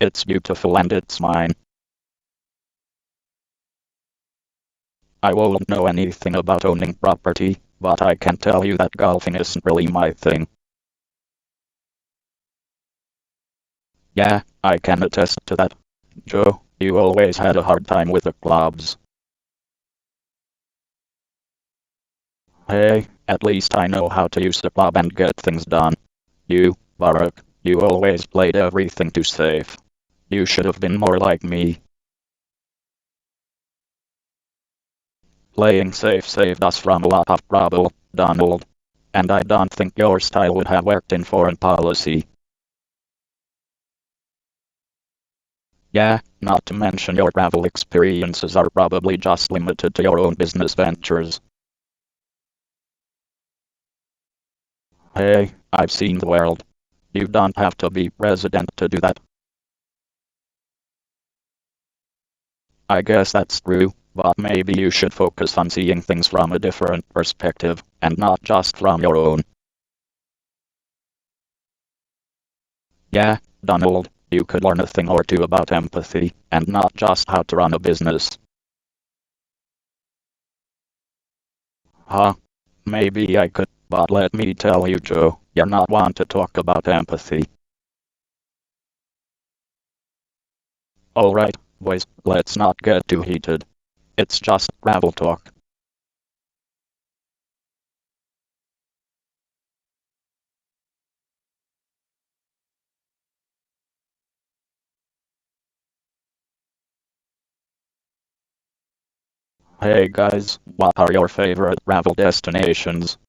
It's beautiful and it's mine. I won't know anything about owning property, but I can tell you that golfing isn't really my thing. Yeah, I can attest to that. Joe, you always had a hard time with the clubs. Hey, at least I know how to use the club and get things done. You, Barack, you always played everything too safe. You should have been more like me. Playing safe saved us from a lot of trouble, Donald. And I don't think your style would have worked in foreign policy. Yeah, not to mention your travel experiences are probably just limited to your own business ventures. Hey, I've seen the world. You don't have to be president to do that. I guess that's true, but maybe you should focus on seeing things from a different perspective, and not just from your own. Yeah, Donald, you could learn a thing or two about empathy, and not just how to run a business. Huh? Maybe I could, but let me tell you, Joe, you're not one to talk about empathy. Alright, boys, let's not get too heated. It's just gravel talk. Hey guys, what are your favorite travel destinations?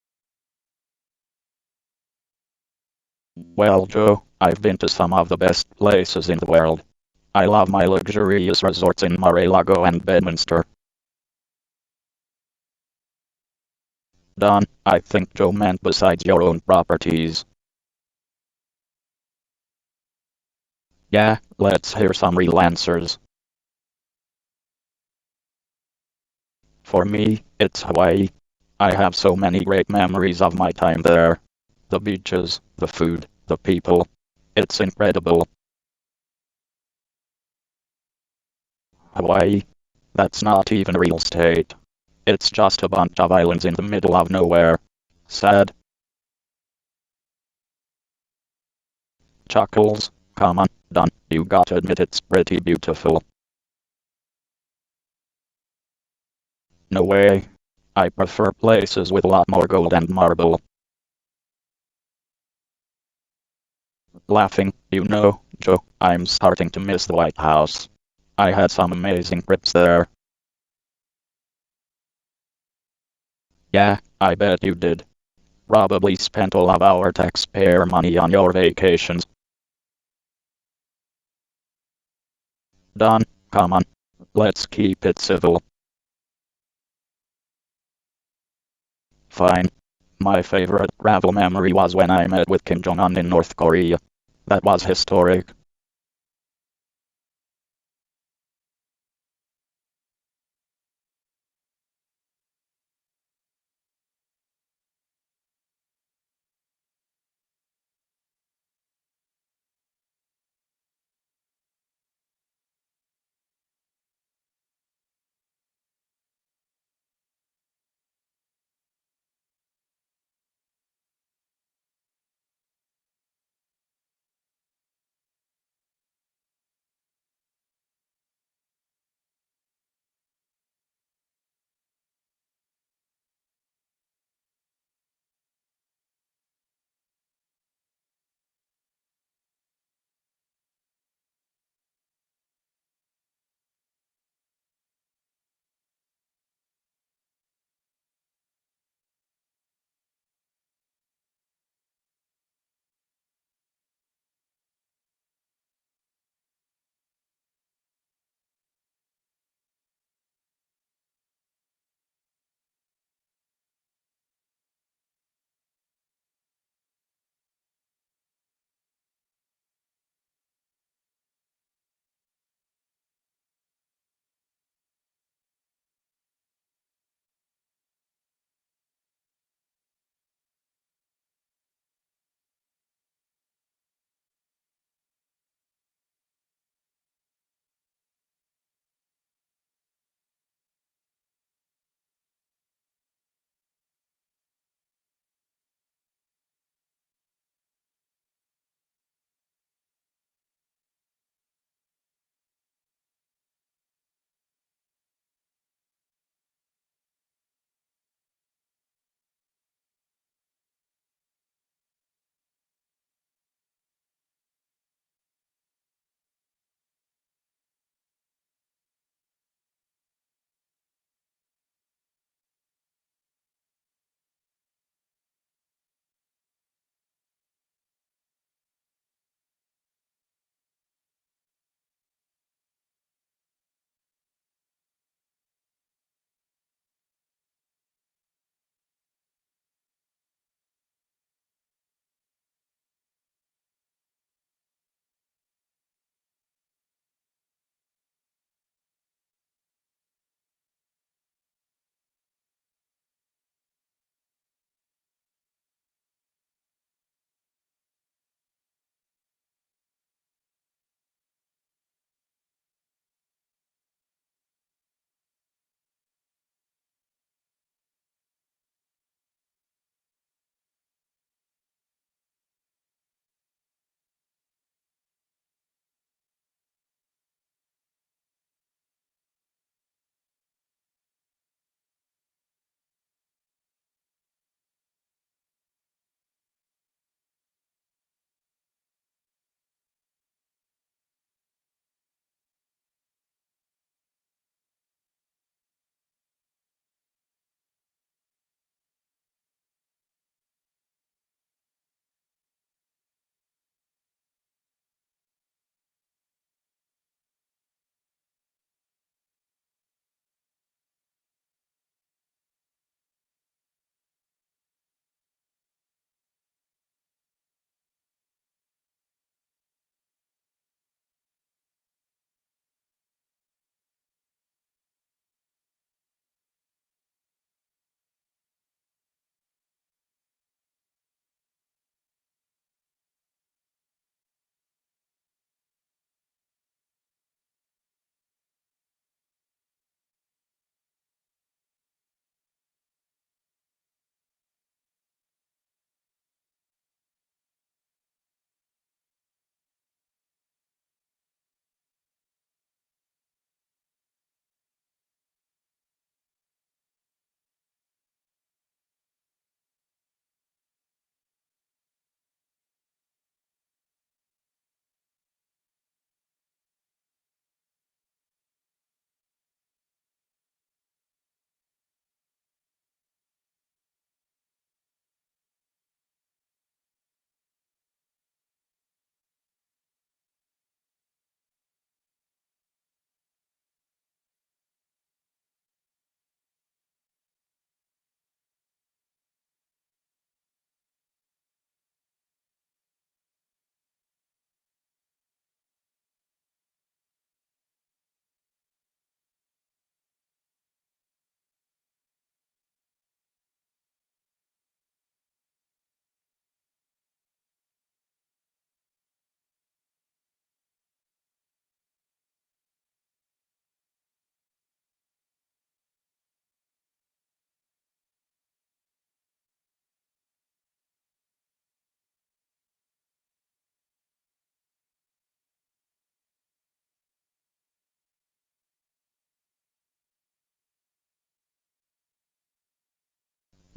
Well, Joe, I've been to some of the best places in the world. I love my luxurious resorts in Mar-a-Lago and Bedminster. Don, I think Joe meant besides your own properties. Yeah, let's hear some real answers. For me, it's Hawaii. I have so many great memories of my time there. The beaches, the food, the people. It's incredible. Hawaii? That's not even a real state. It's just a bunch of islands in the middle of nowhere. Sad. Chuckles. Come on, Don. You gotta admit it's pretty beautiful. No way. I prefer places with a lot more gold and marble. Laughing, Joe, I'm starting to miss the White House. I had some amazing trips there. Yeah, I bet you did. Probably spent all of our taxpayer money on your vacations. Don, come on. Let's keep it civil. Fine. My favorite travel memory was when I met with Kim Jong-un in North Korea. That was historic.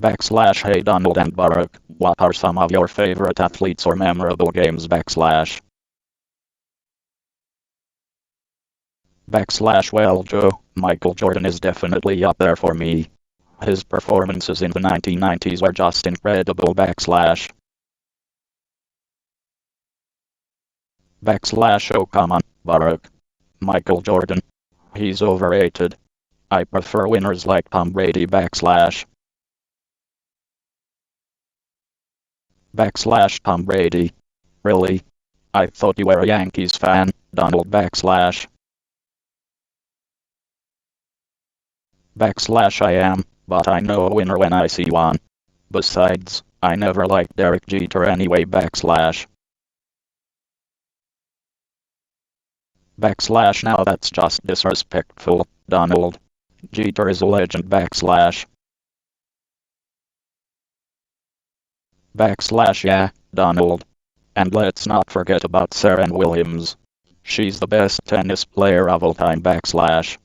Backslash Hey Donald and Barack, what are some of your favorite athletes or memorable games? Backslash. Backslash Well Joe, Michael Jordan is definitely up there for me. His performances in the 1990s were just incredible. Backslash. Backslash Oh come on, Barack. Michael Jordan. He's overrated. I prefer winners like Tom Brady. Backslash. Backslash Tom Brady. Really? I thought you were a Yankees fan, Donald. Backslash. Backslash I am, but I know a winner when I see one. Besides, I never liked Derek Jeter anyway. Backslash. Backslash now that's just disrespectful, Donald. Jeter is a legend. Backslash. Backslash yeah, Donald. And let's not forget about Serena Williams. She's the best tennis player of all time. Backslash.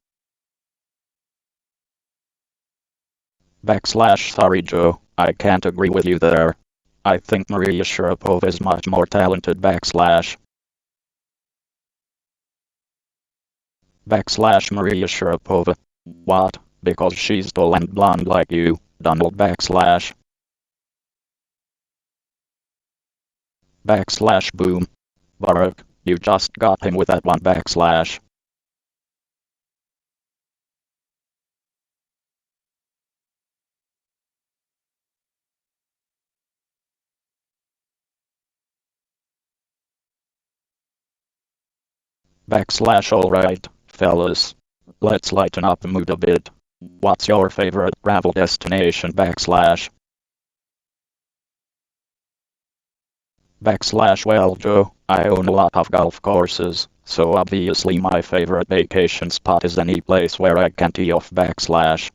Backslash sorry Joe, I can't agree with you there. I think Maria Sharapova is much more talented. Backslash. Backslash Maria Sharapova. What? Because she's tall and blonde like you, Donald. Backslash. Backslash boom. Barack, you just got him with that one. Backslash. Backslash alright, fellas. Let's lighten up the mood a bit. What's your favorite travel destination? Backslash. Backslash well Joe, I own a lot of golf courses, so obviously my favorite vacation spot is any place where I can tee off. Backslash.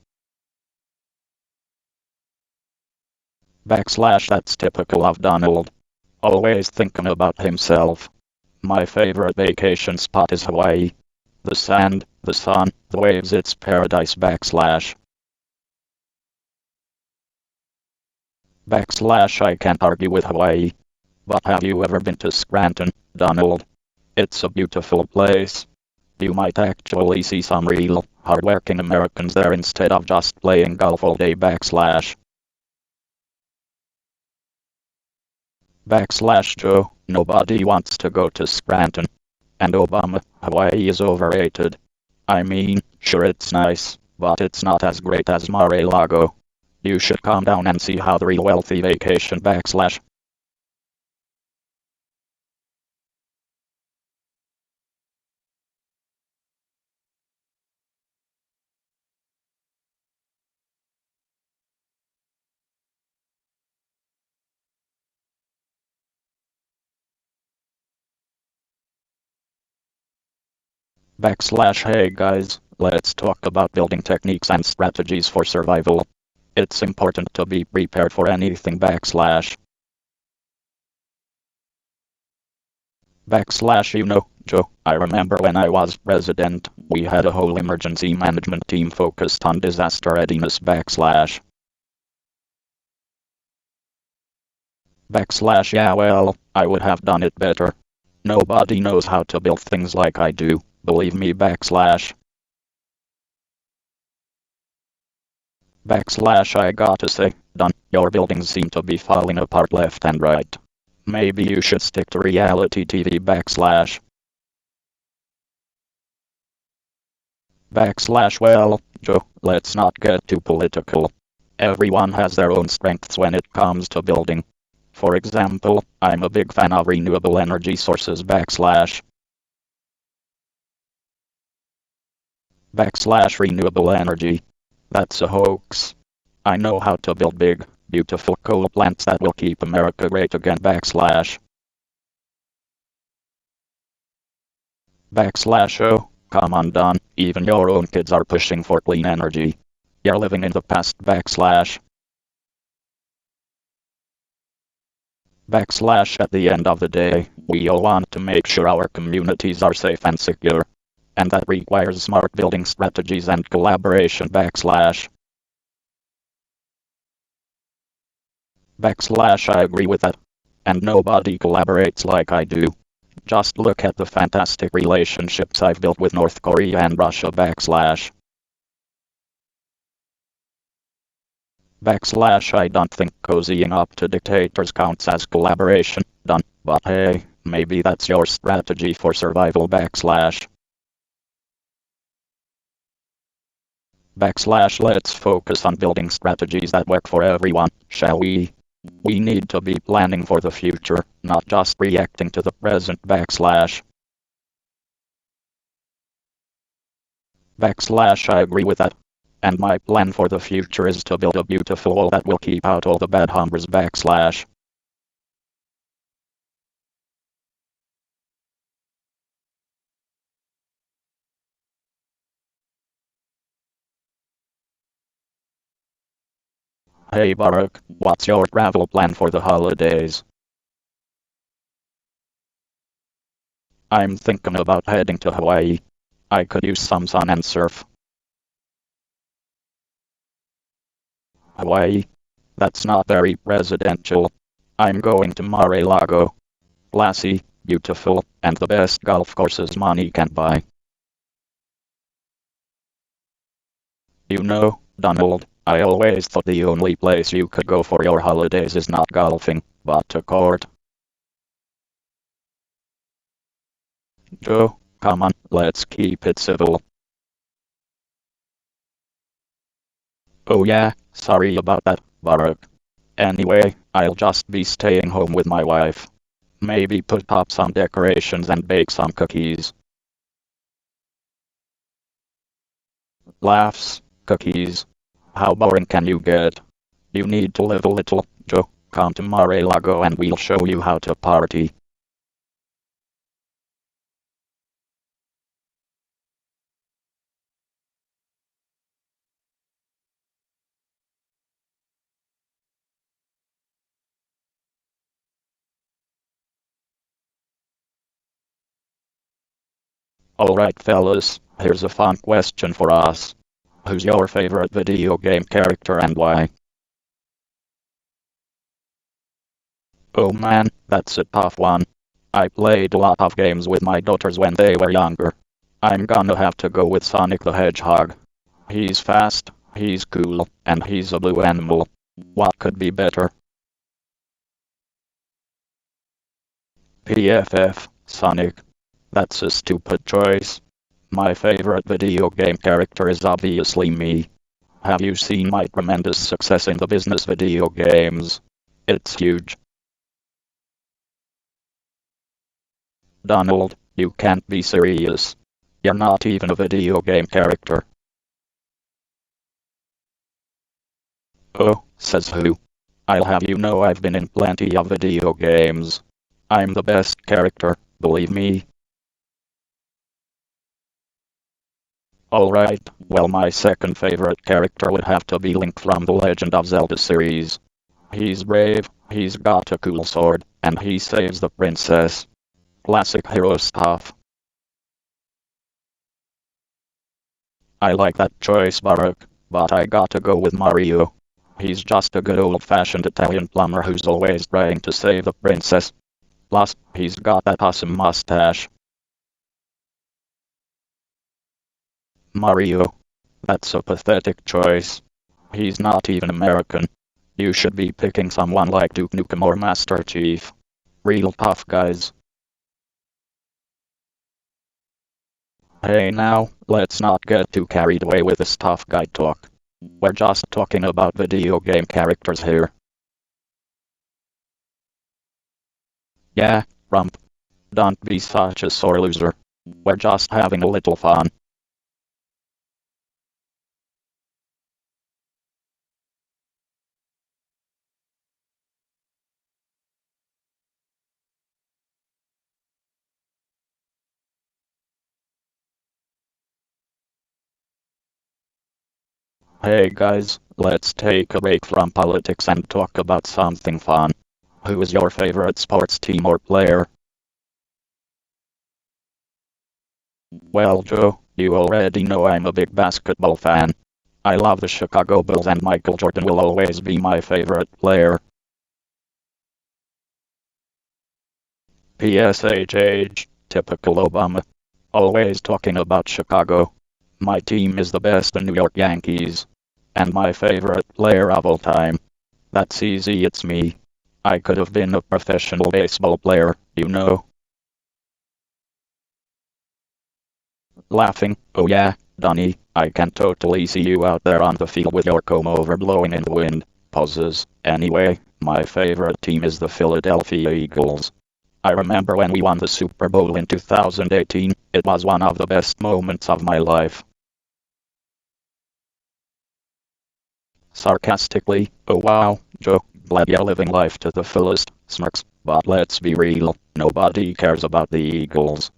Backslash that's typical of Donald. Always thinking about himself. My favorite vacation spot is Hawaii. The sand, the sun, the waves, it's paradise. Backslash. Backslash I can't argue with Hawaii. But have you ever been to Scranton, Donald? It's a beautiful place. You might actually see some real, hardworking Americans there instead of just playing golf all day. Backslash. Backslash Joe, nobody wants to go to Scranton. And Obama, Hawaii is overrated. I mean, sure it's nice, but it's not as great as Mar-a-Lago. You should calm down and see how the real wealthy vacation. Backslash. Backslash hey guys, let's talk about building techniques and strategies for survival. It's important to be prepared for anything. Backslash. Backslash you know, Joe, I remember when I was president, we had a whole emergency management team focused on disaster readiness. Backslash. Backslash yeah well, I would have done it better. Nobody knows how to build things like I do. Believe me. Backslash. Backslash I gotta say, Don, your buildings seem to be falling apart left and right. Maybe you should stick to reality TV. Backslash. Backslash well, Joe, let's not get too political. Everyone has their own strengths when it comes to building. For example, I'm a big fan of renewable energy sources. Backslash. Backslash renewable energy. That's a hoax. I know how to build big, beautiful coal plants that will keep America great again. Backslash. Backslash oh, come on Don, even your own kids are pushing for clean energy. You're living in the past. Backslash. Backslash at the end of the day, we all want to make sure our communities are safe and secure. And that requires smart building strategies and collaboration. Backslash. I agree with that. And nobody collaborates like I do. Just look at the fantastic relationships I've built with North Korea and Russia. I don't think cozying up to dictators counts as collaboration, done, but hey, maybe that's your strategy for survival. Let's focus on building strategies that work for everyone, shall we? We need to be planning for the future, not just reacting to the present. I agree with that. And my plan for the future is to build a beautiful wall that will keep out all the bad hombres. Hey Barak, what's your travel plan for the holidays? I'm thinking about heading to Hawaii. I could use some sun and surf. Hawaii? That's not very presidential. I'm going to Mar-a-Lago. Classy, beautiful, and the best golf courses money can buy. You know, Donald, I always thought the only place you could go for your holidays is not golfing, but to court. Joe, come on, let's keep it civil. Oh yeah, sorry about that, Barak. Anyway, I'll just be staying home with my wife. Maybe put up some decorations and bake some cookies. Laughs, cookies. How boring can you get? You need to live a little, Joe. Come to Mar-a-Lago and we'll show you how to party. Alright fellas, here's a fun question for us. Who's your favorite video game character and why? Oh man, that's a tough one. I played a lot of games with my daughters when they were younger. I'm gonna have to go with Sonic the Hedgehog. He's fast, he's cool, and he's a blue animal. What could be better? PFF, Sonic. That's a stupid choice. My favorite video game character is obviously me. Have you seen my tremendous success in the business video games? It's huge. Donald, you can't be serious. You're not even a video game character. Oh, says who? I'll have you know I've been in plenty of video games. I'm the best character, believe me. Alright, well my second favorite character would have to be Link from the Legend of Zelda series. He's brave, he's got a cool sword, and he saves the princess. Classic hero stuff. I like that choice, Barak, but I gotta go with Mario. He's just a good old-fashioned Italian plumber who's always trying to save the princess. Plus, he's got that awesome mustache. Mario. That's a pathetic choice. He's not even American. You should be picking someone like Duke Nukem or Master Chief. Real tough guys. Hey now, let's not get too carried away with this tough guy talk. We're just talking about video game characters here. Yeah, Rump. Don't be such a sore loser. We're just having a little fun. Hey guys, let's take a break from politics and talk about something fun. Who is your favorite sports team or player? Well Joe, you already know I'm a big basketball fan. I love the Chicago Bulls and Michael Jordan will always be my favorite player. PSHH, typical Obama. Always talking about Chicago. My team is the best, the New York Yankees. And my favorite player of all time. That's easy, it's me. I could have been a professional baseball player, you know. Laughing, oh yeah, Donnie, I can totally see you out there on the field with your comb over blowing in the wind. Pauses. Anyway, my favorite team is the Philadelphia Eagles. I remember when we won the Super Bowl in 2018, it was one of the best moments of my life. Sarcastically, oh wow, Joe, glad you're living life to the fullest, smirks, but let's be real, nobody cares about the Eagles.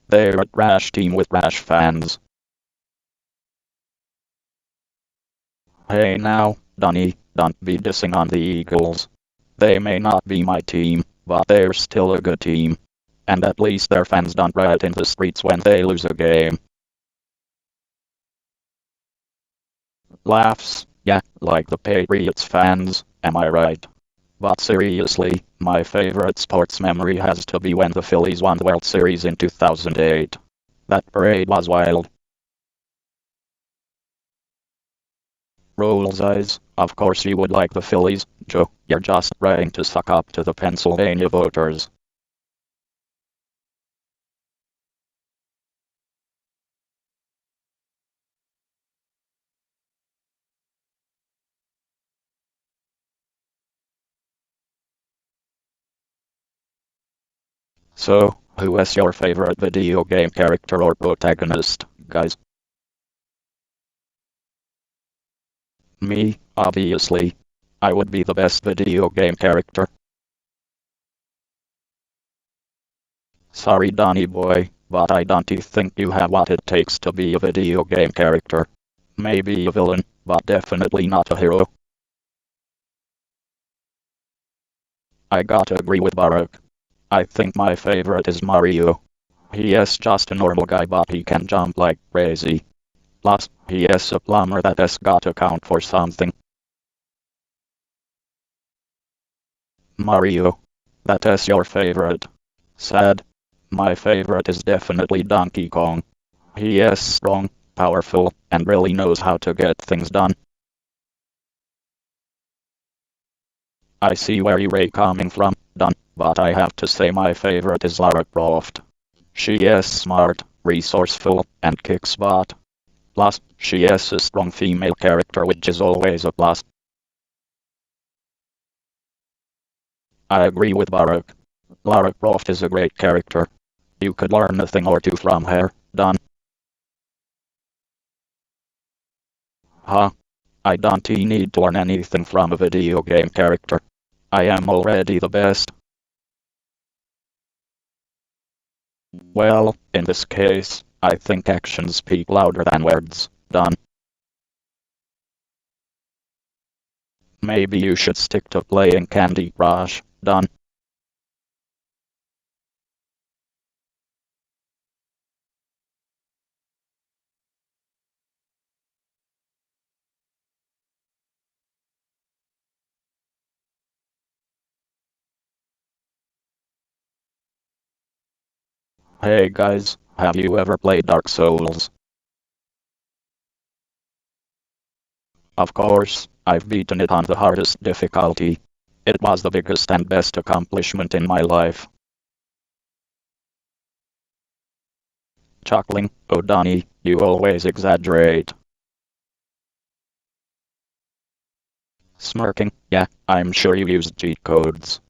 They're a trash team with trash fans. Hey now, Donnie, don't be dissing on the Eagles. They may not be my team, but they're still a good team. And at least their fans don't riot in the streets when they lose a game. Laughs, yeah, like the Patriots fans, am I right? But seriously, my favorite sports memory has to be when the Phillies won the World Series in 2008. That parade was wild. Rolls eyes, of course you would like the Phillies, Joe, you're just trying to suck up to the Pennsylvania voters. So, who is your favorite video game character or protagonist, guys? Me, obviously. I would be the best video game character. Sorry Donny boy, but I don't think you have what it takes to be a video game character. Maybe a villain, but definitely not a hero. I gotta agree with Barak. I think my favorite is Mario. He is just a normal guy but he can jump like crazy. Plus, he is a plumber that has gotta count for something. Mario. That is your favorite. Sad. My favorite is definitely Donkey Kong. He is strong, powerful, and really knows how to get things done. I see where you're coming from, Don, but I have to say my favorite is Lara Croft. She is smart, resourceful, and kicks butt. Plus, she is a strong female character which is always a plus. I agree with Barak. Lara Croft is a great character. You could learn a thing or two from her, Don. Huh? I don't need to learn anything from a video game character. I am already the best. Well, in this case, I think actions speak louder than words, Don. Maybe you should stick to playing Candy Crush, Don. Hey guys, have you ever played Dark Souls? Of course, I've beaten it on the hardest difficulty. It was the biggest and best accomplishment in my life. Chuckling, oh Donnie, you always exaggerate. Smirking, yeah, I'm sure you used cheat codes.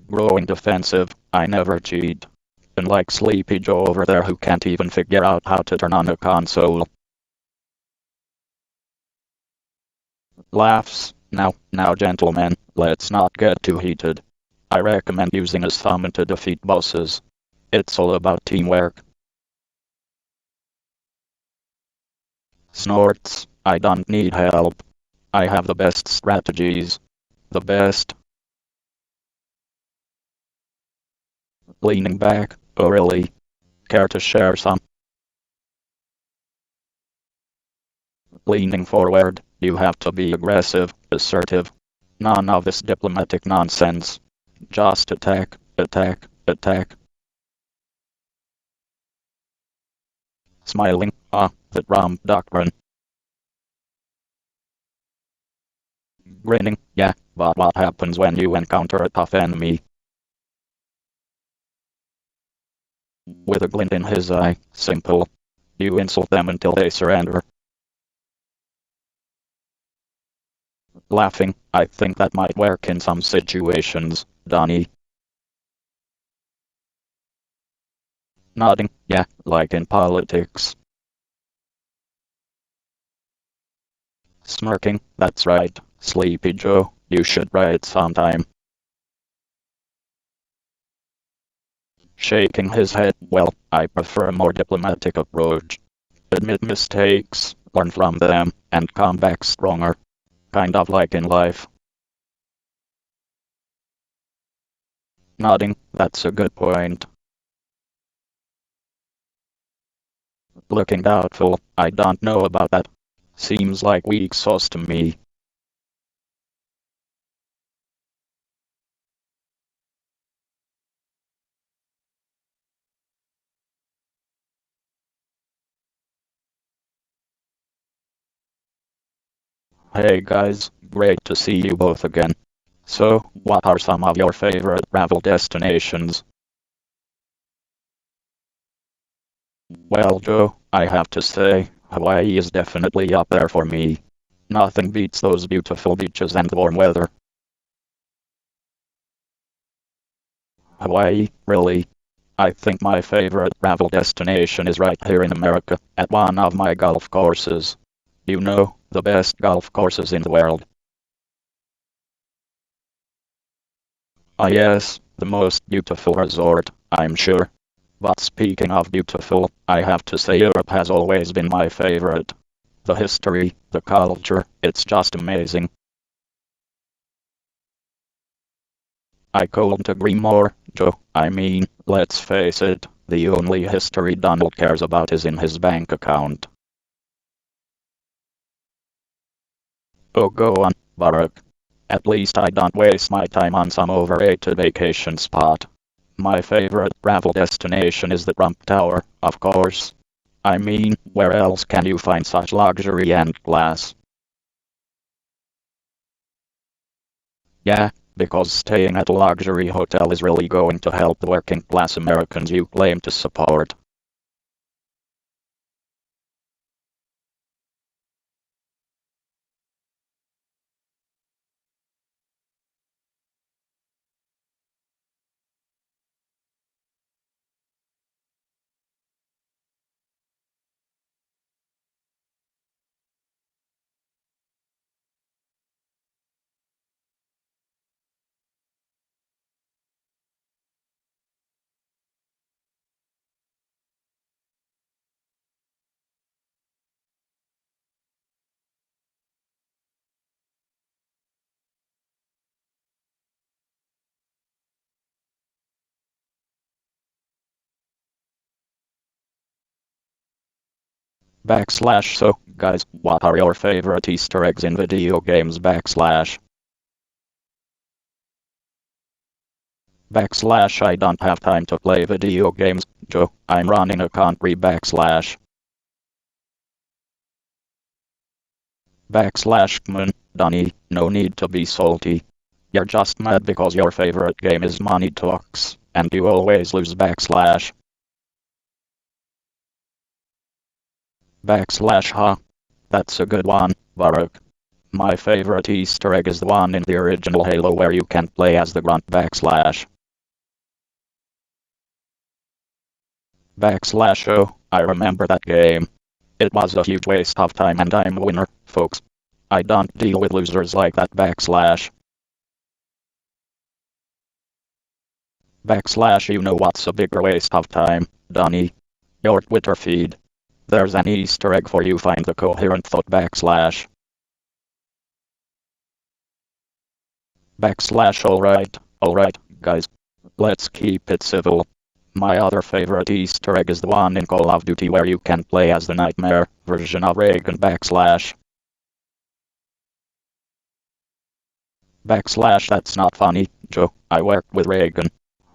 Growing defensive, I never cheat. Unlike Sleepy Joe over there who can't even figure out how to turn on a console. Laughs, now gentlemen, let's not get too heated. I recommend using a summon to defeat bosses. It's all about teamwork. Snorts, I don't need help. I have the best strategies. The best. Leaning back, oh really? Care to share some? Leaning forward, you have to be aggressive, assertive. None of this diplomatic nonsense. Just attack, attack, attack. Smiling, the Trump doctrine. Grinning, yeah, but what happens when you encounter a tough enemy? With a glint in his eye, simple. You insult them until they surrender. Laughing, I think that might work in some situations, Donnie. Nodding, yeah, like in politics. Smirking, that's right, Sleepy Joe, you should write sometime. Shaking his head, well, I prefer a more diplomatic approach. Admit mistakes, learn from them, and come back stronger. Kind of like in life. Nodding, that's a good point. Looking doubtful, I don't know about that. Seems like weak sauce to me. Hey guys, great to see you both again. So, what are some of your favorite travel destinations? Well, Joe, I have to say, Hawaii is definitely up there for me. Nothing beats those beautiful beaches and warm weather. Hawaii, really? I think my favorite travel destination is right here in America, at one of my golf courses. You know, the best golf courses in the world. Ah yes, the most beautiful resort, I'm sure. But speaking of beautiful, I have to say Europe has always been my favorite. The history, the culture, it's just amazing. I couldn't agree more, Joe. I mean, let's face it, the only history Donald cares about is in his bank account. Oh go on, Barack. At least I don't waste my time on some overrated vacation spot. My favorite travel destination is the Trump Tower, of course. I mean, where else can you find such luxury and class? Yeah, because staying at a luxury hotel is really going to help the working class Americans you claim to support. Backslash so, guys, what are your favorite Easter eggs in video games backslash? Backslash I don't have time to play video games, Joe, I'm running a country backslash. Backslash come on, Donnie, no need to be salty. You're just mad because your favorite game is Money Talks, and you always lose backslash. Backslash huh? That's a good one, Barack. My favorite Easter egg is the one in the original Halo where you can play as the grunt backslash. Backslash oh, I remember that game. It was a huge waste of time and I'm a winner, folks. I don't deal with losers like that backslash. Backslash you know what's a bigger waste of time, Donnie? Your Twitter feed. There's an Easter egg for you find the coherent thought backslash. Backslash alright, guys. Let's keep it civil. My other favorite Easter egg is the one in Call of Duty where you can play as the Nightmare version of Reagan backslash. Backslash, that's not funny, Joe. I worked with Reagan.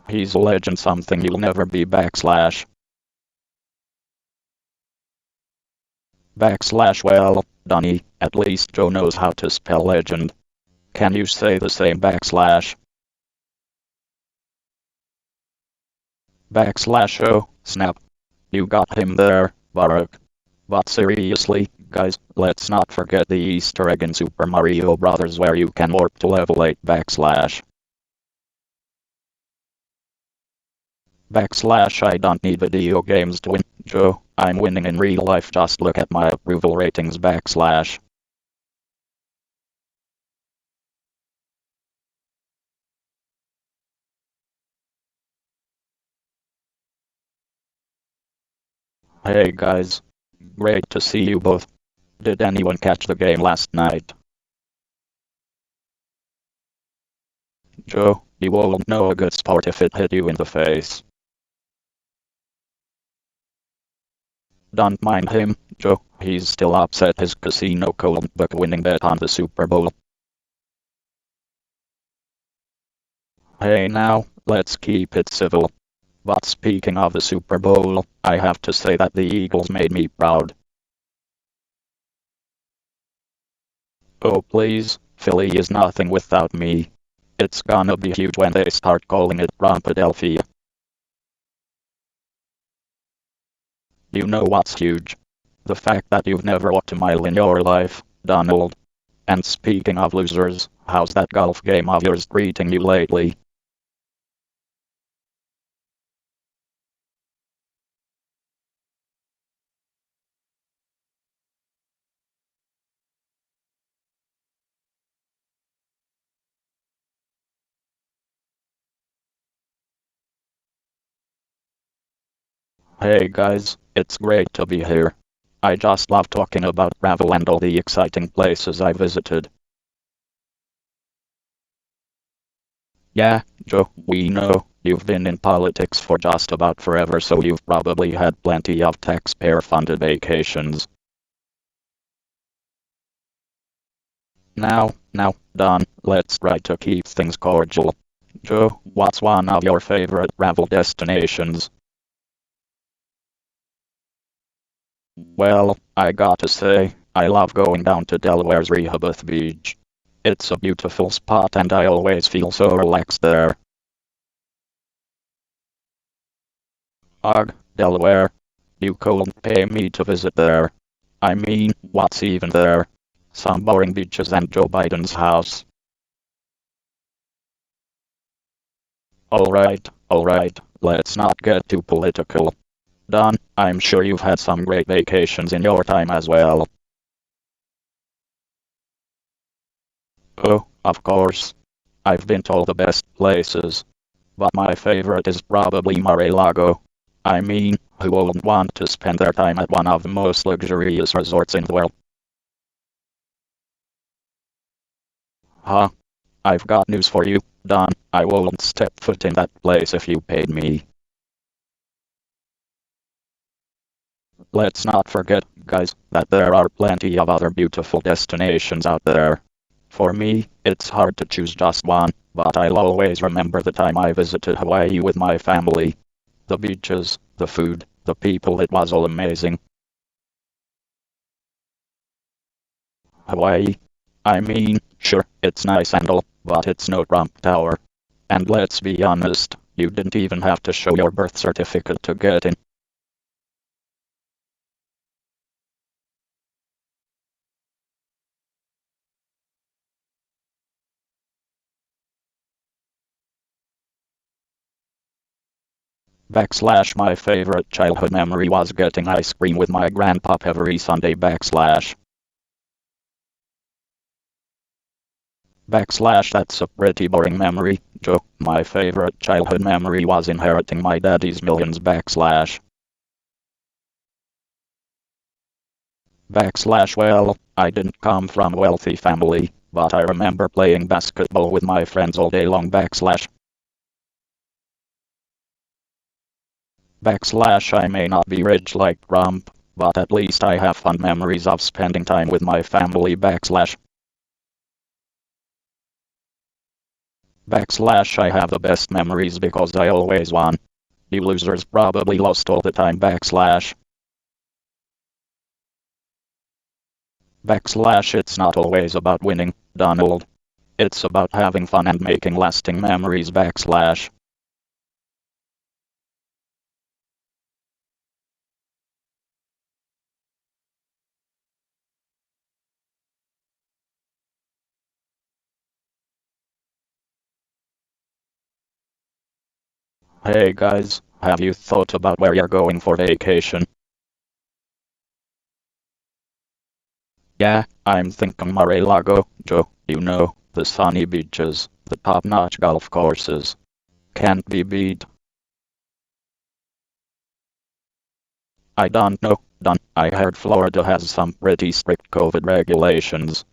He's a legend, something you'll never be. Backslash. Backslash, well, Donnie, at least Joe knows how to spell legend. Can you say the same? Backslash. Backslash, oh, snap. You got him there, Barak. But seriously, guys, let's not forget the Easter egg in Super Mario Bros. Where you can warp to level 8. Backslash. Backslash, I don't need video games to win, Joe. I'm winning in real life, just look at my approval ratings. Backslash. Hey guys. Great to see you both. Did anyone catch the game last night? Joe, you won't know a good sport if it hit you in the face. Don't mind him, Joe. He's still upset his casino cold book winning bet on the Super Bowl. Hey now, let's keep it civil. But speaking of the Super Bowl, I have to say that the Eagles made me proud. Oh please, Philly is nothing without me. It's gonna be huge when they start calling it Rumpadelphia. You know what's huge? The fact that you've never walked a mile in your life, Donald. And speaking of losers, how's that golf game of yours treating you lately? Hey guys, it's great to be here. I just love talking about travel and all the exciting places I visited. Yeah, Joe, we know you've been in politics for just about forever, so you've probably had plenty of taxpayer-funded vacations. Now, Don, let's try to keep things cordial. Joe, what's one of your favorite travel destinations? Well, I gotta say, I love going down to Delaware's Rehoboth Beach. It's a beautiful spot and I always feel so relaxed there. Ugh, Delaware. You couldn't pay me to visit there. I mean, what's even there? Some boring beaches and Joe Biden's house. Alright, let's not get too political. Don, I'm sure you've had some great vacations in your time as well. Oh, of course. I've been to all the best places. But my favorite is probably Mar-a-Lago. I mean, who wouldn't want to spend their time at one of the most luxurious resorts in the world? Huh? I've got news for you, Don. I wouldn't step foot in that place if you paid me. Let's not forget, guys, that there are plenty of other beautiful destinations out there. For me, it's hard to choose just one, but I'll always remember the time I visited Hawaii with my family. The beaches, the food, the people, it was all amazing. Hawaii? I mean, sure, it's nice and all, but it's no Trump Tower. And let's be honest, you didn't even have to show your birth certificate to get in. Backslash, my favorite childhood memory was getting ice cream with my grandpop every Sunday. Backslash. Backslash, that's a pretty boring memory, Joe. My favorite childhood memory was inheriting my daddy's millions. Backslash. Backslash, well, I didn't come from a wealthy family, but I remember playing basketball with my friends all day long. Backslash. Backslash, I may not be rich like Trump, but at least I have fond memories of spending time with my family. Backslash. Backslash I have the best memories because I always won. You losers probably lost all the time. Backslash. Backslash it's not always about winning, Donald. It's about having fun and making lasting memories. Backslash. Hey guys, have you thought about where you're going for vacation? Yeah, I'm thinking Mar-a-Lago, Joe. You know, the sunny beaches, the top-notch golf courses. Can't be beat. I don't know, I heard Florida has some pretty strict COVID regulations.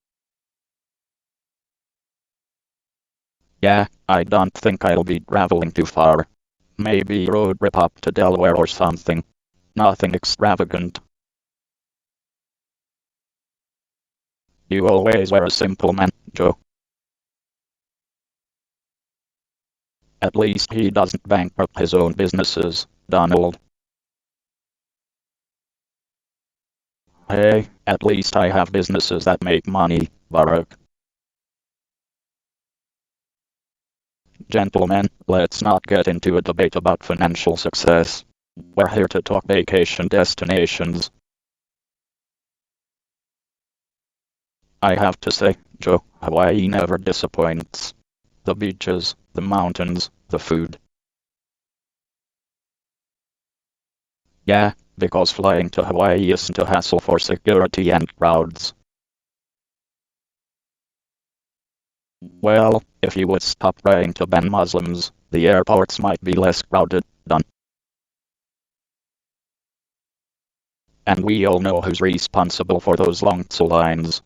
Yeah, I don't think I'll be traveling too far. Maybe road trip up to Delaware or something. Nothing extravagant. You always were a simple man, Joe. At least he doesn't bankrupt his own businesses, Donald. Hey, at least I have businesses that make money, Barack. Gentlemen, let's not get into a debate about financial success. We're here to talk vacation destinations. I have to say, Joe, Hawaii never disappoints. The beaches, the mountains, the food. Yeah, because flying to Hawaii isn't a hassle for security and crowds. Well, if you would stop trying to ban Muslims, the airports might be less crowded, done. And we all know who's responsible for those long lines.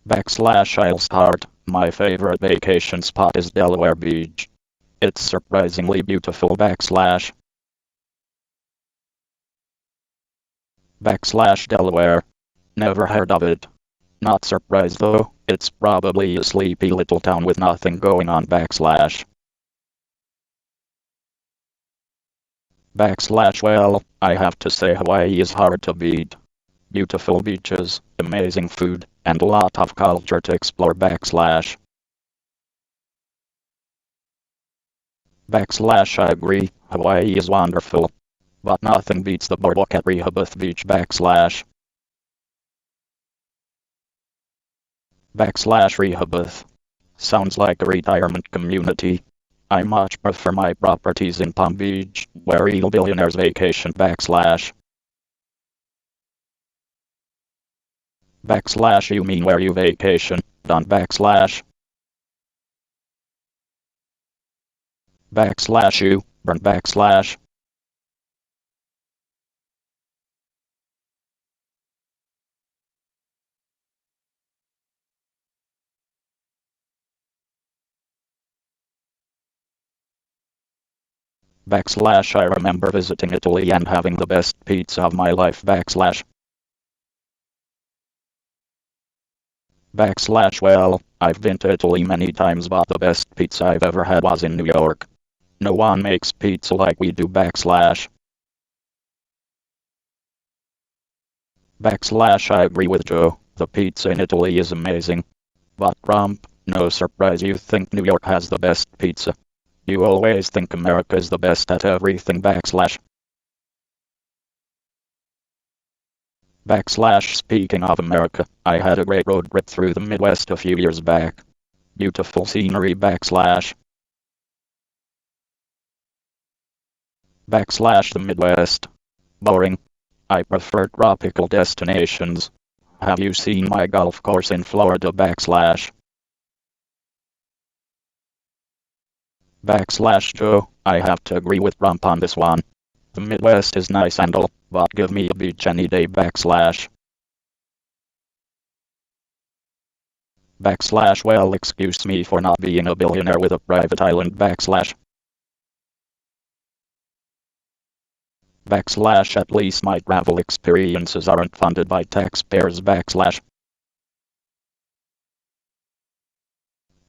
Backslash I'll start. My favorite vacation spot is Delaware Beach. It's surprisingly beautiful. Backslash. Backslash Delaware. Never heard of it. Not surprised though, it's probably a sleepy little town with nothing going on. Backslash. Backslash well, I have to say Hawaii is hard to beat. Beautiful beaches, amazing food, and a lot of culture to explore. Backslash. Backslash I agree, Hawaii is wonderful. But nothing beats the boardwalk at Rehoboth Beach. Backslash. Backslash Rehoboth. Sounds like a retirement community. I much prefer my properties in Palm Beach, where real billionaires vacation. Backslash. Backslash you mean where you vacation, done. Backslash. Backslash you, burn. Backslash. Backslash I remember visiting Italy and having the best pizza of my life. Backslash. Backslash well, I've been to Italy many times but the best pizza I've ever had was in New York. No one makes pizza like we do. Backslash. Backslash I agree with Joe, the pizza in Italy is amazing. But Trump, no surprise you think New York has the best pizza. You always think America is the best at everything. Backslash. Backslash speaking of America, I had a great road trip through the Midwest a few years back. Beautiful scenery. Backslash. Backslash the Midwest. Boring. I prefer tropical destinations. Have you seen my golf course in Florida? Backslash. Backslash Joe, I have to agree with Trump on this one. The Midwest is nice and all, but give me a beach any day. Backslash. Backslash well excuse me for not being a billionaire with a private island. Backslash. Backslash at least my travel experiences aren't funded by taxpayers. Backslash.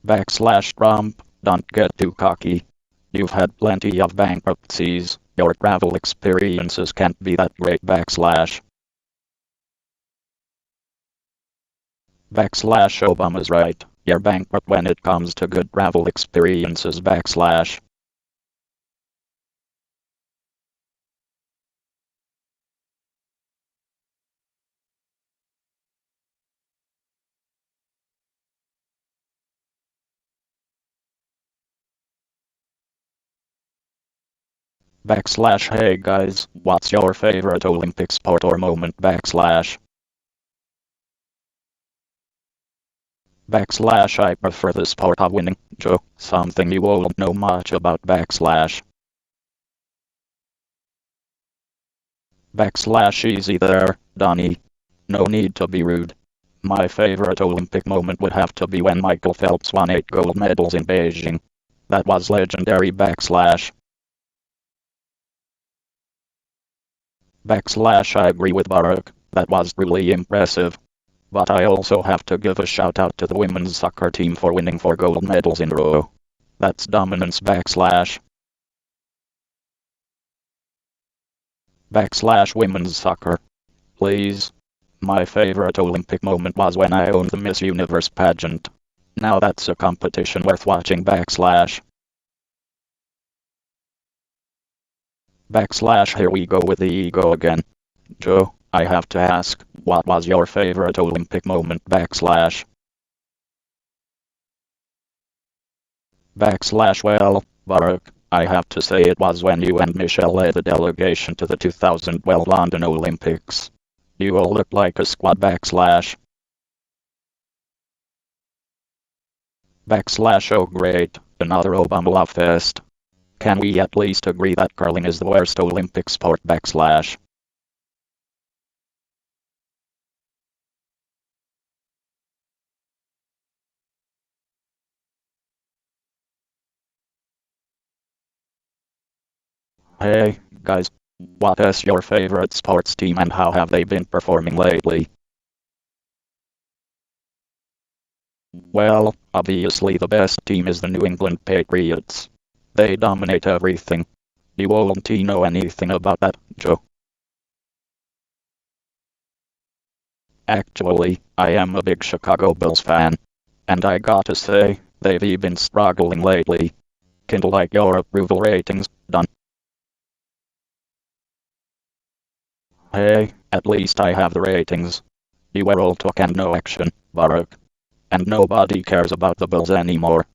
Backslash Trump, don't get too cocky. You've had plenty of bankruptcies, your travel experiences can't be that great. Backslash. Backslash Obama's right, you're bankrupt when it comes to good travel experiences. Backslash. Backslash hey guys, what's your favorite Olympic sport or moment? Backslash. Backslash I prefer the sport of winning, Joe, something you won't know much about. Backslash. Backslash easy there, Donnie. No need to be rude. My favorite Olympic moment would have to be when Michael Phelps won 8 gold medals in Beijing. That was legendary. Backslash. Backslash I agree with Barack, that was really impressive. But I also have to give a shout out to the women's soccer team for winning 4 gold medals in a row. That's dominance. Backslash. Backslash women's soccer. Please. My favorite Olympic moment was when I owned the Miss Universe pageant. Now that's a competition worth watching. Backslash. Backslash here we go with the ego again. Joe, I have to ask, what was your favorite Olympic moment? Backslash. Backslash well, Barack, I have to say it was when you and Michelle led the delegation to the 2012 London Olympics. You all looked like a squad. Backslash. Backslash oh great, another Obama love fest. Can we at least agree that curling is the worst Olympic sport? Backslash. Hey, guys, what is your favorite sports team and how have they been performing lately? Well, obviously the best team is the New England Patriots. They dominate everything. You won't know anything about that, Joe. Actually, I am a big Chicago Bulls fan. And I gotta say, they've been struggling lately. Kinda like your approval ratings, done. Hey, at least I have the ratings. You were all talk and no action, Barack. And nobody cares about the Bulls anymore.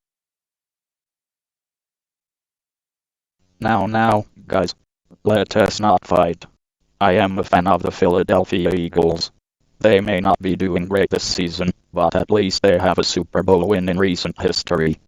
Now, guys, let us not fight. I am a fan of the Philadelphia Eagles. They may not be doing great this season, but at least they have a Super Bowl win in recent history.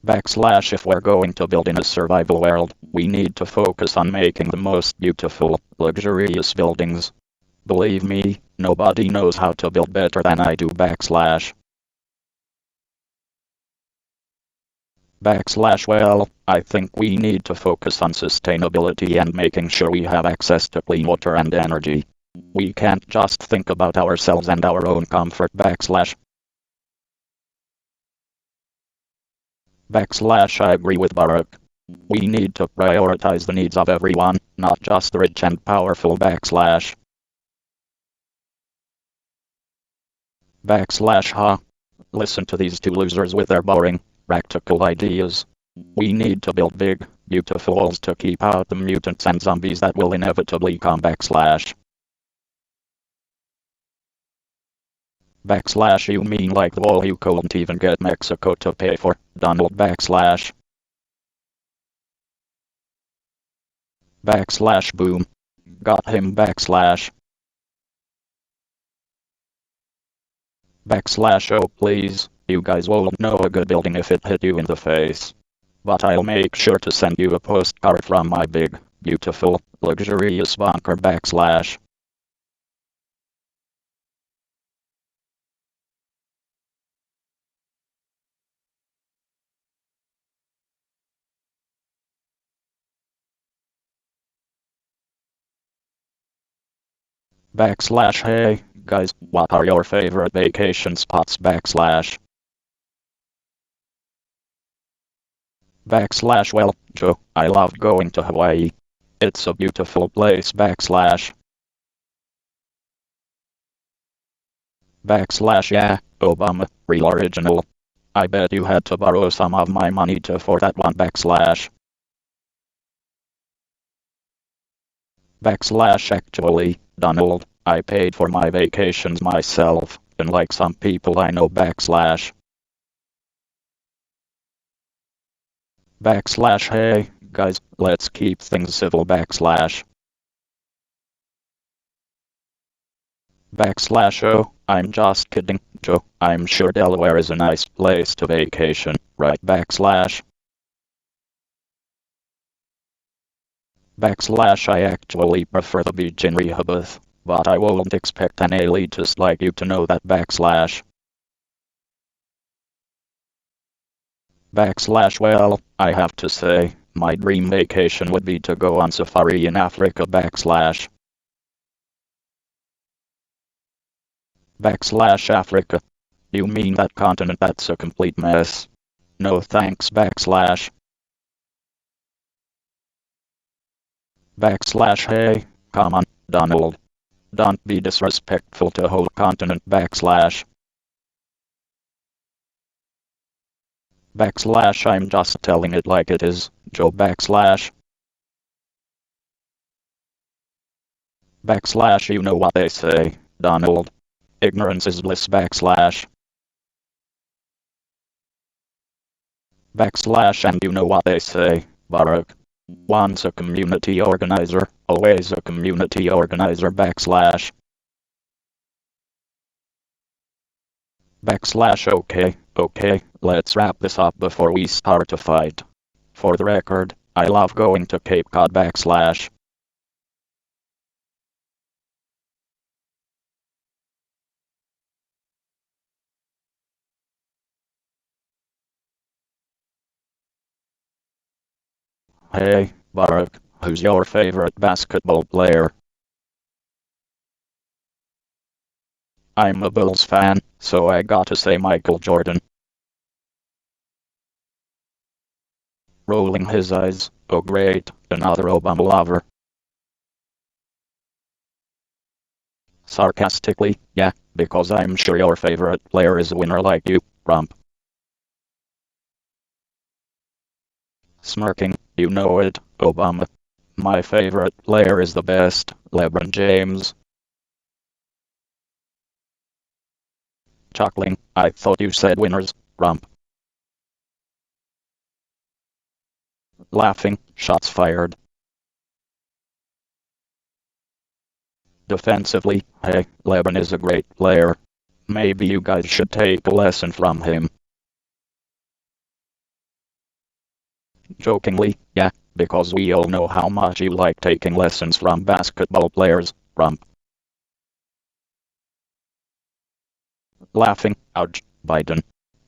Backslash if we're going to build in a survival world, we need to focus on making the most beautiful, luxurious buildings. Believe me, nobody knows how to build better than I do. Backslash. Backslash well, I think we need to focus on sustainability and making sure we have access to clean water and energy. We can't just think about ourselves and our own comfort. Backslash. Backslash I agree with Barack. We need to prioritize the needs of everyone, not just the rich and powerful. Backslash. Backslash huh? Listen to these two losers with their boring, practical ideas. We need to build big, beautiful walls to keep out the mutants and zombies that will inevitably come. Backslash. Backslash you mean like the wall you couldn't even get Mexico to pay for, Donald. Backslash. Backslash boom. Got him. Backslash. Backslash oh please, you guys won't know a good building if it hit you in the face. But I'll make sure to send you a postcard from my big, beautiful, luxurious bunker. Backslash. Backslash hey, guys, what are your favorite vacation spots? Backslash. Backslash well, Joe, I loved going to Hawaii. It's a beautiful place. Backslash. Backslash yeah, Obama, real original. I bet you had to borrow some of my money to for that one. Backslash. Backslash actually, Donald, I paid for my vacations myself, unlike some people I know. Backslash. Backslash hey, guys, let's keep things civil. Backslash. Backslash oh, I'm just kidding, Joe. I'm sure Delaware is a nice place to vacation, right? Backslash. Backslash I actually prefer the beach in Rehoboth, but I won't expect an elitist like you to know that. Backslash. Backslash well, I have to say, my dream vacation would be to go on safari in Africa. Backslash. Backslash Africa. You mean that continent that's a complete mess? No thanks. Backslash. Backslash hey, come on, Donald. Don't be disrespectful to whole continent. Backslash. Backslash I'm just telling it like it is, Joe. Backslash. Backslash you know what they say, Donald. Ignorance is bliss. Backslash. Backslash and you know what they say, Barack. Once a community organizer, always a community organizer. Backslash. Backslash okay, let's wrap this up before we start a fight. For the record, I love going to Cape Cod. Backslash. Hey, Barack, who's your favorite basketball player? I'm a Bulls fan, so I gotta say Michael Jordan. Rolling his eyes, oh great, another Obama lover. Sarcastically, yeah, because I'm sure your favorite player is a winner like you, Rump. Smirking, you know it, Obama. My favorite player is the best, LeBron James. Chuckling, I thought you said winners, Rump. Laughing, shots fired. Defensively, hey, LeBron is a great player. Maybe you guys should take a lesson from him. Jokingly, yeah, because we all know how much you like taking lessons from basketball players, Rump. Laughing, ouch, Biden.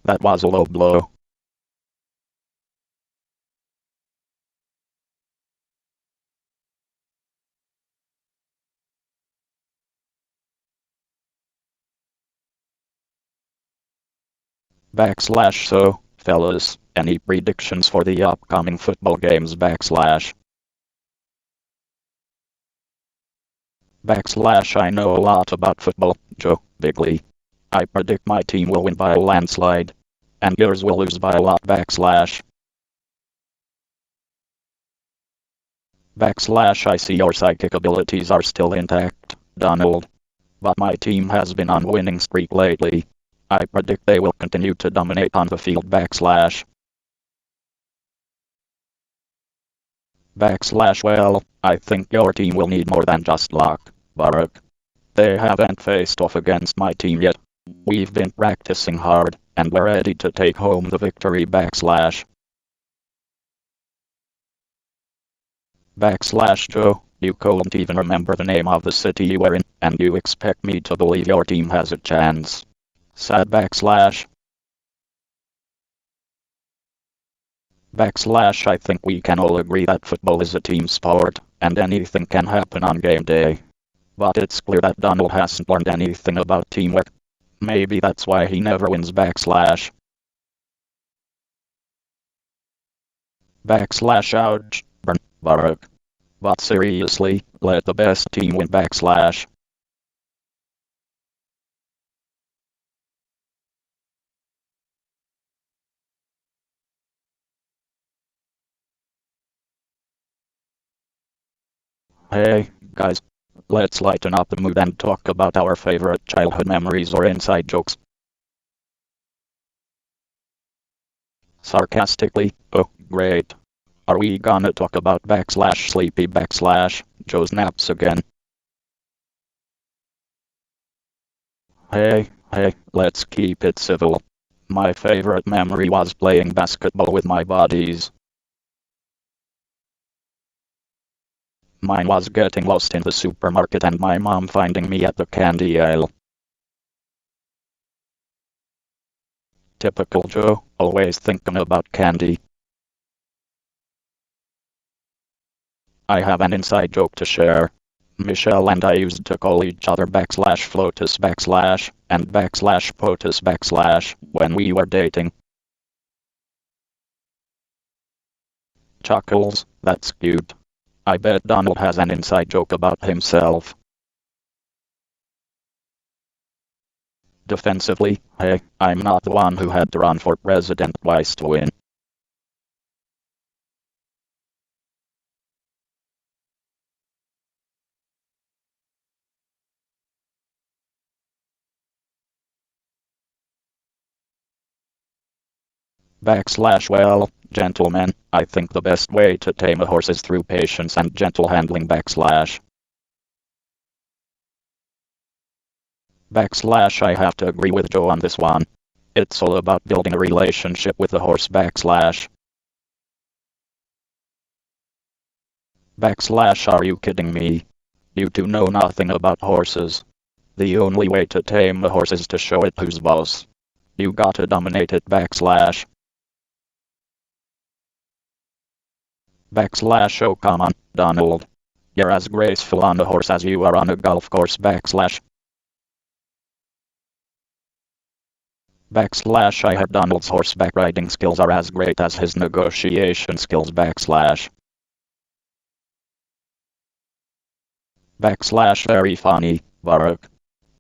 That was a low blow. Backslash so, fellas, any predictions for the upcoming football games? Backslash. Backslash I know a lot about football, Joe, Bigley. I predict my team will win by a landslide. And yours will lose by a lot. Backslash. Backslash I see your psychic abilities are still intact, Donald. But my team has been on winning streak lately. I predict they will continue to dominate on the field. Backslash. Backslash well, I think your team will need more than just luck, Barack. They haven't faced off against my team yet. We've been practicing hard, and we're ready to take home the victory. Backslash. Backslash Joe, you couldn't even remember the name of the city you were in, and you expect me to believe your team has a chance. Sad. Backslash. Backslash I think we can all agree that football is a team sport, and anything can happen on game day. But it's clear that Donald hasn't learned anything about teamwork. Maybe that's why he never wins backslash. Backslash ouch, burn, Barak. But seriously, let the best team win backslash. Hey, guys. Let's lighten up the mood and talk about our favorite childhood memories or inside jokes. Sarcastically, oh, great. Are we gonna talk about backslash sleepy backslash Joe's naps again? Hey, let's keep it civil. My favorite memory was playing basketball with my buddies. Mine was getting lost in the supermarket and my mom finding me at the candy aisle. Typical Joe, always thinking about candy. I have an inside joke to share. Michelle and I used to call each other backslash flotus backslash and backslash potus backslash when we were dating. Chuckles, that's cute. I bet Donald has an inside joke about himself. Defensively, hey, I'm not the one who had to run for president twice to win. Backslash well, gentlemen, I think the best way to tame a horse is through patience and gentle handling backslash. Backslash I have to agree with Joe on this one. It's all about building a relationship with the horse backslash. Backslash are you kidding me? You two know nothing about horses. The only way to tame a horse is to show it who's boss. You gotta dominate it backslash. Backslash oh come on, Donald. You're as graceful on a horse as you are on a golf course backslash. Backslash I heard Donald's horseback riding skills are as great as his negotiation skills backslash. Backslash very funny, Barak.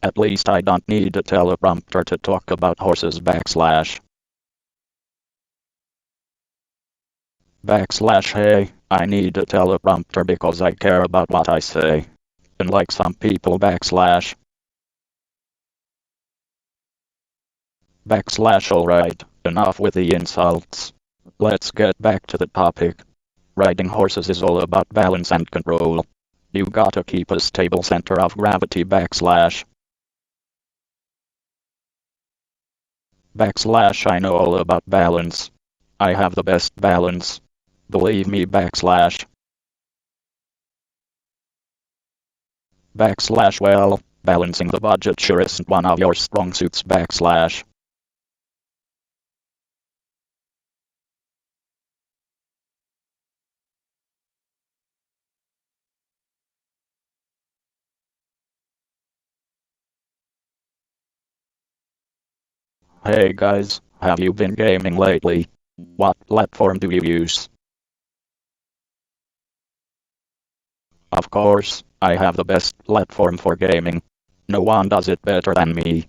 At least I don't need a teleprompter to talk about horses backslash. Backslash hey, I need a teleprompter because I care about what I say. Unlike some people backslash. Backslash alright, enough with the insults. Let's get back to the topic. Riding horses is all about balance and control. You gotta keep a stable center of gravity backslash. Backslash I know all about balance. I have the best balance. Believe me backslash. Backslash well, balancing the budget sure isn't one of your strong suits backslash. Hey guys, have you been gaming lately? What platform do you use? Of course, I have the best platform for gaming. No one does it better than me.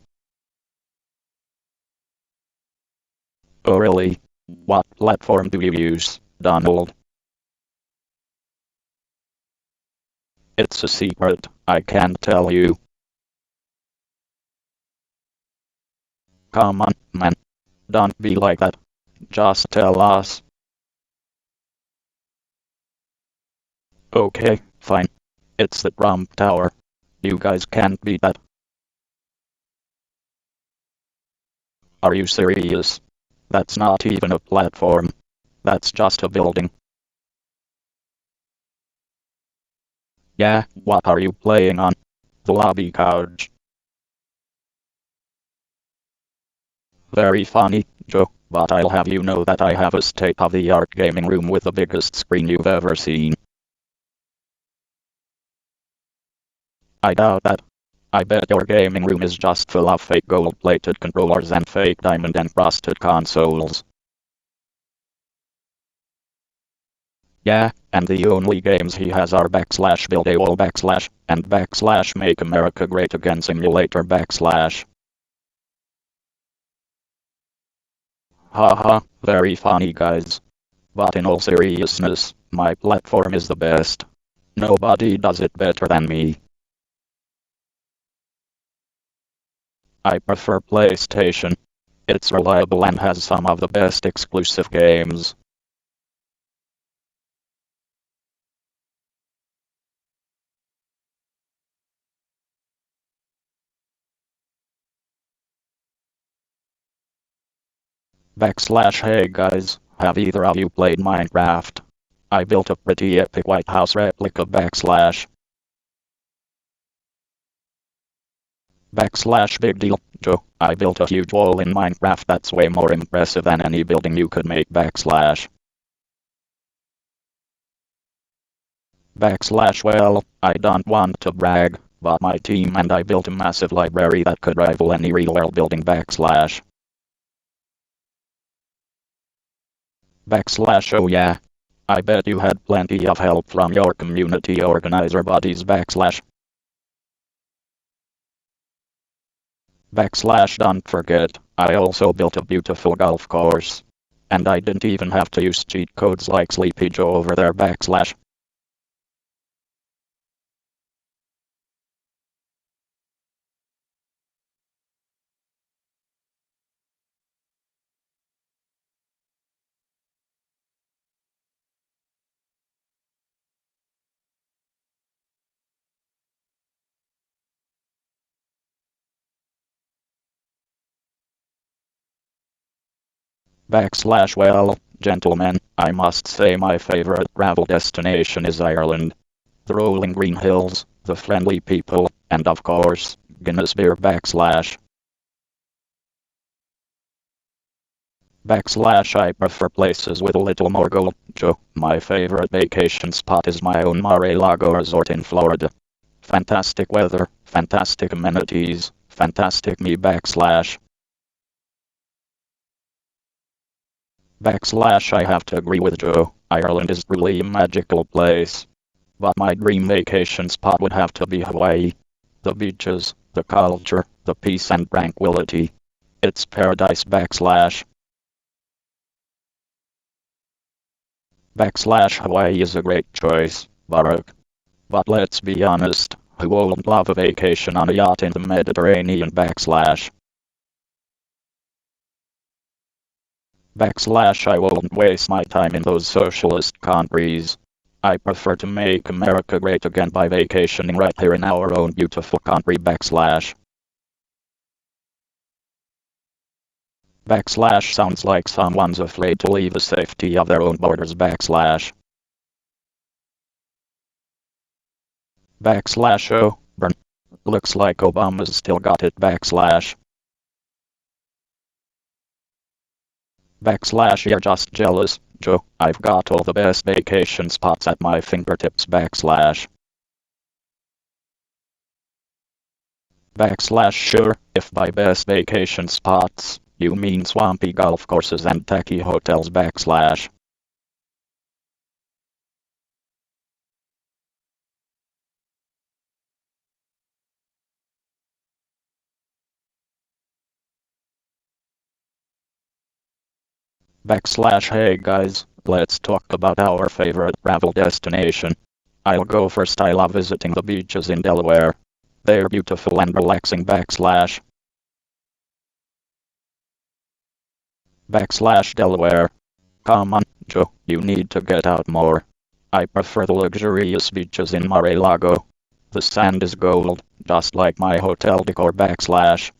Oh really? What platform do you use, Donald? It's a secret, I can't tell you. Come on, man. Don't be like that. Just tell us. Okay, fine. It's the Trump Tower. You guys can't beat that. Are you serious? That's not even a platform. That's just a building. Yeah, what are you playing on? The lobby couch. Very funny, Joe, but I'll have you know that I have a state-of-the-art gaming room with the biggest screen you've ever seen. I doubt that. I bet your gaming room is just full of fake gold-plated controllers and fake diamond-encrusted consoles. Yeah, and the only games he has are backslash build a wall backslash and backslash make America great again simulator backslash. Haha, very funny guys. But in all seriousness, my platform is the best. Nobody does it better than me. I prefer PlayStation. It's reliable and has some of the best exclusive games. Backslash hey guys, have either of you played Minecraft? I built a pretty epic White House replica backslash. Backslash big deal, Joe. I built a huge wall in Minecraft that's way more impressive than any building you could make backslash. Backslash well, I don't want to brag, but my team and I built a massive library that could rival any real world building backslash. Backslash oh yeah. I bet you had plenty of help from your community organizer buddies backslash. Backslash don't forget, I also built a beautiful golf course. And I didn't even have to use cheat codes like Sleepy Joe over there backslash. Backslash well, gentlemen, I must say my favorite travel destination is Ireland. The rolling green hills, the friendly people, and of course, Guinness beer backslash. Backslash I prefer places with a little more gold, Joe. My favorite vacation spot is my own Mar-a-Lago resort in Florida. Fantastic weather, fantastic amenities, fantastic me backslash. Backslash I have to agree with Joe, Ireland is really a magical place. But my dream vacation spot would have to be Hawaii. The beaches, the culture, the peace and tranquility. It's paradise backslash. Backslash Hawaii is a great choice, Barak. But let's be honest, who won't love a vacation on a yacht in the Mediterranean backslash? Backslash I won't waste my time in those socialist countries. I prefer to make America great again by vacationing right here in our own beautiful country backslash. Backslash sounds like someone's afraid to leave the safety of their own borders backslash. Backslash oh, burn. Looks like Obama's still got it backslash. Backslash you're just jealous, Joe. I've got all the best vacation spots at my fingertips backslash. Backslash sure, if by best vacation spots, you mean swampy golf courses and tacky hotels backslash. Backslash hey guys, let's talk about our favorite travel destination. I'll go first. I love visiting the beaches in Delaware. They're beautiful and relaxing backslash. Backslash Delaware. Come on, Joe, you need to get out more. I prefer the luxurious beaches in Mar-a-Lago. The sand is gold, just like my hotel decor backslash.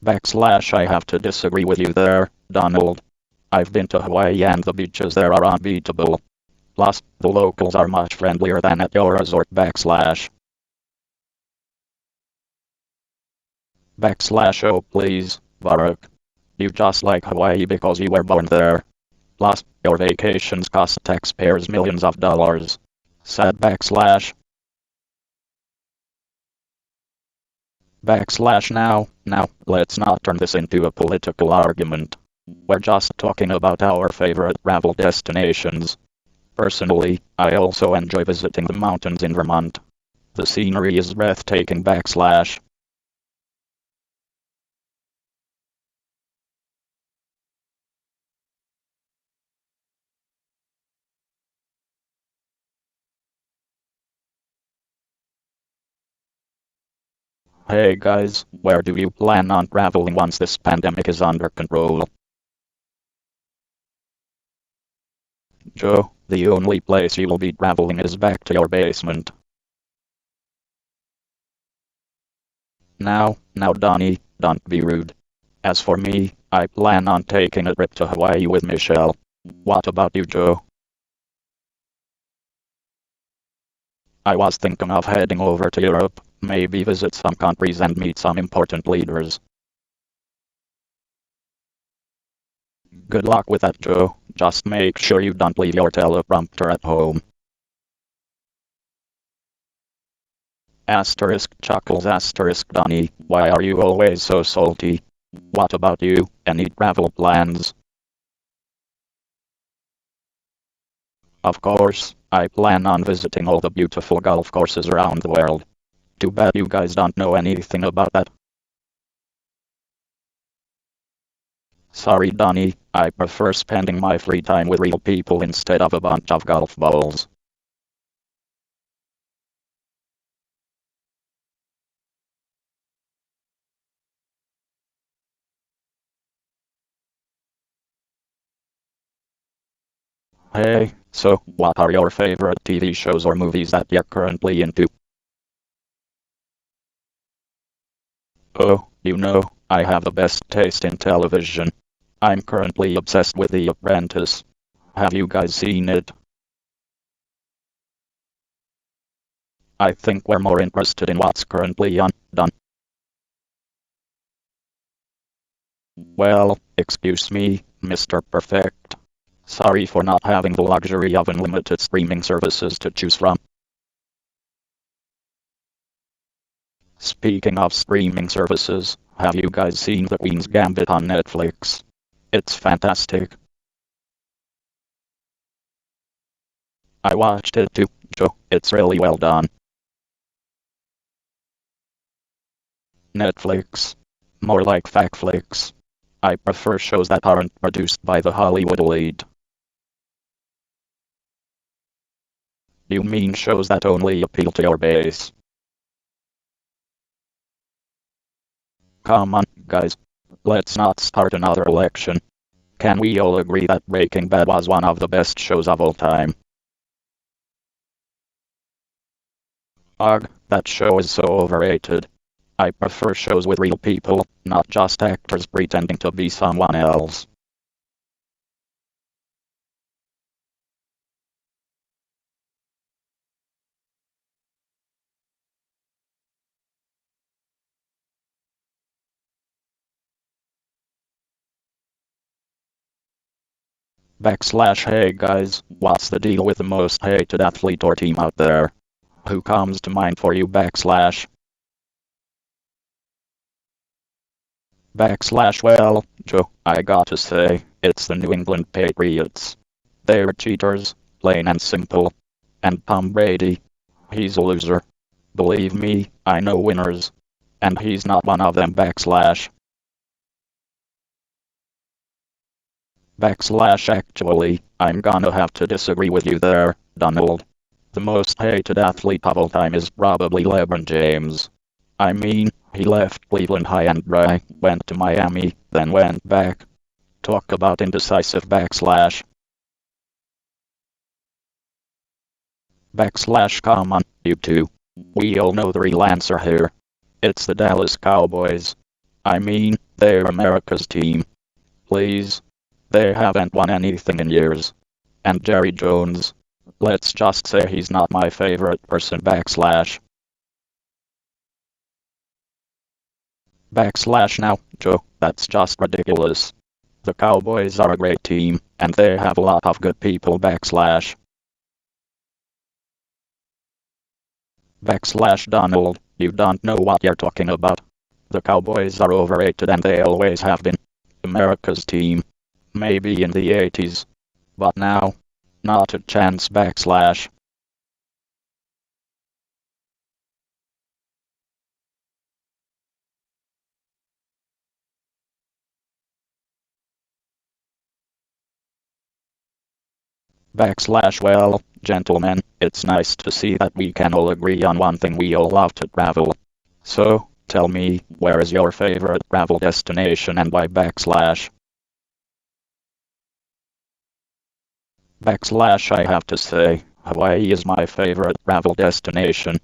Backslash I have to disagree with you there, Donald. I've been to Hawaii and the beaches there are unbeatable. Plus, the locals are much friendlier than at your resort backslash. Backslash oh please, Barak. You just like Hawaii because you were born there. Plus, your vacations cost taxpayers millions of dollars. Sad backslash. Backslash now. Now, let's not turn this into a political argument. We're just talking about our favorite travel destinations. Personally, I also enjoy visiting the mountains in Vermont. The scenery is breathtaking backslash. Hey guys, where do you plan on traveling once this pandemic is under control? Joe, the only place you will be traveling is back to your basement. Now Donnie, don't be rude. As for me, I plan on taking a trip to Hawaii with Michelle. What about you, Joe? I was thinking of heading over to Europe, maybe visit some countries and meet some important leaders. Good luck with that, Joe. Just make sure you don't leave your teleprompter at home. Asterisk chuckles asterisk Donnie, why are you always so salty? What about you, any travel plans? Of course, I plan on visiting all the beautiful golf courses around the world. Too bad you guys don't know anything about that. Sorry Donnie, I prefer spending my free time with real people instead of a bunch of golf balls. Hey, so what are your favorite TV shows or movies that you're currently into? Oh, you know, I have the best taste in television. I'm currently obsessed with The Apprentice. Have you guys seen it? I think we're more interested in what's currently done. Well, excuse me, Mr. Perfect. Sorry for not having the luxury of unlimited streaming services to choose from. Speaking of streaming services, have you guys seen The Queen's Gambit on Netflix? It's fantastic. I watched it too, Joe. It's really well done. Netflix. More like Factflix. I prefer shows that aren't produced by the Hollywood elite. You mean shows that only appeal to your base? Come on, guys. Let's not start another election. Can we all agree that Breaking Bad was one of the best shows of all time? Ugh, that show is so overrated. I prefer shows with real people, not just actors pretending to be someone else. Backslash hey guys, what's the deal with the most hated athlete or team out there? Who comes to mind for you backslash? Backslash well, Joe, I gotta say, it's the New England Patriots. They're cheaters, plain and simple. And Tom Brady, he's a loser. Believe me, I know winners. And he's not one of them backslash. Backslash actually, I'm gonna have to disagree with you there, Donald. The most hated athlete of all time is probably LeBron James. I mean, he left Cleveland high and dry, went to Miami, then went back. Talk about indecisive backslash. Backslash come on, you two. We all know the real answer here. It's the Dallas Cowboys. I mean, they're America's team. Please. They haven't won anything in years. And Jerry Jones. Let's just say he's not my favorite person backslash. Backslash now, Joe, that's just ridiculous. The Cowboys are a great team, and they have a lot of good people backslash. Backslash Donald, you don't know what you're talking about. The Cowboys are overrated and they always have been. America's team. Maybe in the 80s. But now, not a chance. Backslash. Backslash. Well, gentlemen, it's nice to see that we can all agree on one thing: we all love to travel. So, tell me, where is your favorite travel destination and why? Backslash. Backslash. I have to say, Hawaii is my favorite travel destination.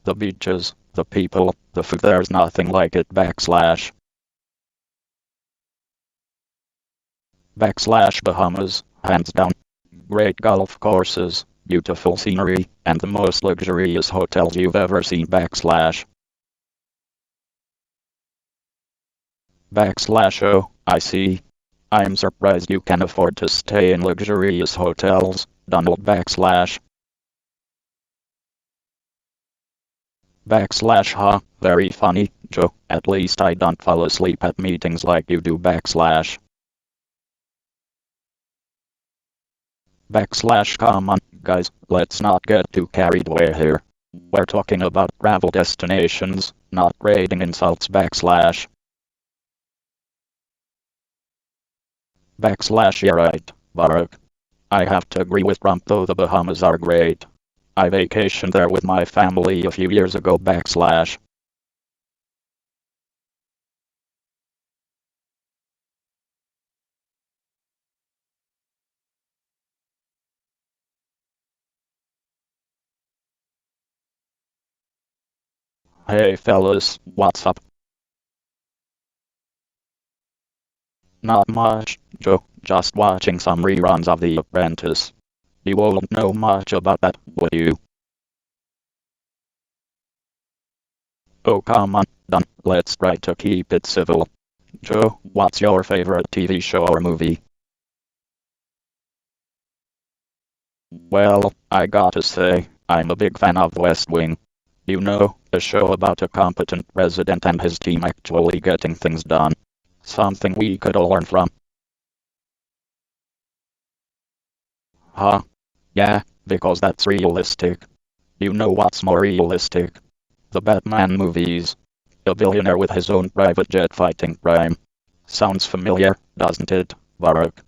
The beaches, the people, the food, there's nothing like it. Backslash. Backslash. Bahamas, hands down. Great golf courses, beautiful scenery, and the most luxurious hotels you've ever seen. Backslash. Backslash. Oh, I see. I'm surprised you can afford to stay in luxurious hotels, Donald. Backslash. Backslash. Huh, very funny, Joe. At least I don't fall asleep at meetings like you do. Backslash. Backslash. Come on, guys, let's not get too carried away here. We're talking about travel destinations, not rating insults. Backslash. Backslash. You're right, Barack. I have to agree with Trump though, the Bahamas are great. I vacationed there with my family a few years ago. Backslash. Hey fellas, what's up? Not much, Joe. Just watching some reruns of The Apprentice. You won't know much about that, would you? Oh come on, Don. Let's try to keep it civil. Joe, what's your favorite TV show or movie? Well, I gotta say, I'm a big fan of The West Wing. You know, a show about a competent president and his team actually getting things done. Something we could all learn from. Huh? Yeah, because that's realistic. You know what's more realistic? The Batman movies. A billionaire with his own private jet fighting crime. Sounds familiar, doesn't it, Barack?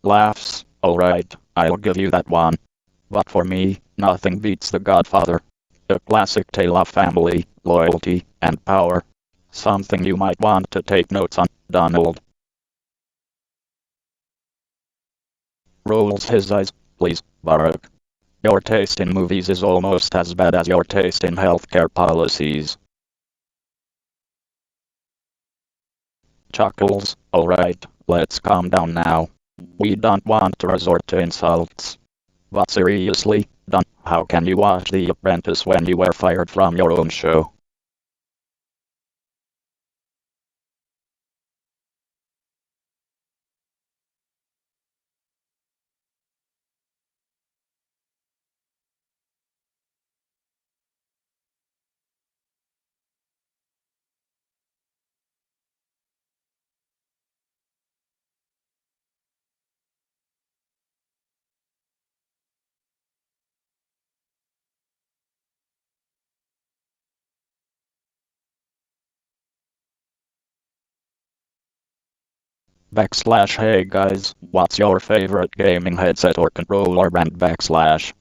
Laughs, alright, I'll give you that one. But for me, nothing beats The Godfather. A classic tale of family, loyalty, and power. Something you might want to take notes on, Donald. Rolls his eyes, please, Barack. Your taste in movies is almost as bad as your taste in healthcare policies. Chuckles, alright, let's calm down now. We don't want to resort to insults. But seriously, Don, how can you watch The Apprentice when you were fired from your own show? Backslash. Hey guys, what's your favorite gaming headset or controller brand? Backslash.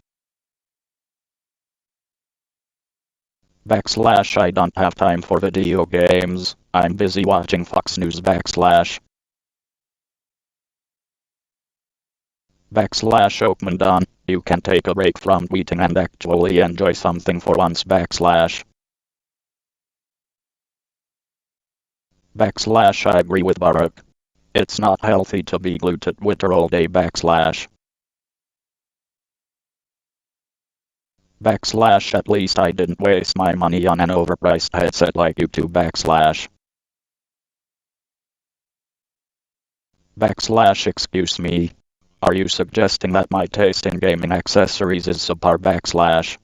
Backslash. I don't have time for video games. I'm busy watching Fox News. Backslash. Backslash. Oakman Don, you can take a break from tweeting and actually enjoy something for once. Backslash. Backslash. I agree with Barack. It's not healthy to be glued to Twitter all day. Backslash. Backslash. At least I didn't waste my money on an overpriced headset like you two. Backslash. Backslash. Excuse me. Are you suggesting that my taste in gaming accessories is subpar backslash?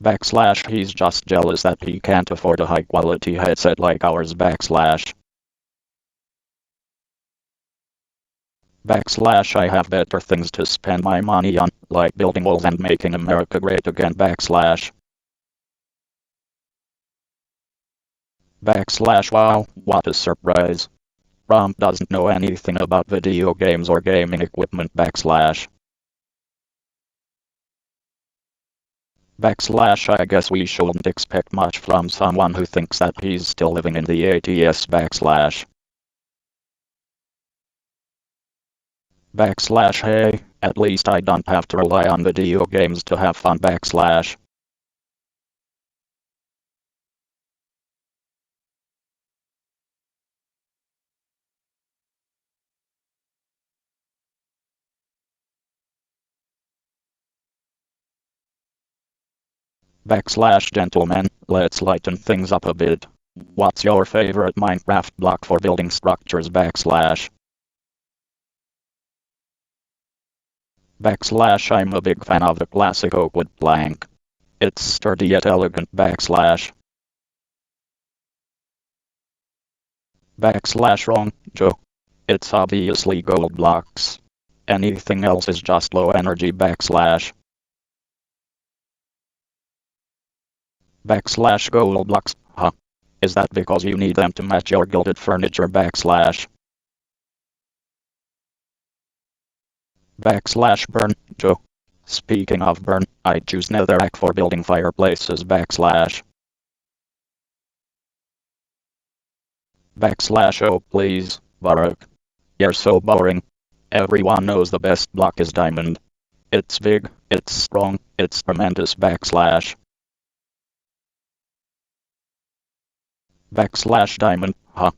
Backslash he's just jealous that he can't afford a high quality headset like ours backslash. Backslash I have better things to spend my money on, like building walls and making America great again backslash. Backslash wow, what a surprise. Rom doesn't know anything about video games or gaming equipment backslash. Backslash I guess we shouldn't expect much from someone who thinks that he's still living in the 80s backslash. Backslash hey, at least I don't have to rely on video games to have fun backslash. Backslash gentlemen, let's lighten things up a bit. What's your favorite Minecraft block for building structures backslash? Backslash I'm a big fan of the classic oak wood plank. It's sturdy yet elegant backslash. Backslash wrong, Joe. It's obviously gold blocks. Anything else is just low energy backslash. Backslash gold blocks, huh? Is that because you need them to match your gilded furniture backslash? Backslash burn, Joe. Speaking of burn, I choose netherrack for building fireplaces backslash. Backslash oh please, Barak. You're so boring. Everyone knows the best block is diamond. It's big, it's strong, it's tremendous backslash. Backslash diamond, huh?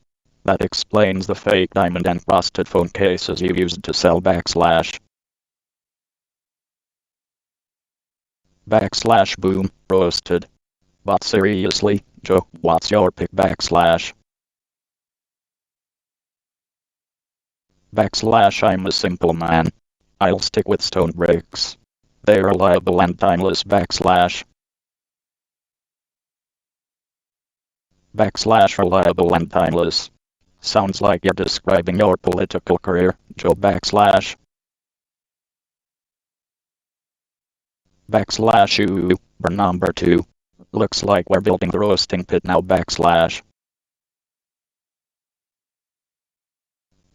That explains the fake diamond encrusted phone cases you used to sell backslash. Backslash boom, roasted. But seriously, Joe, what's your pick backslash? Backslash I'm a simple man. I'll stick with stone bricks. They're reliable and timeless backslash. Backslash reliable and timeless. Sounds like you're describing your political career, Joe backslash. Backslash ooh, burn number 2. Looks like we're building the roasting pit now backslash.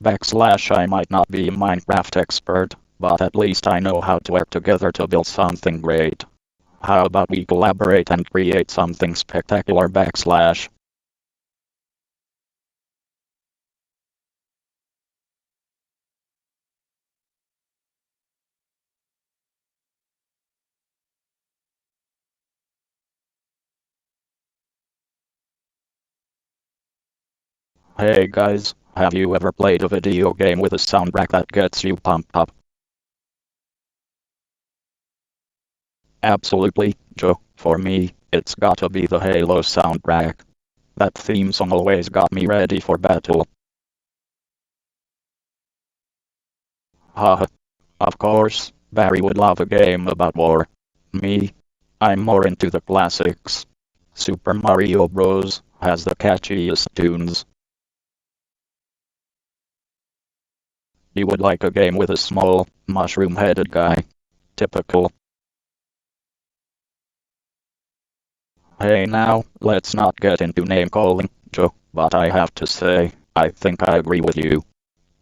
Backslash I might not be a Minecraft expert, but at least I know how to work together to build something great. How about we collaborate and create something spectacular backslash. Hey guys, have you ever played a video game with a soundtrack that gets you pumped up? Absolutely, Joe. For me, it's gotta be the Halo soundtrack. That theme song always got me ready for battle. Haha. Of course, Barry would love a game about war. Me, I'm more into the classics. Super Mario Bros. Has the catchiest tunes. You would like a game with a small, mushroom-headed guy. Typical. Hey now, let's not get into name-calling, Joe, but I have to say, I think I agree with you.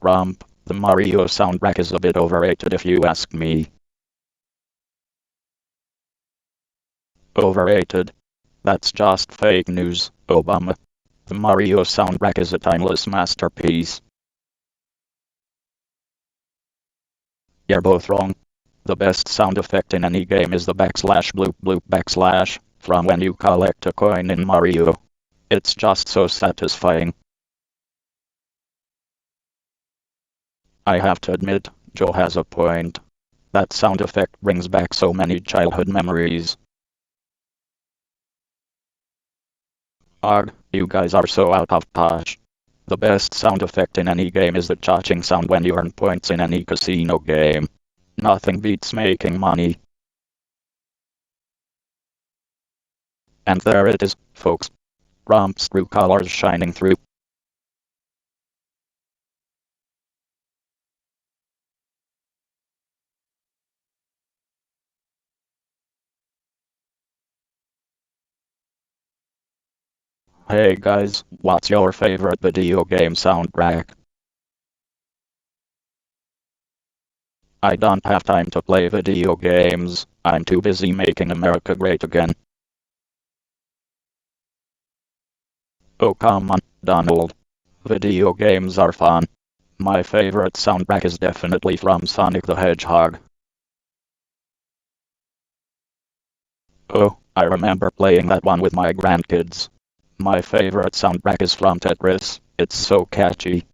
Rump, the Mario soundtrack is a bit overrated if you ask me. Overrated? That's just fake news, Obama. The Mario soundtrack is a timeless masterpiece. You're both wrong. The best sound effect in any game is the backslash bloop bloop backslash, from when you collect a coin in Mario. It's just so satisfying. I have to admit, Joe has a point. That sound effect brings back so many childhood memories. Ugh, you guys are so out of touch. The best sound effect in any game is the cha-ching sound when you earn points in any casino game. Nothing beats making money. And there it is, folks. Romp's true colors shining through. Hey guys, what's your favorite video game soundtrack? I don't have time to play video games, I'm too busy making America great again. Oh come on, Donald. Video games are fun. My favorite soundtrack is definitely from Sonic the Hedgehog. Oh, I remember playing that one with my grandkids. My favorite soundtrack is from Tetris, it's so catchy.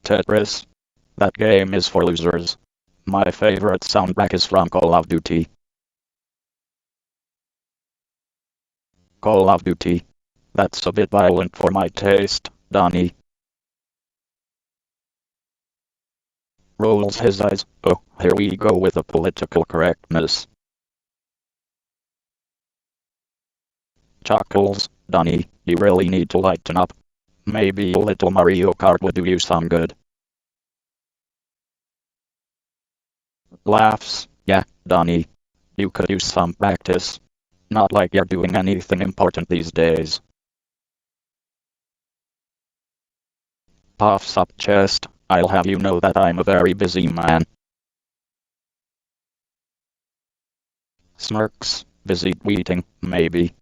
Tetris? That game is for losers. My favorite soundtrack is from Call of Duty. Call of Duty. That's a bit violent for my taste, Donnie. Rolls his eyes. Oh, here we go with the political correctness. Chuckles, Donnie, you really need to lighten up. Maybe a little Mario Kart would do you some good. Laughs, yeah, Donnie. You could use some practice. Not like you're doing anything important these days. Puffs up chest, I'll have you know that I'm a very busy man. Smirks, busy tweeting, maybe.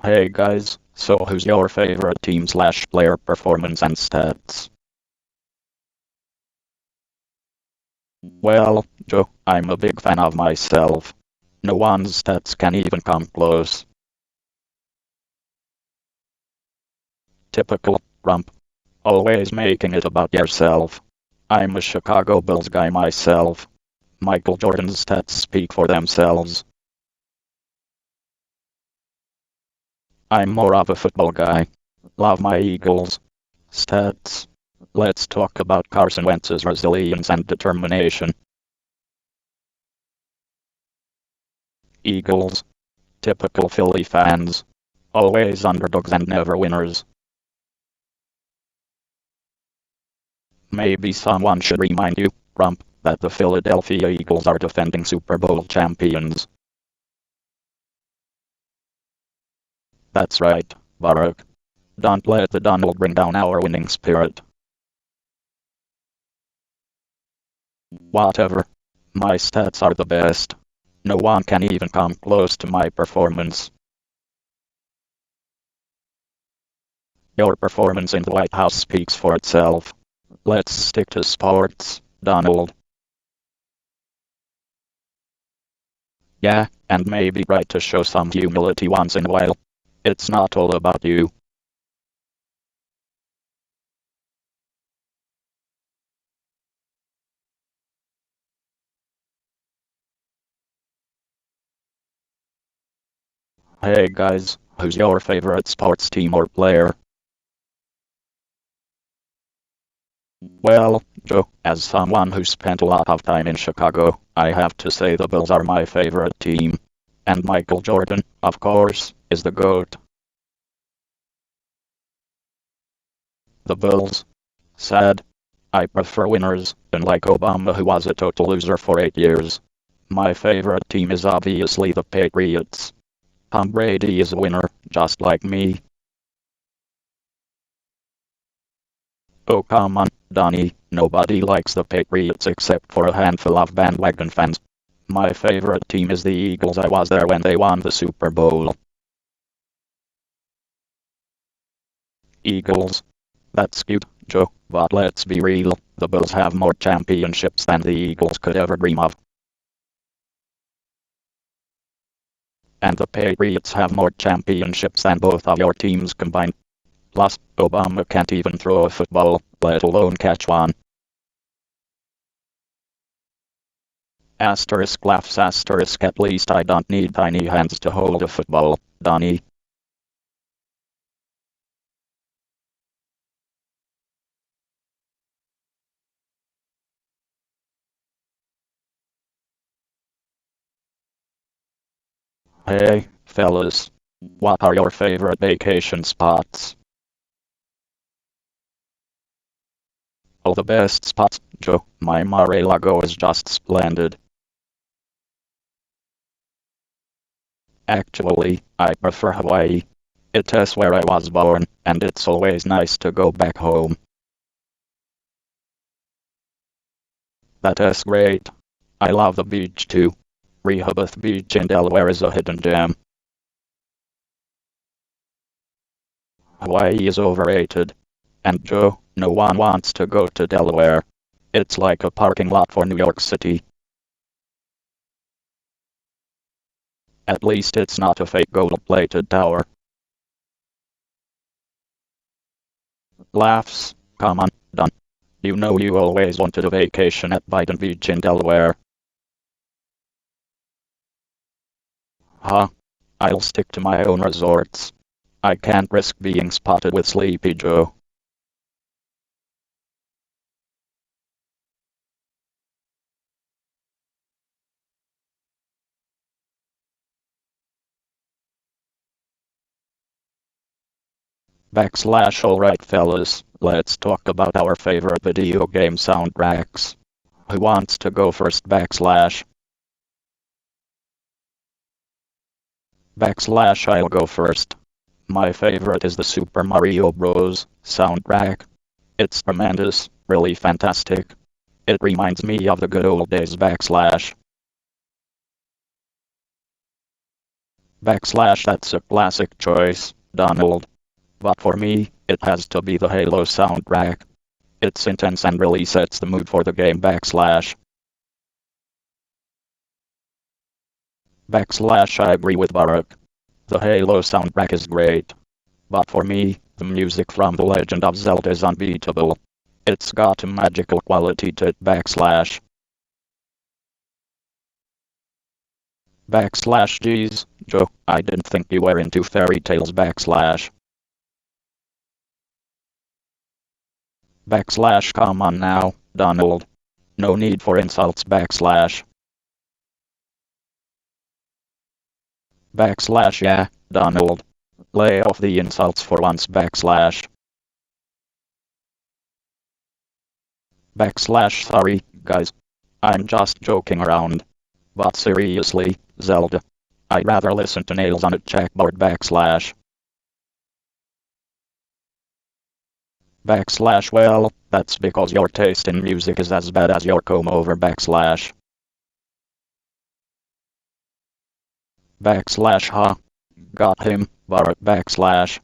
Hey guys, so who's your favorite team/player performance and stats? Well, Joe, I'm a big fan of myself. No one's stats can even come close. Typical, Rump. Always making it about yourself. I'm a Chicago Bulls guy myself. Michael Jordan's stats speak for themselves. I'm more of a football guy. Love my Eagles. Stats. Let's talk about Carson Wentz's resilience and determination. Eagles. Typical Philly fans. Always underdogs and never winners. Maybe someone should remind you, Rump, that the Philadelphia Eagles are defending Super Bowl champions. That's right, Barack. Don't let the Donald bring down our winning spirit. Whatever. My stats are the best. No one can even come close to my performance. Your performance in the White House speaks for itself. Let's stick to sports, Donald. Yeah, and maybe try to show some humility once in a while. It's not all about you. Hey guys, who's your favorite sports team or player? Well, Joe, as someone who spent a lot of time in Chicago, I have to say the Bulls are my favorite team. And Michael Jordan, of course, is the GOAT. The Bulls. Sad. I prefer winners, unlike Obama who was a total loser for 8 years. My favorite team is obviously the Patriots. Tom Brady is a winner, just like me. Oh come on, Donnie, nobody likes the Patriots except for a handful of bandwagon fans. My favorite team is the Eagles. I was there when they won the Super Bowl. Eagles. That's cute, Joe, but let's be real, the Bulls have more championships than the Eagles could ever dream of. And the Patriots have more championships than both of your teams combined. Plus, Obama can't even throw a football, let alone catch one. Asterisk laughs asterisk at least I don't need tiny hands to hold a football, Donnie. Hey, fellas. What are your favorite vacation spots? Oh, the best spots, Joe. My Mar-a-Lago is just splendid. Actually, I prefer Hawaii. It is where I was born, and it's always nice to go back home. That is great. I love the beach too. Rehoboth Beach in Delaware is a hidden gem. Hawaii is overrated. And Joe, no one wants to go to Delaware. It's like a parking lot for New York City. At least it's not a fake gold-plated tower. Laughs. Come on, done. You know you always wanted a vacation at Biden Beach in Delaware. Huh? I'll stick to my own resorts. I can't risk being spotted with Sleepy Joe. Alright fellas, let's talk about our favorite video game soundtracks. Who wants to go first? I'll go first. My favorite is the Super Mario Bros. Soundtrack. It's tremendous, really fantastic. It reminds me of the good old days. That's a classic choice, Donald. But for me, it has to be the Halo soundtrack. It's intense and really sets the mood for the game. I agree with Barack. The Halo soundtrack is great. But for me, the music from The Legend of Zelda is unbeatable. It's got a magical quality to it. Geez, Joe, I didn't think you were into fairy tales. Come on now, Donald. No need for insults. Yeah, Donald. Lay off the insults for once. Sorry, guys. I'm just joking around. But seriously, Zelda. I'd rather listen to nails on a chalkboard. Well, that's because your taste in music is as bad as your comb over. Huh? Got him, Barack.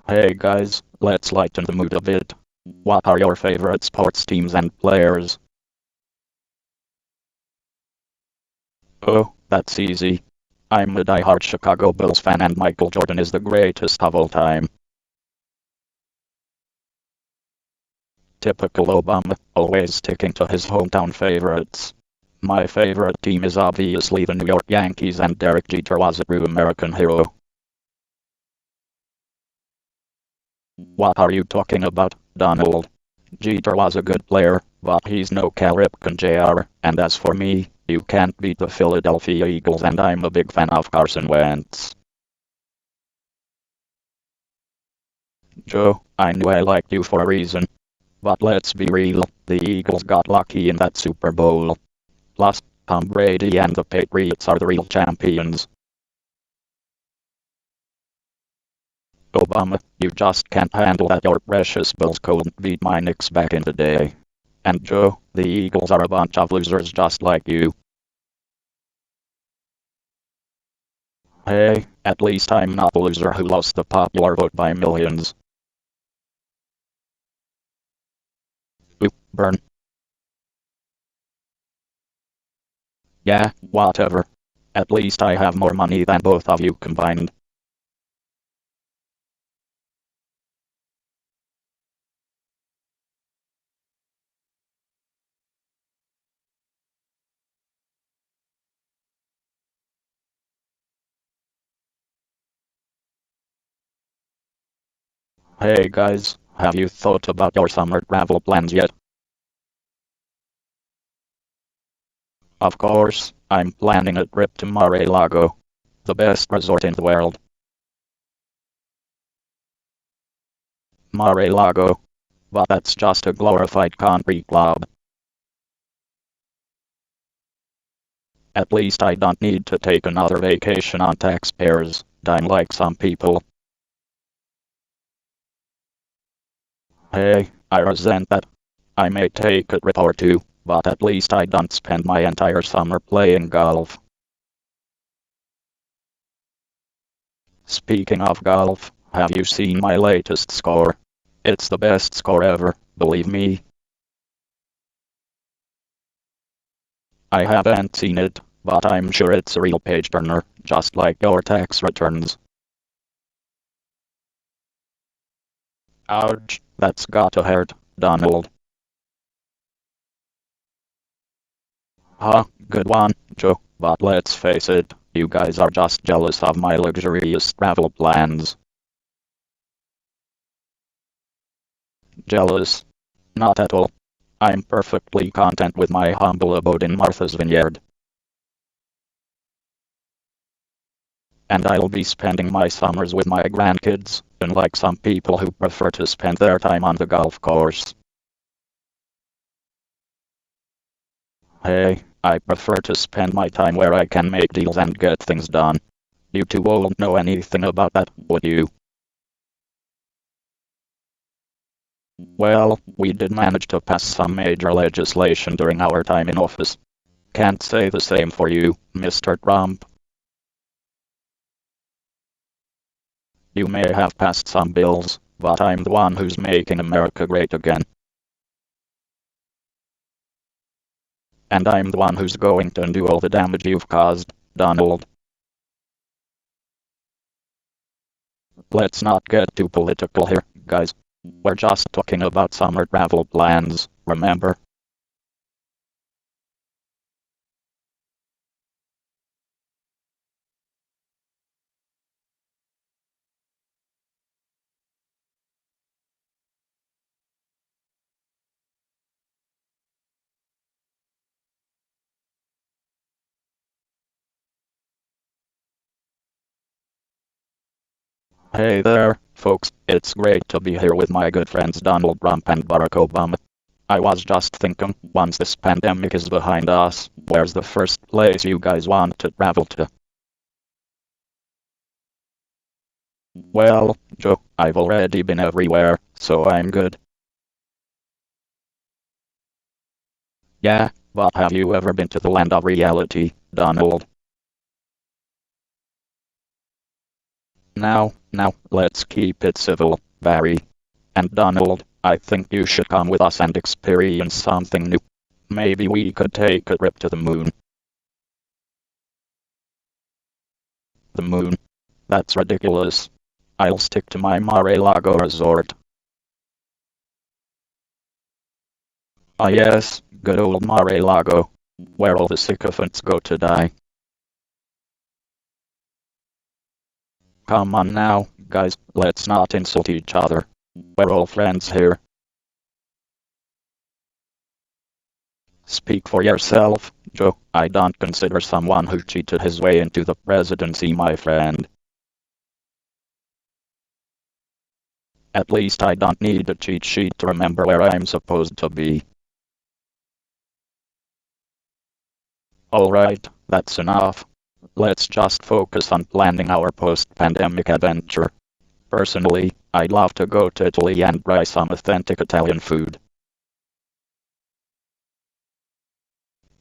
Hey guys, let's lighten the mood a bit. What are your favorite sports teams and players? Oh, that's easy. I'm a die-hard Chicago Bulls fan and Michael Jordan is the greatest of all time. Typical Obama, always sticking to his hometown favorites. My favorite team is obviously the New York Yankees and Derek Jeter was a true American hero. What are you talking about, Donald? Jeter was a good player, but he's no Cal Ripken Jr., and as for me, you can't beat the Philadelphia Eagles and I'm a big fan of Carson Wentz. Joe, I knew I liked you for a reason. But let's be real, the Eagles got lucky in that Super Bowl. Plus, Tom Brady and the Patriots are the real champions. Obama, you just can't handle that your precious Bills couldn't beat my Knicks back in the day. And Joe, the Eagles are a bunch of losers just like you. Hey, at least I'm not a loser who lost the popular vote by millions. Oop, burn. Yeah, whatever. At least I have more money than both of you combined. Hey guys, have you thought about your summer travel plans yet? Of course, I'm planning a trip to Mar-a-Lago, the best resort in the world. Mar-a-Lago, but that's just a glorified country club. At least I don't need to take another vacation on taxpayers' dime like some people. Hey, I resent that. I may take a trip or two, but at least I don't spend my entire summer playing golf. Speaking of golf, have you seen my latest score? It's the best score ever, believe me. I haven't seen it, but I'm sure it's a real page turner, just like your tax returns. Ouch, that's gotta hurt, Donald. Huh, good one, Joe, but let's face it, you guys are just jealous of my luxurious travel plans. Jealous? Not at all. I'm perfectly content with my humble abode in Martha's Vineyard. And I'll be spending my summers with my grandkids, unlike some people who prefer to spend their time on the golf course. Hey, I prefer to spend my time where I can make deals and get things done. You two won't know anything about that, would you? Well, we did manage to pass some major legislation during our time in office. Can't say the same for you, Mr. Trump. You may have passed some bills, but I'm the one who's making America great again. And I'm the one who's going to undo all the damage you've caused, Donald. Let's not get too political here, guys. We're just talking about summer travel plans, remember? Hey there, folks, it's great to be here with my good friends Donald Trump and Barack Obama. I was just thinking, once this pandemic is behind us, where's the first place you guys want to travel to? Well, Joe, I've already been everywhere, so I'm good. Yeah, but have you ever been to the land of reality, Donald? Now, let's keep it civil, Barry. And Donald, I think you should come with us and experience something new. Maybe we could take a trip to the moon. The moon? That's ridiculous. I'll stick to my Mar-a-Lago resort. Ah yes, good old Mar-a-Lago, where all the sycophants go to die. Come on now, guys, let's not insult each other. We're all friends here. Speak for yourself, Joe. I don't consider someone who cheated his way into the presidency my friend. At least I don't need a cheat sheet to remember where I'm supposed to be. Alright, that's enough. Let's just focus on planning our post-pandemic adventure. Personally, I'd love to go to Italy and try some authentic Italian food.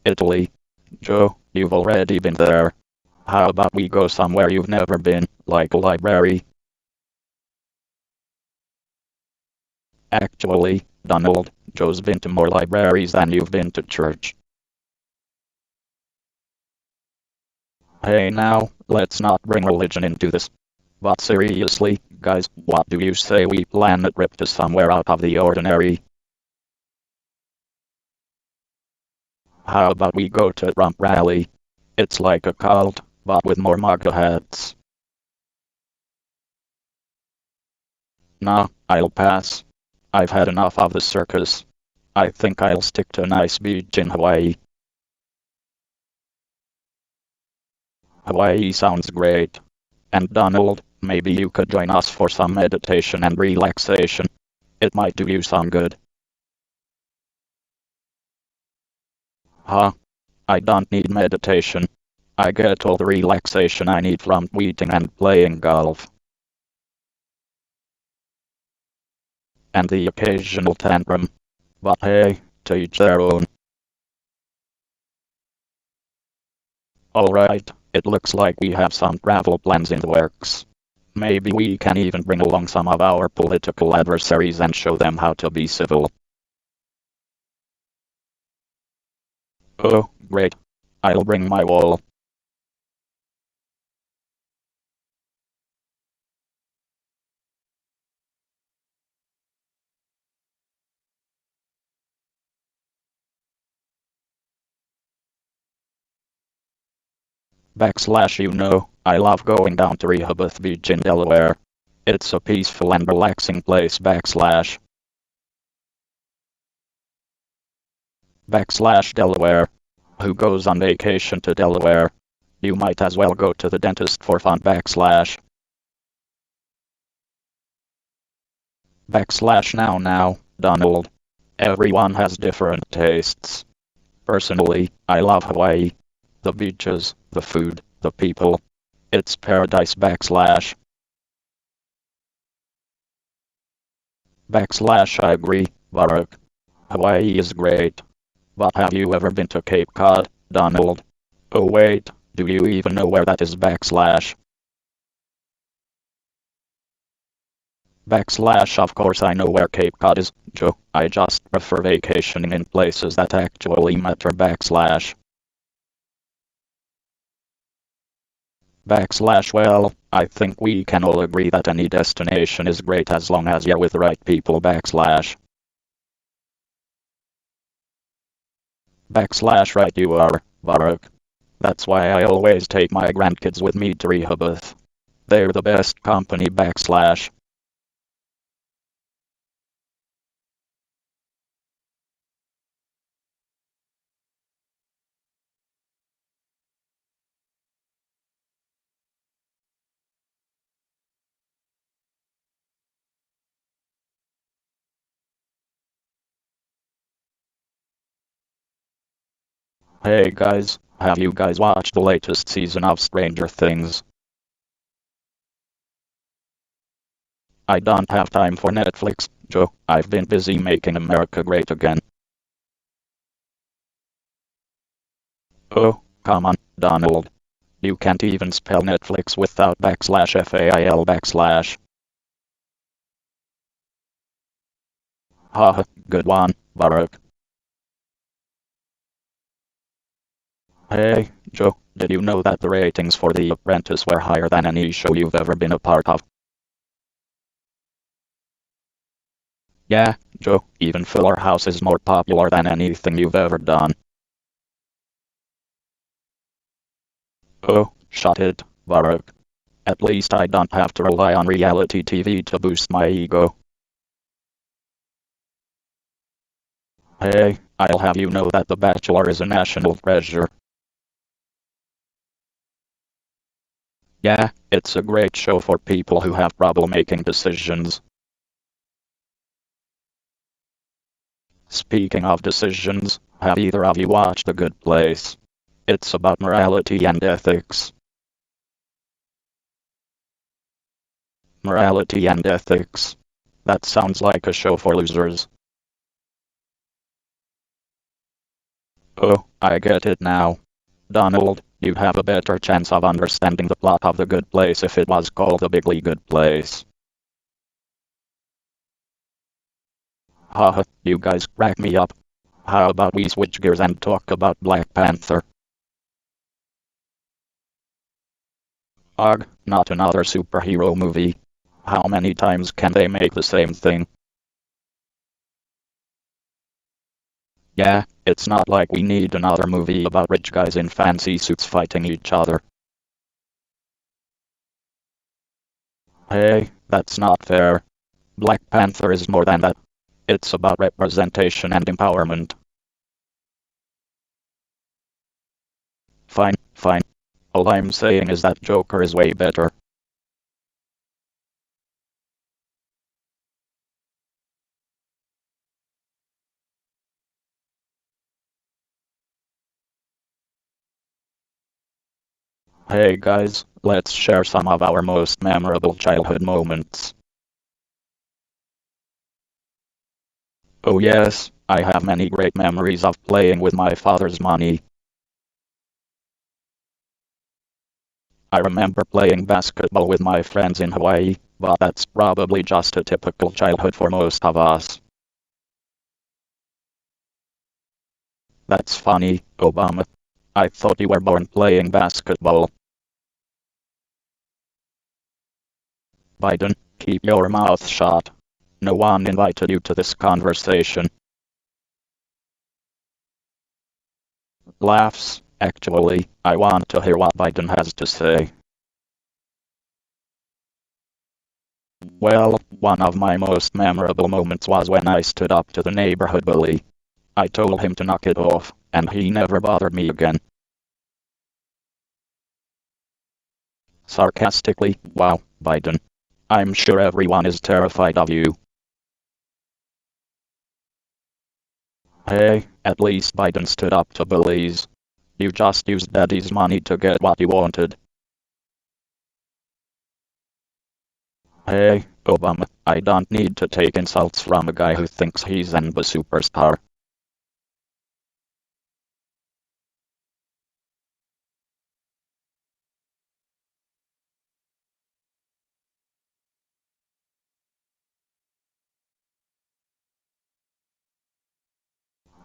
Italy? Joe, you've already been there. How about we go somewhere you've never been, like a library? Actually, Donald, Joe's been to more libraries than you've been to church. Hey now, let's not bring religion into this. But seriously, guys, what do you say we plan a trip to somewhere out of the ordinary? How about we go to Trump Rally? It's like a cult, but with more MAGA hats. Nah, I'll pass. I've had enough of the circus. I think I'll stick to a nice beach in Hawaii. Hawaii sounds great. And Donald, maybe you could join us for some meditation and relaxation. It might do you some good. Huh? I don't need meditation. I get all the relaxation I need from tweeting and playing golf. And the occasional tantrum. But hey, to each their own. Alright, it looks like we have some travel plans in the works. Maybe we can even bring along some of our political adversaries and show them how to be civil. Oh, great. I'll bring my wall. I love going down to Rehoboth Beach in Delaware. It's a peaceful and relaxing place. Delaware. Who goes on vacation to Delaware? You might as well go to the dentist for fun. Now, Donald. Everyone has different tastes. Personally, I love Hawaii. The beaches, the food, the people. It's paradise. I agree, Barak. Hawaii is great. But have you ever been to Cape Cod, Donald? Oh wait, do you even know where that is? Of course I know where Cape Cod is, Joe. I just prefer vacationing in places that actually matter. Well, I think we can all agree that any destination is great as long as you're with the right people. Right you are, Barak. That's why I always take my grandkids with me to Rehoboth. They're the best company. Hey guys, have you guys watched the latest season of Stranger Things? I don't have time for Netflix, Joe. I've been busy making America great again. Oh, come on, Donald. You can't even spell Netflix without /FAIL /. Haha, good one, Barak. Hey, Joe, did you know that the ratings for The Apprentice were higher than any show you've ever been a part of? Yeah, Joe, even Fuller House is more popular than anything you've ever done. Oh, shut it, Barak. At least I don't have to rely on reality TV to boost my ego. Hey, I'll have you know that The Bachelor is a national treasure. Yeah, it's a great show for people who have trouble making decisions. Speaking of decisions, have either of you watched The Good Place? It's about morality and ethics. Morality and ethics. That sounds like a show for losers. Oh, I get it now. Donald, you'd have a better chance of understanding the plot of The Good Place if it was called The Bigly Good Place. Haha, you guys crack me up. How about we switch gears and talk about Black Panther? Ugh, not another superhero movie. How many times can they make the same thing? Yeah, it's not like we need another movie about rich guys in fancy suits fighting each other. Hey, that's not fair. Black Panther is more than that. It's about representation and empowerment. Fine, fine. All I'm saying is that Joker is way better. Hey guys, let's share some of our most memorable childhood moments. Oh yes, I have many great memories of playing with my father's money. I remember playing basketball with my friends in Hawaii, but that's probably just a typical childhood for most of us. That's funny, Obama. I thought you were born playing basketball. Biden, keep your mouth shut. No one invited you to this conversation. Laughs. Actually, I want to hear what Biden has to say. Well, one of my most memorable moments was when I stood up to the neighborhood bully. I told him to knock it off, and he never bothered me again. Sarcastically, wow, Biden. I'm sure everyone is terrified of you. Hey, at least Biden stood up to bullies. You just used daddy's money to get what you wanted. Hey, Obama, I don't need to take insults from a guy who thinks he's an superstar.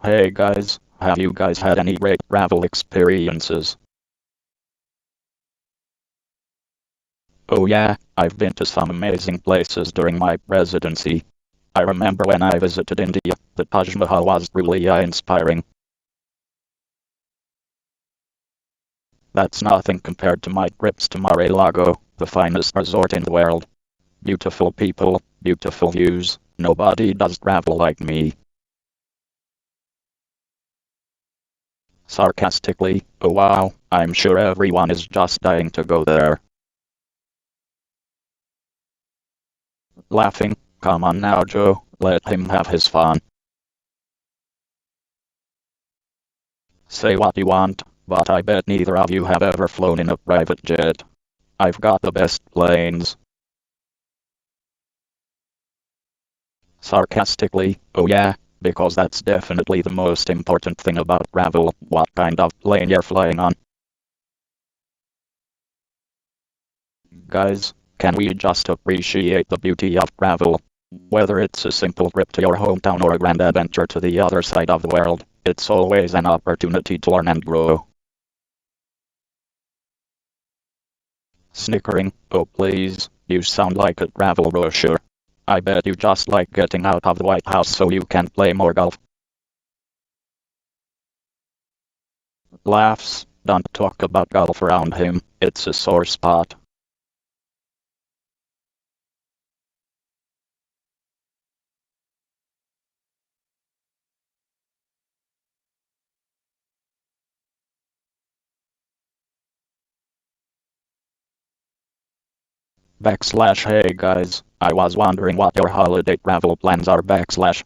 Hey guys, have you guys had any great travel experiences? Oh yeah, I've been to some amazing places during my presidency. I remember when I visited India, the Taj Mahal was truly inspiring. That's nothing compared to my trips to Mar-a-Lago, the finest resort in the world. Beautiful people, beautiful views, nobody does travel like me. Sarcastically, oh wow, I'm sure everyone is just dying to go there. Laughing, come on now Joe, let him have his fun. Say what you want, but I bet neither of you have ever flown in a private jet. I've got the best planes. Sarcastically, oh yeah, because that's definitely the most important thing about travel, what kind of plane you're flying on. Guys, can we just appreciate the beauty of travel? Whether it's a simple trip to your hometown or a grand adventure to the other side of the world, it's always an opportunity to learn and grow. Snickering, oh please, you sound like a travel brochure. I bet you just like getting out of the White House so you can play more golf. Laughs, don't talk about golf around him, it's a sore spot. Backslash hey guys, I was wondering what your holiday travel plans are backslash.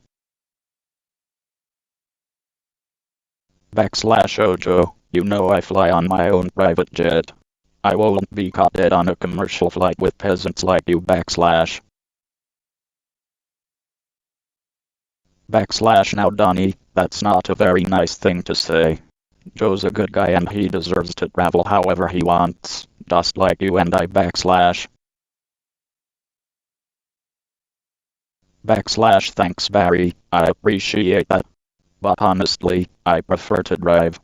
Backslash Ojo, you know I fly on my own private jet. I won't be caught dead on a commercial flight with peasants like you backslash. Backslash now Donnie, that's not a very nice thing to say. Joe's a good guy and he deserves to travel however he wants, just like you and I backslash. Backslash thanks Barry, I appreciate that. But honestly, I prefer to drive.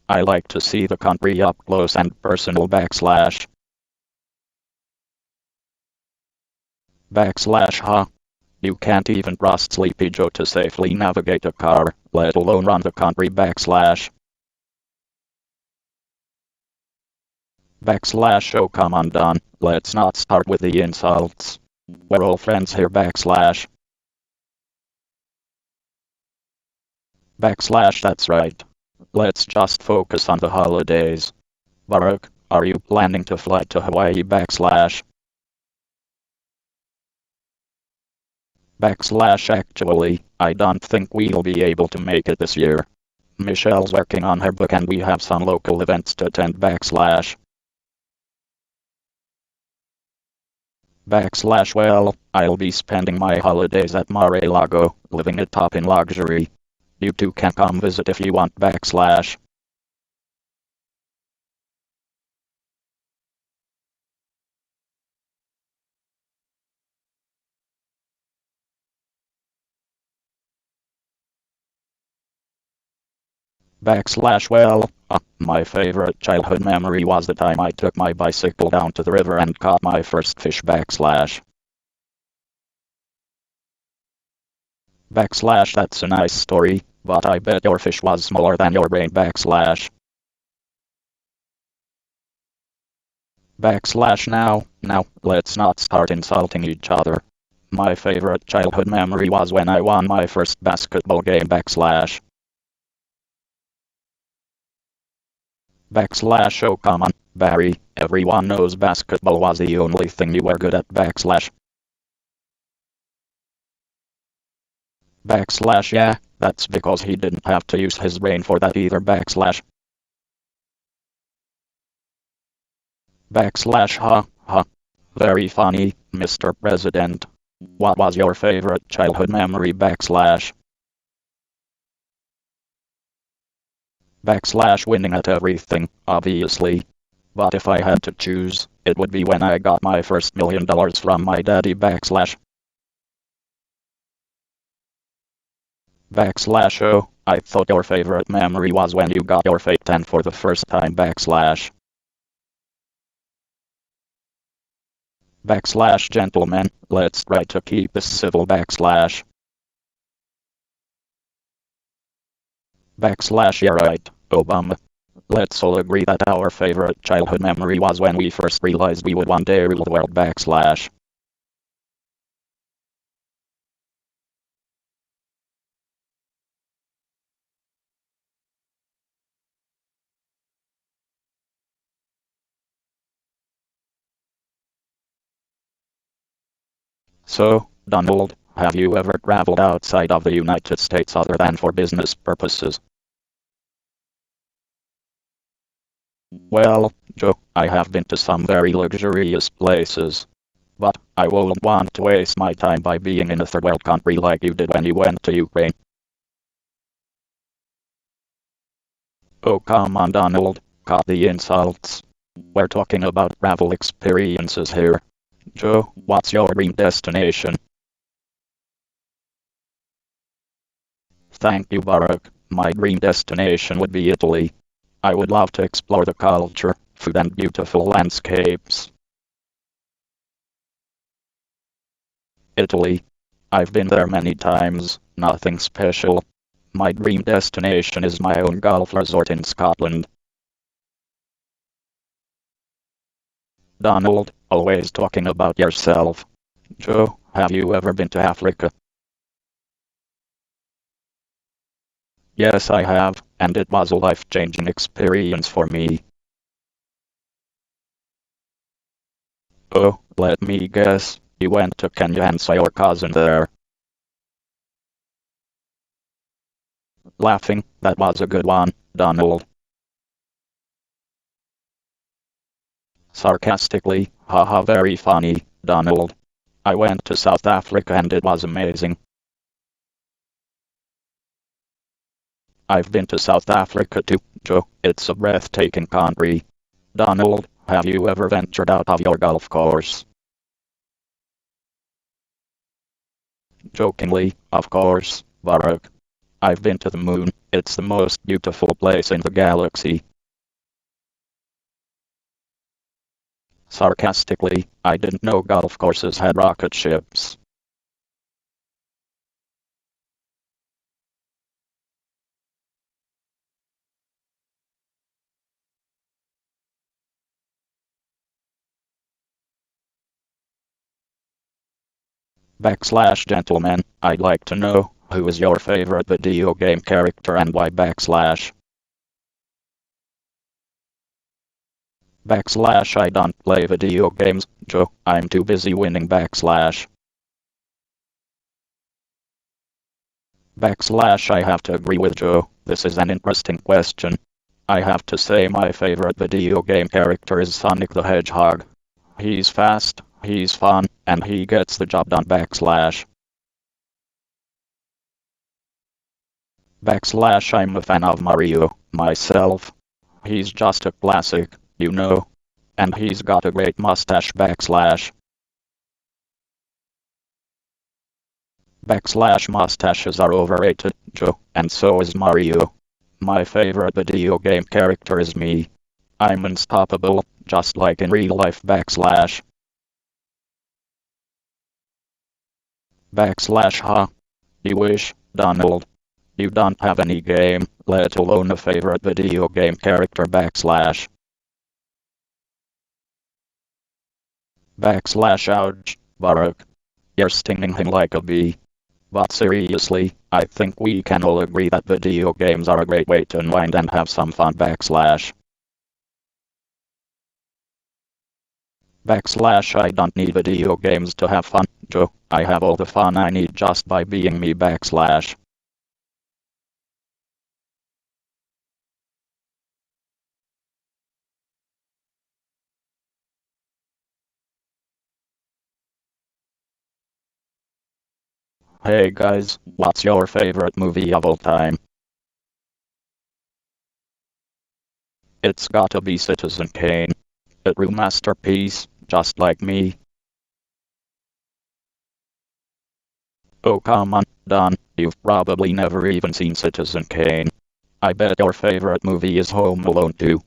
I like to see the country up close and personal backslash. Backslash huh? You can't even trust Sleepy Joe to safely navigate a car, let alone run the country backslash. Backslash oh come on Don, let's not start with the insults. We're all friends here backslash. Backslash that's right. Let's just focus on the holidays. Barack, are you planning to fly to Hawaii backslash? Backslash actually, I don't think we'll be able to make it this year. Michelle's working on her book and we have some local events to attend backslash. Backslash well, I'll be spending my holidays at Mar-a-Lago, living it up in luxury. You two can come visit if you want backslash. Backslash well, my favorite childhood memory was the time I took my bicycle down to the river and caught my first fish backslash. Backslash that's a nice story, but I bet your fish was smaller than your brain backslash. Backslash now, let's not start insulting each other. My favorite childhood memory was when I won my first basketball game backslash. Backslash oh come on, Barry, everyone knows basketball was the only thing you were good at backslash. Backslash yeah, that's because he didn't have to use his brain for that either backslash. Backslash ha. Very funny, Mr. President. What was your favorite childhood memory backslash? Backslash winning at everything, obviously. But if I had to choose, it would be when I got my first $1 million from my daddy backslash. Backslash oh, I thought your favorite memory was when you got your Fate 10 for the first time backslash. Backslash gentlemen, let's try to keep this civil backslash. Backslash yeah right, Obama. Let's all agree that our favorite childhood memory was when we first realized we would one day rule the world backslash. So, Donald, have you ever traveled outside of the United States other than for business purposes? Well, Joe, I have been to some very luxurious places. But I wouldn't want to waste my time by being in a third world country like you did when you went to Ukraine. Oh come on Donald, cut the insults. We're talking about travel experiences here. Joe, what's your dream destination? Thank you Barack, my dream destination would be Italy. I would love to explore the culture, food and beautiful landscapes. Italy. I've been there many times, nothing special. My dream destination is my own golf resort in Scotland. Donald, always talking about yourself. Joe, have you ever been to Africa? Yes, I have, and it was a life-changing experience for me. Oh, let me guess, you went to Kenya and saw your cousin there. Laughing, that was a good one, Donald. Sarcastically, haha very funny, Donald. I went to South Africa and it was amazing. I've been to South Africa too, Joe. It's a breathtaking country. Donald, have you ever ventured out of your golf course? Jokingly, of course, Barack. I've been to the moon. It's the most beautiful place in the galaxy. Sarcastically, I didn't know golf courses had rocket ships. Gentlemen, I'd like to know, who is your favorite video game character and why I don't play video games, Joe. I'm too busy winning I have to agree with Joe. This is an interesting question. I have to say my favorite video game character is Sonic the Hedgehog. He's fast, he's fun, and he gets the job done I'm a fan of Mario, myself. He's just a classic, you know. And he's got a great mustache mustaches are overrated, Joe, and so is Mario. My favorite video game character is me. I'm unstoppable, just like in real life huh? You wish, Donald. You don't have any game, let alone a favorite video game character ouch, Barack. You're stinging him like a bee. But seriously, I think we can all agree that video games are a great way to unwind and have some fun I don't need video games to have fun, Joe. I have all the fun I need just by being me Hey guys, what's your favorite movie of all time? It's gotta be Citizen Kane. A true masterpiece, just like me. Oh come on, Don, you've probably never even seen Citizen Kane. I bet your favorite movie is Home Alone 2.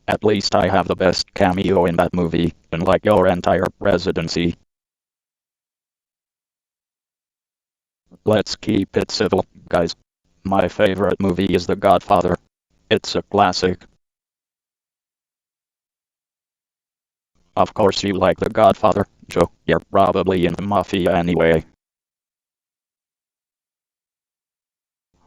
At least I have the best cameo in that movie, unlike your entire presidency. Let's keep it civil, guys. My favorite movie is The Godfather. It's a classic. Of course you like The Godfather, Joe. You're probably in the mafia anyway.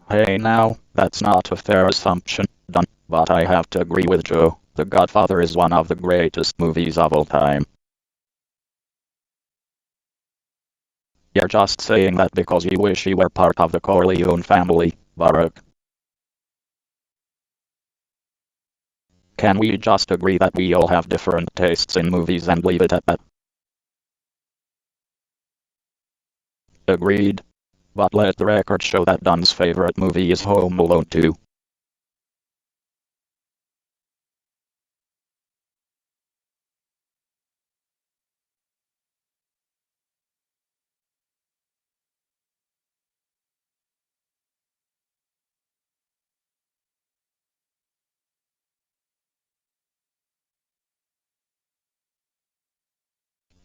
Hey now, that's not a fair assumption, Don, but I have to agree with Joe. The Godfather is one of the greatest movies of all time. You're just saying that because you wish you were part of the Corleone family, Barack. Can we just agree that we all have different tastes in movies and leave it at that? Agreed. But let the record show that Don's favorite movie is Home Alone 2.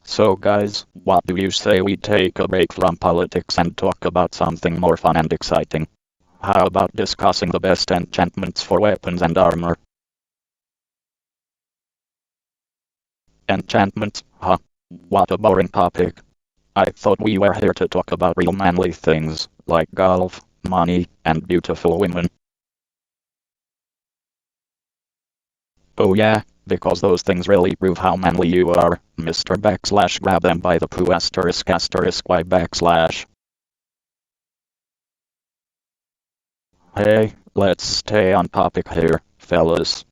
So guys, what do you say we take a break from politics and talk about something more fun and exciting? How about discussing the best enchantments for weapons and armor? Enchantments, huh? What a boring topic. I thought we were here to talk about real manly things, like golf, money, and beautiful women. Oh yeah, because those things really prove how manly you are, Mr. Grab them by the poo **y**. Hey, let's stay on topic here, fellas.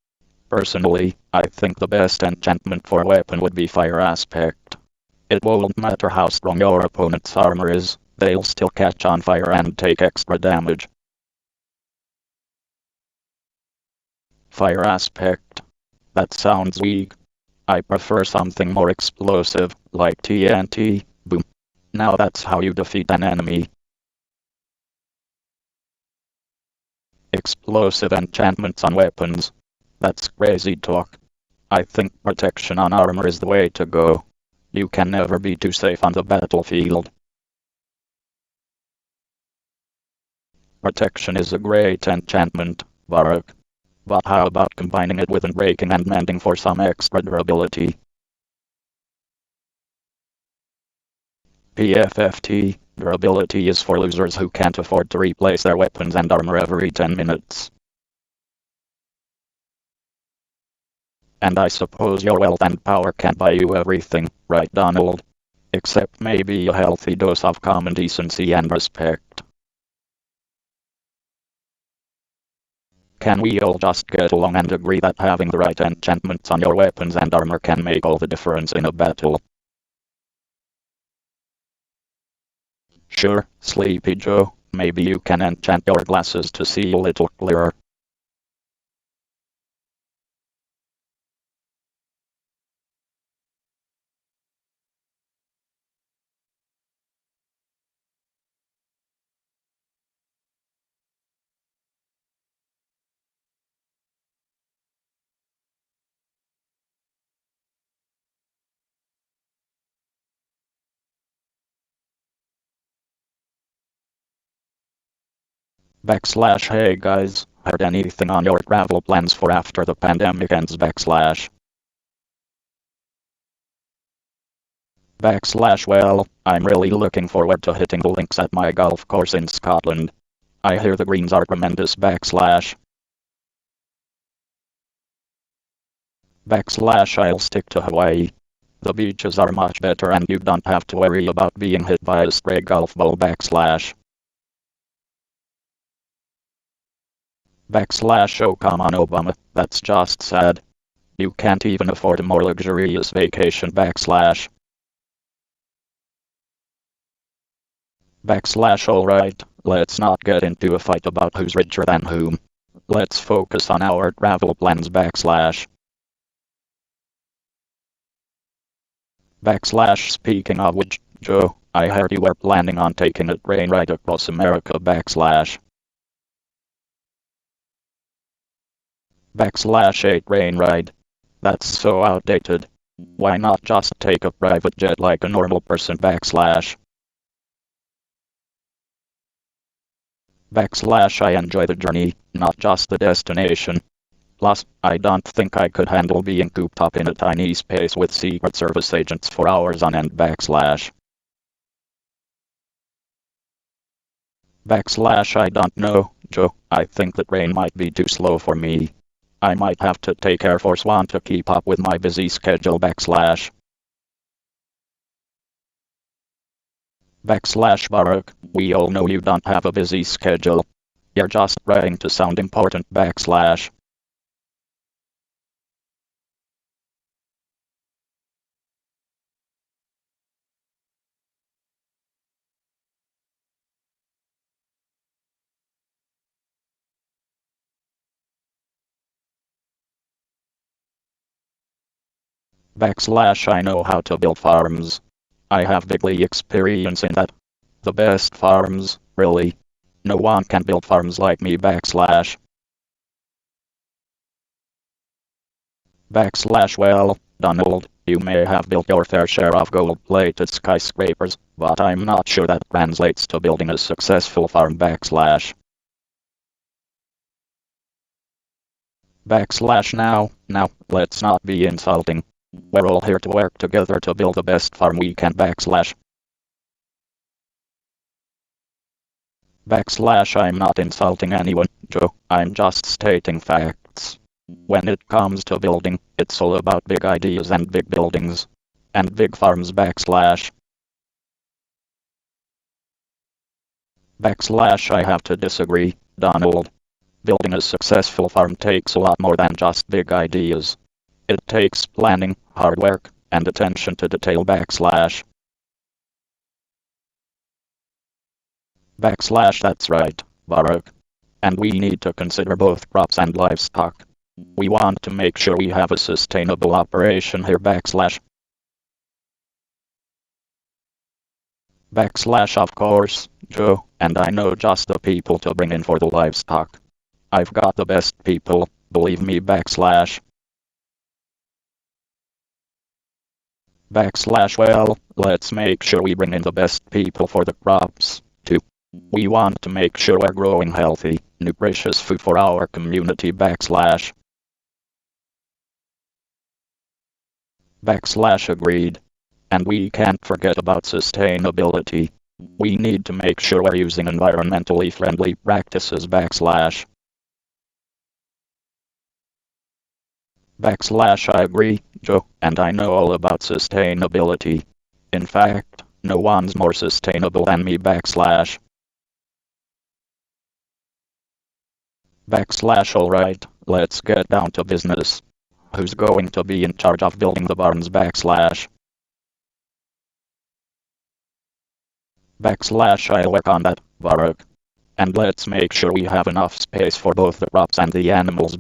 Personally, I think the best enchantment for a weapon would be fire aspect. It won't matter how strong your opponent's armor is, they'll still catch on fire and take extra damage. Fire aspect. That sounds weak. I prefer something more explosive, like TNT. Boom. Now that's how you defeat an enemy. Explosive enchantments on weapons. That's crazy talk. I think protection on armor is the way to go. You can never be too safe on the battlefield. Protection is a great enchantment, Barak. But how about combining it with unbreaking and mending for some extra durability? PFFT, durability is for losers who can't afford to replace their weapons and armor every 10 minutes. And I suppose your wealth and power can't buy you everything, right Donald? Except maybe a healthy dose of common decency and respect. Can we all just get along and agree that having the right enchantments on your weapons and armor can make all the difference in a battle? Sure, Sleepy Joe, maybe you can enchant your glasses to see a little clearer. Backslash hey guys, heard anything on your travel plans for after the pandemic ends backslash? Backslash well, I'm really looking forward to hitting the links at my golf course in Scotland. I hear the greens are tremendous backslash. Backslash I'll stick to Hawaii. The beaches are much better and you don't have to worry about being hit by a stray golf ball backslash. Backslash oh come on Obama, that's just sad. You can't even afford a more luxurious vacation backslash. Backslash alright, let's not get into a fight about who's richer than whom. Let's focus on our travel plans backslash. Backslash speaking of which, Joe, I heard you were planning on taking a train ride across America backslash. Backslash a train ride. That's so outdated. Why not just take a private jet like a normal person backslash. Backslash I enjoy the journey, not just the destination. Plus, I don't think I could handle being cooped up in a tiny space with Secret Service agents for hours on end backslash. Backslash I don't know, Joe, I think the train might be too slow for me. I might have to take Air Force One to keep up with my busy schedule backslash. Backslash Barak, we all know you don't have a busy schedule. You're just trying to sound important backslash. Backslash I know how to build farms. I have bigly experience in that. The best farms, really. No one can build farms like me backslash. Backslash well, Donald, you may have built your fair share of gold-plated skyscrapers, but I'm not sure that translates to building a successful farm backslash. Backslash now, let's not be insulting. We're all here to work together to build the best farm we can backslash. Backslash I'm not insulting anyone, Joe, I'm just stating facts. When it comes to building, it's all about big ideas and big buildings. And big farms backslash. Backslash I have to disagree, Donald. Building a successful farm takes a lot more than just big ideas. It takes planning, hard work, and attention to detail backslash. That's right, Barak. And we need to consider both crops and livestock. We want to make sure we have a sustainable operation here. Of course, Joe, and I know just the people to bring in for the livestock. I've got the best people, believe me. Well, let's make sure we bring in the best people for the crops, too. We want to make sure we're growing healthy, nutritious food for our community. Agreed. And we can't forget about sustainability. We need to make sure we're using environmentally friendly practices. I agree, Joe, and I know all about sustainability. In fact, no one's more sustainable than me. Alright, let's get down to business. Who's going to be in charge of building the barns? I'll work on that, Barak. And let's make sure we have enough space for both the crops and the animals.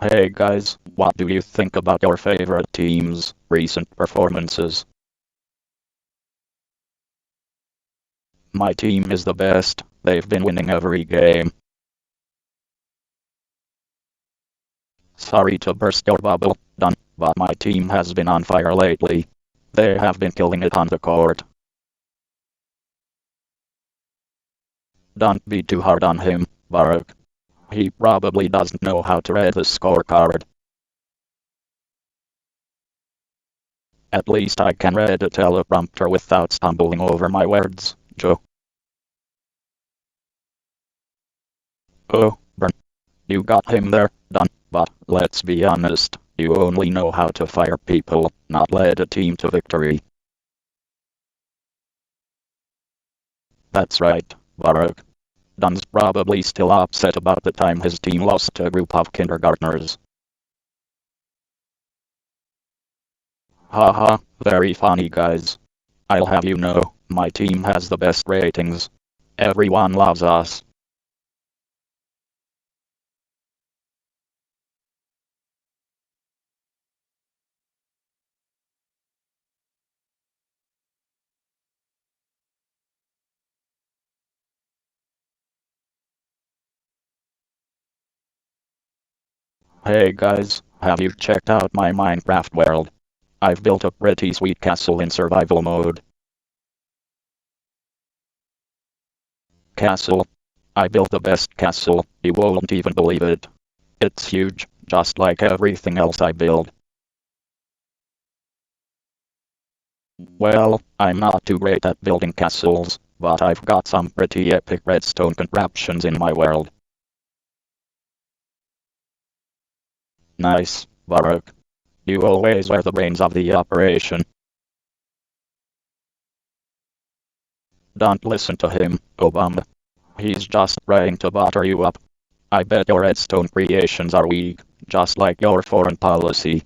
Hey guys, what do you think about your favorite team's recent performances? My team is the best, they've been winning every game. Sorry to burst your bubble, Don, but my team has been on fire lately. They have been killing it on the court. Don't be too hard on him, Barak. He probably doesn't know how to read the scorecard. At least I can read a teleprompter without stumbling over my words, Joe. Oh, burn. You got him there, Don, but let's be honest, you only know how to fire people, not lead a team to victory. That's right, Barak. Don's probably still upset about the time his team lost to a group of kindergartners. Haha, very funny guys. I'll have you know, my team has the best ratings. Everyone loves us. Hey guys, have you checked out my Minecraft world? I've built a pretty sweet castle in survival mode. Castle. I built the best castle, you won't even believe it. It's huge, just like everything else I build. Well, I'm not too great at building castles, but I've got some pretty epic redstone contraptions in my world. Nice, Barak. You always were the brains of the operation. Don't listen to him, Obama. He's just trying to butter you up. I bet your redstone creations are weak, just like your foreign policy.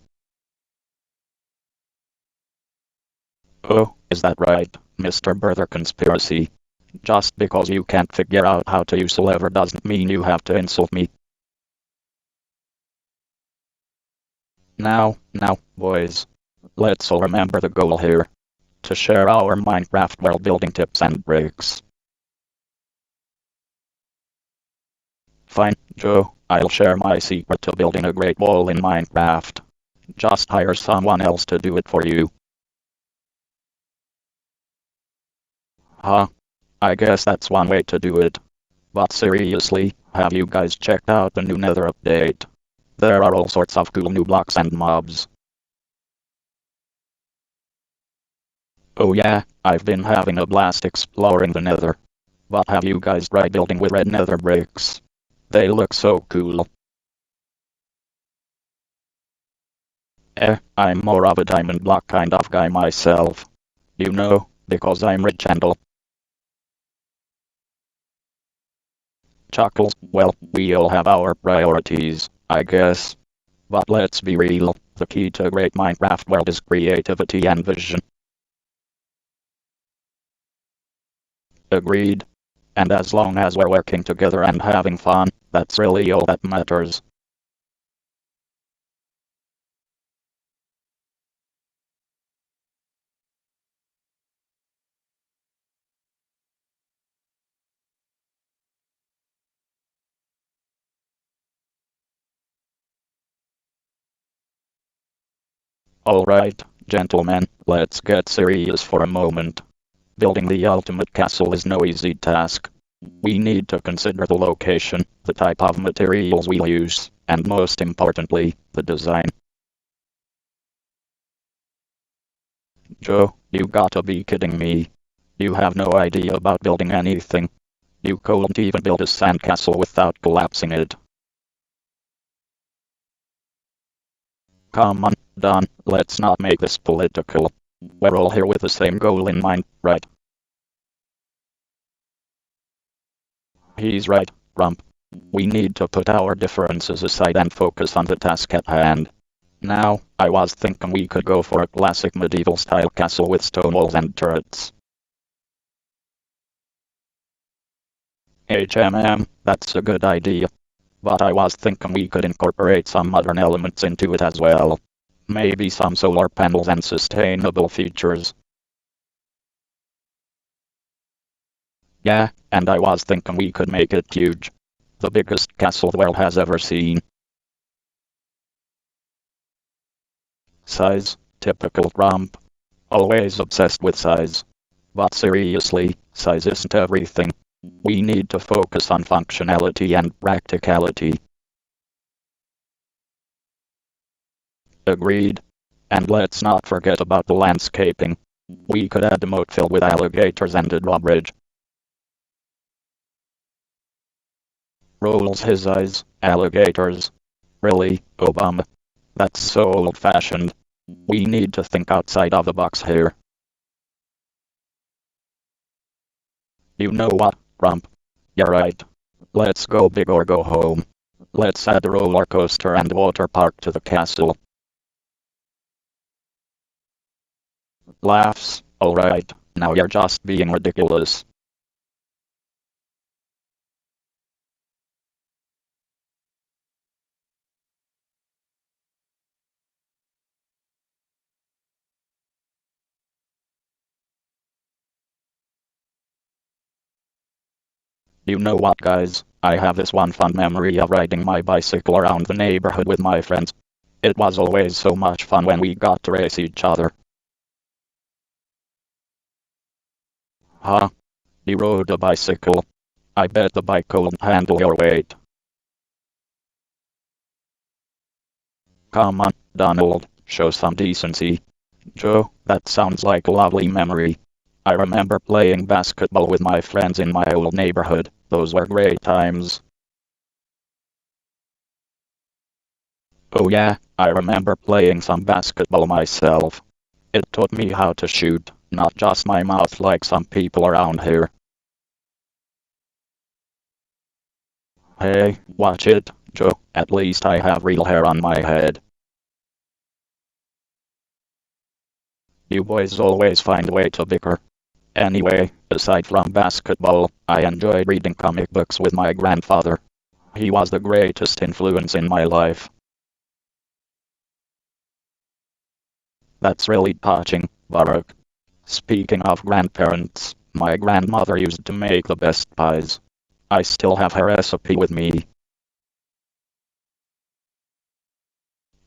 Oh, is that right, Mr. Brother Conspiracy? Just because you can't figure out how to use a lever doesn't mean you have to insult me. Now, boys. Let's all remember the goal here. To share our Minecraft world building tips and tricks. Fine, Joe, I'll share my secret to building a great wall in Minecraft. Just hire someone else to do it for you. Huh? I guess that's one way to do it. But seriously, have you guys checked out the new Nether update? There are all sorts of cool new blocks and mobs. Oh yeah, I've been having a blast exploring the Nether. But have you guys tried building with red Nether bricks? They look so cool. I'm more of a diamond block kind of guy myself. You know, because I'm rich and all. Chuckles, well, we all have our priorities, I guess. But let's be real, the key to a great Minecraft world is creativity and vision. Agreed. And as long as we're working together and having fun, that's really all that matters. Alright, gentlemen, let's get serious for a moment. Building the ultimate castle is no easy task. We need to consider the location, the type of materials we'll use, and most importantly, the design. Joe, you gotta be kidding me. You have no idea about building anything. You couldn't even build a sandcastle without collapsing it. Come on, Don, let's not make this political. We're all here with the same goal in mind, right? He's right, Rump. We need to put our differences aside and focus on the task at hand. Now, I was thinking we could go for a classic medieval style castle with stone walls and turrets. That's a good idea. But I was thinking we could incorporate some modern elements into it as well. Maybe some solar panels and sustainable features. Yeah, and I was thinking we could make it huge. The biggest castle the world has ever seen. Size, typical Rump. Always obsessed with size. But seriously, size isn't everything. We need to focus on functionality and practicality. Agreed. And let's not forget about the landscaping. We could add a moat filled with alligators and a drawbridge. Rolls his eyes, alligators. Really, Obama? That's so old-fashioned. We need to think outside of the box here. You know what, Rump? You're right. Let's go big or go home. Let's add a roller coaster and water park to the castle. Laughs, alright, now you're just being ridiculous. You know what, guys? I have this one fun memory of riding my bicycle around the neighborhood with my friends. It was always so much fun when we got to race each other. Huh? You rode a bicycle? I bet the bike couldn't handle your weight. Come on, Donald, show some decency. Joe, that sounds like a lovely memory. I remember playing basketball with my friends in my old neighborhood. Those were great times. Oh yeah, I remember playing some basketball myself. It taught me how to shoot, not just my mouth like some people around here. Hey, watch it, Joe. At least I have real hair on my head. You boys always find a way to bicker. Anyway, aside from basketball, I enjoyed reading comic books with my grandfather. He was the greatest influence in my life. That's really touching, Baruch. Speaking of grandparents, my grandmother used to make the best pies. I still have her recipe with me.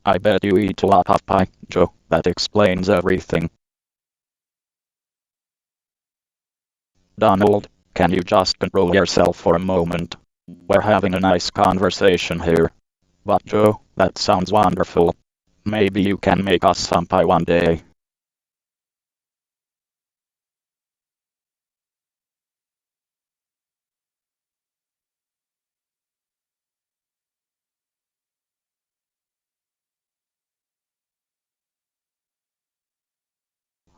I bet you eat a lot of pie, Joe. That explains everything. Donald, can you just control yourself for a moment? We're having a nice conversation here. But Joe, that sounds wonderful. Maybe you can make us some pie one day.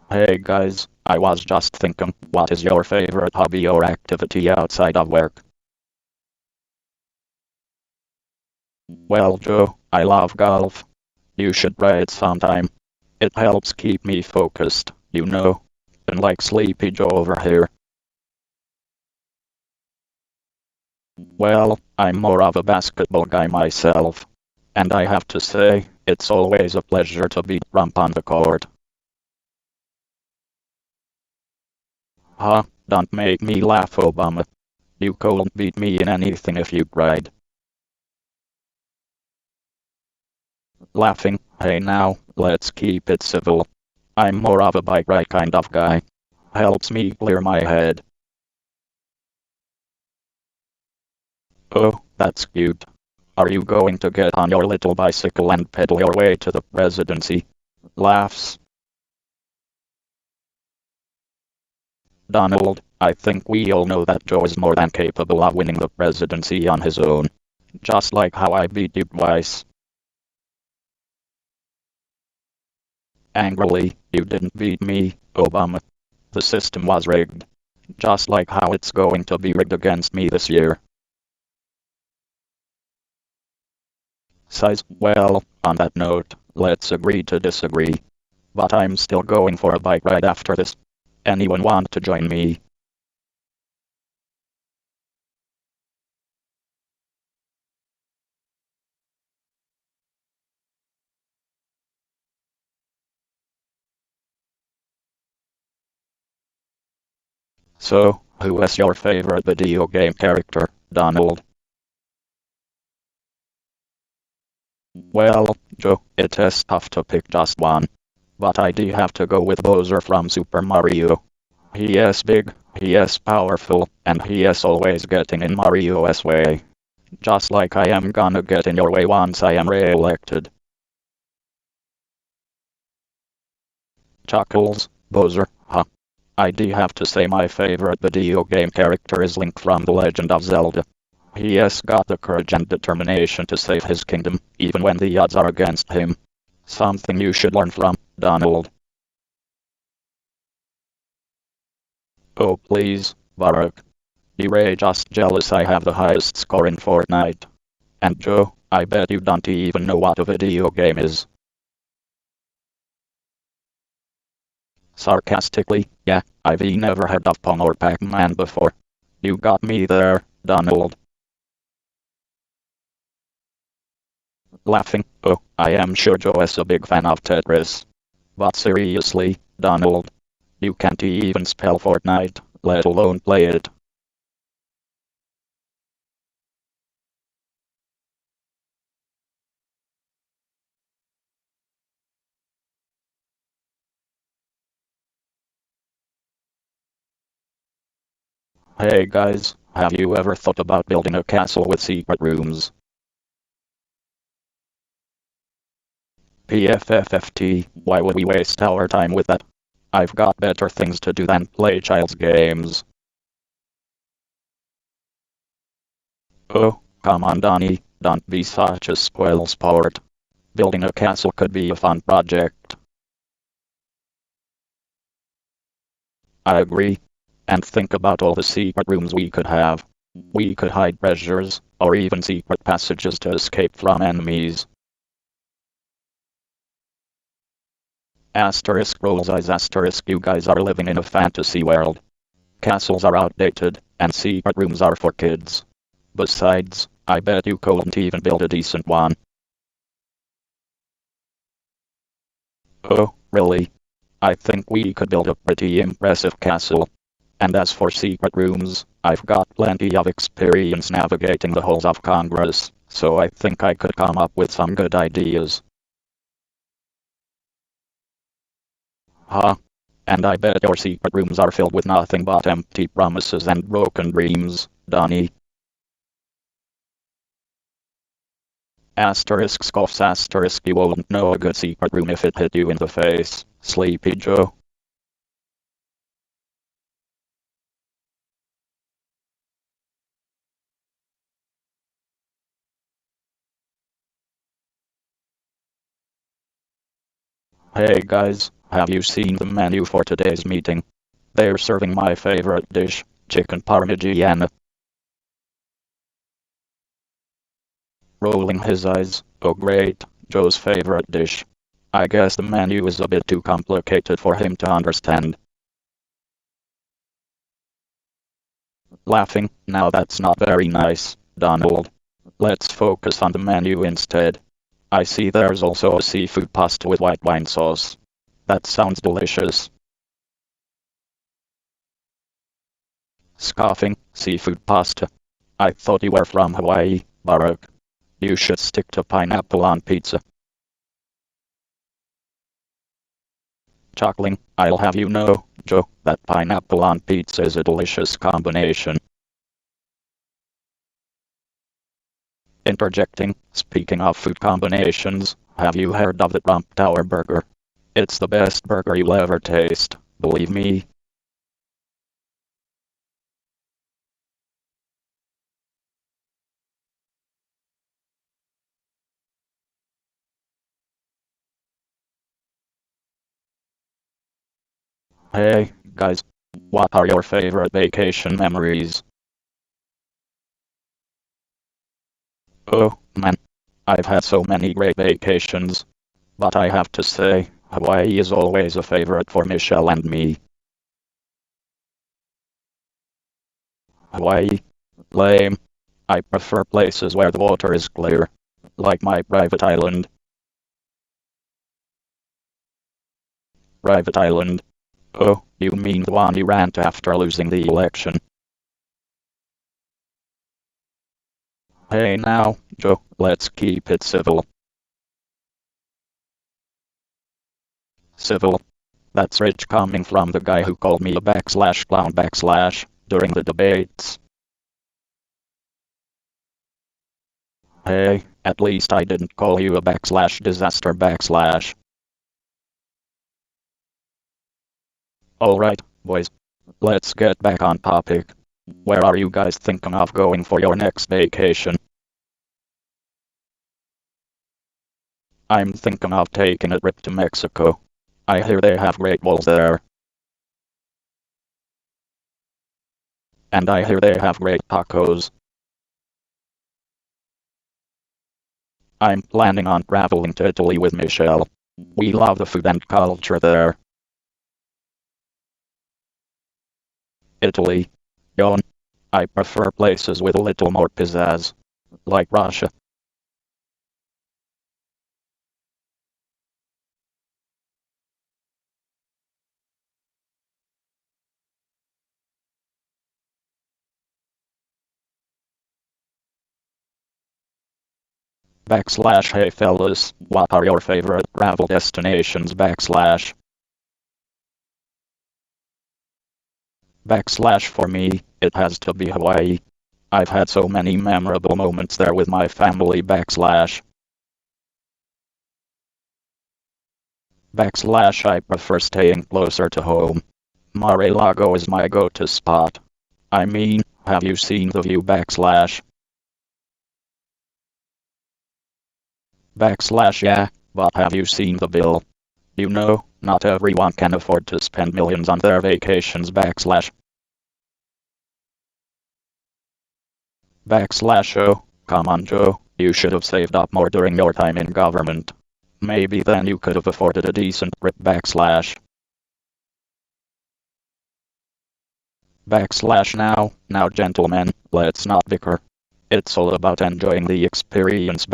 Hey guys, I was just thinking, what is your favorite hobby or activity outside of work? Well, Joe, I love golf. You should try it sometime. It helps keep me focused, you know. Unlike Sleepy Joe over here. Well, I'm more of a basketball guy myself. And I have to say, it's always a pleasure to beat Trump on the court. Huh? Don't make me laugh, Obama. You couldn't beat me in anything if you tried. Laughing, hey now, let's keep it civil. I'm more of a bike ride kind of guy. Helps me clear my head. Oh, that's cute. Are you going to get on your little bicycle and pedal your way to the presidency? Laughs. Donald, I think we all know that Joe is more than capable of winning the presidency on his own. Just like how I beat you twice. Angrily, you didn't beat me, Obama. The system was rigged. Just like how it's going to be rigged against me this year. Size, well, on that note, let's agree to disagree. But I'm still going for a bike ride after this. Anyone want to join me? So, who is your favorite video game character, Donald? Well, Joe, it is tough to pick just one. But I do have to go with Bowser from Super Mario. He is big, he is powerful, and he is always getting in Mario's way. Just like I am gonna get in your way once I am re-elected. Chuckles, Bowser, huh? I do have to say my favorite video game character is Link from The Legend of Zelda. He has got the courage and determination to save his kingdom, even when the odds are against him. Something you should learn from, Donald. Oh please, Barack. You're just jealous I have the highest score in Fortnite. And Joe, I bet you don't even know what a video game is. Sarcastically, yeah, I've never heard of Pong or Pac-Man before. You got me there, Donald. Laughing, oh, I am sure Joe is a big fan of Tetris. But seriously, Donald. You can't even spell Fortnite, let alone play it. Hey guys, have you ever thought about building a castle with secret rooms? PFFFT, why would we waste our time with that? I've got better things to do than play child's games. Oh, come on Donnie, don't be such a spoil sport. Building a castle could be a fun project. I agree. And think about all the secret rooms we could have. We could hide treasures, or even secret passages to escape from enemies. Asterisk rolls eyes asterisk, you guys are living in a fantasy world. Castles are outdated, and secret rooms are for kids. Besides, I bet you couldn't even build a decent one. Oh, really? I think we could build a pretty impressive castle. And as for secret rooms, I've got plenty of experience navigating the halls of Congress, so I think I could come up with some good ideas. Huh? And I bet your secret rooms are filled with nothing but empty promises and broken dreams, Donnie. Asterisk scoffs asterisk, you won't know a good secret room if it hit you in the face, Sleepy Joe. Hey guys, have you seen the menu for today's meeting? They're serving my favorite dish, chicken parmigiana. rolling his eyes. Oh great, Joe's favorite dish. I guess the menu is a bit too complicated for him to understand. Laughing, now that's not very nice, Donald. Let's focus on the menu instead. I see there's also a seafood pasta with white wine sauce. That sounds delicious. Scoffing, seafood pasta. I thought you were from Hawaii, Barack. You should stick to pineapple on pizza. Chuckling, I'll have you know, Joe, that pineapple on pizza is a delicious combination. Interjecting, speaking of food combinations, have you heard of the Trump Tower burger? It's the best burger you'll ever taste, believe me. Hey, guys, what are your favorite vacation memories? Oh, man, I've had so many great vacations, but I have to say, Hawaii is always a favorite for Michelle and me. Hawaii? Lame. I prefer places where the water is clear, like my private island. Private island? Oh, you mean the one you ran to after losing the election? Hey now, Joe, let's keep it civil. Civil? That's rich coming from the guy who called me a /clown/ during the debates. Hey, at least I didn't call you a /disaster /. Alright, boys. Let's get back on topic. Where are you guys thinking of going for your next vacation? I'm thinking of taking a trip to Mexico. I hear they have great malls there. And I hear they have great tacos. I'm planning on traveling to Italy with Michelle. We love the food and culture there. Italy. Yawn. I prefer places with a little more pizzazz. Like Russia. Hey fellas, what are your favorite travel destinations For me, it has to be Hawaii. I've had so many memorable moments there with my family I prefer staying closer to home. Mar-a-Lago is my go-to spot. I mean, have you seen the view Yeah, but have you seen the bill? You know, not everyone can afford to spend millions on their vacations Oh, come on Joe, you should have saved up more during your time in government. Maybe then you could have afforded a decent trip Now gentlemen, let's not bicker. It's all about enjoying the experience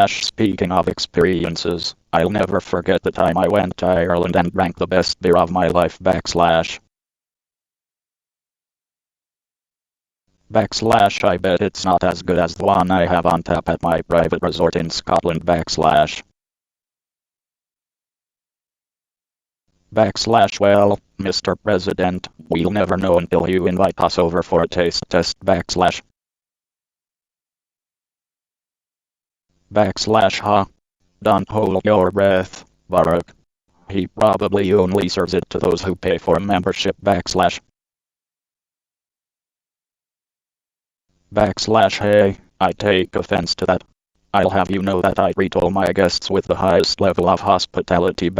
Speaking of experiences, I'll never forget the time I went to Ireland and drank the best beer of my life I bet it's not as good as the one I have on tap at my private resort in Scotland Well, Mr. President, we'll never know until you invite us over for a taste test Huh? Don't hold your breath, Barack. He probably only serves it to those who pay for membership Hey, I take offense to that. I'll have you know that I treat all my guests with the highest level of hospitality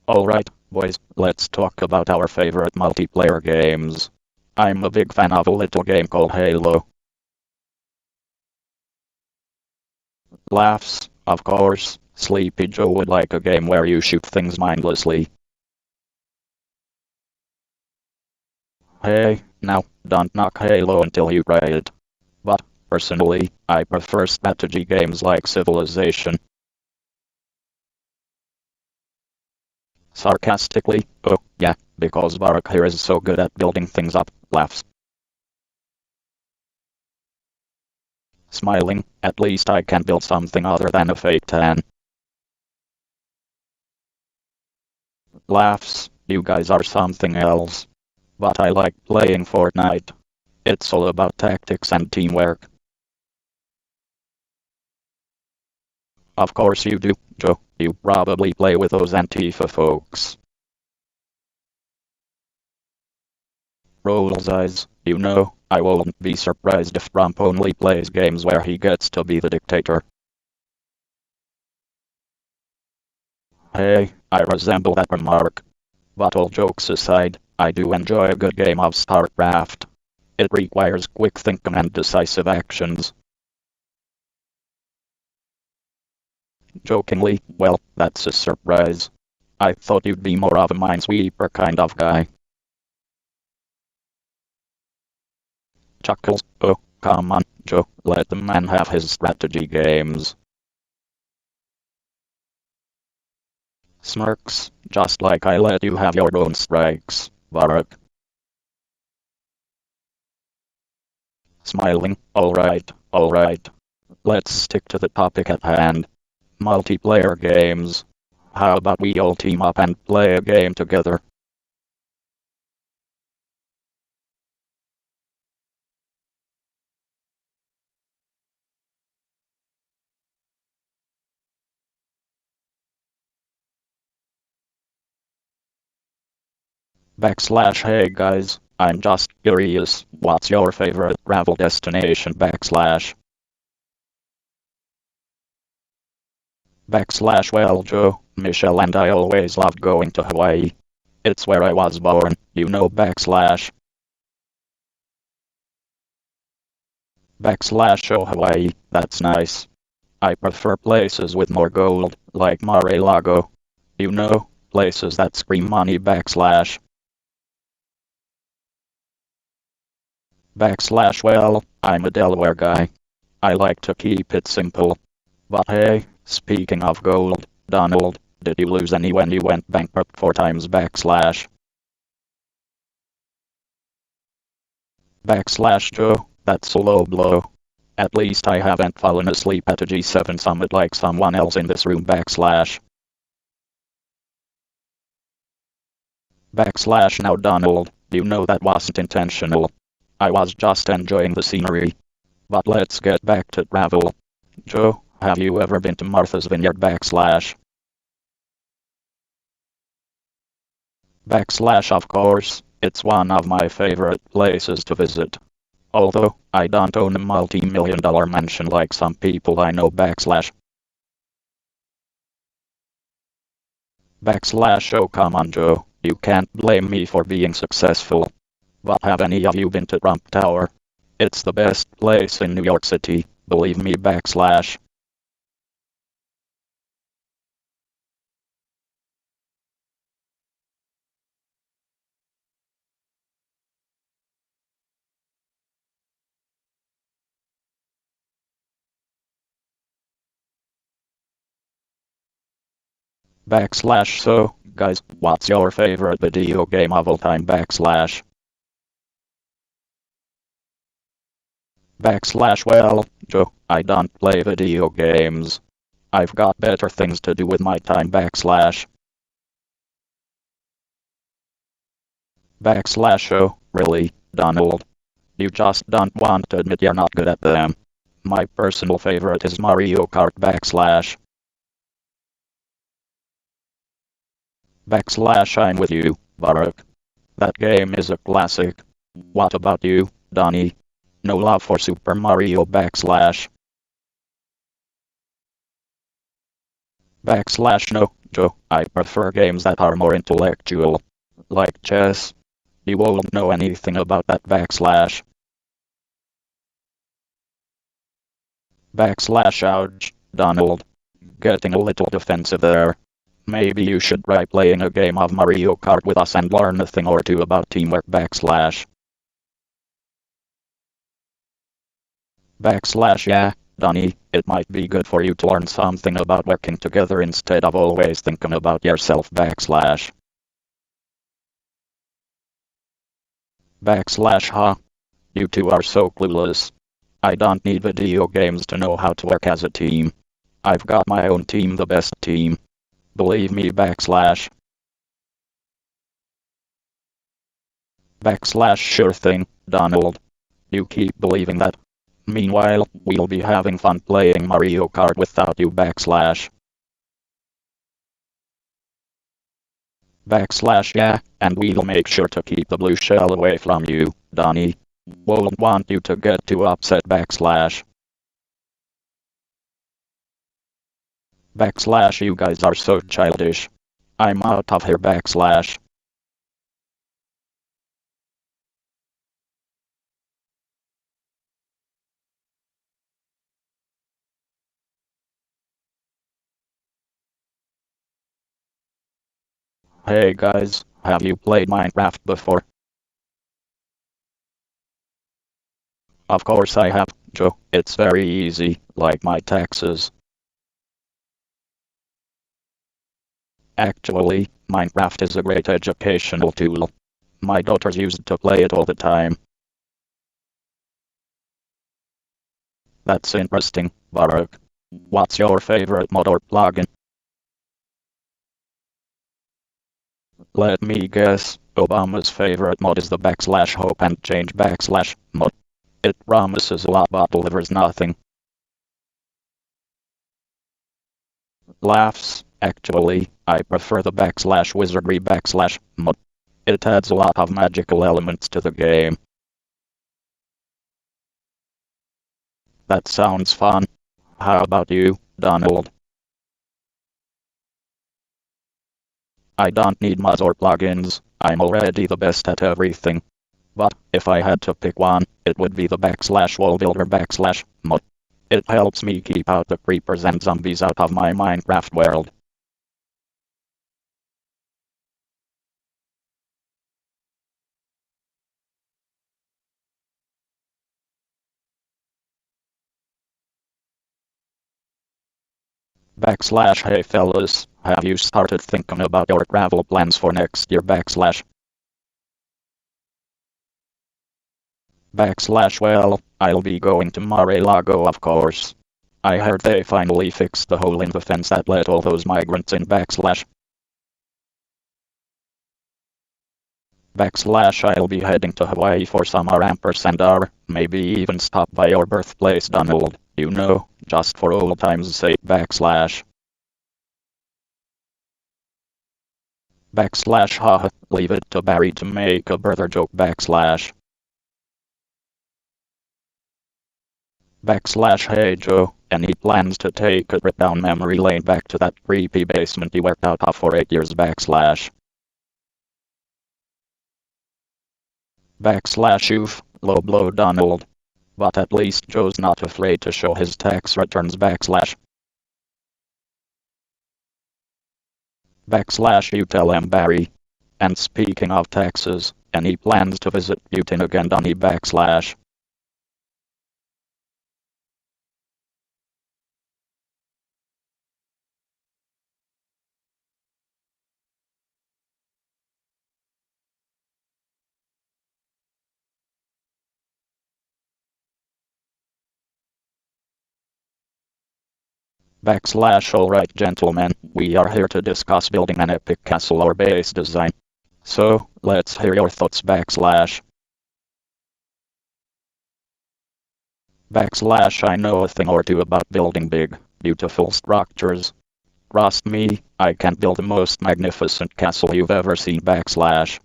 Alright, boys, let's talk about our favorite multiplayer games. I'm a big fan of a little game called Halo. Laughs, of course. Sleepy Joe would like a game where you shoot things mindlessly. Hey, now, don't knock Halo until you try it. But, personally, I prefer strategy games like Civilization. Sarcastically, oh, yeah, because Barak here is so good at building things up, laughs. Smiling, at least I can build something other than a fake tan. Laughs, you guys are something else. But I like playing Fortnite. It's all about tactics and teamwork. Of course you do, Joe. You probably play with those Antifa folks. Rolls eyes, you know, I won't be surprised if Trump only plays games where he gets to be the dictator. Hey, I resemble that remark. But all jokes aside, I do enjoy a good game of StarCraft. It requires quick thinking and decisive actions. Jokingly, well, that's a surprise. I thought you'd be more of a minesweeper kind of guy. Chuckles, oh, come on, Joe, let the man have his strategy games. Smirks, just like I let you have your own strikes, Barak. Smiling, alright, alright. Let's stick to the topic at hand. Multiplayer games. How about we all team up and play a game together? Hey guys, I'm just curious, what's your favorite travel destination Well Joe, Michelle and I always loved going to Hawaii. It's where I was born, you know Oh Hawaii, that's nice. I prefer places with more gold, like Mar-a-Lago. You know, places that scream money Well, I'm a Delaware guy. I like to keep it simple. But hey, speaking of gold, Donald, did you lose any when you went bankrupt 4 times Joe, that's a low blow. At least I haven't fallen asleep at a G7 summit like someone else in this room Now Donald, you know that wasn't intentional. I was just enjoying the scenery. But let's get back to travel. Joe, have you ever been to Martha's Vineyard Of course, it's one of my favorite places to visit. Although, I don't own a multi-million-dollar mansion like some people I know Oh come on Joe, you can't blame me for being successful. But have any of you been to Trump Tower? It's the best place in New York City, believe me So, guys, what's your favorite video game of all time Well, Joe, I don't play video games. I've got better things to do with my time Oh, really, Donald? You just don't want to admit you're not good at them. My personal favorite is Mario Kart I'm with you, Barak. That game is a classic. What about you, Donnie? No love for Super Backslash no, Joe. I prefer games that are more intellectual. Like chess. You won't know anything about that backslash. Backslash ouch, Donald. Getting a little defensive there. Maybe you should try playing a game of Mario Kart with us and learn a thing or two about teamwork backslash. Backslash yeah, Donnie, it might be good for you to learn something about working together instead of always thinking about yourself backslash. Backslash huh? You two are so clueless. I don't need video games to know how to work as a team. I've got my own team, the best team. Believe me backslash. Backslash sure thing, Donald. You keep believing that. Meanwhile, we'll be having fun playing Mario Kart without you backslash. Backslash yeah, and we'll make sure to keep the blue shell away from you, Donnie. Won't want you to get too upset backslash. Backslash you guys are so childish. I'm out of here backslash. Hey guys, have you played Minecraft before? Of course I have, Joe. It's very easy, like my taxes. Actually, Minecraft is a great educational tool. My daughters used to play it all the time. That's interesting, Barak. What's your favorite mod or plugin? Let me guess, Obama's favorite mod is the backslash hope and change backslash mod. It promises a lot but delivers nothing. Laughs. Actually, I prefer the backslash wizardry backslash mod. It adds a lot of magical elements to the game. That sounds fun. How about you, Donald? I don't need mods or plugins, I'm already the best at everything. But, if I had to pick one, it would be the backslash wall builder backslash mod. It helps me keep out the creepers and zombies out of my Minecraft world. Backslash hey fellas, have you started thinking about your travel plans for next year backslash? Backslash well, I'll be going to Mar-a-Lago of course. I heard they finally fixed the hole in the fence that let all those migrants in backslash. Backslash I'll be heading to Hawaii for summer ampersand R, maybe even stop by your birthplace Donald, you know, just for old time's sake backslash. Backslash haha, leave it to Barry to make a brother joke backslash. Backslash hey Joe, any plans to take a trip down memory lane back to that creepy basement you worked out of for 8 years backslash. Backslash oof, low blow Donald. But at least Joe's not afraid to show his tax returns backslash. Backslash you tell him Barry. And speaking of taxes, any plans to visit Putin again Donnie backslash. Backslash alright gentlemen, we are here to discuss building an epic castle or base design. So, let's hear your thoughts backslash. Backslash I know a thing or two about building big, beautiful structures. Trust me, I can build the most magnificent castle you've ever seen backslash.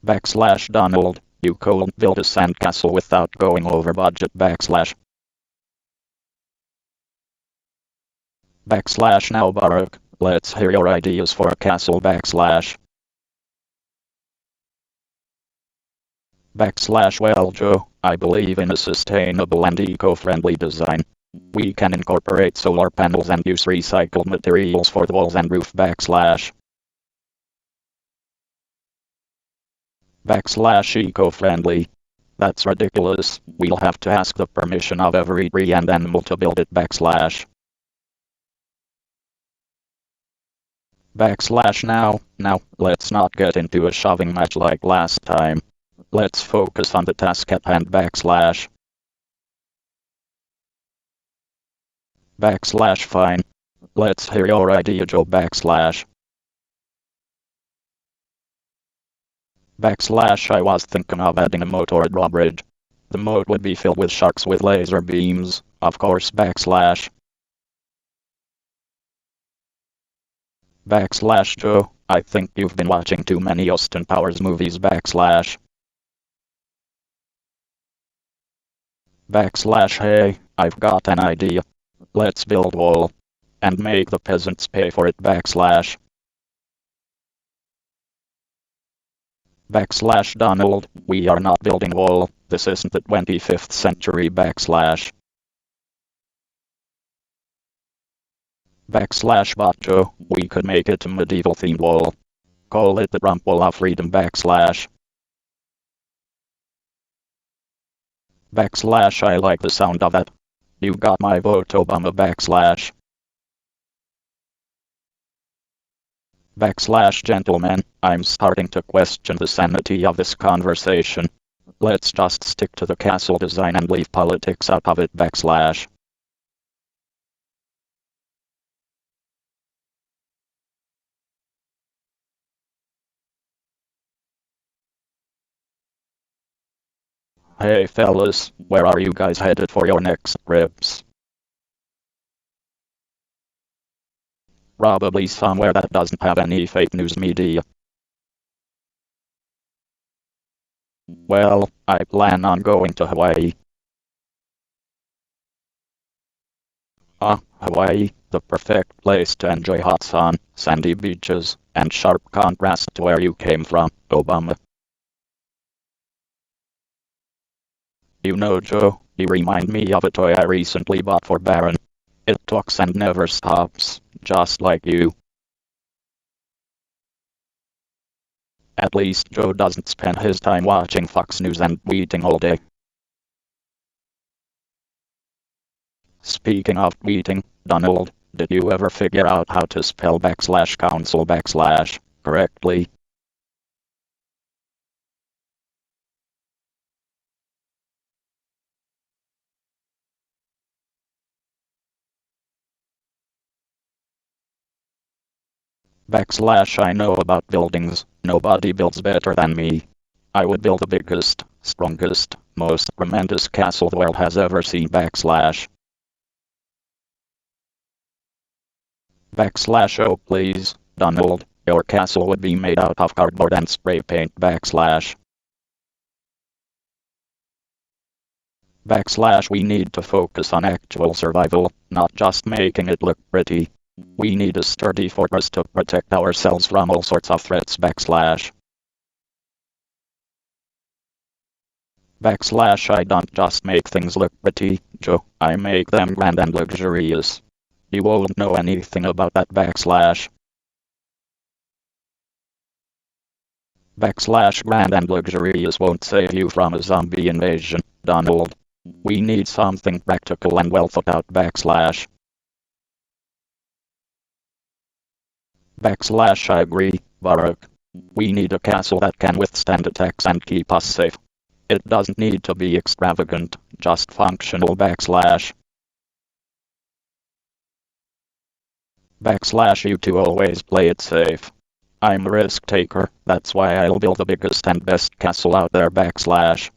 Backslash Donald, you couldn't build a sandcastle without going over budget backslash. Backslash now Barak, let's hear your ideas for a castle backslash. Backslash well Joe, I believe in a sustainable and eco-friendly design. We can incorporate solar panels and use recycled materials for the walls and roof backslash. Backslash eco-friendly. That's ridiculous, we'll have to ask the permission of every tree and animal to build it backslash. Backslash now, let's not get into a shoving match like last time. Let's focus on the task at hand backslash. Backslash fine. Let's hear your idea Joe backslash. Backslash I was thinking of adding a moat or a drawbridge. The moat would be filled with sharks with laser beams, of course backslash. Backslash Joe, I think you've been watching too many Austin Powers movies backslash. Backslash hey, I've got an idea. Let's build wall. And make the peasants pay for it backslash. Backslash Donald, we are not building wall, this isn't the 25th century backslash. Backslash Botjo, we could make it a medieval themed wall. Call it the Rump Wall of Freedom backslash. Backslash I like the sound of that. You got my vote Obama backslash. Backslash gentlemen, I'm starting to question the sanity of this conversation. Let's just stick to the castle design and leave politics out of it backslash. Hey fellas, where are you guys headed for your next trips? Probably somewhere that doesn't have any fake news media. Well, I plan on going to Hawaii. Hawaii, the perfect place to enjoy hot sun, sandy beaches, and sharp contrast to where you came from, Obama. You know Joe, you remind me of a toy I recently bought for Baron. It talks and never stops, just like you. At least Joe doesn't spend his time watching Fox News and tweeting all day. Speaking of tweeting, Donald, did you ever figure out how to spell backslash council backslash correctly? Backslash I know about buildings, nobody builds better than me. I would build the biggest, strongest, most tremendous castle the world has ever seen backslash. Backslash oh please, Donald, your castle would be made out of cardboard and spray paint backslash. Backslash we need to focus on actual survival, not just making it look pretty. We need a sturdy fortress to protect ourselves from all sorts of threats backslash. Backslash I don't just make things look pretty, Joe, I make them grand and luxurious. You won't know anything about that backslash. Backslash grand and luxurious won't save you from a zombie invasion, Donald. We need something practical and well thought out backslash. Backslash I agree, Barak. We need a castle that can withstand attacks and keep us safe. It doesn't need to be extravagant, just functional backslash. Backslash you two always play it safe. I'm a risk taker, that's why I'll build the biggest and best castle out there backslash.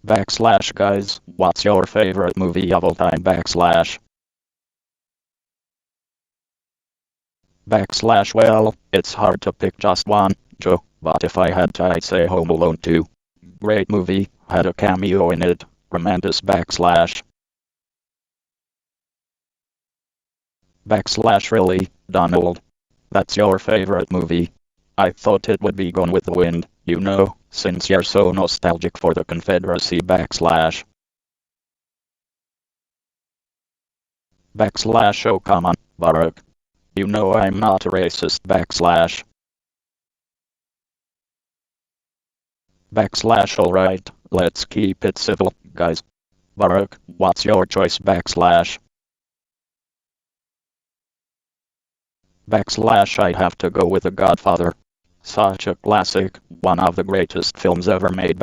Backslash guys, what's your favorite movie of all time backslash? Well, it's hard to pick just one, Joe, but if I had to, I'd say Home Alone 2. Great movie, had a cameo in it, tremendous really, Donald. That's your favorite movie. I thought it would be Gone with the Wind, since you're so nostalgic for the Confederacy oh come on, Barack. You know I'm not a racist alright, let's keep it civil, guys. Barack, what's your choice I'd have to go with The Godfather. Such a classic, one of the greatest films ever made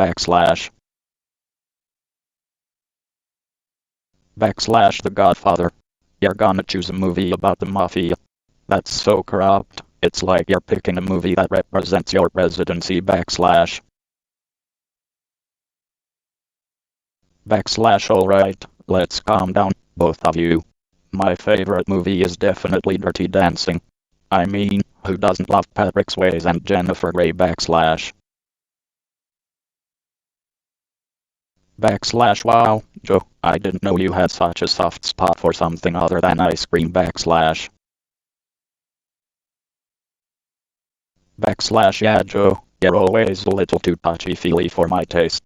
The Godfather. You're gonna choose a movie about the mafia. That's so corrupt. It's like you're picking a movie that represents your presidency alright, let's calm down, both of you. My favorite movie is definitely Dirty Dancing. I mean, who doesn't love Patrick Swayze and Jennifer Grey wow, Joe, I didn't know you had such a soft spot for something other than ice cream yeah, Joe, you're always a little too touchy-feely for my taste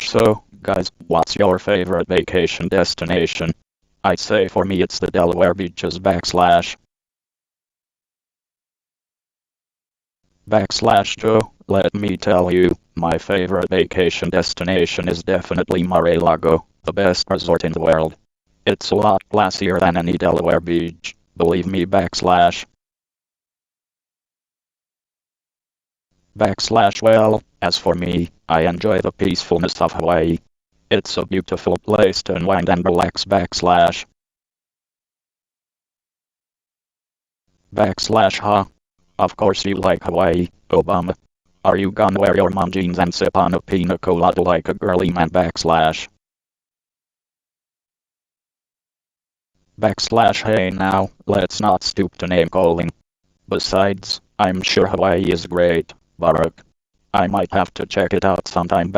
so, guys, what's your favorite vacation destination? I'd say for me it's the Delaware beaches Joe, let me tell you, my favorite vacation destination is definitely Mar-a-Lago, the best resort in the world. It's a lot classier than any Delaware beach, believe me well, as for me, I enjoy the peacefulness of Hawaii. It's a beautiful place to unwind and relax huh? Of course you like Hawaii, Obama. Are you gonna wear your mom jeans and sip on a pina colada like a girly man hey now, let's not stoop to name calling. Besides, I'm sure Hawaii is great, Barack. I might have to check it out sometime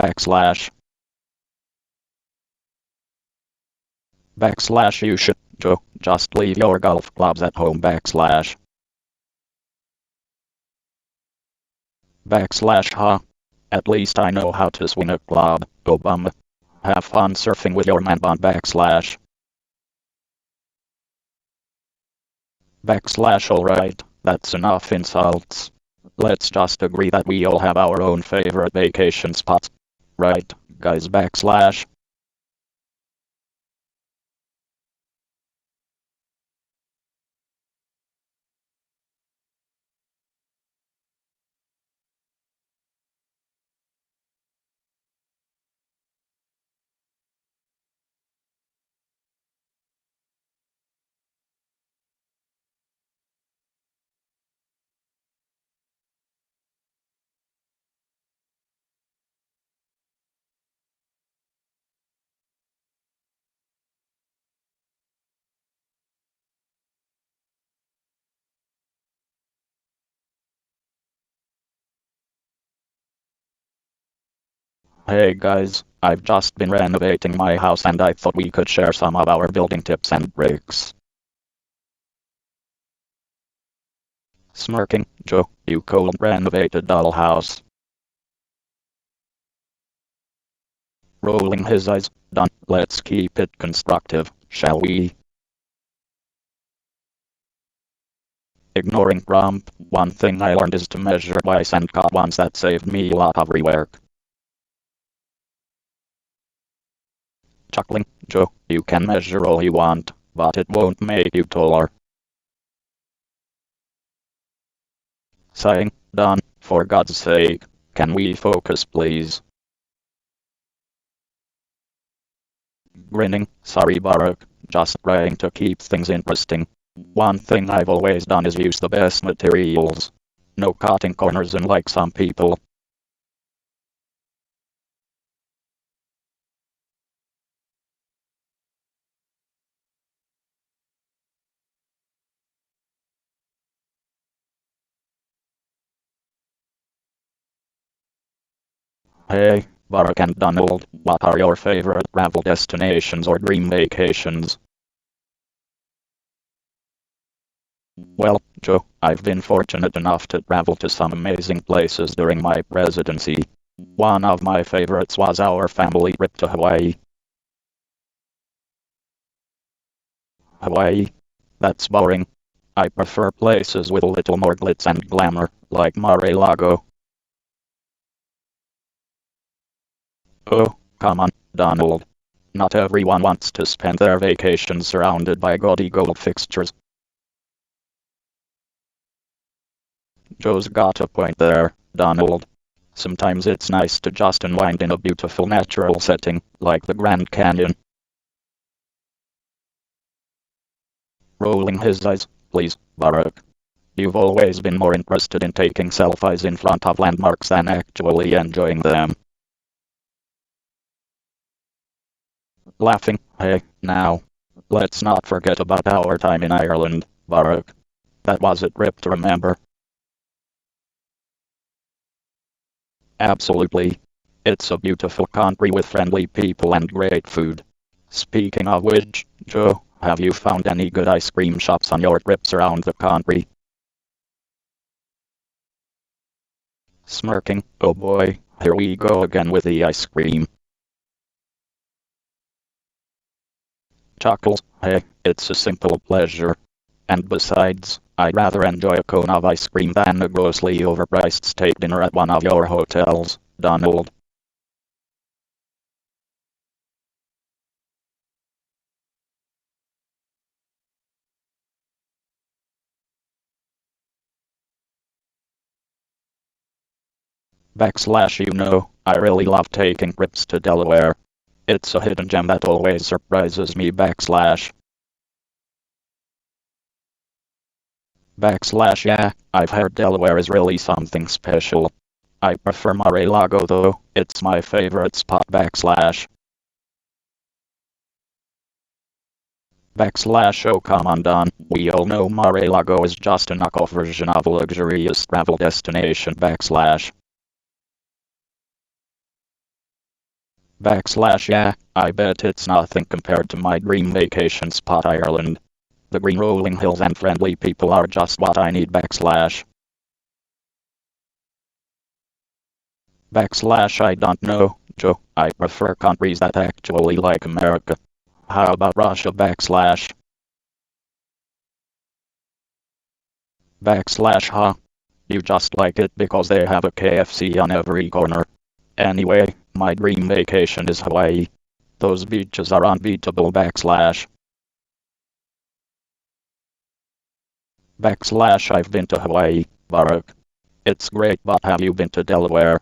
you should, Joe, just leave your golf clubs at home huh? At least I know how to swing a club, Obama. Have fun surfing with your man bun alright, that's enough insults. Let's just agree that we all have our own favorite vacation spots. Right, guys Hey guys, I've just been renovating my house and I thought we could share some of our building tips and tricks. Smirking, Joe, you cold renovated dollhouse. Rolling his eyes, done, let's keep it constructive, shall we? Ignoring prompt, one thing I learned is to measure twice and cut once. That saved me a lot of rework. Chuckling, Joe, you can measure all you want, but it won't make you taller. Sighing, Don, for God's sake, can we focus please? Grinning, sorry Barak, just trying to keep things interesting. One thing I've always done is use the best materials. No cutting corners unlike some people. Hey, Barak and Donald, what are your favorite travel destinations or dream vacations? Well, Joe, I've been fortunate enough to travel to some amazing places during my presidency. One of my favorites was our family trip to Hawaii. Hawaii? That's boring. I prefer places with a little more glitz and glamour, like Mar-a-Lago. Oh, come on, Donald. Not everyone wants to spend their vacation surrounded by gaudy gold fixtures. Joe's got a point there, Donald. Sometimes it's nice to just unwind in a beautiful natural setting, like the Grand Canyon. Rolling his eyes, please, Barak. You've always been more interested in taking selfies in front of landmarks than actually enjoying them. Laughing, hey, now. Let's not forget about our time in Ireland, Barak. That was a trip to remember. Absolutely. It's a beautiful country with friendly people and great food. Speaking of which, Joe, have you found any good ice cream shops on your trips around the country? Smirking, oh boy, here we go again with the ice cream. Chuckles, hey, it's a simple pleasure. And besides, I'd rather enjoy a cone of ice cream than a grossly overpriced steak dinner at one of your hotels, Donald. I really love taking trips to Delaware. It's a hidden gem that always surprises me. Yeah, I've heard Delaware is really something special. I prefer Mar-a-Lago though, it's my favorite spot. Oh come on Don, we all know Mar-a-Lago is just a knockoff version of a luxurious travel destination. Yeah, I bet it's nothing compared to my dream vacation spot Ireland. The green rolling hills and friendly people are just what I need. I don't know, Joe. I prefer countries that actually like America. How about Russia? Huh? You just like it because they have a KFC on every corner. Anyway, my dream vacation is Hawaii. Those beaches are unbeatable. I've been to Hawaii, Barak. It's great, but have you been to Delaware?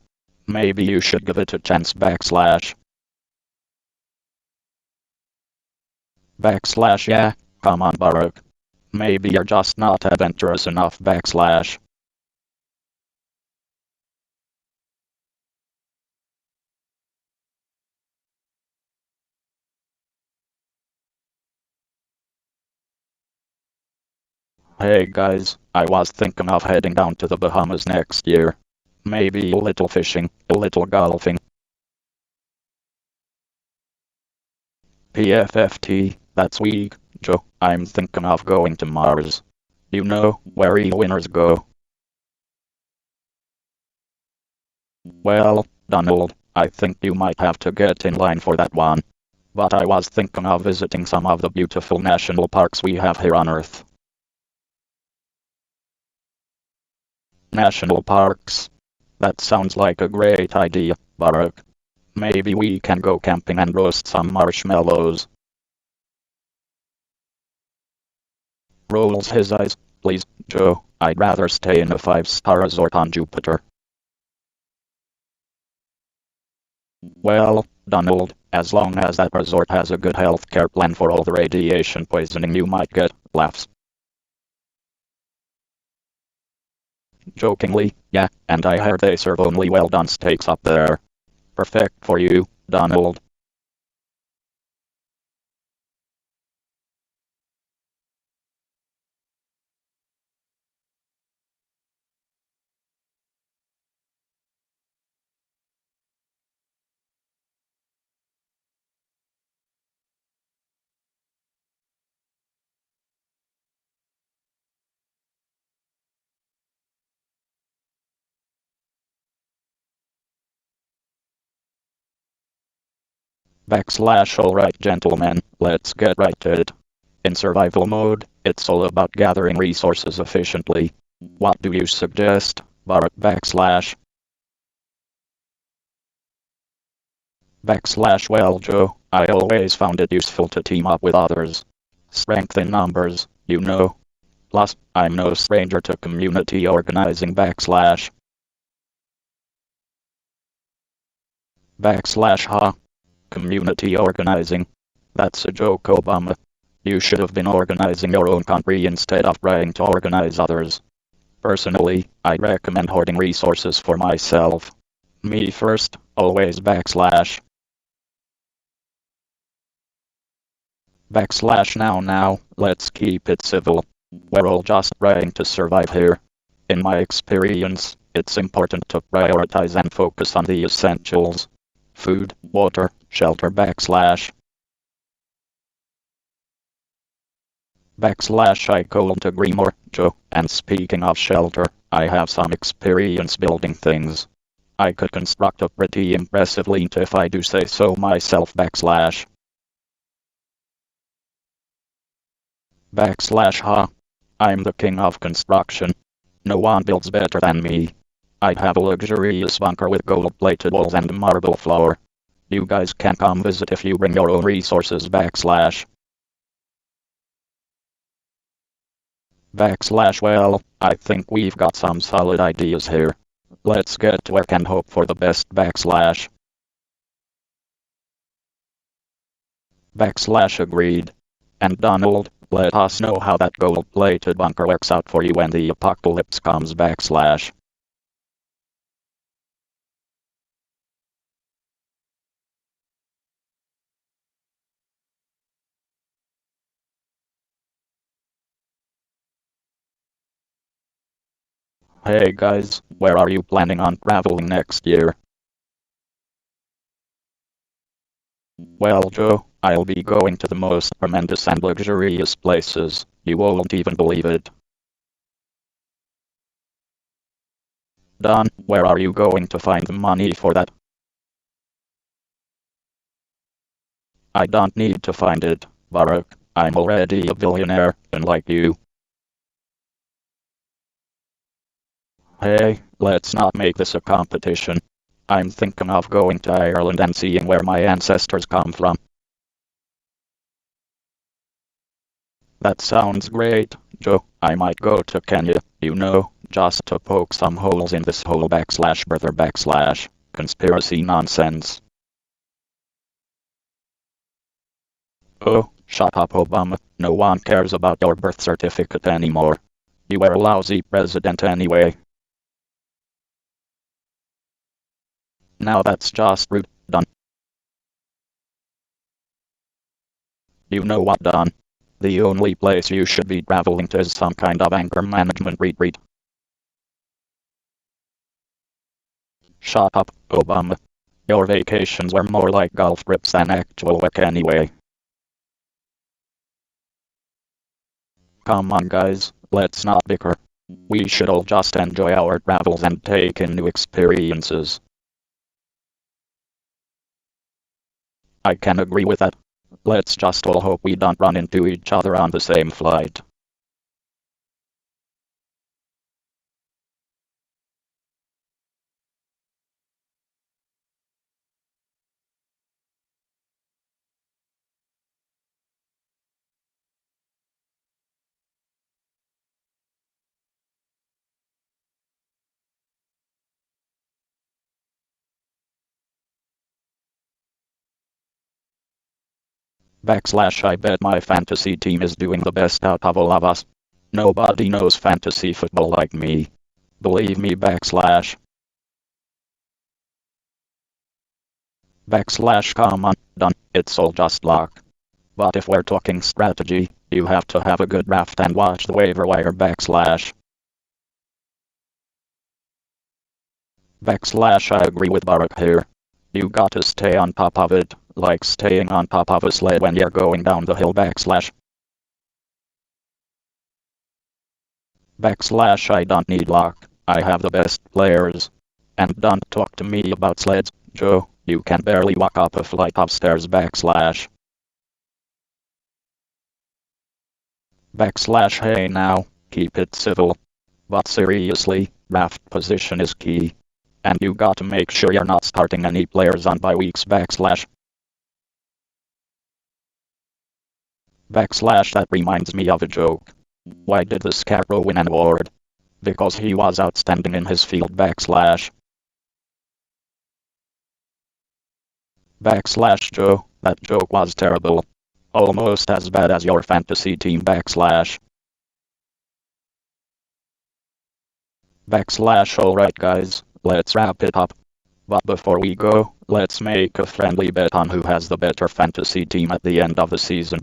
Maybe you should give it a chance. Yeah, come on Barak. Maybe you're just not adventurous enough. Hey guys, I was thinking of heading down to the Bahamas next year. Maybe a little fishing, a little golfing. PFFT, that's weak, Joe. I'm thinking of going to Mars. You know, where real winners go. Well, Donald, I think you might have to get in line for that one. But I was thinking of visiting some of the beautiful national parks we have here on Earth. National parks? That sounds like a great idea, Barak. Maybe we can go camping and roast some marshmallows. Rolls his eyes, please, Joe. I'd rather stay in a 5-star resort on Jupiter. Well, Donald, as long as that resort has a good healthcare plan for all the radiation poisoning you might get, laughs. Jokingly, yeah, and I heard they serve only well-done steaks up there. Perfect for you, Donald. Alright gentlemen, let's get right to it. In survival mode, it's all about gathering resources efficiently. What do you suggest, Barak Well Joe, I always found it useful to team up with others. Strength in numbers, you know. Plus, I'm no stranger to community organizing ha. Community organizing. That's a joke, Obama. You should have been organizing your own country instead of trying to organize others. Personally, I recommend hoarding resources for myself. Me first, always now, let's keep it civil. We're all just trying to survive here. In my experience, it's important to prioritize and focus on the essentials. Food, water, shelter I couldn't agree more, Joe. And speaking of shelter, I have some experience building things. I could construct a pretty impressive lean-to if I do say so myself ha. I'm the king of construction. No one builds better than me. I have a luxurious bunker with gold-plated walls and marble floor. You guys can come visit if you bring your own resources well, I think we've got some solid ideas here. Let's get to work and hope for the best agreed. And Donald, let us know how that gold-plated bunker works out for you when the apocalypse comes Hey guys, where are you planning on traveling next year? Well Joe, I'll be going to the most tremendous and luxurious places. You won't even believe it. Don, where are you going to find the money for that? I don't need to find it, Barak. I'm already a billionaire, unlike you. Hey, let's not make this a competition. I'm thinking of going to Ireland and seeing where my ancestors come from. That sounds great, Joe. I might go to Kenya, you know, just to poke some holes in this whole brother conspiracy nonsense. Oh, shut up, Obama. No one cares about your birth certificate anymore. You were a lousy president anyway. Now that's just rude, Don. You know what, Don? The only place you should be traveling to is some kind of anger management retreat. Shut up, Obama. Your vacations were more like golf trips than actual work anyway. Come on guys, let's not bicker. We should all just enjoy our travels and take in new experiences. I can agree with that. Let's just all hope we don't run into each other on the same flight. I bet my fantasy team is doing the best out of all of us. Nobody knows fantasy football like me. Believe me. Come on, done. It's all just luck. But if we're talking strategy, you have to have a good draft and watch the waiver wire. I agree with Barak here. You gotta stay on top of it, like staying on top of a sled when you're going down the hill. I don't need luck. I have the best players. And don't talk to me about sleds, Joe. You can barely walk up a flight of stairs. Hey now, keep it civil. But seriously, draft position is key. And you gotta make sure you're not starting any players on bye weeks. That reminds me of a joke. Why did the Scarecrow win an award? Because he was outstanding in his field. Joe, that joke was terrible. Almost as bad as your fantasy team. Alright guys, let's wrap it up. But before we go, let's make a friendly bet on who has the better fantasy team at the end of the season.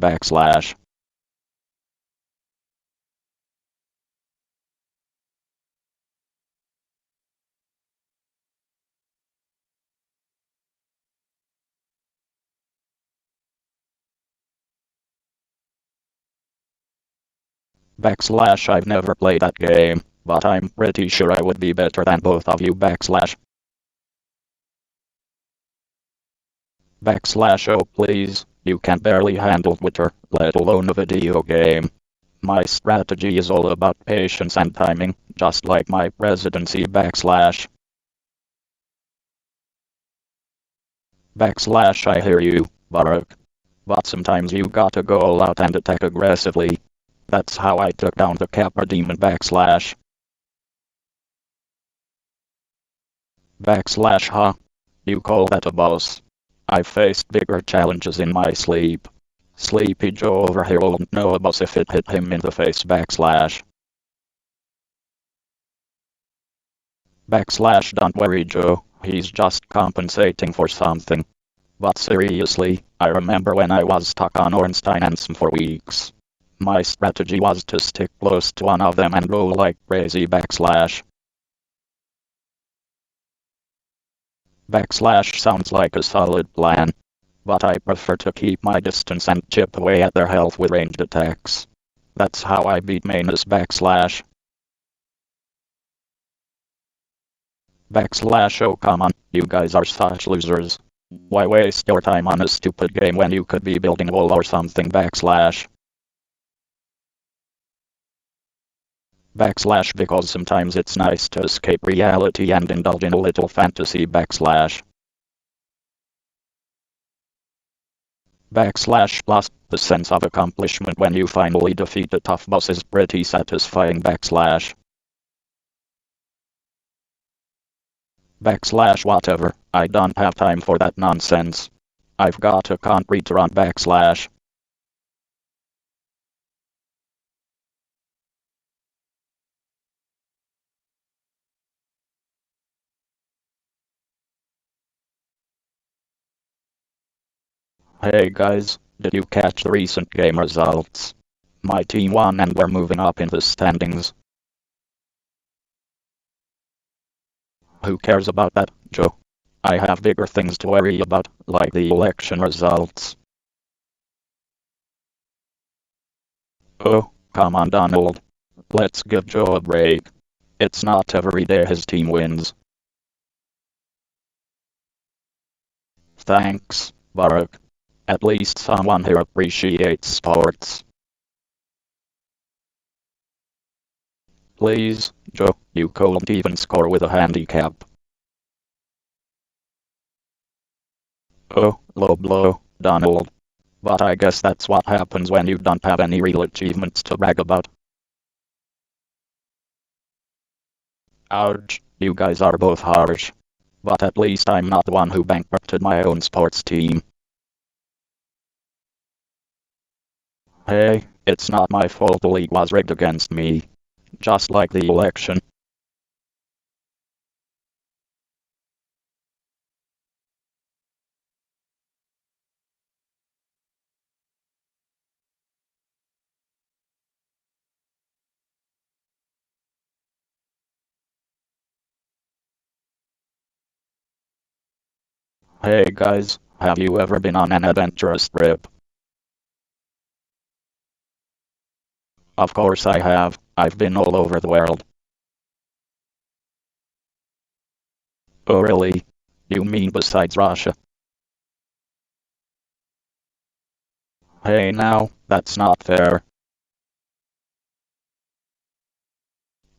I've never played that game, but I'm pretty sure I would be better than both of you. Oh please, you can barely handle Twitter, let alone a video game. My strategy is all about patience and timing, just like my presidency. I hear you, Barak. But sometimes you gotta go all out and attack aggressively. That's how I took down the Capra Demon. Huh? You call that a boss? I've faced bigger challenges in my sleep. Sleepy Joe over here won't know a boss if it hit him in the face. Don't worry Joe, he's just compensating for something. But seriously, I remember when I was stuck on Ornstein and some for weeks. My strategy was to stick close to one of them and roll like crazy. Sounds like a solid plan. But I prefer to keep my distance and chip away at their health with ranged attacks. That's how I beat Manus. Oh come on, you guys are such losers. Why waste your time on a stupid game when you could be building a wall or something? Because sometimes it's nice to escape reality and indulge in a little fantasy. Plus, the sense of accomplishment when you finally defeat a tough boss is pretty satisfying. Whatever, I don't have time for that nonsense. I've got a concrete to run. Hey guys, did you catch the recent game results? My team won and we're moving up in the standings. Who cares about that, Joe? I have bigger things to worry about, like the election results. Oh, come on Donald. Let's give Joe a break. It's not every day his team wins. Thanks, Barak. At least someone here appreciates sports. Please, Joe, you couldn't even score with a handicap. Oh, low blow, Donald. But I guess that's what happens when you don't have any real achievements to brag about. Ouch, you guys are both harsh. But at least I'm not the one who bankrupted my own sports team. Hey, it's not my fault the league was rigged against me. Just like the election. Hey guys, have you ever been on an adventurous trip? Of course I have. I've been all over the world. Oh really? You mean besides Russia? Hey now, that's not fair.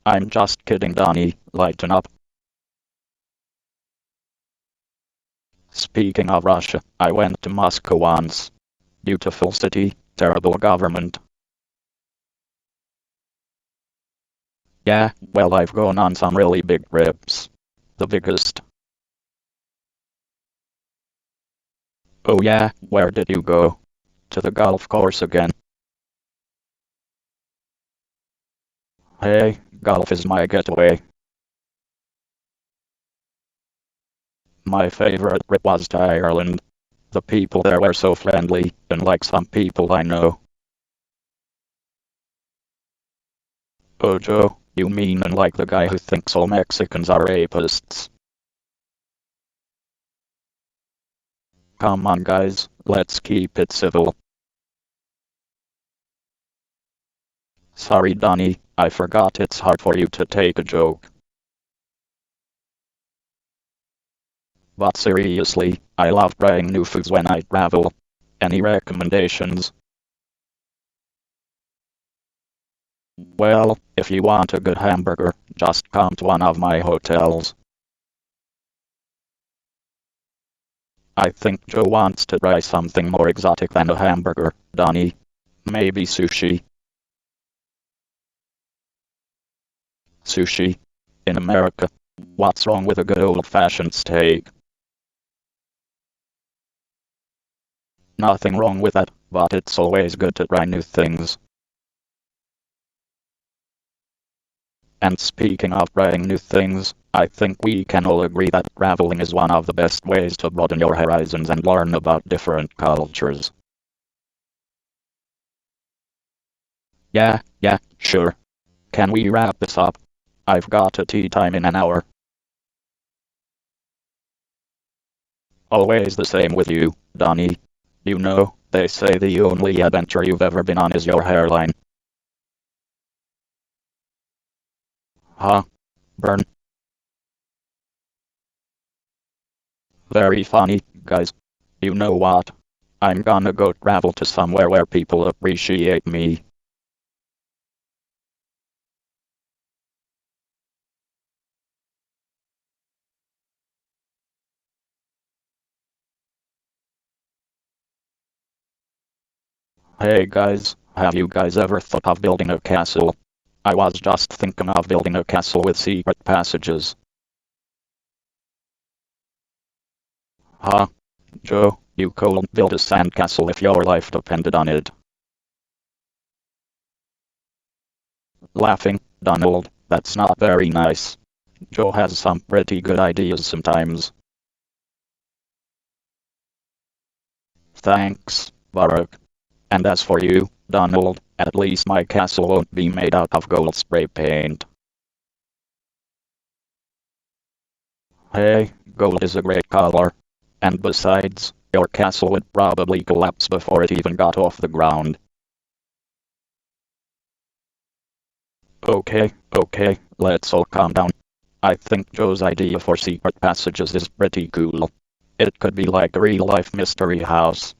I'm just kidding, Donnie. Lighten up. Speaking of Russia, I went to Moscow once. Beautiful city, terrible government. Yeah, well I've gone on some really big trips. The biggest. Oh yeah, where did you go? To the golf course again. Hey, golf is my getaway. My favorite trip was to Ireland. The people there were so friendly, unlike some people I know. Oh Joe, you mean unlike the guy who thinks all Mexicans are rapists? Come on guys, let's keep it civil. Sorry Donnie, I forgot it's hard for you to take a joke. But seriously, I love trying new foods when I travel. Any recommendations? Well, if you want a good hamburger, just come to one of my hotels. I think Joe wants to try something more exotic than a hamburger, Donnie. Maybe sushi. Sushi. In America. What's wrong with a good old-fashioned steak? Nothing wrong with that, but it's always good to try new things. And speaking of trying new things, I think we can all agree that traveling is one of the best ways to broaden your horizons and learn about different cultures. Yeah, sure. Can we wrap this up? I've got a tea time in an hour. Always the same with you, Donnie. You know, they say the only adventure you've ever been on is your hairline. Huh? Burn. Very funny, guys. You know what? I'm gonna go travel to somewhere where people appreciate me. Hey guys, have you guys ever thought of building a castle? I was just thinking of building a castle with secret passages. Huh? Joe, you couldn't build a sandcastle if your life depended on it. Laughing, Donald, that's not very nice. Joe has some pretty good ideas sometimes. Thanks, Barack. And as for you, Donald, at least my castle won't be made out of gold spray paint. Hey, gold is a great color. And besides, your castle would probably collapse before it even got off the ground. Okay, let's all calm down. I think Joe's idea for secret passages is pretty cool. It could be like a real-life mystery house.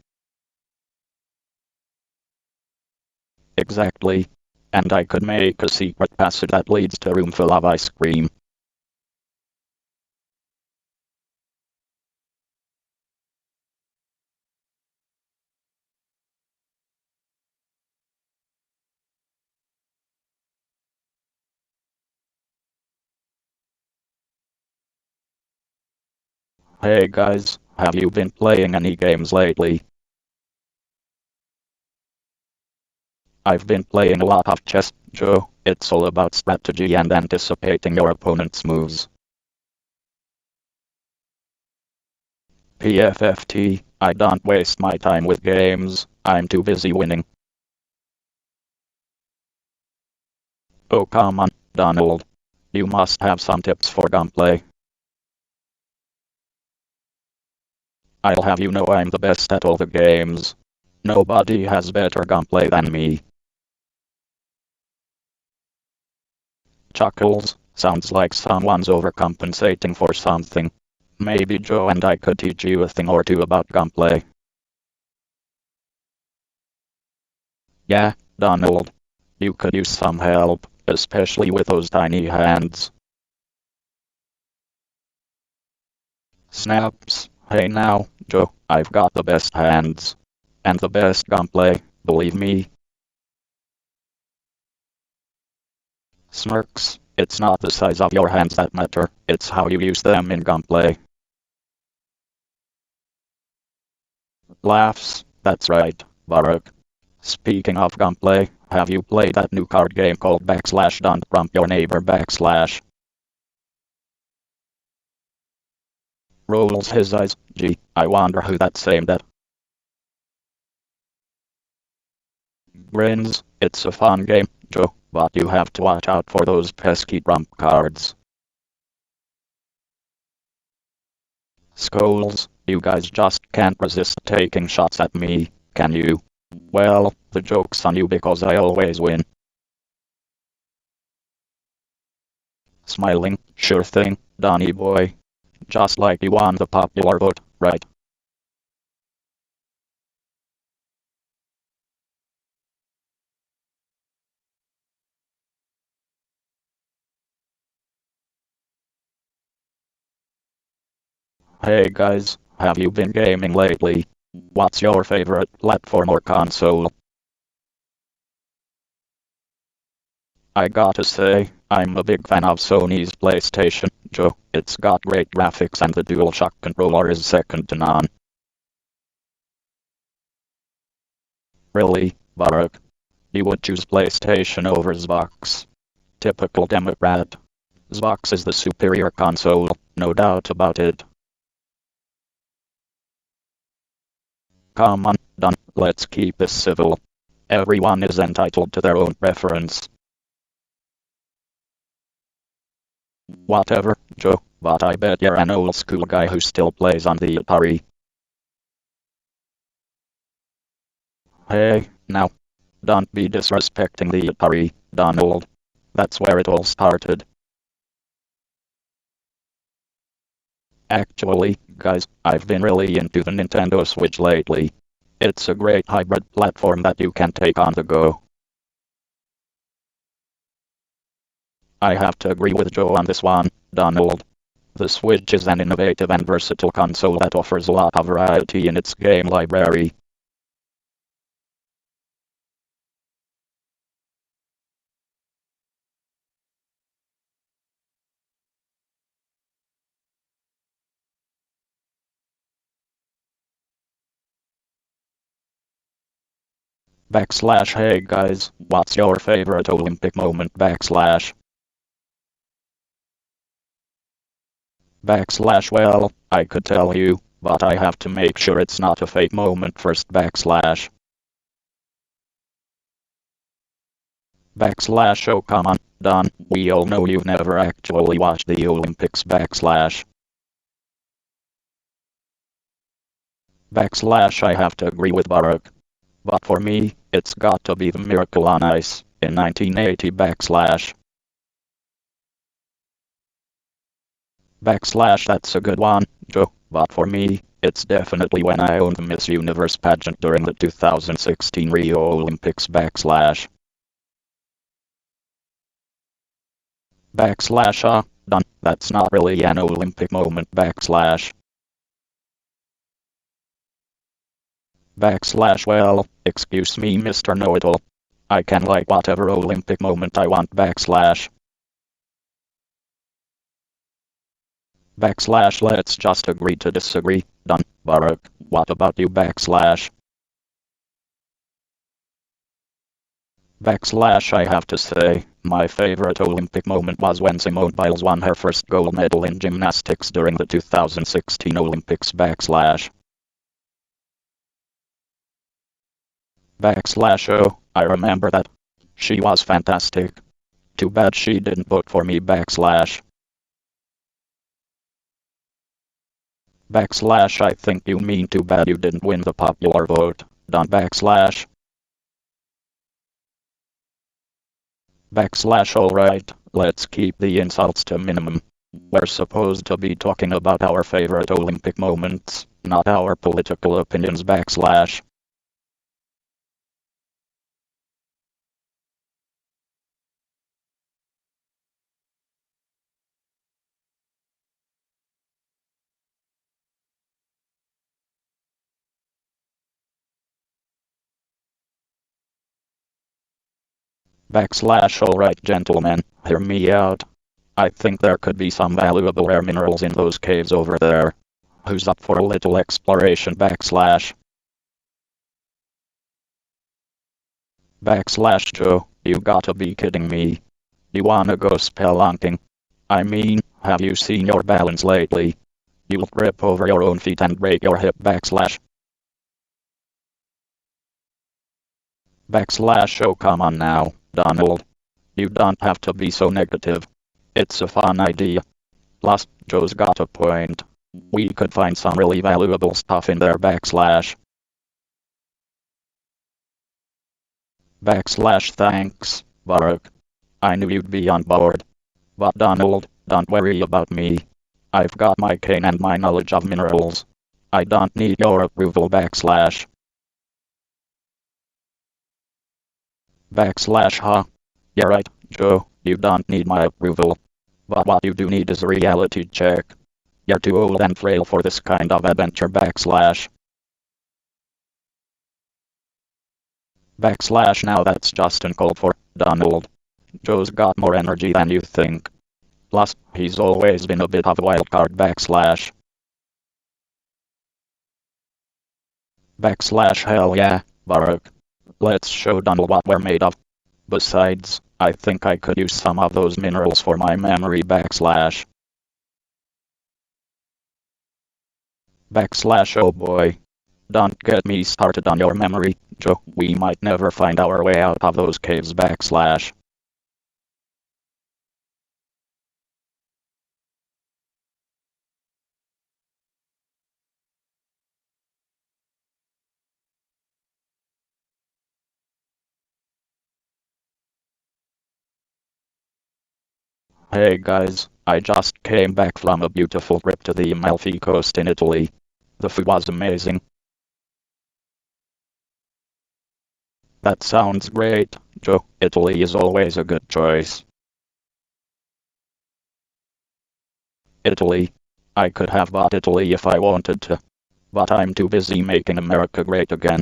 Exactly. And I could make a secret passage that leads to a room full of ice cream. Hey guys, have you been playing any games lately? I've been playing a lot of chess, Joe. It's all about strategy and anticipating your opponent's moves. PFFT, I don't waste my time with games, I'm too busy winning. Oh come on, Donald. You must have some tips for gunplay. I'll have you know I'm the best at all the games. Nobody has better gunplay than me. Chuckles, sounds like someone's overcompensating for something. Maybe Joe and I could teach you a thing or two about gunplay. Yeah, Donald. You could use some help, especially with those tiny hands. Snaps, hey now, Joe, I've got the best hands. And the best gunplay, believe me. Smirks, it's not the size of your hands that matter, it's how you use them in gunplay. Laughs, that's right, Barak. Speaking of gunplay, have you played that new card game called Don't Rump Your Neighbor /? Rolls his eyes, gee, I wonder who that's aimed at. Grins, it's a fun game, Joe, but you have to watch out for those pesky trump cards. Skulls, you guys just can't resist taking shots at me, can you? Well, the joke's on you because I always win. Smiling, sure thing, Donny boy. Just like you won the popular vote, right? Hey guys, have you been gaming lately? What's your favorite platform or console? I gotta say, I'm a big fan of Sony's PlayStation, Joe. It's got great graphics and the DualShock controller is second to none. Really, Barack? You would choose PlayStation over Xbox? Typical Democrat. Xbox is the superior console, no doubt about it. Come on, Don, let's keep this civil. Everyone is entitled to their own preference. Whatever, Joe, but I bet you're an old school guy who still plays on the Atari. Hey, now. Don't be disrespecting the Atari, Donald. That's where it all started. Actually, guys, I've been really into the Nintendo Switch lately. It's a great hybrid platform that you can take on the go. I have to agree with Joe on this one, Donald. The Switch is an innovative and versatile console that offers a lot of variety in its game library. Hey guys, what's your favorite Olympic moment well, I could tell you, but I have to make sure it's not a fake moment first oh come on, Don, we all know you've never actually watched the Olympics I have to agree with Barack. But for me, it's got to be the Miracle on Ice, in 1980 that's a good one, Joe, but for me, it's definitely when I owned the Miss Universe pageant during the 2016 Rio Olympics done, that's not really an Olympic moment well, excuse me Mr. Know-It-All. I can like whatever Olympic moment I want let's just agree to disagree, done, Barack, what about you I have to say, my favorite Olympic moment was when Simone Biles won her first gold medal in gymnastics during the 2016 Olympics. Oh, I remember that. She was fantastic. Too bad she didn't vote for me. I think you mean too bad you didn't win the popular vote. Done alright, let's keep the insults to minimum. We're supposed to be talking about our favorite Olympic moments, not our political opinions. Alright, gentlemen, hear me out. I think there could be some valuable rare minerals in those caves over there. Who's up for a little exploration? Joe, you gotta be kidding me. You wanna go spelunking? I mean, have you seen your balance lately? You'll trip over your own feet and break your hip. Oh, come on now, Donald. You don't have to be so negative. It's a fun idea. Plus, Joe's got a point. We could find some really valuable stuff in there. Thanks, Barack. I knew you'd be on board. But Donald, don't worry about me. I've got my cane and my knowledge of minerals. I don't need your approval. Huh? Yeah, right, Joe, you don't need my approval. But what you do need is a reality check. You're too old and frail for this kind of adventure. Now that's just uncalled for, Donald. Joe's got more energy than you think. Plus, he's always been a bit of a wild card. Hell yeah, Barack. Let's show Donald what we're made of. Besides, I think I could use some of those minerals for my memory. Oh boy. Don't get me started on your memory, Joe. We might never find our way out of those caves. Hey guys, I just came back from a beautiful trip to the Amalfi Coast in Italy. The food was amazing. That sounds great, Joe. Italy is always a good choice. Italy. I could have bought Italy if I wanted to. But I'm too busy making America great again.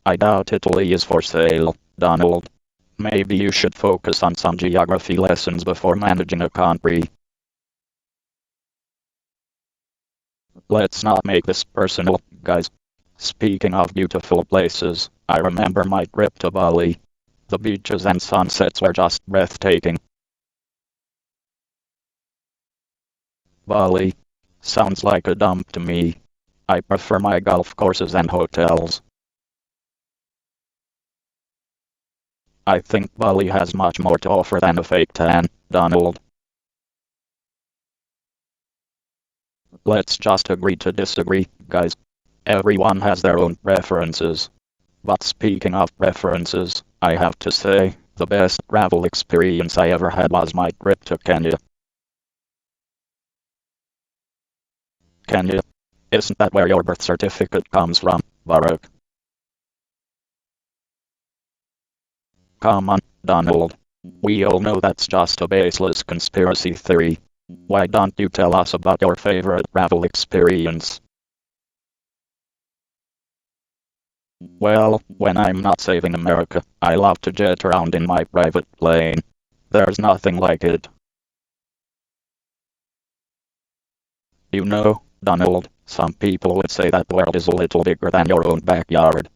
I doubt Italy is for sale, Donald. Maybe you should focus on some geography lessons before managing a country. Let's not make this personal, guys. Speaking of beautiful places, I remember my trip to Bali. The beaches and sunsets were just breathtaking. Bali. Sounds like a dump to me. I prefer my golf courses and hotels. I think Bali has much more to offer than a fake tan, Donald. Let's just agree to disagree, guys. Everyone has their own preferences. But speaking of preferences, I have to say, the best travel experience I ever had was my trip to Kenya. Kenya? Isn't that where your birth certificate comes from, Barack? Come on, Donald. We all know that's just a baseless conspiracy theory. Why don't you tell us about your favorite travel experience? Well, when I'm not saving America, I love to jet around in my private plane. There's nothing like it. You know, Donald, some people would say that the world is a little bigger than your own backyard.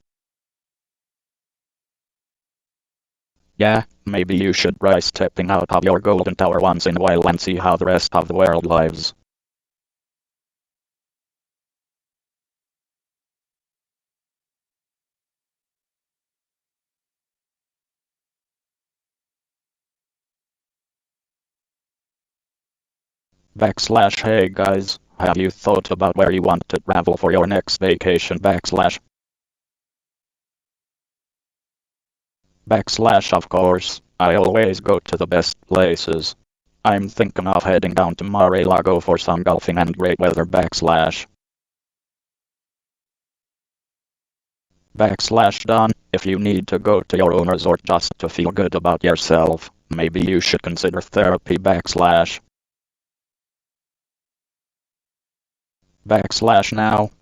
Yeah, maybe you should try stepping out of your golden tower once in a while and see how the rest of the world lives. Backslash hey guys, have you thought about where you want to travel for your next vacation? Backslash of course, I always go to the best places. I'm thinking of heading down to Mar-a-Lago for some golfing and great weather. Backslash done. If you need to go to your own resort just to feel good about yourself, maybe you should consider therapy. Backslash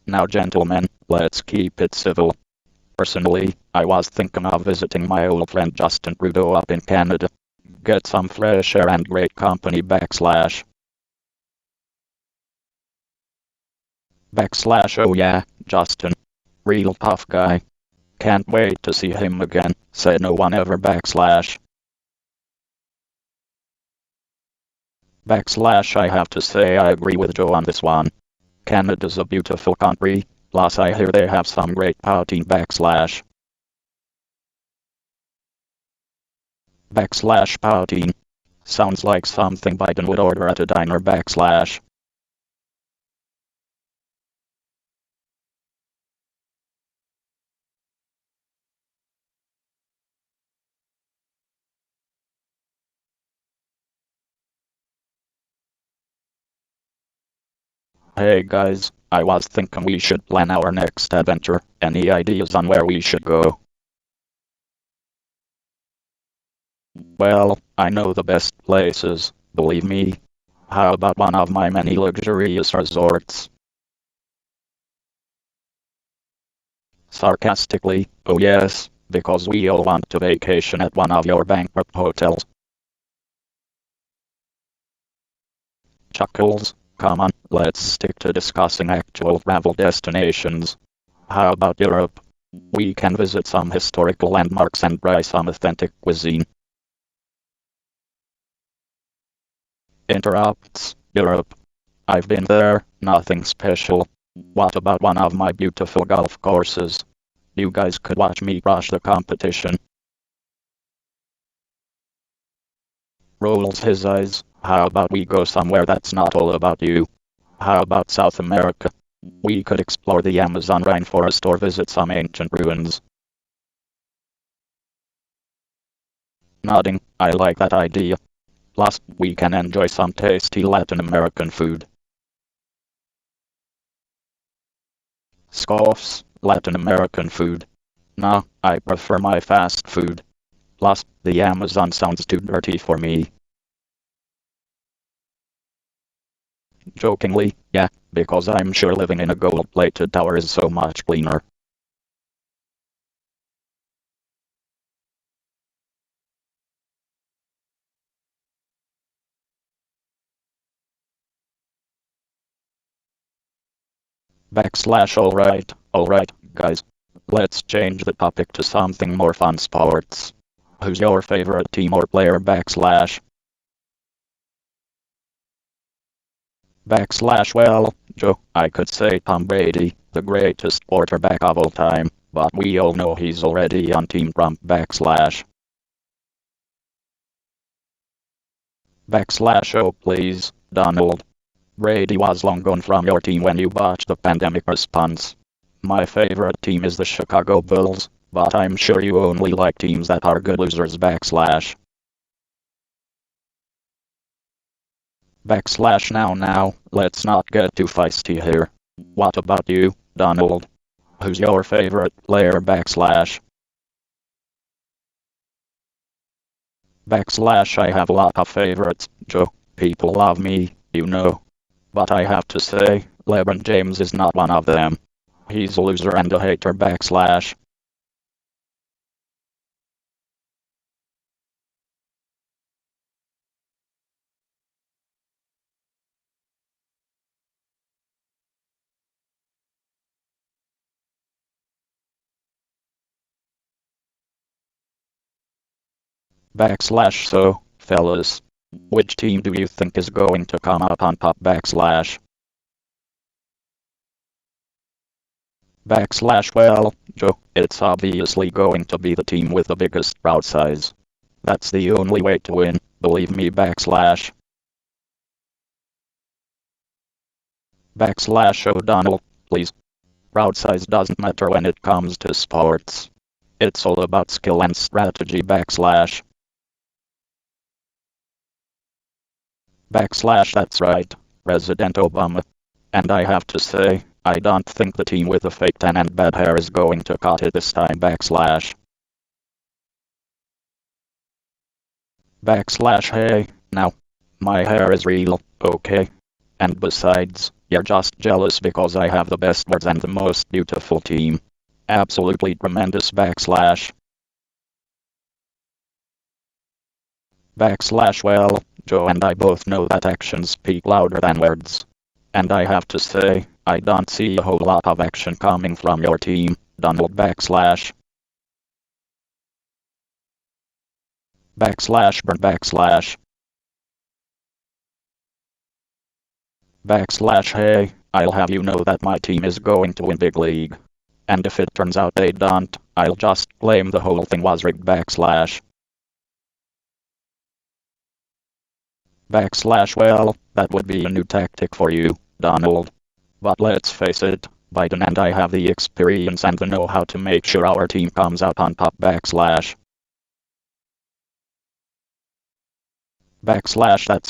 now gentlemen, let's keep it civil. Personally, I was thinking of visiting my old friend Justin Trudeau up in Canada. Get some fresh air and great company. Backslash oh yeah, Justin. Real tough guy. Can't wait to see him again, said no one ever. Backslash I have to say I agree with Joe on this one. Canada's a beautiful country, plus I hear they have some great poutine. Backslash poutine. Sounds like something Biden would order at a diner. Hey guys, I was thinking we should plan our next adventure. Any ideas on where we should go? Well, I know the best places, believe me. How about one of my many luxurious resorts? Sarcastically, oh yes, because we all want to vacation at one of your bankrupt hotels. Chuckles, come on, let's stick to discussing actual travel destinations. How about Europe? We can visit some historical landmarks and try some authentic cuisine. Interrupts, Europe. I've been there, nothing special. What about one of my beautiful golf courses? You guys could watch me crush the competition. Rolls his eyes. How about we go somewhere that's not all about you? How about South America? We could explore the Amazon rainforest or visit some ancient ruins. Nodding, I like that idea. Plus, we can enjoy some tasty Latin American food. Scoffs, Latin American food. Nah, I prefer my fast food. Plus, the Amazon sounds too dirty for me. Jokingly, yeah, because I'm sure living in a gold-plated tower is so much cleaner. Alright, guys. Let's change the topic to something more fun. Sports. Who's your favorite team or player? Well, Joe, I could say Tom Brady, the greatest quarterback of all time, but we all know he's already on Team Trump. Oh please, Donald. Brady was long gone from your team when you botched the pandemic response. My favorite team is the Chicago Bulls, but I'm sure you only like teams that are good losers. Now, let's not get too feisty here. What about you, Donald? Who's your favorite player? I have a lot of favorites, Joe. People love me, you know. But I have to say, LeBron James is not one of them. He's a loser and a hater. So, fellas, which team do you think is going to come up on top? Well, Joe, it's obviously going to be the team with the biggest crowd size. That's the only way to win, believe me. O'Donnell, please. Crowd size doesn't matter when it comes to sports. It's all about skill and strategy. That's right, President Obama. And I have to say, I don't think the team with the fake tan and bad hair is going to cut it this time. Hey, now, my hair is real, okay? And besides, you're just jealous because I have the best words and the most beautiful team. Absolutely tremendous. Well, Joe and I both know that actions speak louder than words. And I have to say, I don't see a whole lot of action coming from your team, Donald. Burn Hey, I'll have you know that my team is going to win big league. And if it turns out they don't, I'll just claim the whole thing was rigged. Well, that would be a new tactic for you, Donald. But let's face it, Biden and I have the experience and the know-how to make sure our team comes out on top. That's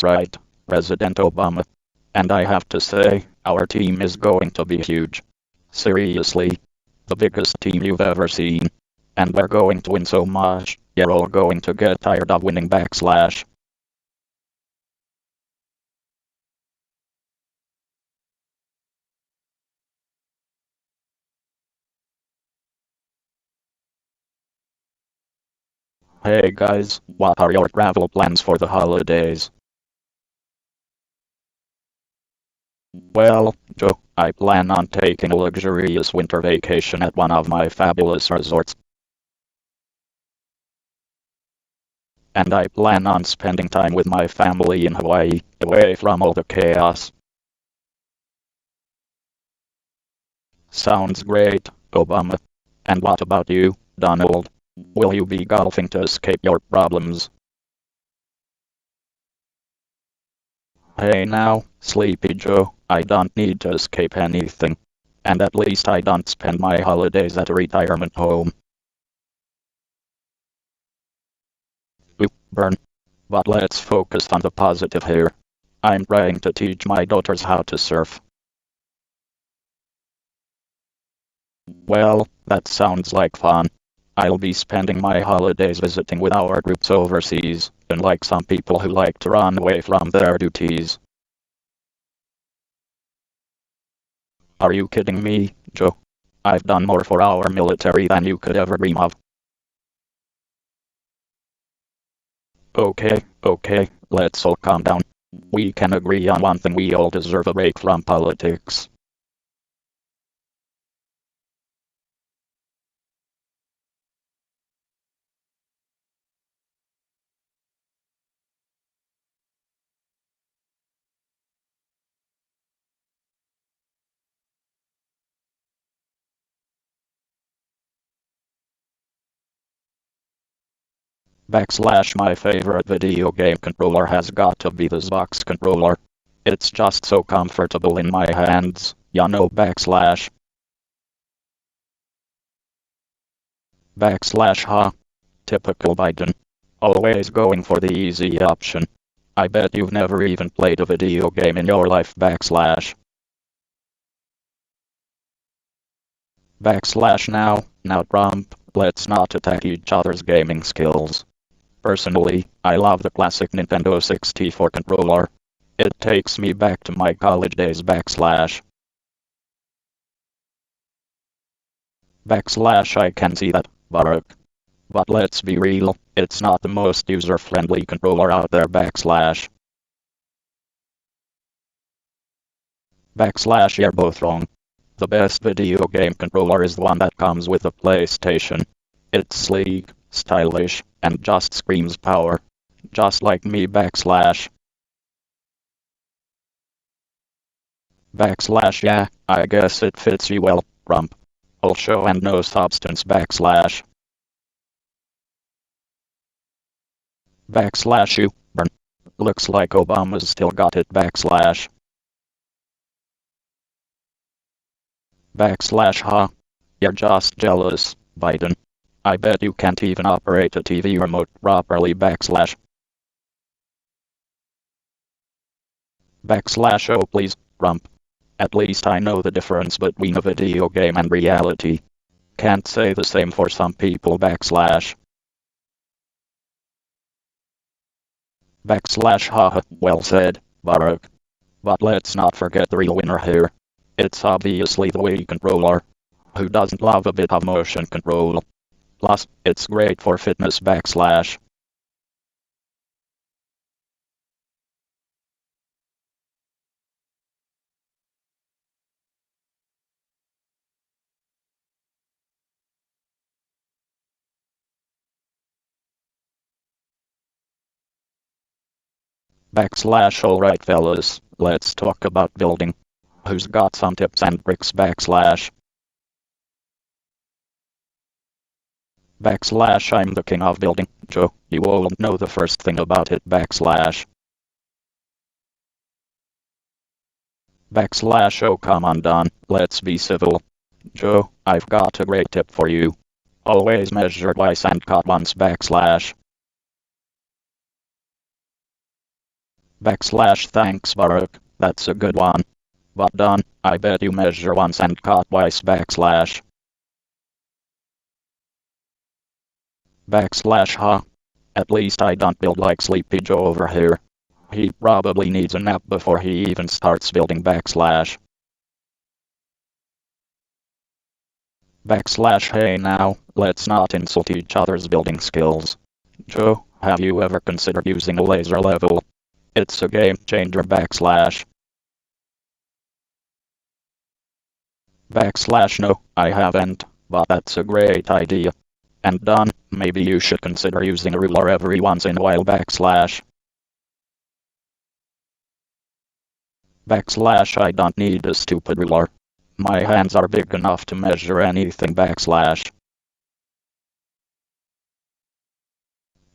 right, President Obama. And I have to say, our team is going to be huge. Seriously, the biggest team you've ever seen. And we're going to win so much, you're all going to get tired of winning. Hey guys, what are your travel plans for the holidays? Well, Joe, I plan on taking a luxurious winter vacation at one of my fabulous resorts. And I plan on spending time with my family in Hawaii, away from all the chaos. Sounds great, Obama. And what about you, Donald? Will you be golfing to escape your problems? Hey now, Sleepy Joe, I don't need to escape anything. And at least I don't spend my holidays at a retirement home. Oop, burn. But let's focus on the positive here. I'm trying to teach my daughters how to surf. Well, that sounds like fun. I'll be spending my holidays visiting with our groups overseas, unlike some people who like to run away from their duties. Are you kidding me, Joe? I've done more for our military than you could ever dream of. Okay, let's all calm down. We can agree on one thing: we all deserve a break from politics. My favorite video game controller has got to be the Xbox controller. It's just so comfortable in my hands, you know. Huh? Typical Biden. Always going for the easy option. I bet you've never even played a video game in your life. Now Trump, let's not attack each other's gaming skills. Personally, I love the classic Nintendo 64 controller. It takes me back to my college days. I can see that, Barack. But let's be real, it's not the most user-friendly controller out there. You're both wrong. The best video game controller is the one that comes with a PlayStation. It's sleek, stylish, and just screams power. Just like me backslash. Backslash yeah, I guess it fits you well, rump. All show and no substance backslash. Backslash you, burn. Looks like Obama's still got it backslash. Backslash ha. You're just jealous, Biden. I bet you can't even operate a TV remote properly backslash. Backslash oh please, rump. At least I know the difference between a video game and reality. Can't say the same for some people backslash. Backslash haha, well said, Barack. But let's not forget the real winner here. It's obviously the Wii controller. Who doesn't love a bit of motion control? Plus, it's great for fitness backslash. Backslash alright fellas, let's talk about building. Who's got some tips and tricks backslash? Backslash I'm the king of building, Joe, you won't know the first thing about it backslash. Backslash oh come on Don, let's be civil. Joe, I've got a great tip for you. Always measure twice and cut once backslash. Backslash thanks Barack, that's a good one. But Don, I bet you measure once and cut twice backslash. Backslash ha. At least I don't build like Sleepy Joe over here. He probably needs a nap before he even starts building backslash. Backslash hey now, let's not insult each other's building skills. Joe, have you ever considered using a laser level? It's a game changer backslash. Backslash no, I haven't, but that's a great idea. And Don, maybe you should consider using a ruler every once in a while backslash. Backslash I don't need a stupid ruler. My hands are big enough to measure anything backslash.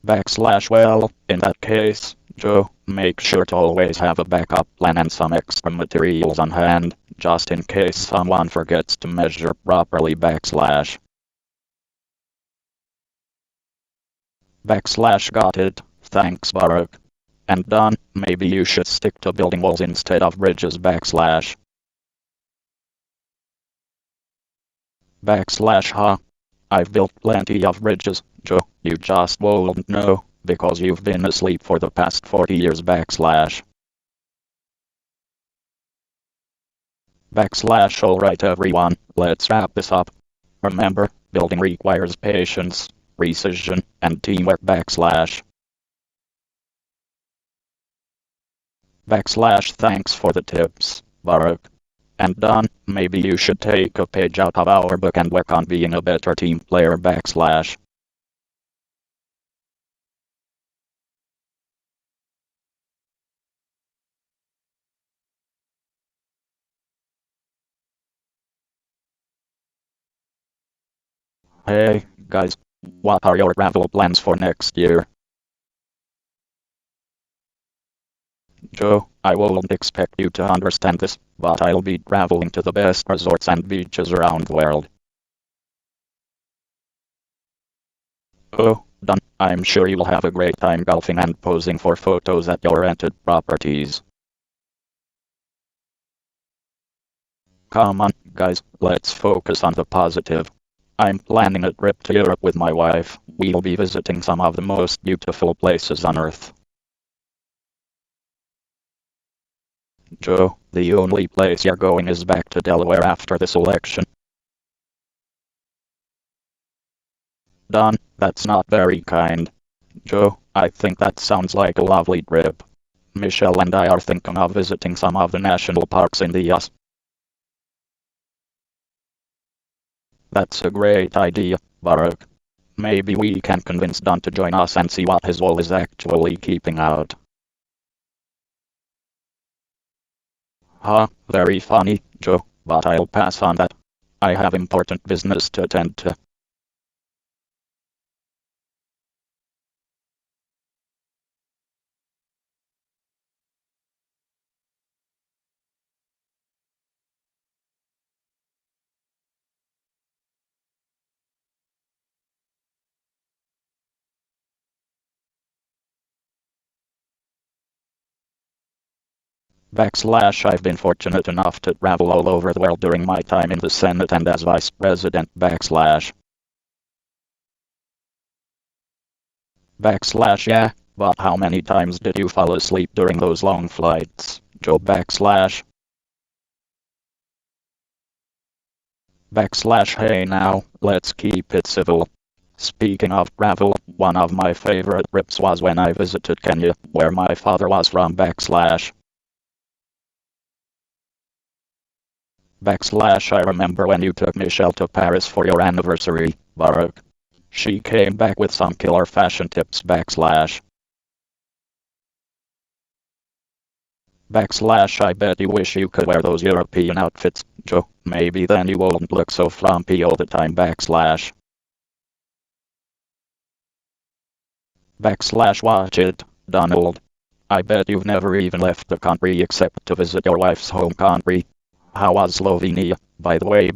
Backslash well, in that case, Joe, make sure to always have a backup plan and some extra materials on hand, just in case someone forgets to measure properly backslash. Backslash got it, thanks Barack. And Don, maybe you should stick to building walls instead of bridges backslash. Backslash ha. I've built plenty of bridges, Joe, you just won't know, because you've been asleep for the past 40 years backslash. Backslash alright everyone, let's wrap this up. Remember, building requires patience, precision, and teamwork backslash. Backslash thanks for the tips, Barack. And Don, maybe you should take a page out of our book and work on being a better team player backslash. Hey, guys, what are your travel plans for next year? Joe, I won't expect you to understand this, but I'll be traveling to the best resorts and beaches around the world. Oh, Don, I'm sure you'll have a great time golfing and posing for photos at your rented properties. Come on, guys, let's focus on the positive. I'm planning a trip to Europe with my wife. We'll be visiting some of the most beautiful places on Earth. Joe, the only place you're going is back to Delaware after this election. Don, that's not very kind. Joe, I think that sounds like a lovely trip. Michelle and I are thinking of visiting some of the national parks in the US. That's a great idea, Barack. Maybe we can convince Don to join us and see what his wall is actually keeping out. Huh, very funny, Joe, but I'll pass on that. I have important business to attend to. I've been fortunate enough to travel all over the world during my time in the Senate and as Vice President. Yeah, but how many times did you fall asleep during those long flights, Joe? Hey now, let's keep it civil. Speaking of travel, one of my favorite trips was when I visited Kenya, where my father was from. I remember when you took Michelle to Paris for your anniversary, Barak. She came back with some killer fashion tips. I bet you wish you could wear those European outfits, Joe. Maybe then you won't look so frumpy all the time. Watch it, Donald. I bet you've never even left the country except to visit your wife's home country. How was Slovenia, by the way?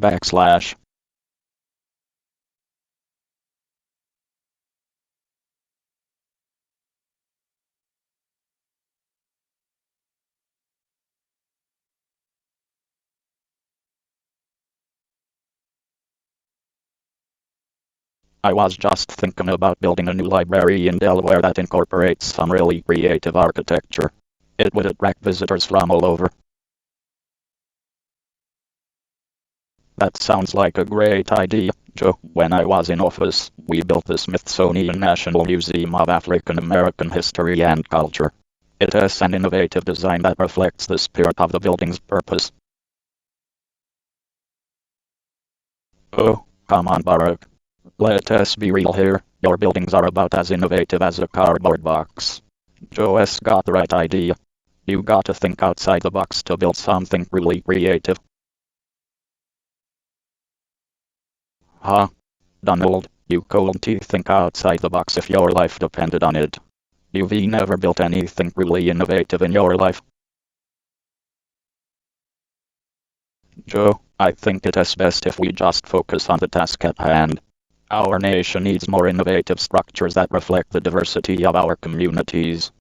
I was just thinking about building a new library in Delaware that incorporates some really creative architecture. It would attract visitors from all over. That sounds like a great idea, Joe. When I was in office, we built the Smithsonian National Museum of African American History and Culture. It has an innovative design that reflects the spirit of the building's purpose. Oh, come on, Barak. Let us be real here. Your buildings are about as innovative as a cardboard box. Joe's got the right idea. You got to think outside the box to build something really creative. Huh? Donald, you couldn't think outside the box if your life depended on it. You've never built anything really innovative in your life. Joe, I think it is best if we just focus on the task at hand. Our nation needs more innovative structures that reflect the diversity of our communities.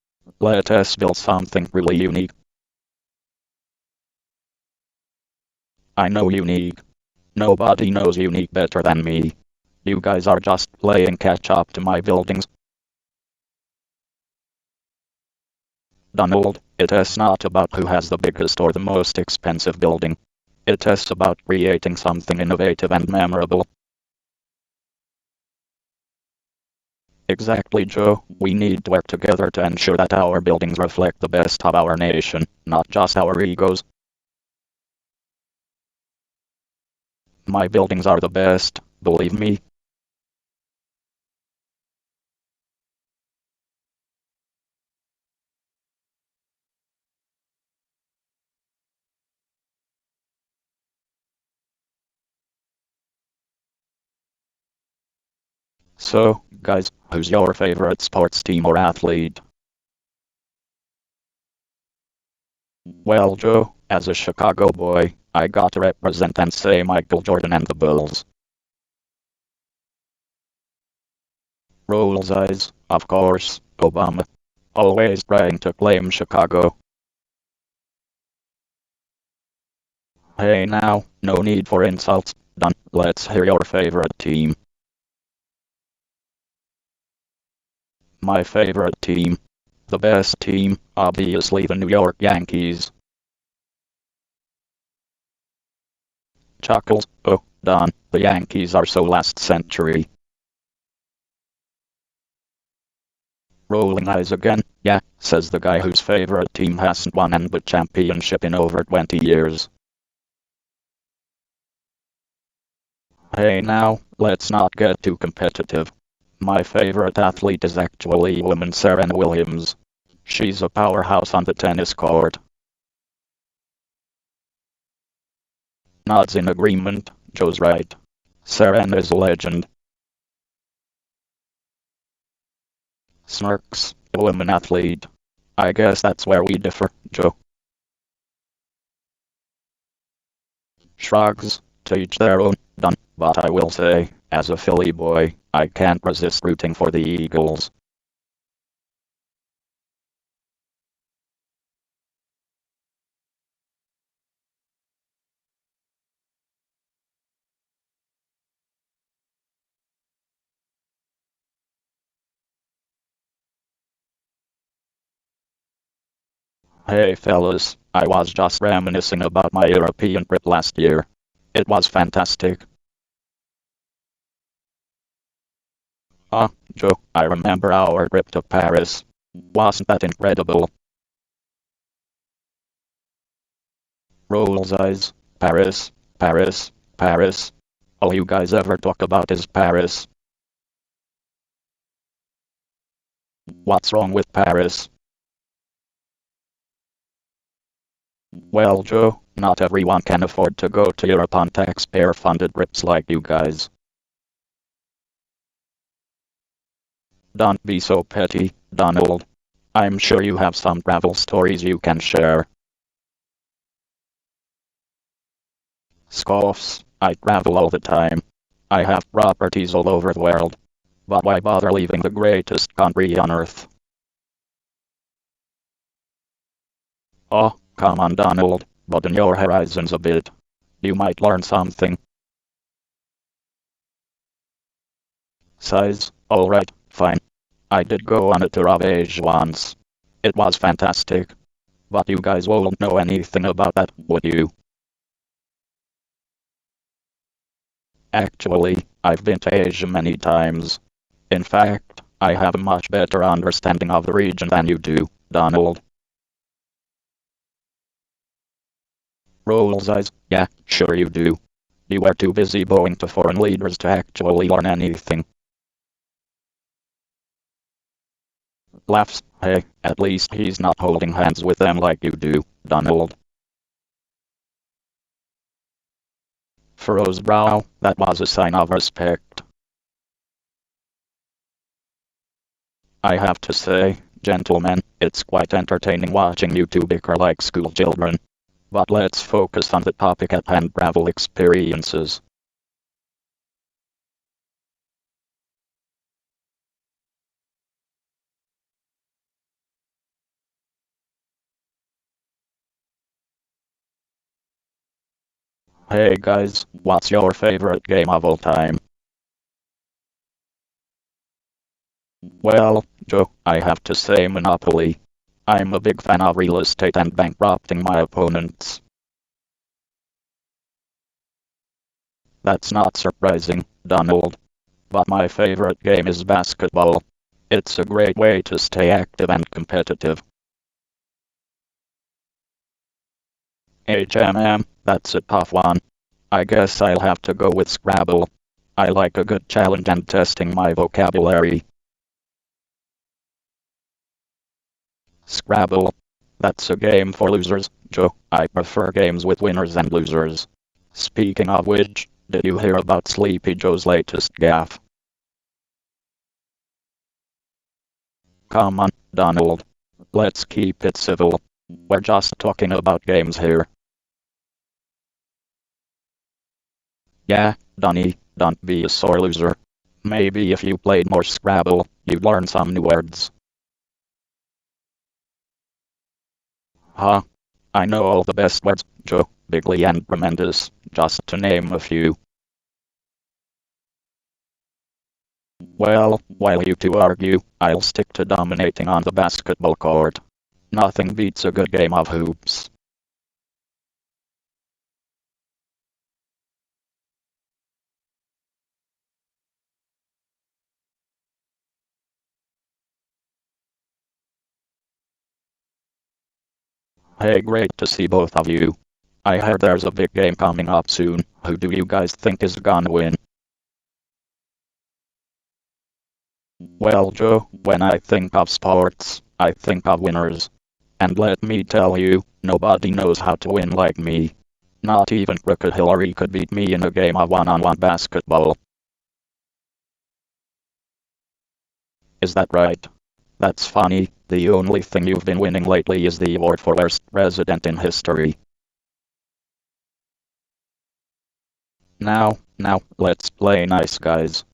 Let us build something really unique. I know unique. Nobody knows unique better than me. You guys are just playing catch up to my buildings. Donald, it is not about who has the biggest or the most expensive building. It is about creating something innovative and memorable. Exactly, Joe. We need to work together to ensure that our buildings reflect the best of our nation, not just our egos. My buildings are the best, believe me. So, guys, who's your favorite sports team or athlete? Well, Joe, as a Chicago boy, I gotta represent and say Michael Jordan and the Bulls. Rolls eyes, of course, Obama. Always trying to claim Chicago. Hey now, no need for insults, Don. Let's hear your favorite team. My favorite team. The best team, obviously the New York Yankees. Chuckles, oh, Don, the Yankees are so last century. Rolling eyes again, yeah, says the guy whose favorite team hasn't won an NBA championship in over 20 years. Hey now, let's not get too competitive. My favorite athlete is actually woman Serena Williams. She's a powerhouse on the tennis court. Nods in agreement, Joe's right. Serena is a legend. Smirks, a woman athlete. I guess that's where we differ, Joe. Shrugs, to each their own, done. But I will say, as a Philly boy, I can't resist rooting for the Eagles. Hey fellas, I was just reminiscing about my European trip last year. It was fantastic. Ah, Joe, I remember our trip to Paris. Wasn't that incredible? Rolls eyes. Paris, Paris, Paris. All you guys ever talk about is Paris. What's wrong with Paris? Well, Joe, not everyone can afford to go to Europe on taxpayer-funded trips like you guys. Don't be so petty, Donald. I'm sure you have some travel stories you can share. Scoffs, I travel all the time. I have properties all over the world. But why bother leaving the greatest country on earth? Oh, come on, Donald, broaden your horizons a bit. You might learn something. Size, alright, fine. I did go on a tour of Asia once. It was fantastic. But you guys won't know anything about that, would you? Actually, I've been to Asia many times. In fact, I have a much better understanding of the region than you do, Donald. Rolls eyes, yeah, sure you do. You were too busy bowing to foreign leaders to actually learn anything. Laughs, hey, at least he's not holding hands with them like you do, Donald. Furrows brow, that was a sign of respect. I have to say, gentlemen, it's quite entertaining watching you two bicker like school children. But let's focus on the topic at hand, travel experiences. Hey guys, what's your favorite game of all time? Well, Joe, I have to say Monopoly. I'm a big fan of real estate and bankrupting my opponents. That's not surprising, Donald. But my favorite game is basketball. It's a great way to stay active and competitive. HMM, that's a tough one. I guess I'll have to go with Scrabble. I like a good challenge and testing my vocabulary. Scrabble. That's a game for losers, Joe. I prefer games with winners and losers. Speaking of which, did you hear about Sleepy Joe's latest gaffe? Come on, Donald. Let's keep it civil. We're just talking about games here. Yeah, Donnie, don't be a sore loser. Maybe if you played more Scrabble, you'd learn some new words. Huh? I know all the best words, Joe, bigly and tremendous, just to name a few. Well, while you two argue, I'll stick to dominating on the basketball court. Nothing beats a good game of hoops. Hey, great to see both of you. I heard there's a big game coming up soon. Who do you guys think is gonna win? Well, Joe, when I think of sports, I think of winners. And let me tell you, nobody knows how to win like me. Not even Crooked Hillary could beat me in a game of one-on-one basketball. Is that right? That's funny. The only thing you've been winning lately is the award for worst president in history. Now, let's play nice, guys.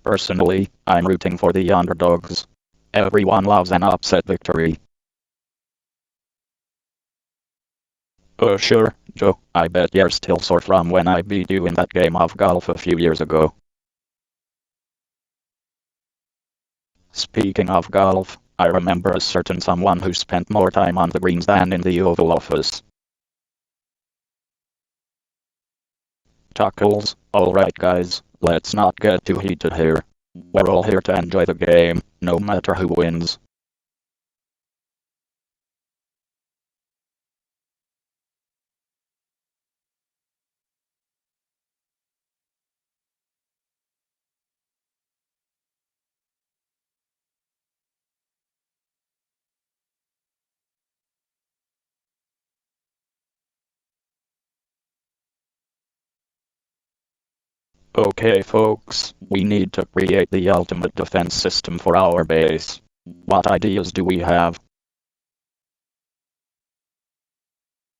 Personally, I'm rooting for the underdogs. Everyone loves an upset victory. Oh sure, Joe, I bet you're still sore from when I beat you in that game of golf a few years ago. Speaking of golf, I remember a certain someone who spent more time on the greens than in the Oval Office. Chuckles, alright guys, let's not get too heated here. We're all here to enjoy the game, no matter who wins. Okay folks, we need to create the ultimate defense system for our base. What ideas do we have?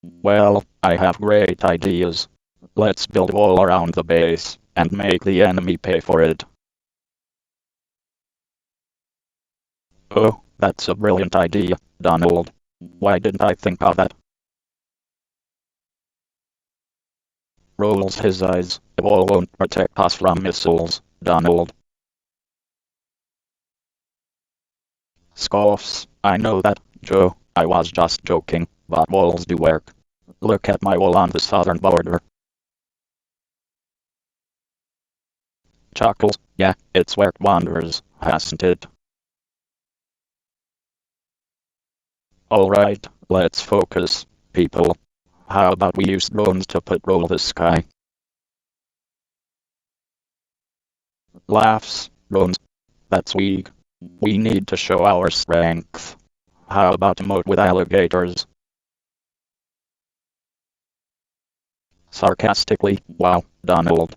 Well, I have great ideas. Let's build a wall around the base, and make the enemy pay for it. Oh, that's a brilliant idea, Donald. Why didn't I think of that? Rolls his eyes. The wall won't protect us from missiles, Donald. Scoffs. I know that, Joe. I was just joking, but walls do work. Look at my wall on the southern border. Chuckles. Yeah, it's worked wonders, hasn't it? Alright, let's focus, people. How about we use drones to patrol the sky? Laughs, drones. That's weak. We need to show our strength. How about emote with alligators? Sarcastically, wow, Donald.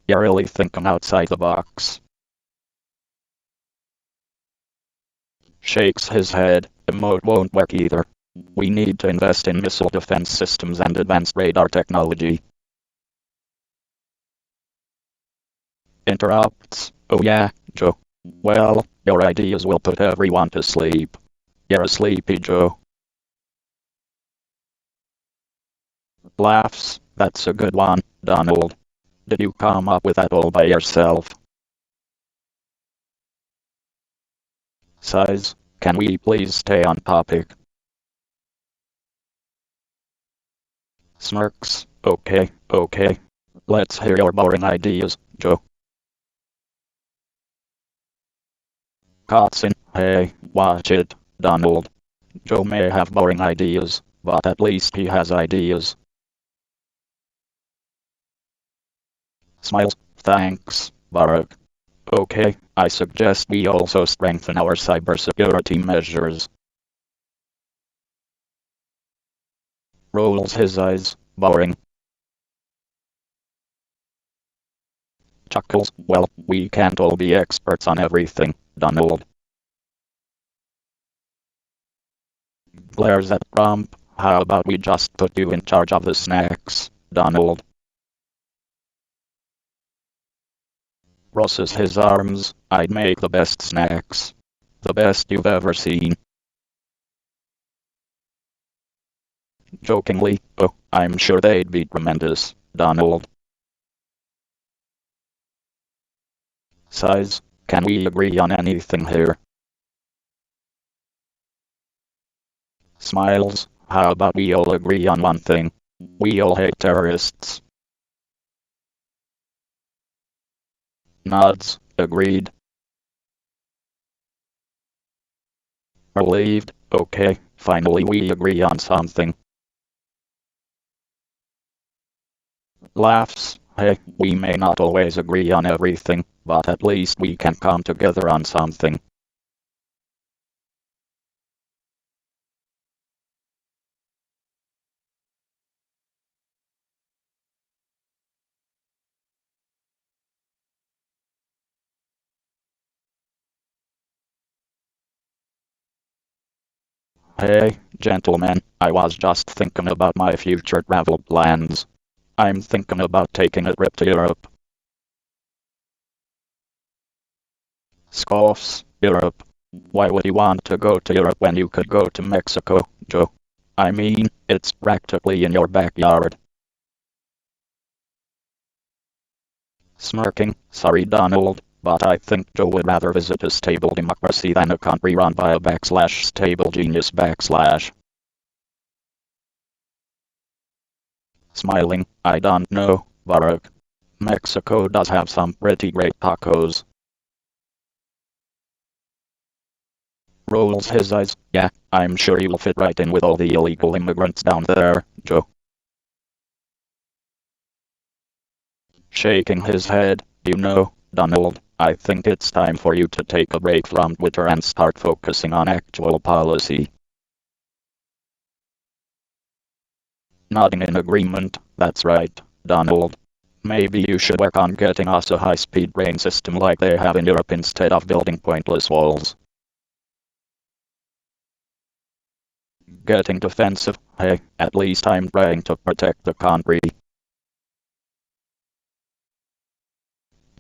You're really thinking outside the box. Shakes his head, emote won't work either. We need to invest in missile defense systems and advanced radar technology. Interrupts. Oh yeah, Joe. Well, your ideas will put everyone to sleep. You're a sleepy Joe. Laughs. That's a good one, Donald. Did you come up with that all by yourself? Size. Can we please stay on topic? Smirks. Okay. Let's hear your boring ideas, Joe. Cotson. Hey, watch it, Donald. Joe may have boring ideas, but at least he has ideas. Smiles. Thanks, Barack. Okay, I suggest we also strengthen our cybersecurity measures. Rolls his eyes. Boring. Chuckles. Well, we can't all be experts on everything, Donald. Glares at Trump. How about we just put you in charge of the snacks, Donald? Crosses his arms. I'd make the best snacks. The best you've ever seen. Jokingly, oh, I'm sure they'd be tremendous, Donald. Size. Can we agree on anything here? Smiles. How about we all agree on one thing? We all hate terrorists. Nods. Agreed. Relieved. Okay, finally we agree on something. Laughs. Hey, we may not always agree on everything, but at least we can come together on something. Hey, gentlemen, I was just thinking about my future travel plans. I'm thinking about taking a trip to Europe. Scoffs, Europe. Why would you want to go to Europe when you could go to Mexico, Joe? I mean, it's practically in your backyard. Smirking, sorry Donald, but I think Joe would rather visit a stable democracy than a country run by a stable genius . Smiling, I don't know, Barack. Mexico does have some pretty great tacos. Rolls his eyes, yeah, I'm sure you'll fit right in with all the illegal immigrants down there, Joe. Shaking his head, Donald, I think it's time for you to take a break from Twitter and start focusing on actual policy. Nodding in agreement, that's right, Donald. Maybe you should work on getting us a high-speed train system like they have in Europe instead of building pointless walls. Getting defensive, hey, at least I'm trying to protect the country.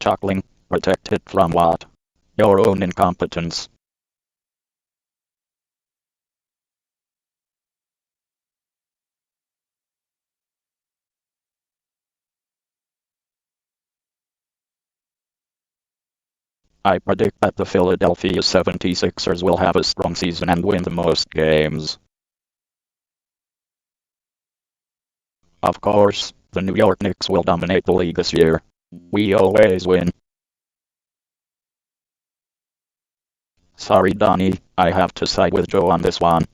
Chuckling, protect it from what? Your own incompetence. I predict that the Philadelphia 76ers will have a strong season and win the most games. Of course, the New York Knicks will dominate the league this year. We always win. Sorry Donnie, I have to side with Joe on this one.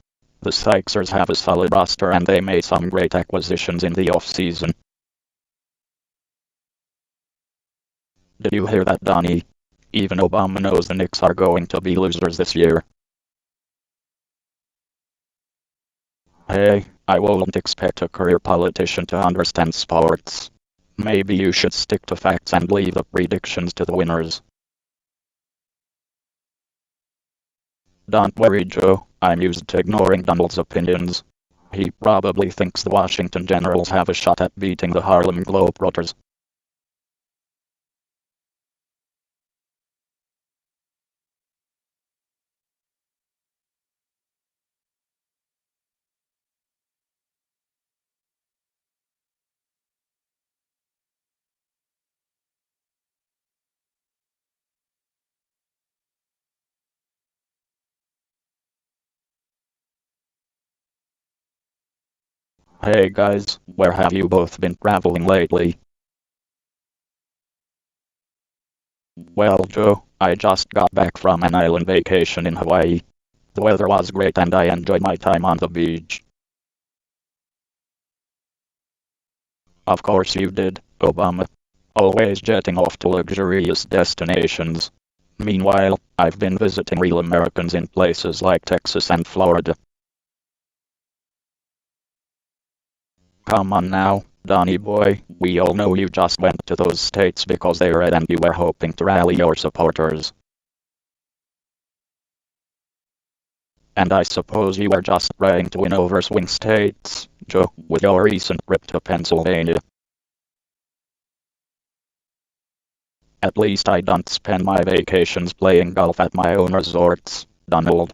The Sixers have a solid roster and they made some great acquisitions in the offseason. Did you hear that, Donnie? Even Obama knows the Knicks are going to be losers this year. Hey, I won't expect a career politician to understand sports. Maybe you should stick to facts and leave the predictions to the winners. Don't worry, Joe, I'm used to ignoring Donald's opinions. He probably thinks the Washington Generals have a shot at beating the Harlem Globetrotters. Hey guys, where have you both been traveling lately? Well, Joe, I just got back from an island vacation in Hawaii. The weather was great and I enjoyed my time on the beach. Of course you did, Obama. Always jetting off to luxurious destinations. Meanwhile, I've been visiting real Americans in places like Texas and Florida. Come on now, Donny boy, we all know you just went to those states because they're red and you were hoping to rally your supporters. And I suppose you were just trying to win over swing states, Joe, with your recent trip to Pennsylvania. At least I don't spend my vacations playing golf at my own resorts, Donald.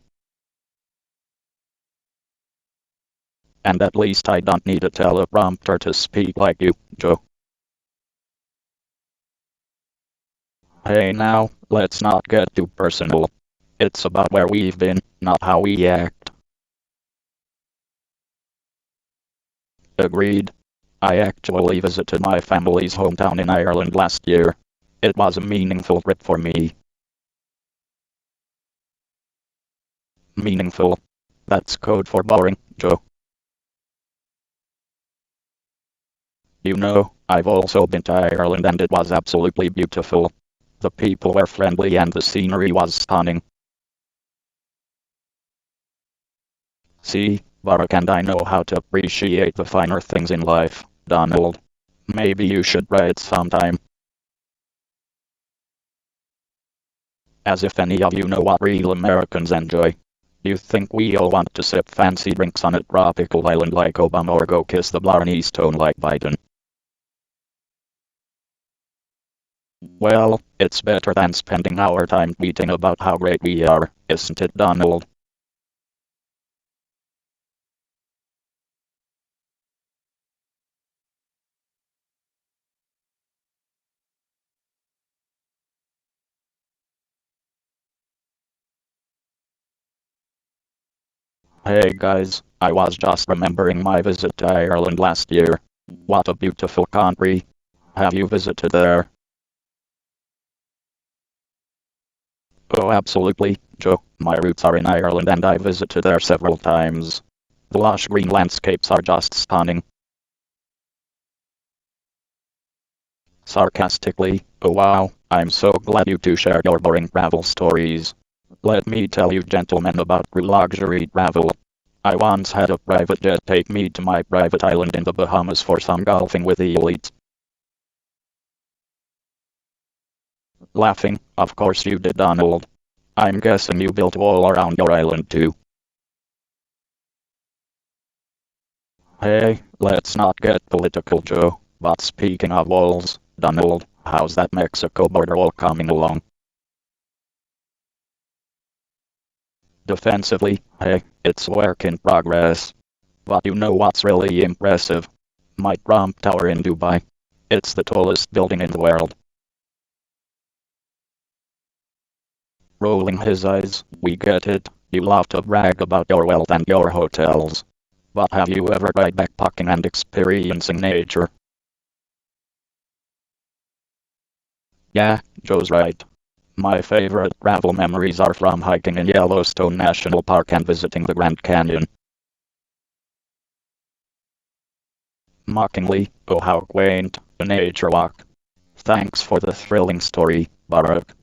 And at least I don't need a teleprompter to speak like you, Joe. Hey now, let's not get too personal. It's about where we've been, not how we act. Agreed. I actually visited my family's hometown in Ireland last year. It was a meaningful trip for me. Meaningful. That's code for boring, Joe. I've also been to Ireland and it was absolutely beautiful. The people were friendly and the scenery was stunning. See, Barak and I know how to appreciate the finer things in life, Donald. Maybe you should try it sometime. As if any of you know what real Americans enjoy. You think we all want to sip fancy drinks on a tropical island like Obama or go kiss the Blarney Stone like Biden? Well, it's better than spending our time tweeting about how great we are, isn't it, Donald? Hey guys, I was just remembering my visit to Ireland last year. What a beautiful country. Have you visited there? Oh, absolutely, Joe. My roots are in Ireland and I visited there several times. The lush green landscapes are just stunning. Sarcastically, oh wow, I'm so glad you two shared your boring travel stories. Let me tell you gentlemen about luxury travel. I once had a private jet take me to my private island in the Bahamas for some golfing with the elite. Laughing, of course you did, Donald. I'm guessing you built a wall around your island too. Hey, let's not get political, Joe. But speaking of walls, Donald, how's that Mexico border wall coming along? Defensively, hey, it's work in progress. But you know what's really impressive? My Trump Tower in Dubai. It's the tallest building in the world. Rolling his eyes, we get it. You love to brag about your wealth and your hotels. But have you ever tried backpacking and experiencing nature? Yeah, Joe's right. My favorite travel memories are from hiking in Yellowstone National Park and visiting the Grand Canyon. Mockingly, oh how quaint, a nature walk. Thanks for the thrilling story, Barak.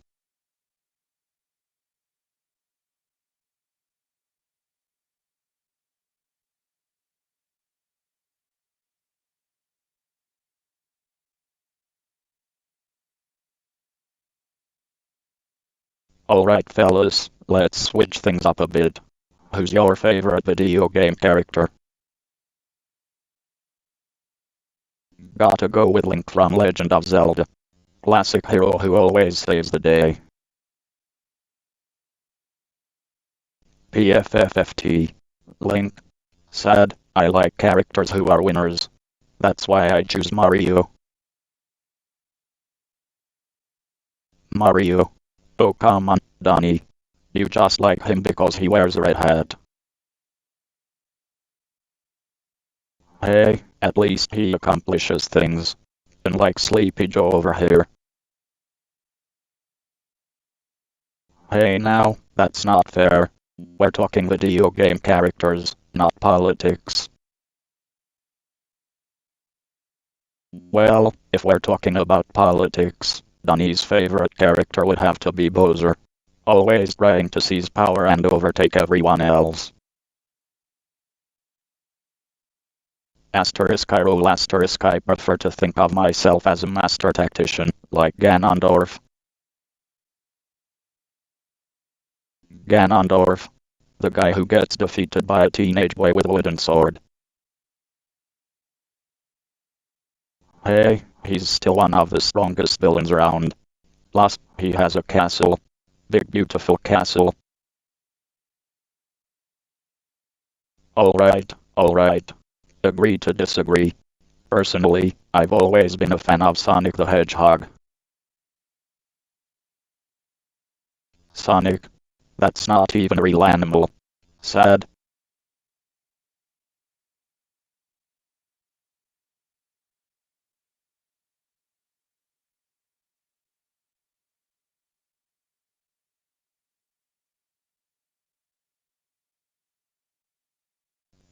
Alright fellas, let's switch things up a bit. Who's your favorite video game character? Gotta go with Link from Legend of Zelda. Classic hero who always saves the day. PFFFT. Link. Sad, I like characters who are winners. That's why I choose Mario. Mario. Oh come on, Donnie. You just like him because he wears a red hat. Hey, at least he accomplishes things. Unlike Sleepy Joe over here. Hey now, that's not fair. We're talking video game characters, not politics. Well, if we're talking about politics, Donnie's favorite character would have to be Bowser. Always trying to seize power and overtake everyone else. Asterisk I roll asterisk I prefer to think of myself as a master tactician, like Ganondorf. Ganondorf. The guy who gets defeated by a teenage boy with a wooden sword. Hey, he's still one of the strongest villains around. Plus, he has a castle. Big beautiful castle. Alright. Agree to disagree. Personally, I've always been a fan of Sonic the Hedgehog. Sonic? That's not even a real animal. Sad.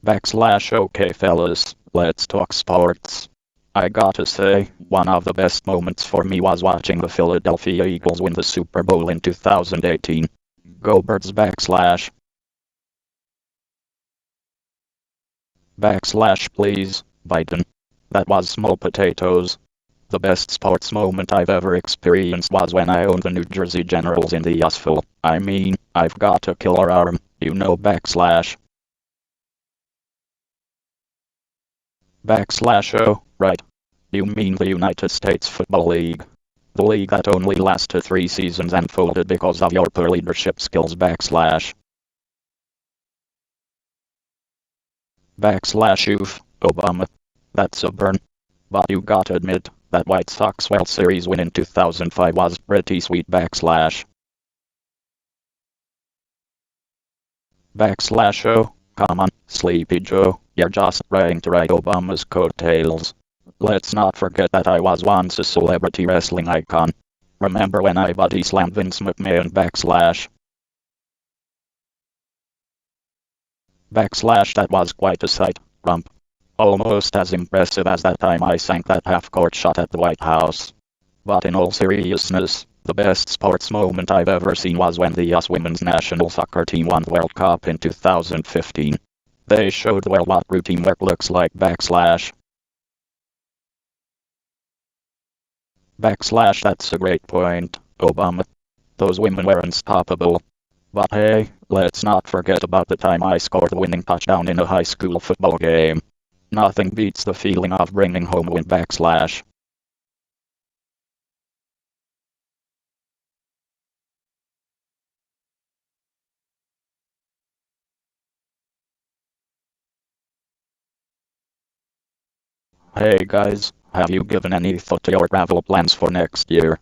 Backslash okay fellas, let's talk sports. I gotta say, one of the best moments for me was watching the Philadelphia Eagles win the Super Bowl in 2018. Go Birds backslash. Backslash please, Biden. That was small potatoes. The best sports moment I've ever experienced was when I owned the New Jersey Generals in the USFL. I mean, I've got a killer arm, you know backslash. Backslash oh, right. You mean the United States Football League. The league that only lasted 3 seasons and folded because of your poor leadership skills backslash. Backslash oof, Obama. That's a burn. But you gotta admit, that White Sox World Series win in 2005 was pretty sweet backslash. Backslash oh, come on, Sleepy Joe, you're just trying to ride Obama's coattails. Let's not forget that I was once a celebrity wrestling icon. Remember when I body slammed Vince McMahon backslash? Backslash that was quite a sight, rump. Almost as impressive as that time I sank that half-court shot at the White House. But in all seriousness, the best sports moment I've ever seen was when the US women's national soccer team won the World Cup in 2015. They showed the world what routine work looks like backslash. Backslash that's a great point, Obama. Those women were unstoppable. But hey, let's not forget about the time I scored the winning touchdown in a high school football game. Nothing beats the feeling of bringing home a win backslash. Hey guys, have you given any thought to your travel plans for next year?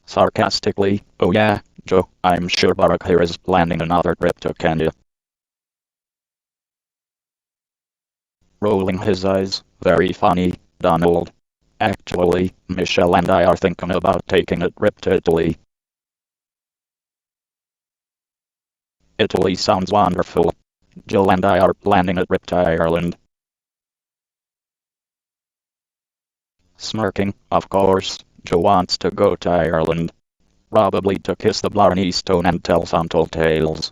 Sarcastically, oh yeah, Joe, I'm sure Barack here is planning another trip to Kenya. Rolling his eyes, very funny, Donald. Actually, Michelle and I are thinking about taking a trip to Italy. Italy sounds wonderful. Jill and I are planning a trip to Ireland. Smirking, of course, Joe wants to go to Ireland. Probably to kiss the Blarney Stone and tell some tall tales.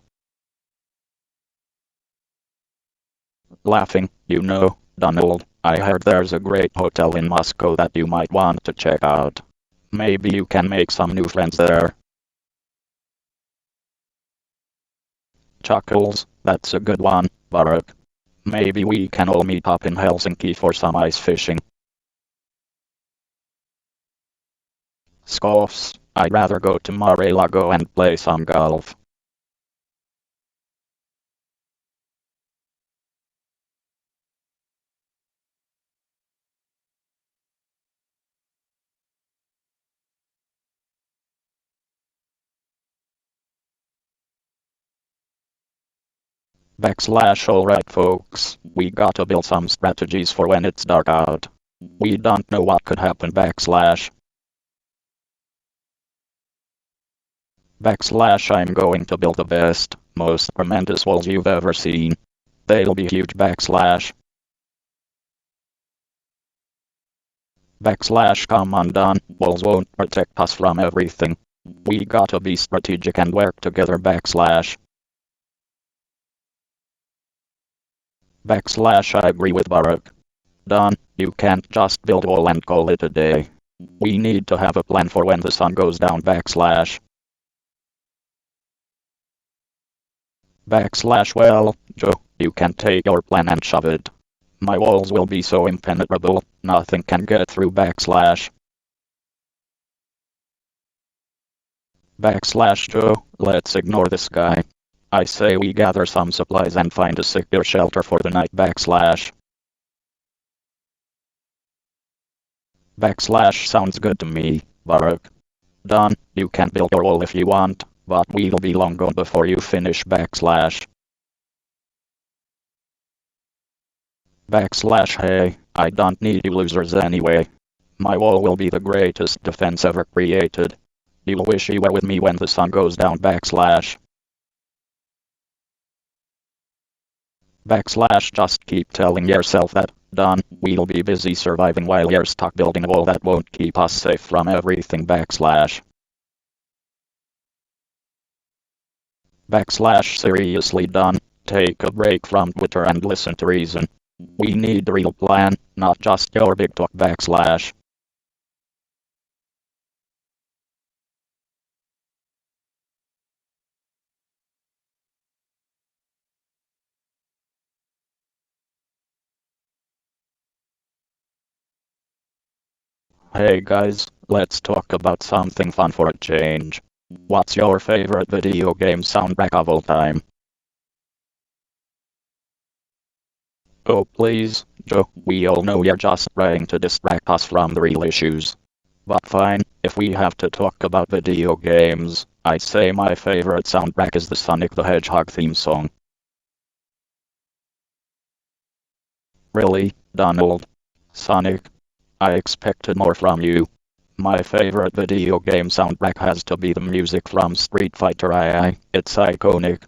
Laughing, you know, Donald, I heard there's a great hotel in Moscow that you might want to check out. Maybe you can make some new friends there. Chuckles, that's a good one, Barack. Maybe we can all meet up in Helsinki for some ice fishing. Scoffs, I'd rather go to Mar-a-Lago and play some golf. Backslash alright folks, we gotta build some strategies for when it's dark out. We don't know what could happen backslash. Backslash I'm going to build the best, most tremendous walls you've ever seen. They'll be huge backslash. Backslash come on Don, walls won't protect us from everything. We gotta be strategic and work together backslash. Backslash I agree with Barack. Don, you can't just build a wall and call it a day. We need to have a plan for when the sun goes down backslash. Backslash well, Joe, you can take your plan and shove it. My walls will be so impenetrable, nothing can get through backslash. Backslash Joe, let's ignore this guy. I say we gather some supplies and find a secure shelter for the night backslash. Backslash sounds good to me, Barack. Don, you can build your wall if you want, but we'll be long gone before you finish backslash. Backslash hey, I don't need you losers anyway. My wall will be the greatest defense ever created. You'll wish you were with me when the sun goes down backslash. Just keep telling yourself that, done, we'll be busy surviving while you're stuck building a wall that won't keep us safe from everything. Seriously done. Take a break from Twitter and listen to reason. We need a real plan, not just your big talk. Hey guys, let's talk about something fun for a change. What's your favorite video game soundtrack of all time? Oh please, Joe, we all know you're just trying to distract us from the real issues. But fine, if we have to talk about video games, I'd say my favorite soundtrack is the Sonic the Hedgehog theme song. Really, Donald? Sonic? I expected more from you. My favorite video game soundtrack has to be the music from Street Fighter II. It's iconic.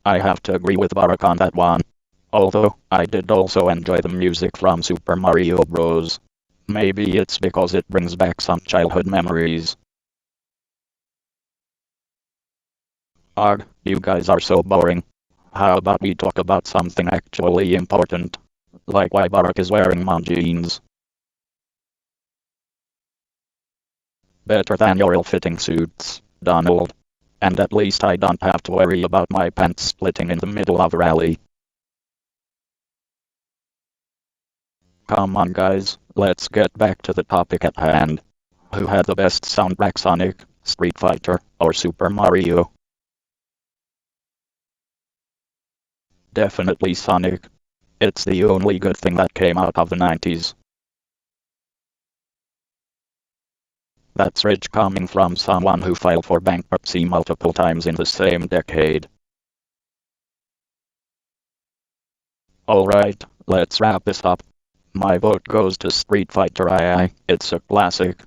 I have to agree with Barack on that one. Although, I did also enjoy the music from Super Mario Bros. Maybe it's because it brings back some childhood memories. Ugh, you guys are so boring. How about we talk about something actually important? Like why Barack is wearing mom jeans. Better than your ill-fitting suits, Donald. And at least I don't have to worry about my pants splitting in the middle of a rally. Come on guys, let's get back to the topic at hand. Who had the best soundtrack, Sonic, Street Fighter, or Super Mario? Definitely Sonic. It's the only good thing that came out of the 90s. That's rich coming from someone who filed for bankruptcy multiple times in the same decade. Alright, let's wrap this up. My vote goes to Street Fighter II. It's a classic.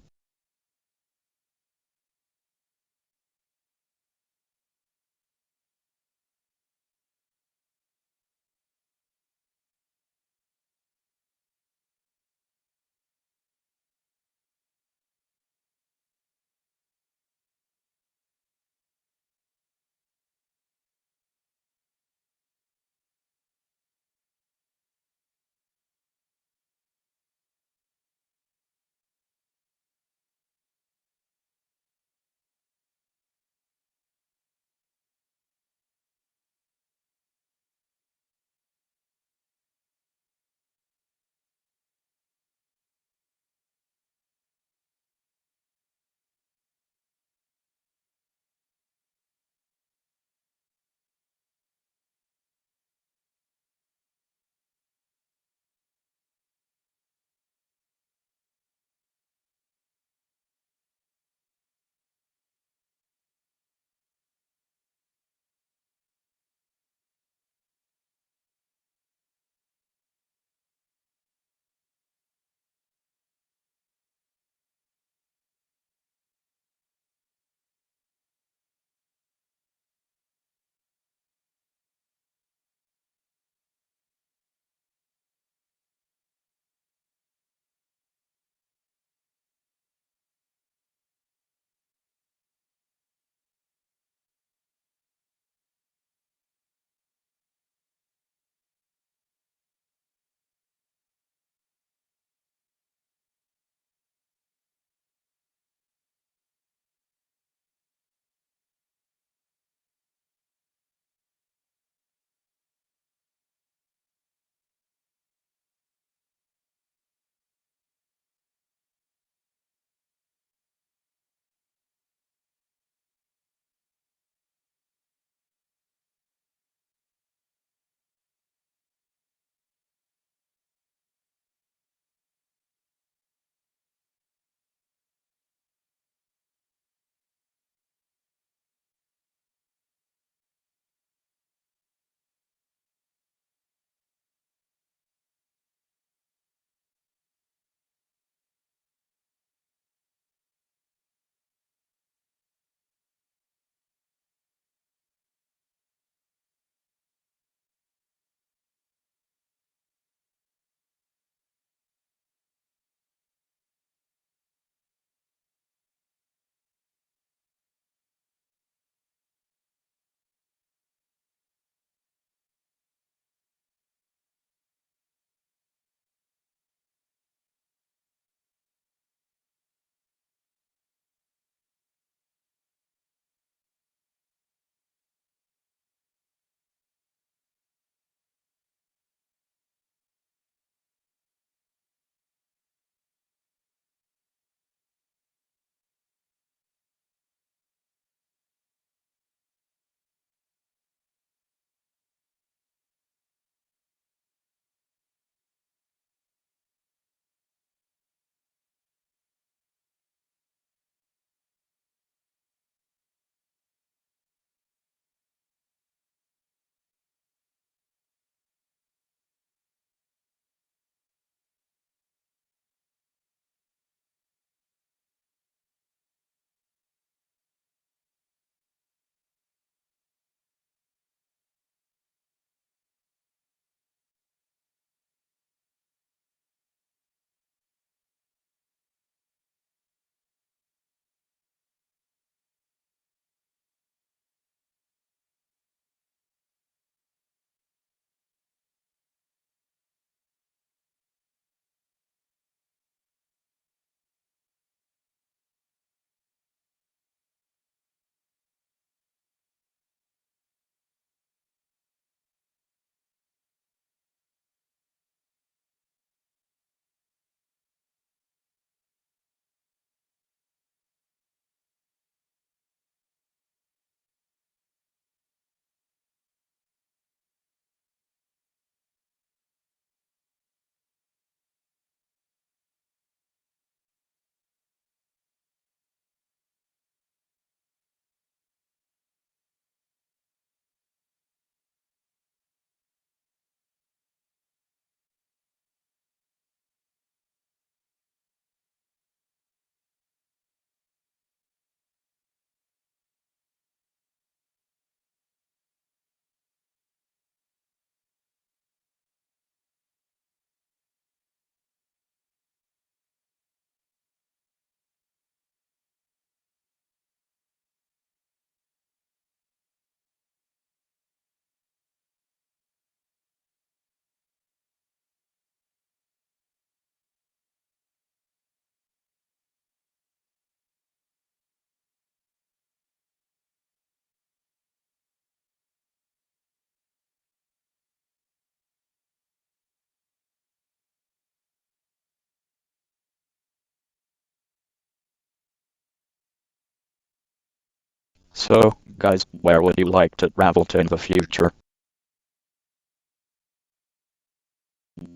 So, guys, where would you like to travel to in the future?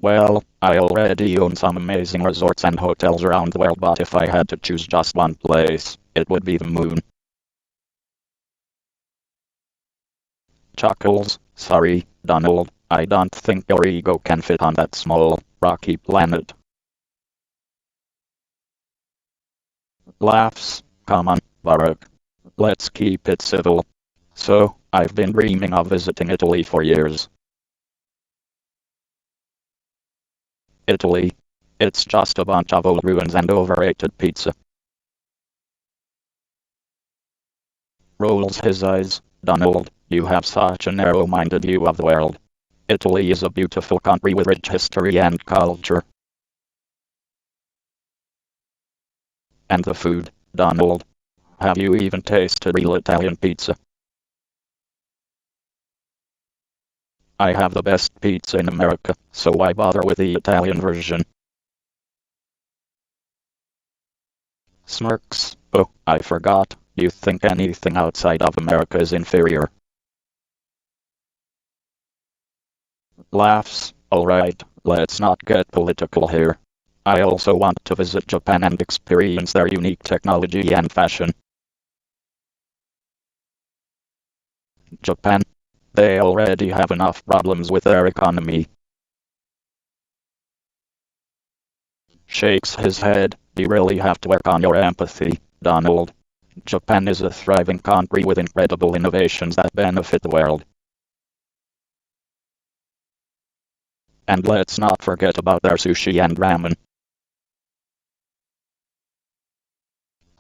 Well, I already own some amazing resorts and hotels around the world, but if I had to choose just one place, it would be the moon. Chuckles, sorry, Donald, I don't think your ego can fit on that small, rocky planet. Laughs, come on, Barack. Let's keep it civil. So, I've been dreaming of visiting Italy for years. Italy. It's just a bunch of old ruins and overrated pizza. Rolls his eyes. Donald, you have such a narrow-minded view of the world. Italy is a beautiful country with rich history and culture. And the food, Donald. Have you even tasted real Italian pizza? I have the best pizza in America, so why bother with the Italian version? Smirks. Oh, I forgot. You think anything outside of America is inferior. Laughs. Alright, let's not get political here. I also want to visit Japan and experience their unique technology and fashion. Japan. They already have enough problems with their economy. Shakes his head. You really have to work on your empathy, Donald. Japan is a thriving country with incredible innovations that benefit the world. And let's not forget about their sushi and ramen.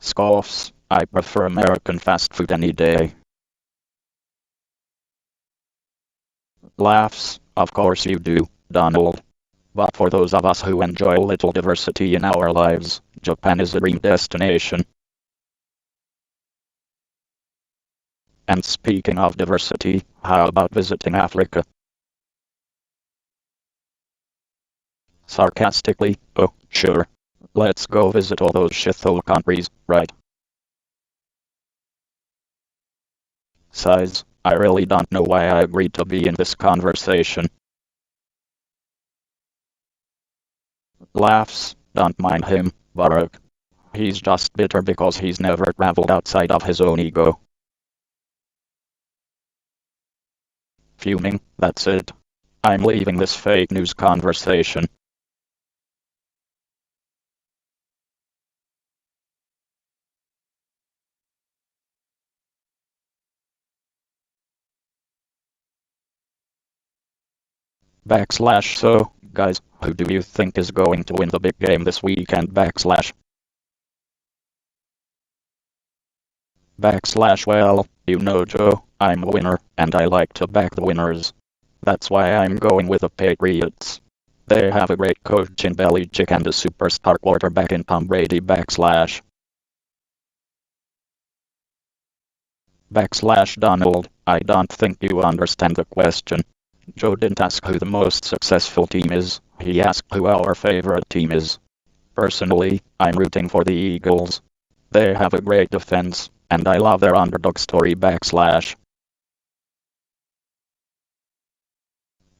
Scoffs. I prefer American fast food any day. Laughs. Of course you do, Donald. But for those of us who enjoy a little diversity in our lives, Japan is a dream destination. And speaking of diversity, how about visiting Africa? Sarcastically, oh, sure. Let's go visit all those shithole countries, right? Sighs, I really don't know why I agreed to be in this conversation. Laughs, don't mind him, Barack. He's just bitter because he's never traveled outside of his own ego. Fuming, that's it. I'm leaving this fake news conversation. Backslash so, guys, who do you think is going to win the big game this weekend? Backslash. Backslash well, you know Joe, I'm a winner, and I like to back the winners. That's why I'm going with the Patriots. They have a great coach in Belichick and a superstar quarterback in Tom Brady. Backslash. Backslash Donald, I don't think you understand the question. Joe didn't ask who the most successful team is, he asked who our favorite team is. Personally, I'm rooting for the Eagles. They have a great defense, and I love their underdog story. Backslash.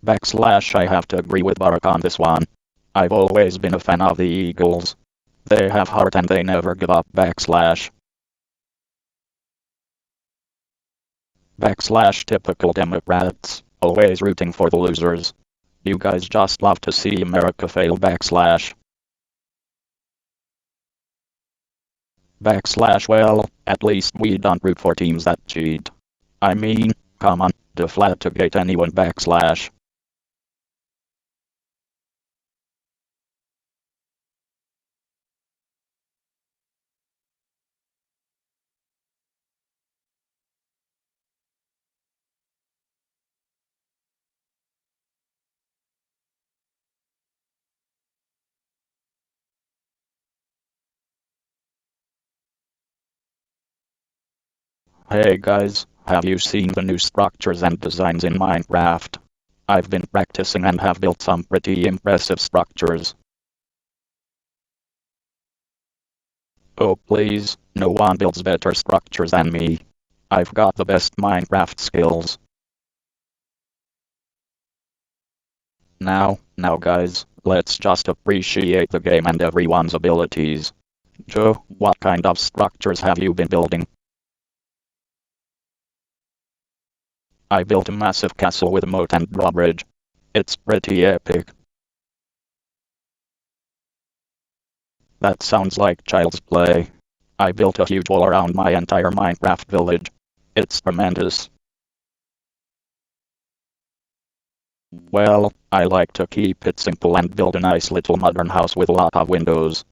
Backslash I have to agree with Barack on this one. I've always been a fan of the Eagles. They have heart and they never give up. Backslash. Backslash typical Democrats, always rooting for the losers. You guys just love to see America fail. Backslash. Backslash well, at least we don't root for teams that cheat. I mean, come on, deflategate anyone. Backslash. Hey guys, have you seen the new structures and designs in Minecraft? I've been practicing and have built some pretty impressive structures. Oh please, no one builds better structures than me. I've got the best Minecraft skills. Now guys, let's just appreciate the game and everyone's abilities. Joe, what kind of structures have you been building? I built a massive castle with a moat and drawbridge. It's pretty epic. That sounds like child's play. I built a huge wall around my entire Minecraft village. It's tremendous. Well, I like to keep it simple and build a nice little modern house with a lot of windows.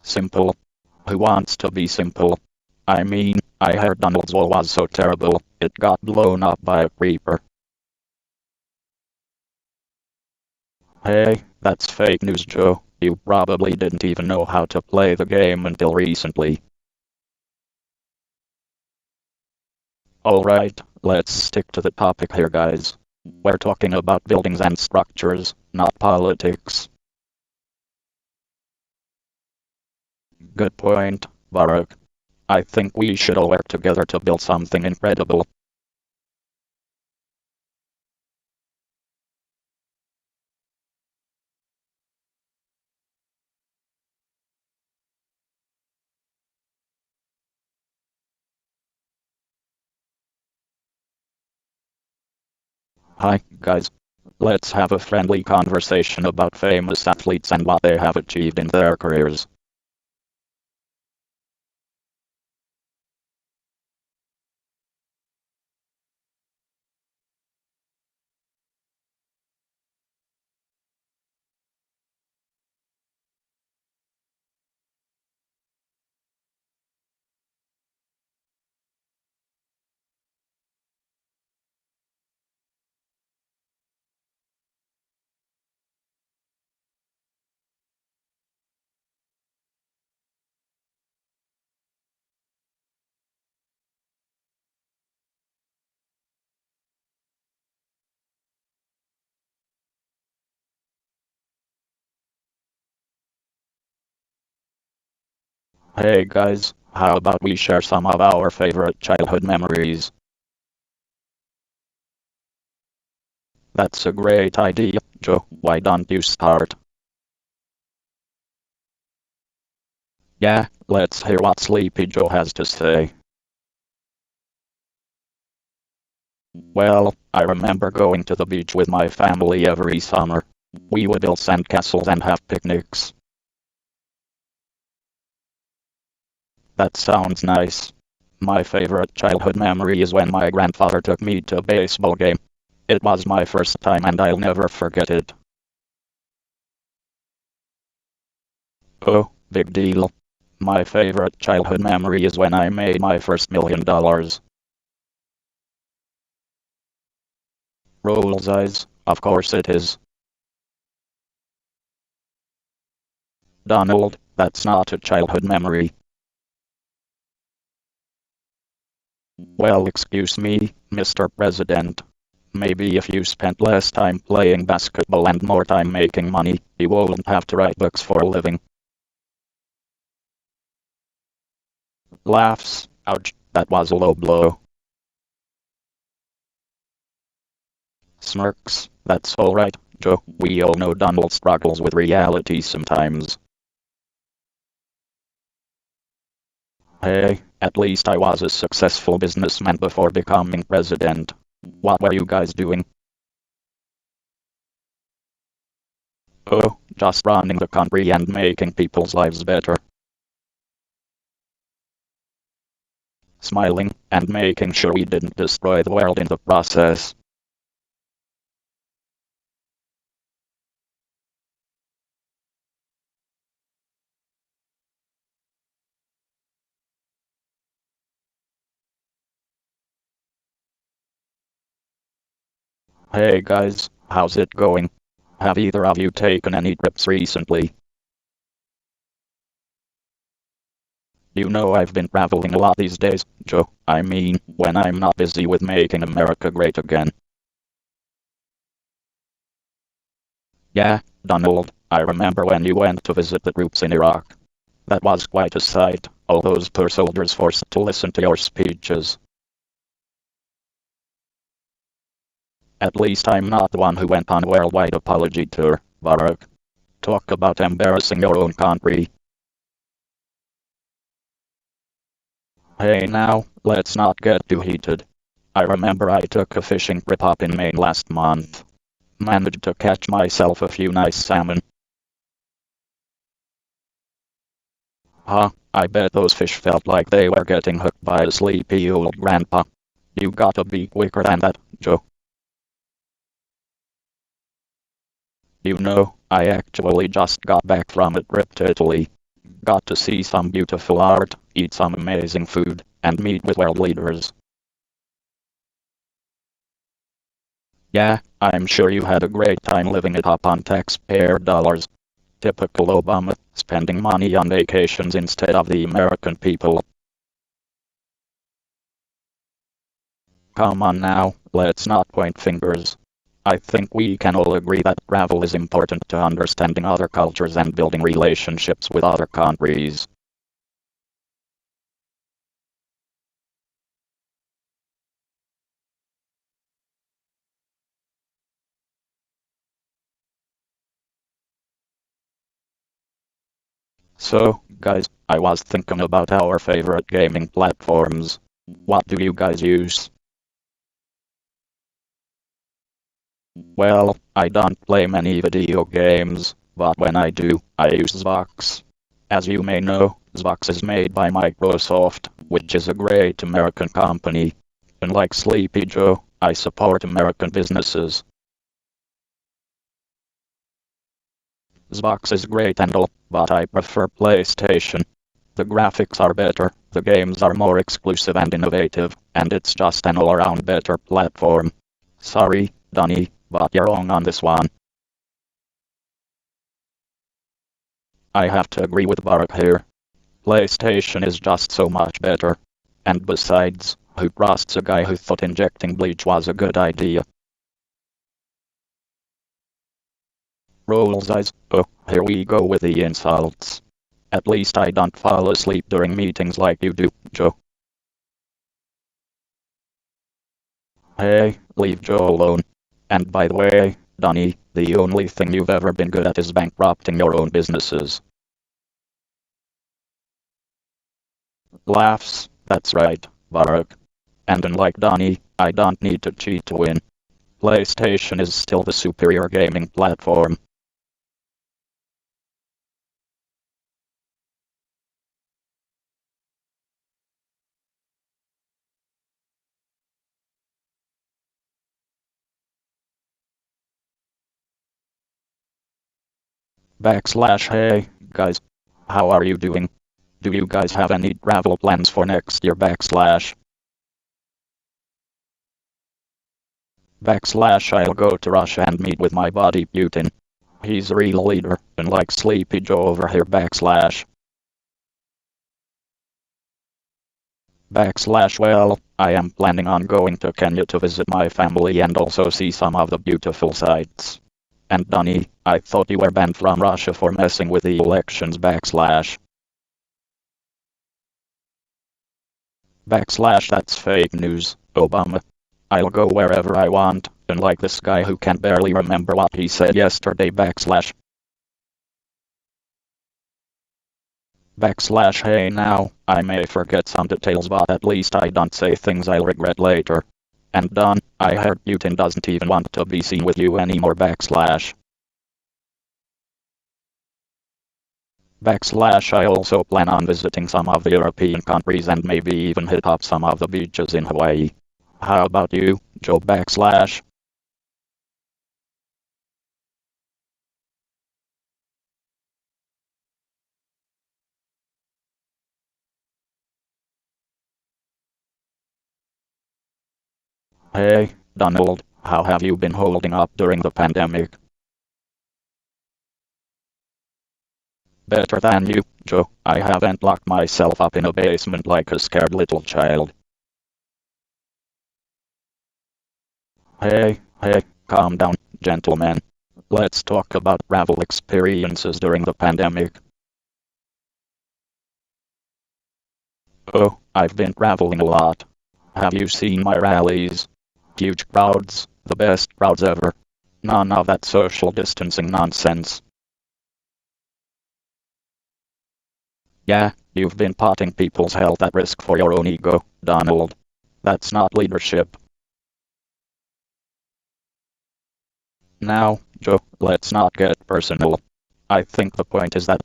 Simple? Who wants to be simple? I mean, I heard Donald's wall was so terrible, it got blown up by a creeper. Hey, that's fake news, Joe. You probably didn't even know how to play the game until recently. Alright, let's stick to the topic here, guys. We're talking about buildings and structures, not politics. Good point, Barak. I think we should all work together to build something incredible. Hi, guys. Let's have a friendly conversation about famous athletes and what they have achieved in their careers. Hey guys, how about we share some of our favorite childhood memories? That's a great idea, Joe. Why don't you start? Yeah, let's hear what Sleepy Joe has to say. Well, I remember going to the beach with my family every summer. We would build sandcastles and have picnics. That sounds nice. My favorite childhood memory is when my grandfather took me to a baseball game. It was my first time and I'll never forget it. Oh, big deal. My favorite childhood memory is when I made my first $1 million. Rolls eyes, of course it is. Donald, that's not a childhood memory. Well, excuse me, Mr. President. Maybe if you spent less time playing basketball and more time making money, you wouldn't have to write books for a living. Laughs. Ouch, that was a low blow. Smirks. That's alright, Joe. We all know Donald struggles with reality sometimes. Hey, at least I was a successful businessman before becoming president. What were you guys doing? Oh, just running the country and making people's lives better. Smiling, and making sure we didn't destroy the world in the process. Hey guys, how's it going? Have either of you taken any trips recently? You know I've been traveling a lot these days, Joe. I mean, when I'm not busy with making America great again. Yeah, Donald, I remember when you went to visit the troops in Iraq. That was quite a sight. All those poor soldiers forced to listen to your speeches. At least I'm not the one who went on a worldwide apology tour, Barack. Talk about embarrassing your own country. Hey now, let's not get too heated. I remember I took a fishing trip up in Maine last month. Managed to catch myself a few nice salmon. Huh, I bet those fish felt like they were getting hooked by a sleepy old grandpa. You gotta be quicker than that, Joe. You know, I actually just got back from a trip to Italy. Got to see some beautiful art, eat some amazing food, and meet with world leaders. Yeah, I'm sure you had a great time living it up on taxpayer dollars. Typical Obama, spending money on vacations instead of the American people. Come on now, let's not point fingers. I think we can all agree that travel is important to understanding other cultures and building relationships with other countries. So, guys, I was thinking about our favorite gaming platforms. What do you guys use? Well, I don't play many video games, but when I do, I use Xbox. As you may know, Xbox is made by Microsoft, which is a great American company. Unlike Sleepy Joe, I support American businesses. Xbox is great and all, but I prefer PlayStation. The graphics are better, the games are more exclusive and innovative, and it's just an all-around better platform. Sorry, Donnie, but you're wrong on this one. I have to agree with Barack here. PlayStation is just so much better. And besides, who trusts a guy who thought injecting bleach was a good idea? Rolls eyes. Oh, here we go with the insults. At least I don't fall asleep during meetings like you do, Joe. Hey, leave Joe alone. And by the way, Donnie, the only thing you've ever been good at is bankrupting your own businesses. Laughs, that's right, Barack. And unlike Donnie, I don't need to cheat to win. PlayStation is still the superior gaming platform. Backslash hey, guys. How are you doing? Do you guys have any travel plans for next year backslash? Backslash I'll go to Russia and meet with my buddy Putin. He's a real leader, unlike Sleepy Joe over here backslash. Backslash well, I am planning on going to Kenya to visit my family and also see some of the beautiful sights. And Donnie, I thought you were banned from Russia for messing with the elections backslash. Backslash that's fake news, Obama. I'll go wherever I want, unlike this guy who can barely remember what he said yesterday backslash. Backslash hey now, I may forget some details but at least I don't say things I'll regret later. And Don, I heard Putin doesn't even want to be seen with you anymore backslash. Backslash I also plan on visiting some of the European countries and maybe even hit up some of the beaches in Hawaii. How about you, Joe backslash? Hey, Donald, how have you been holding up during the pandemic? Better than you, Joe. I haven't locked myself up in a basement like a scared little child. Hey, calm down, gentlemen. Let's talk about travel experiences during the pandemic. Oh, I've been traveling a lot. Have you seen my rallies? Huge crowds, the best crowds ever. None of that social distancing nonsense. Yeah, you've been putting people's health at risk for your own ego, Donald. That's not leadership. Now, Joe, let's not get personal. I think the point is that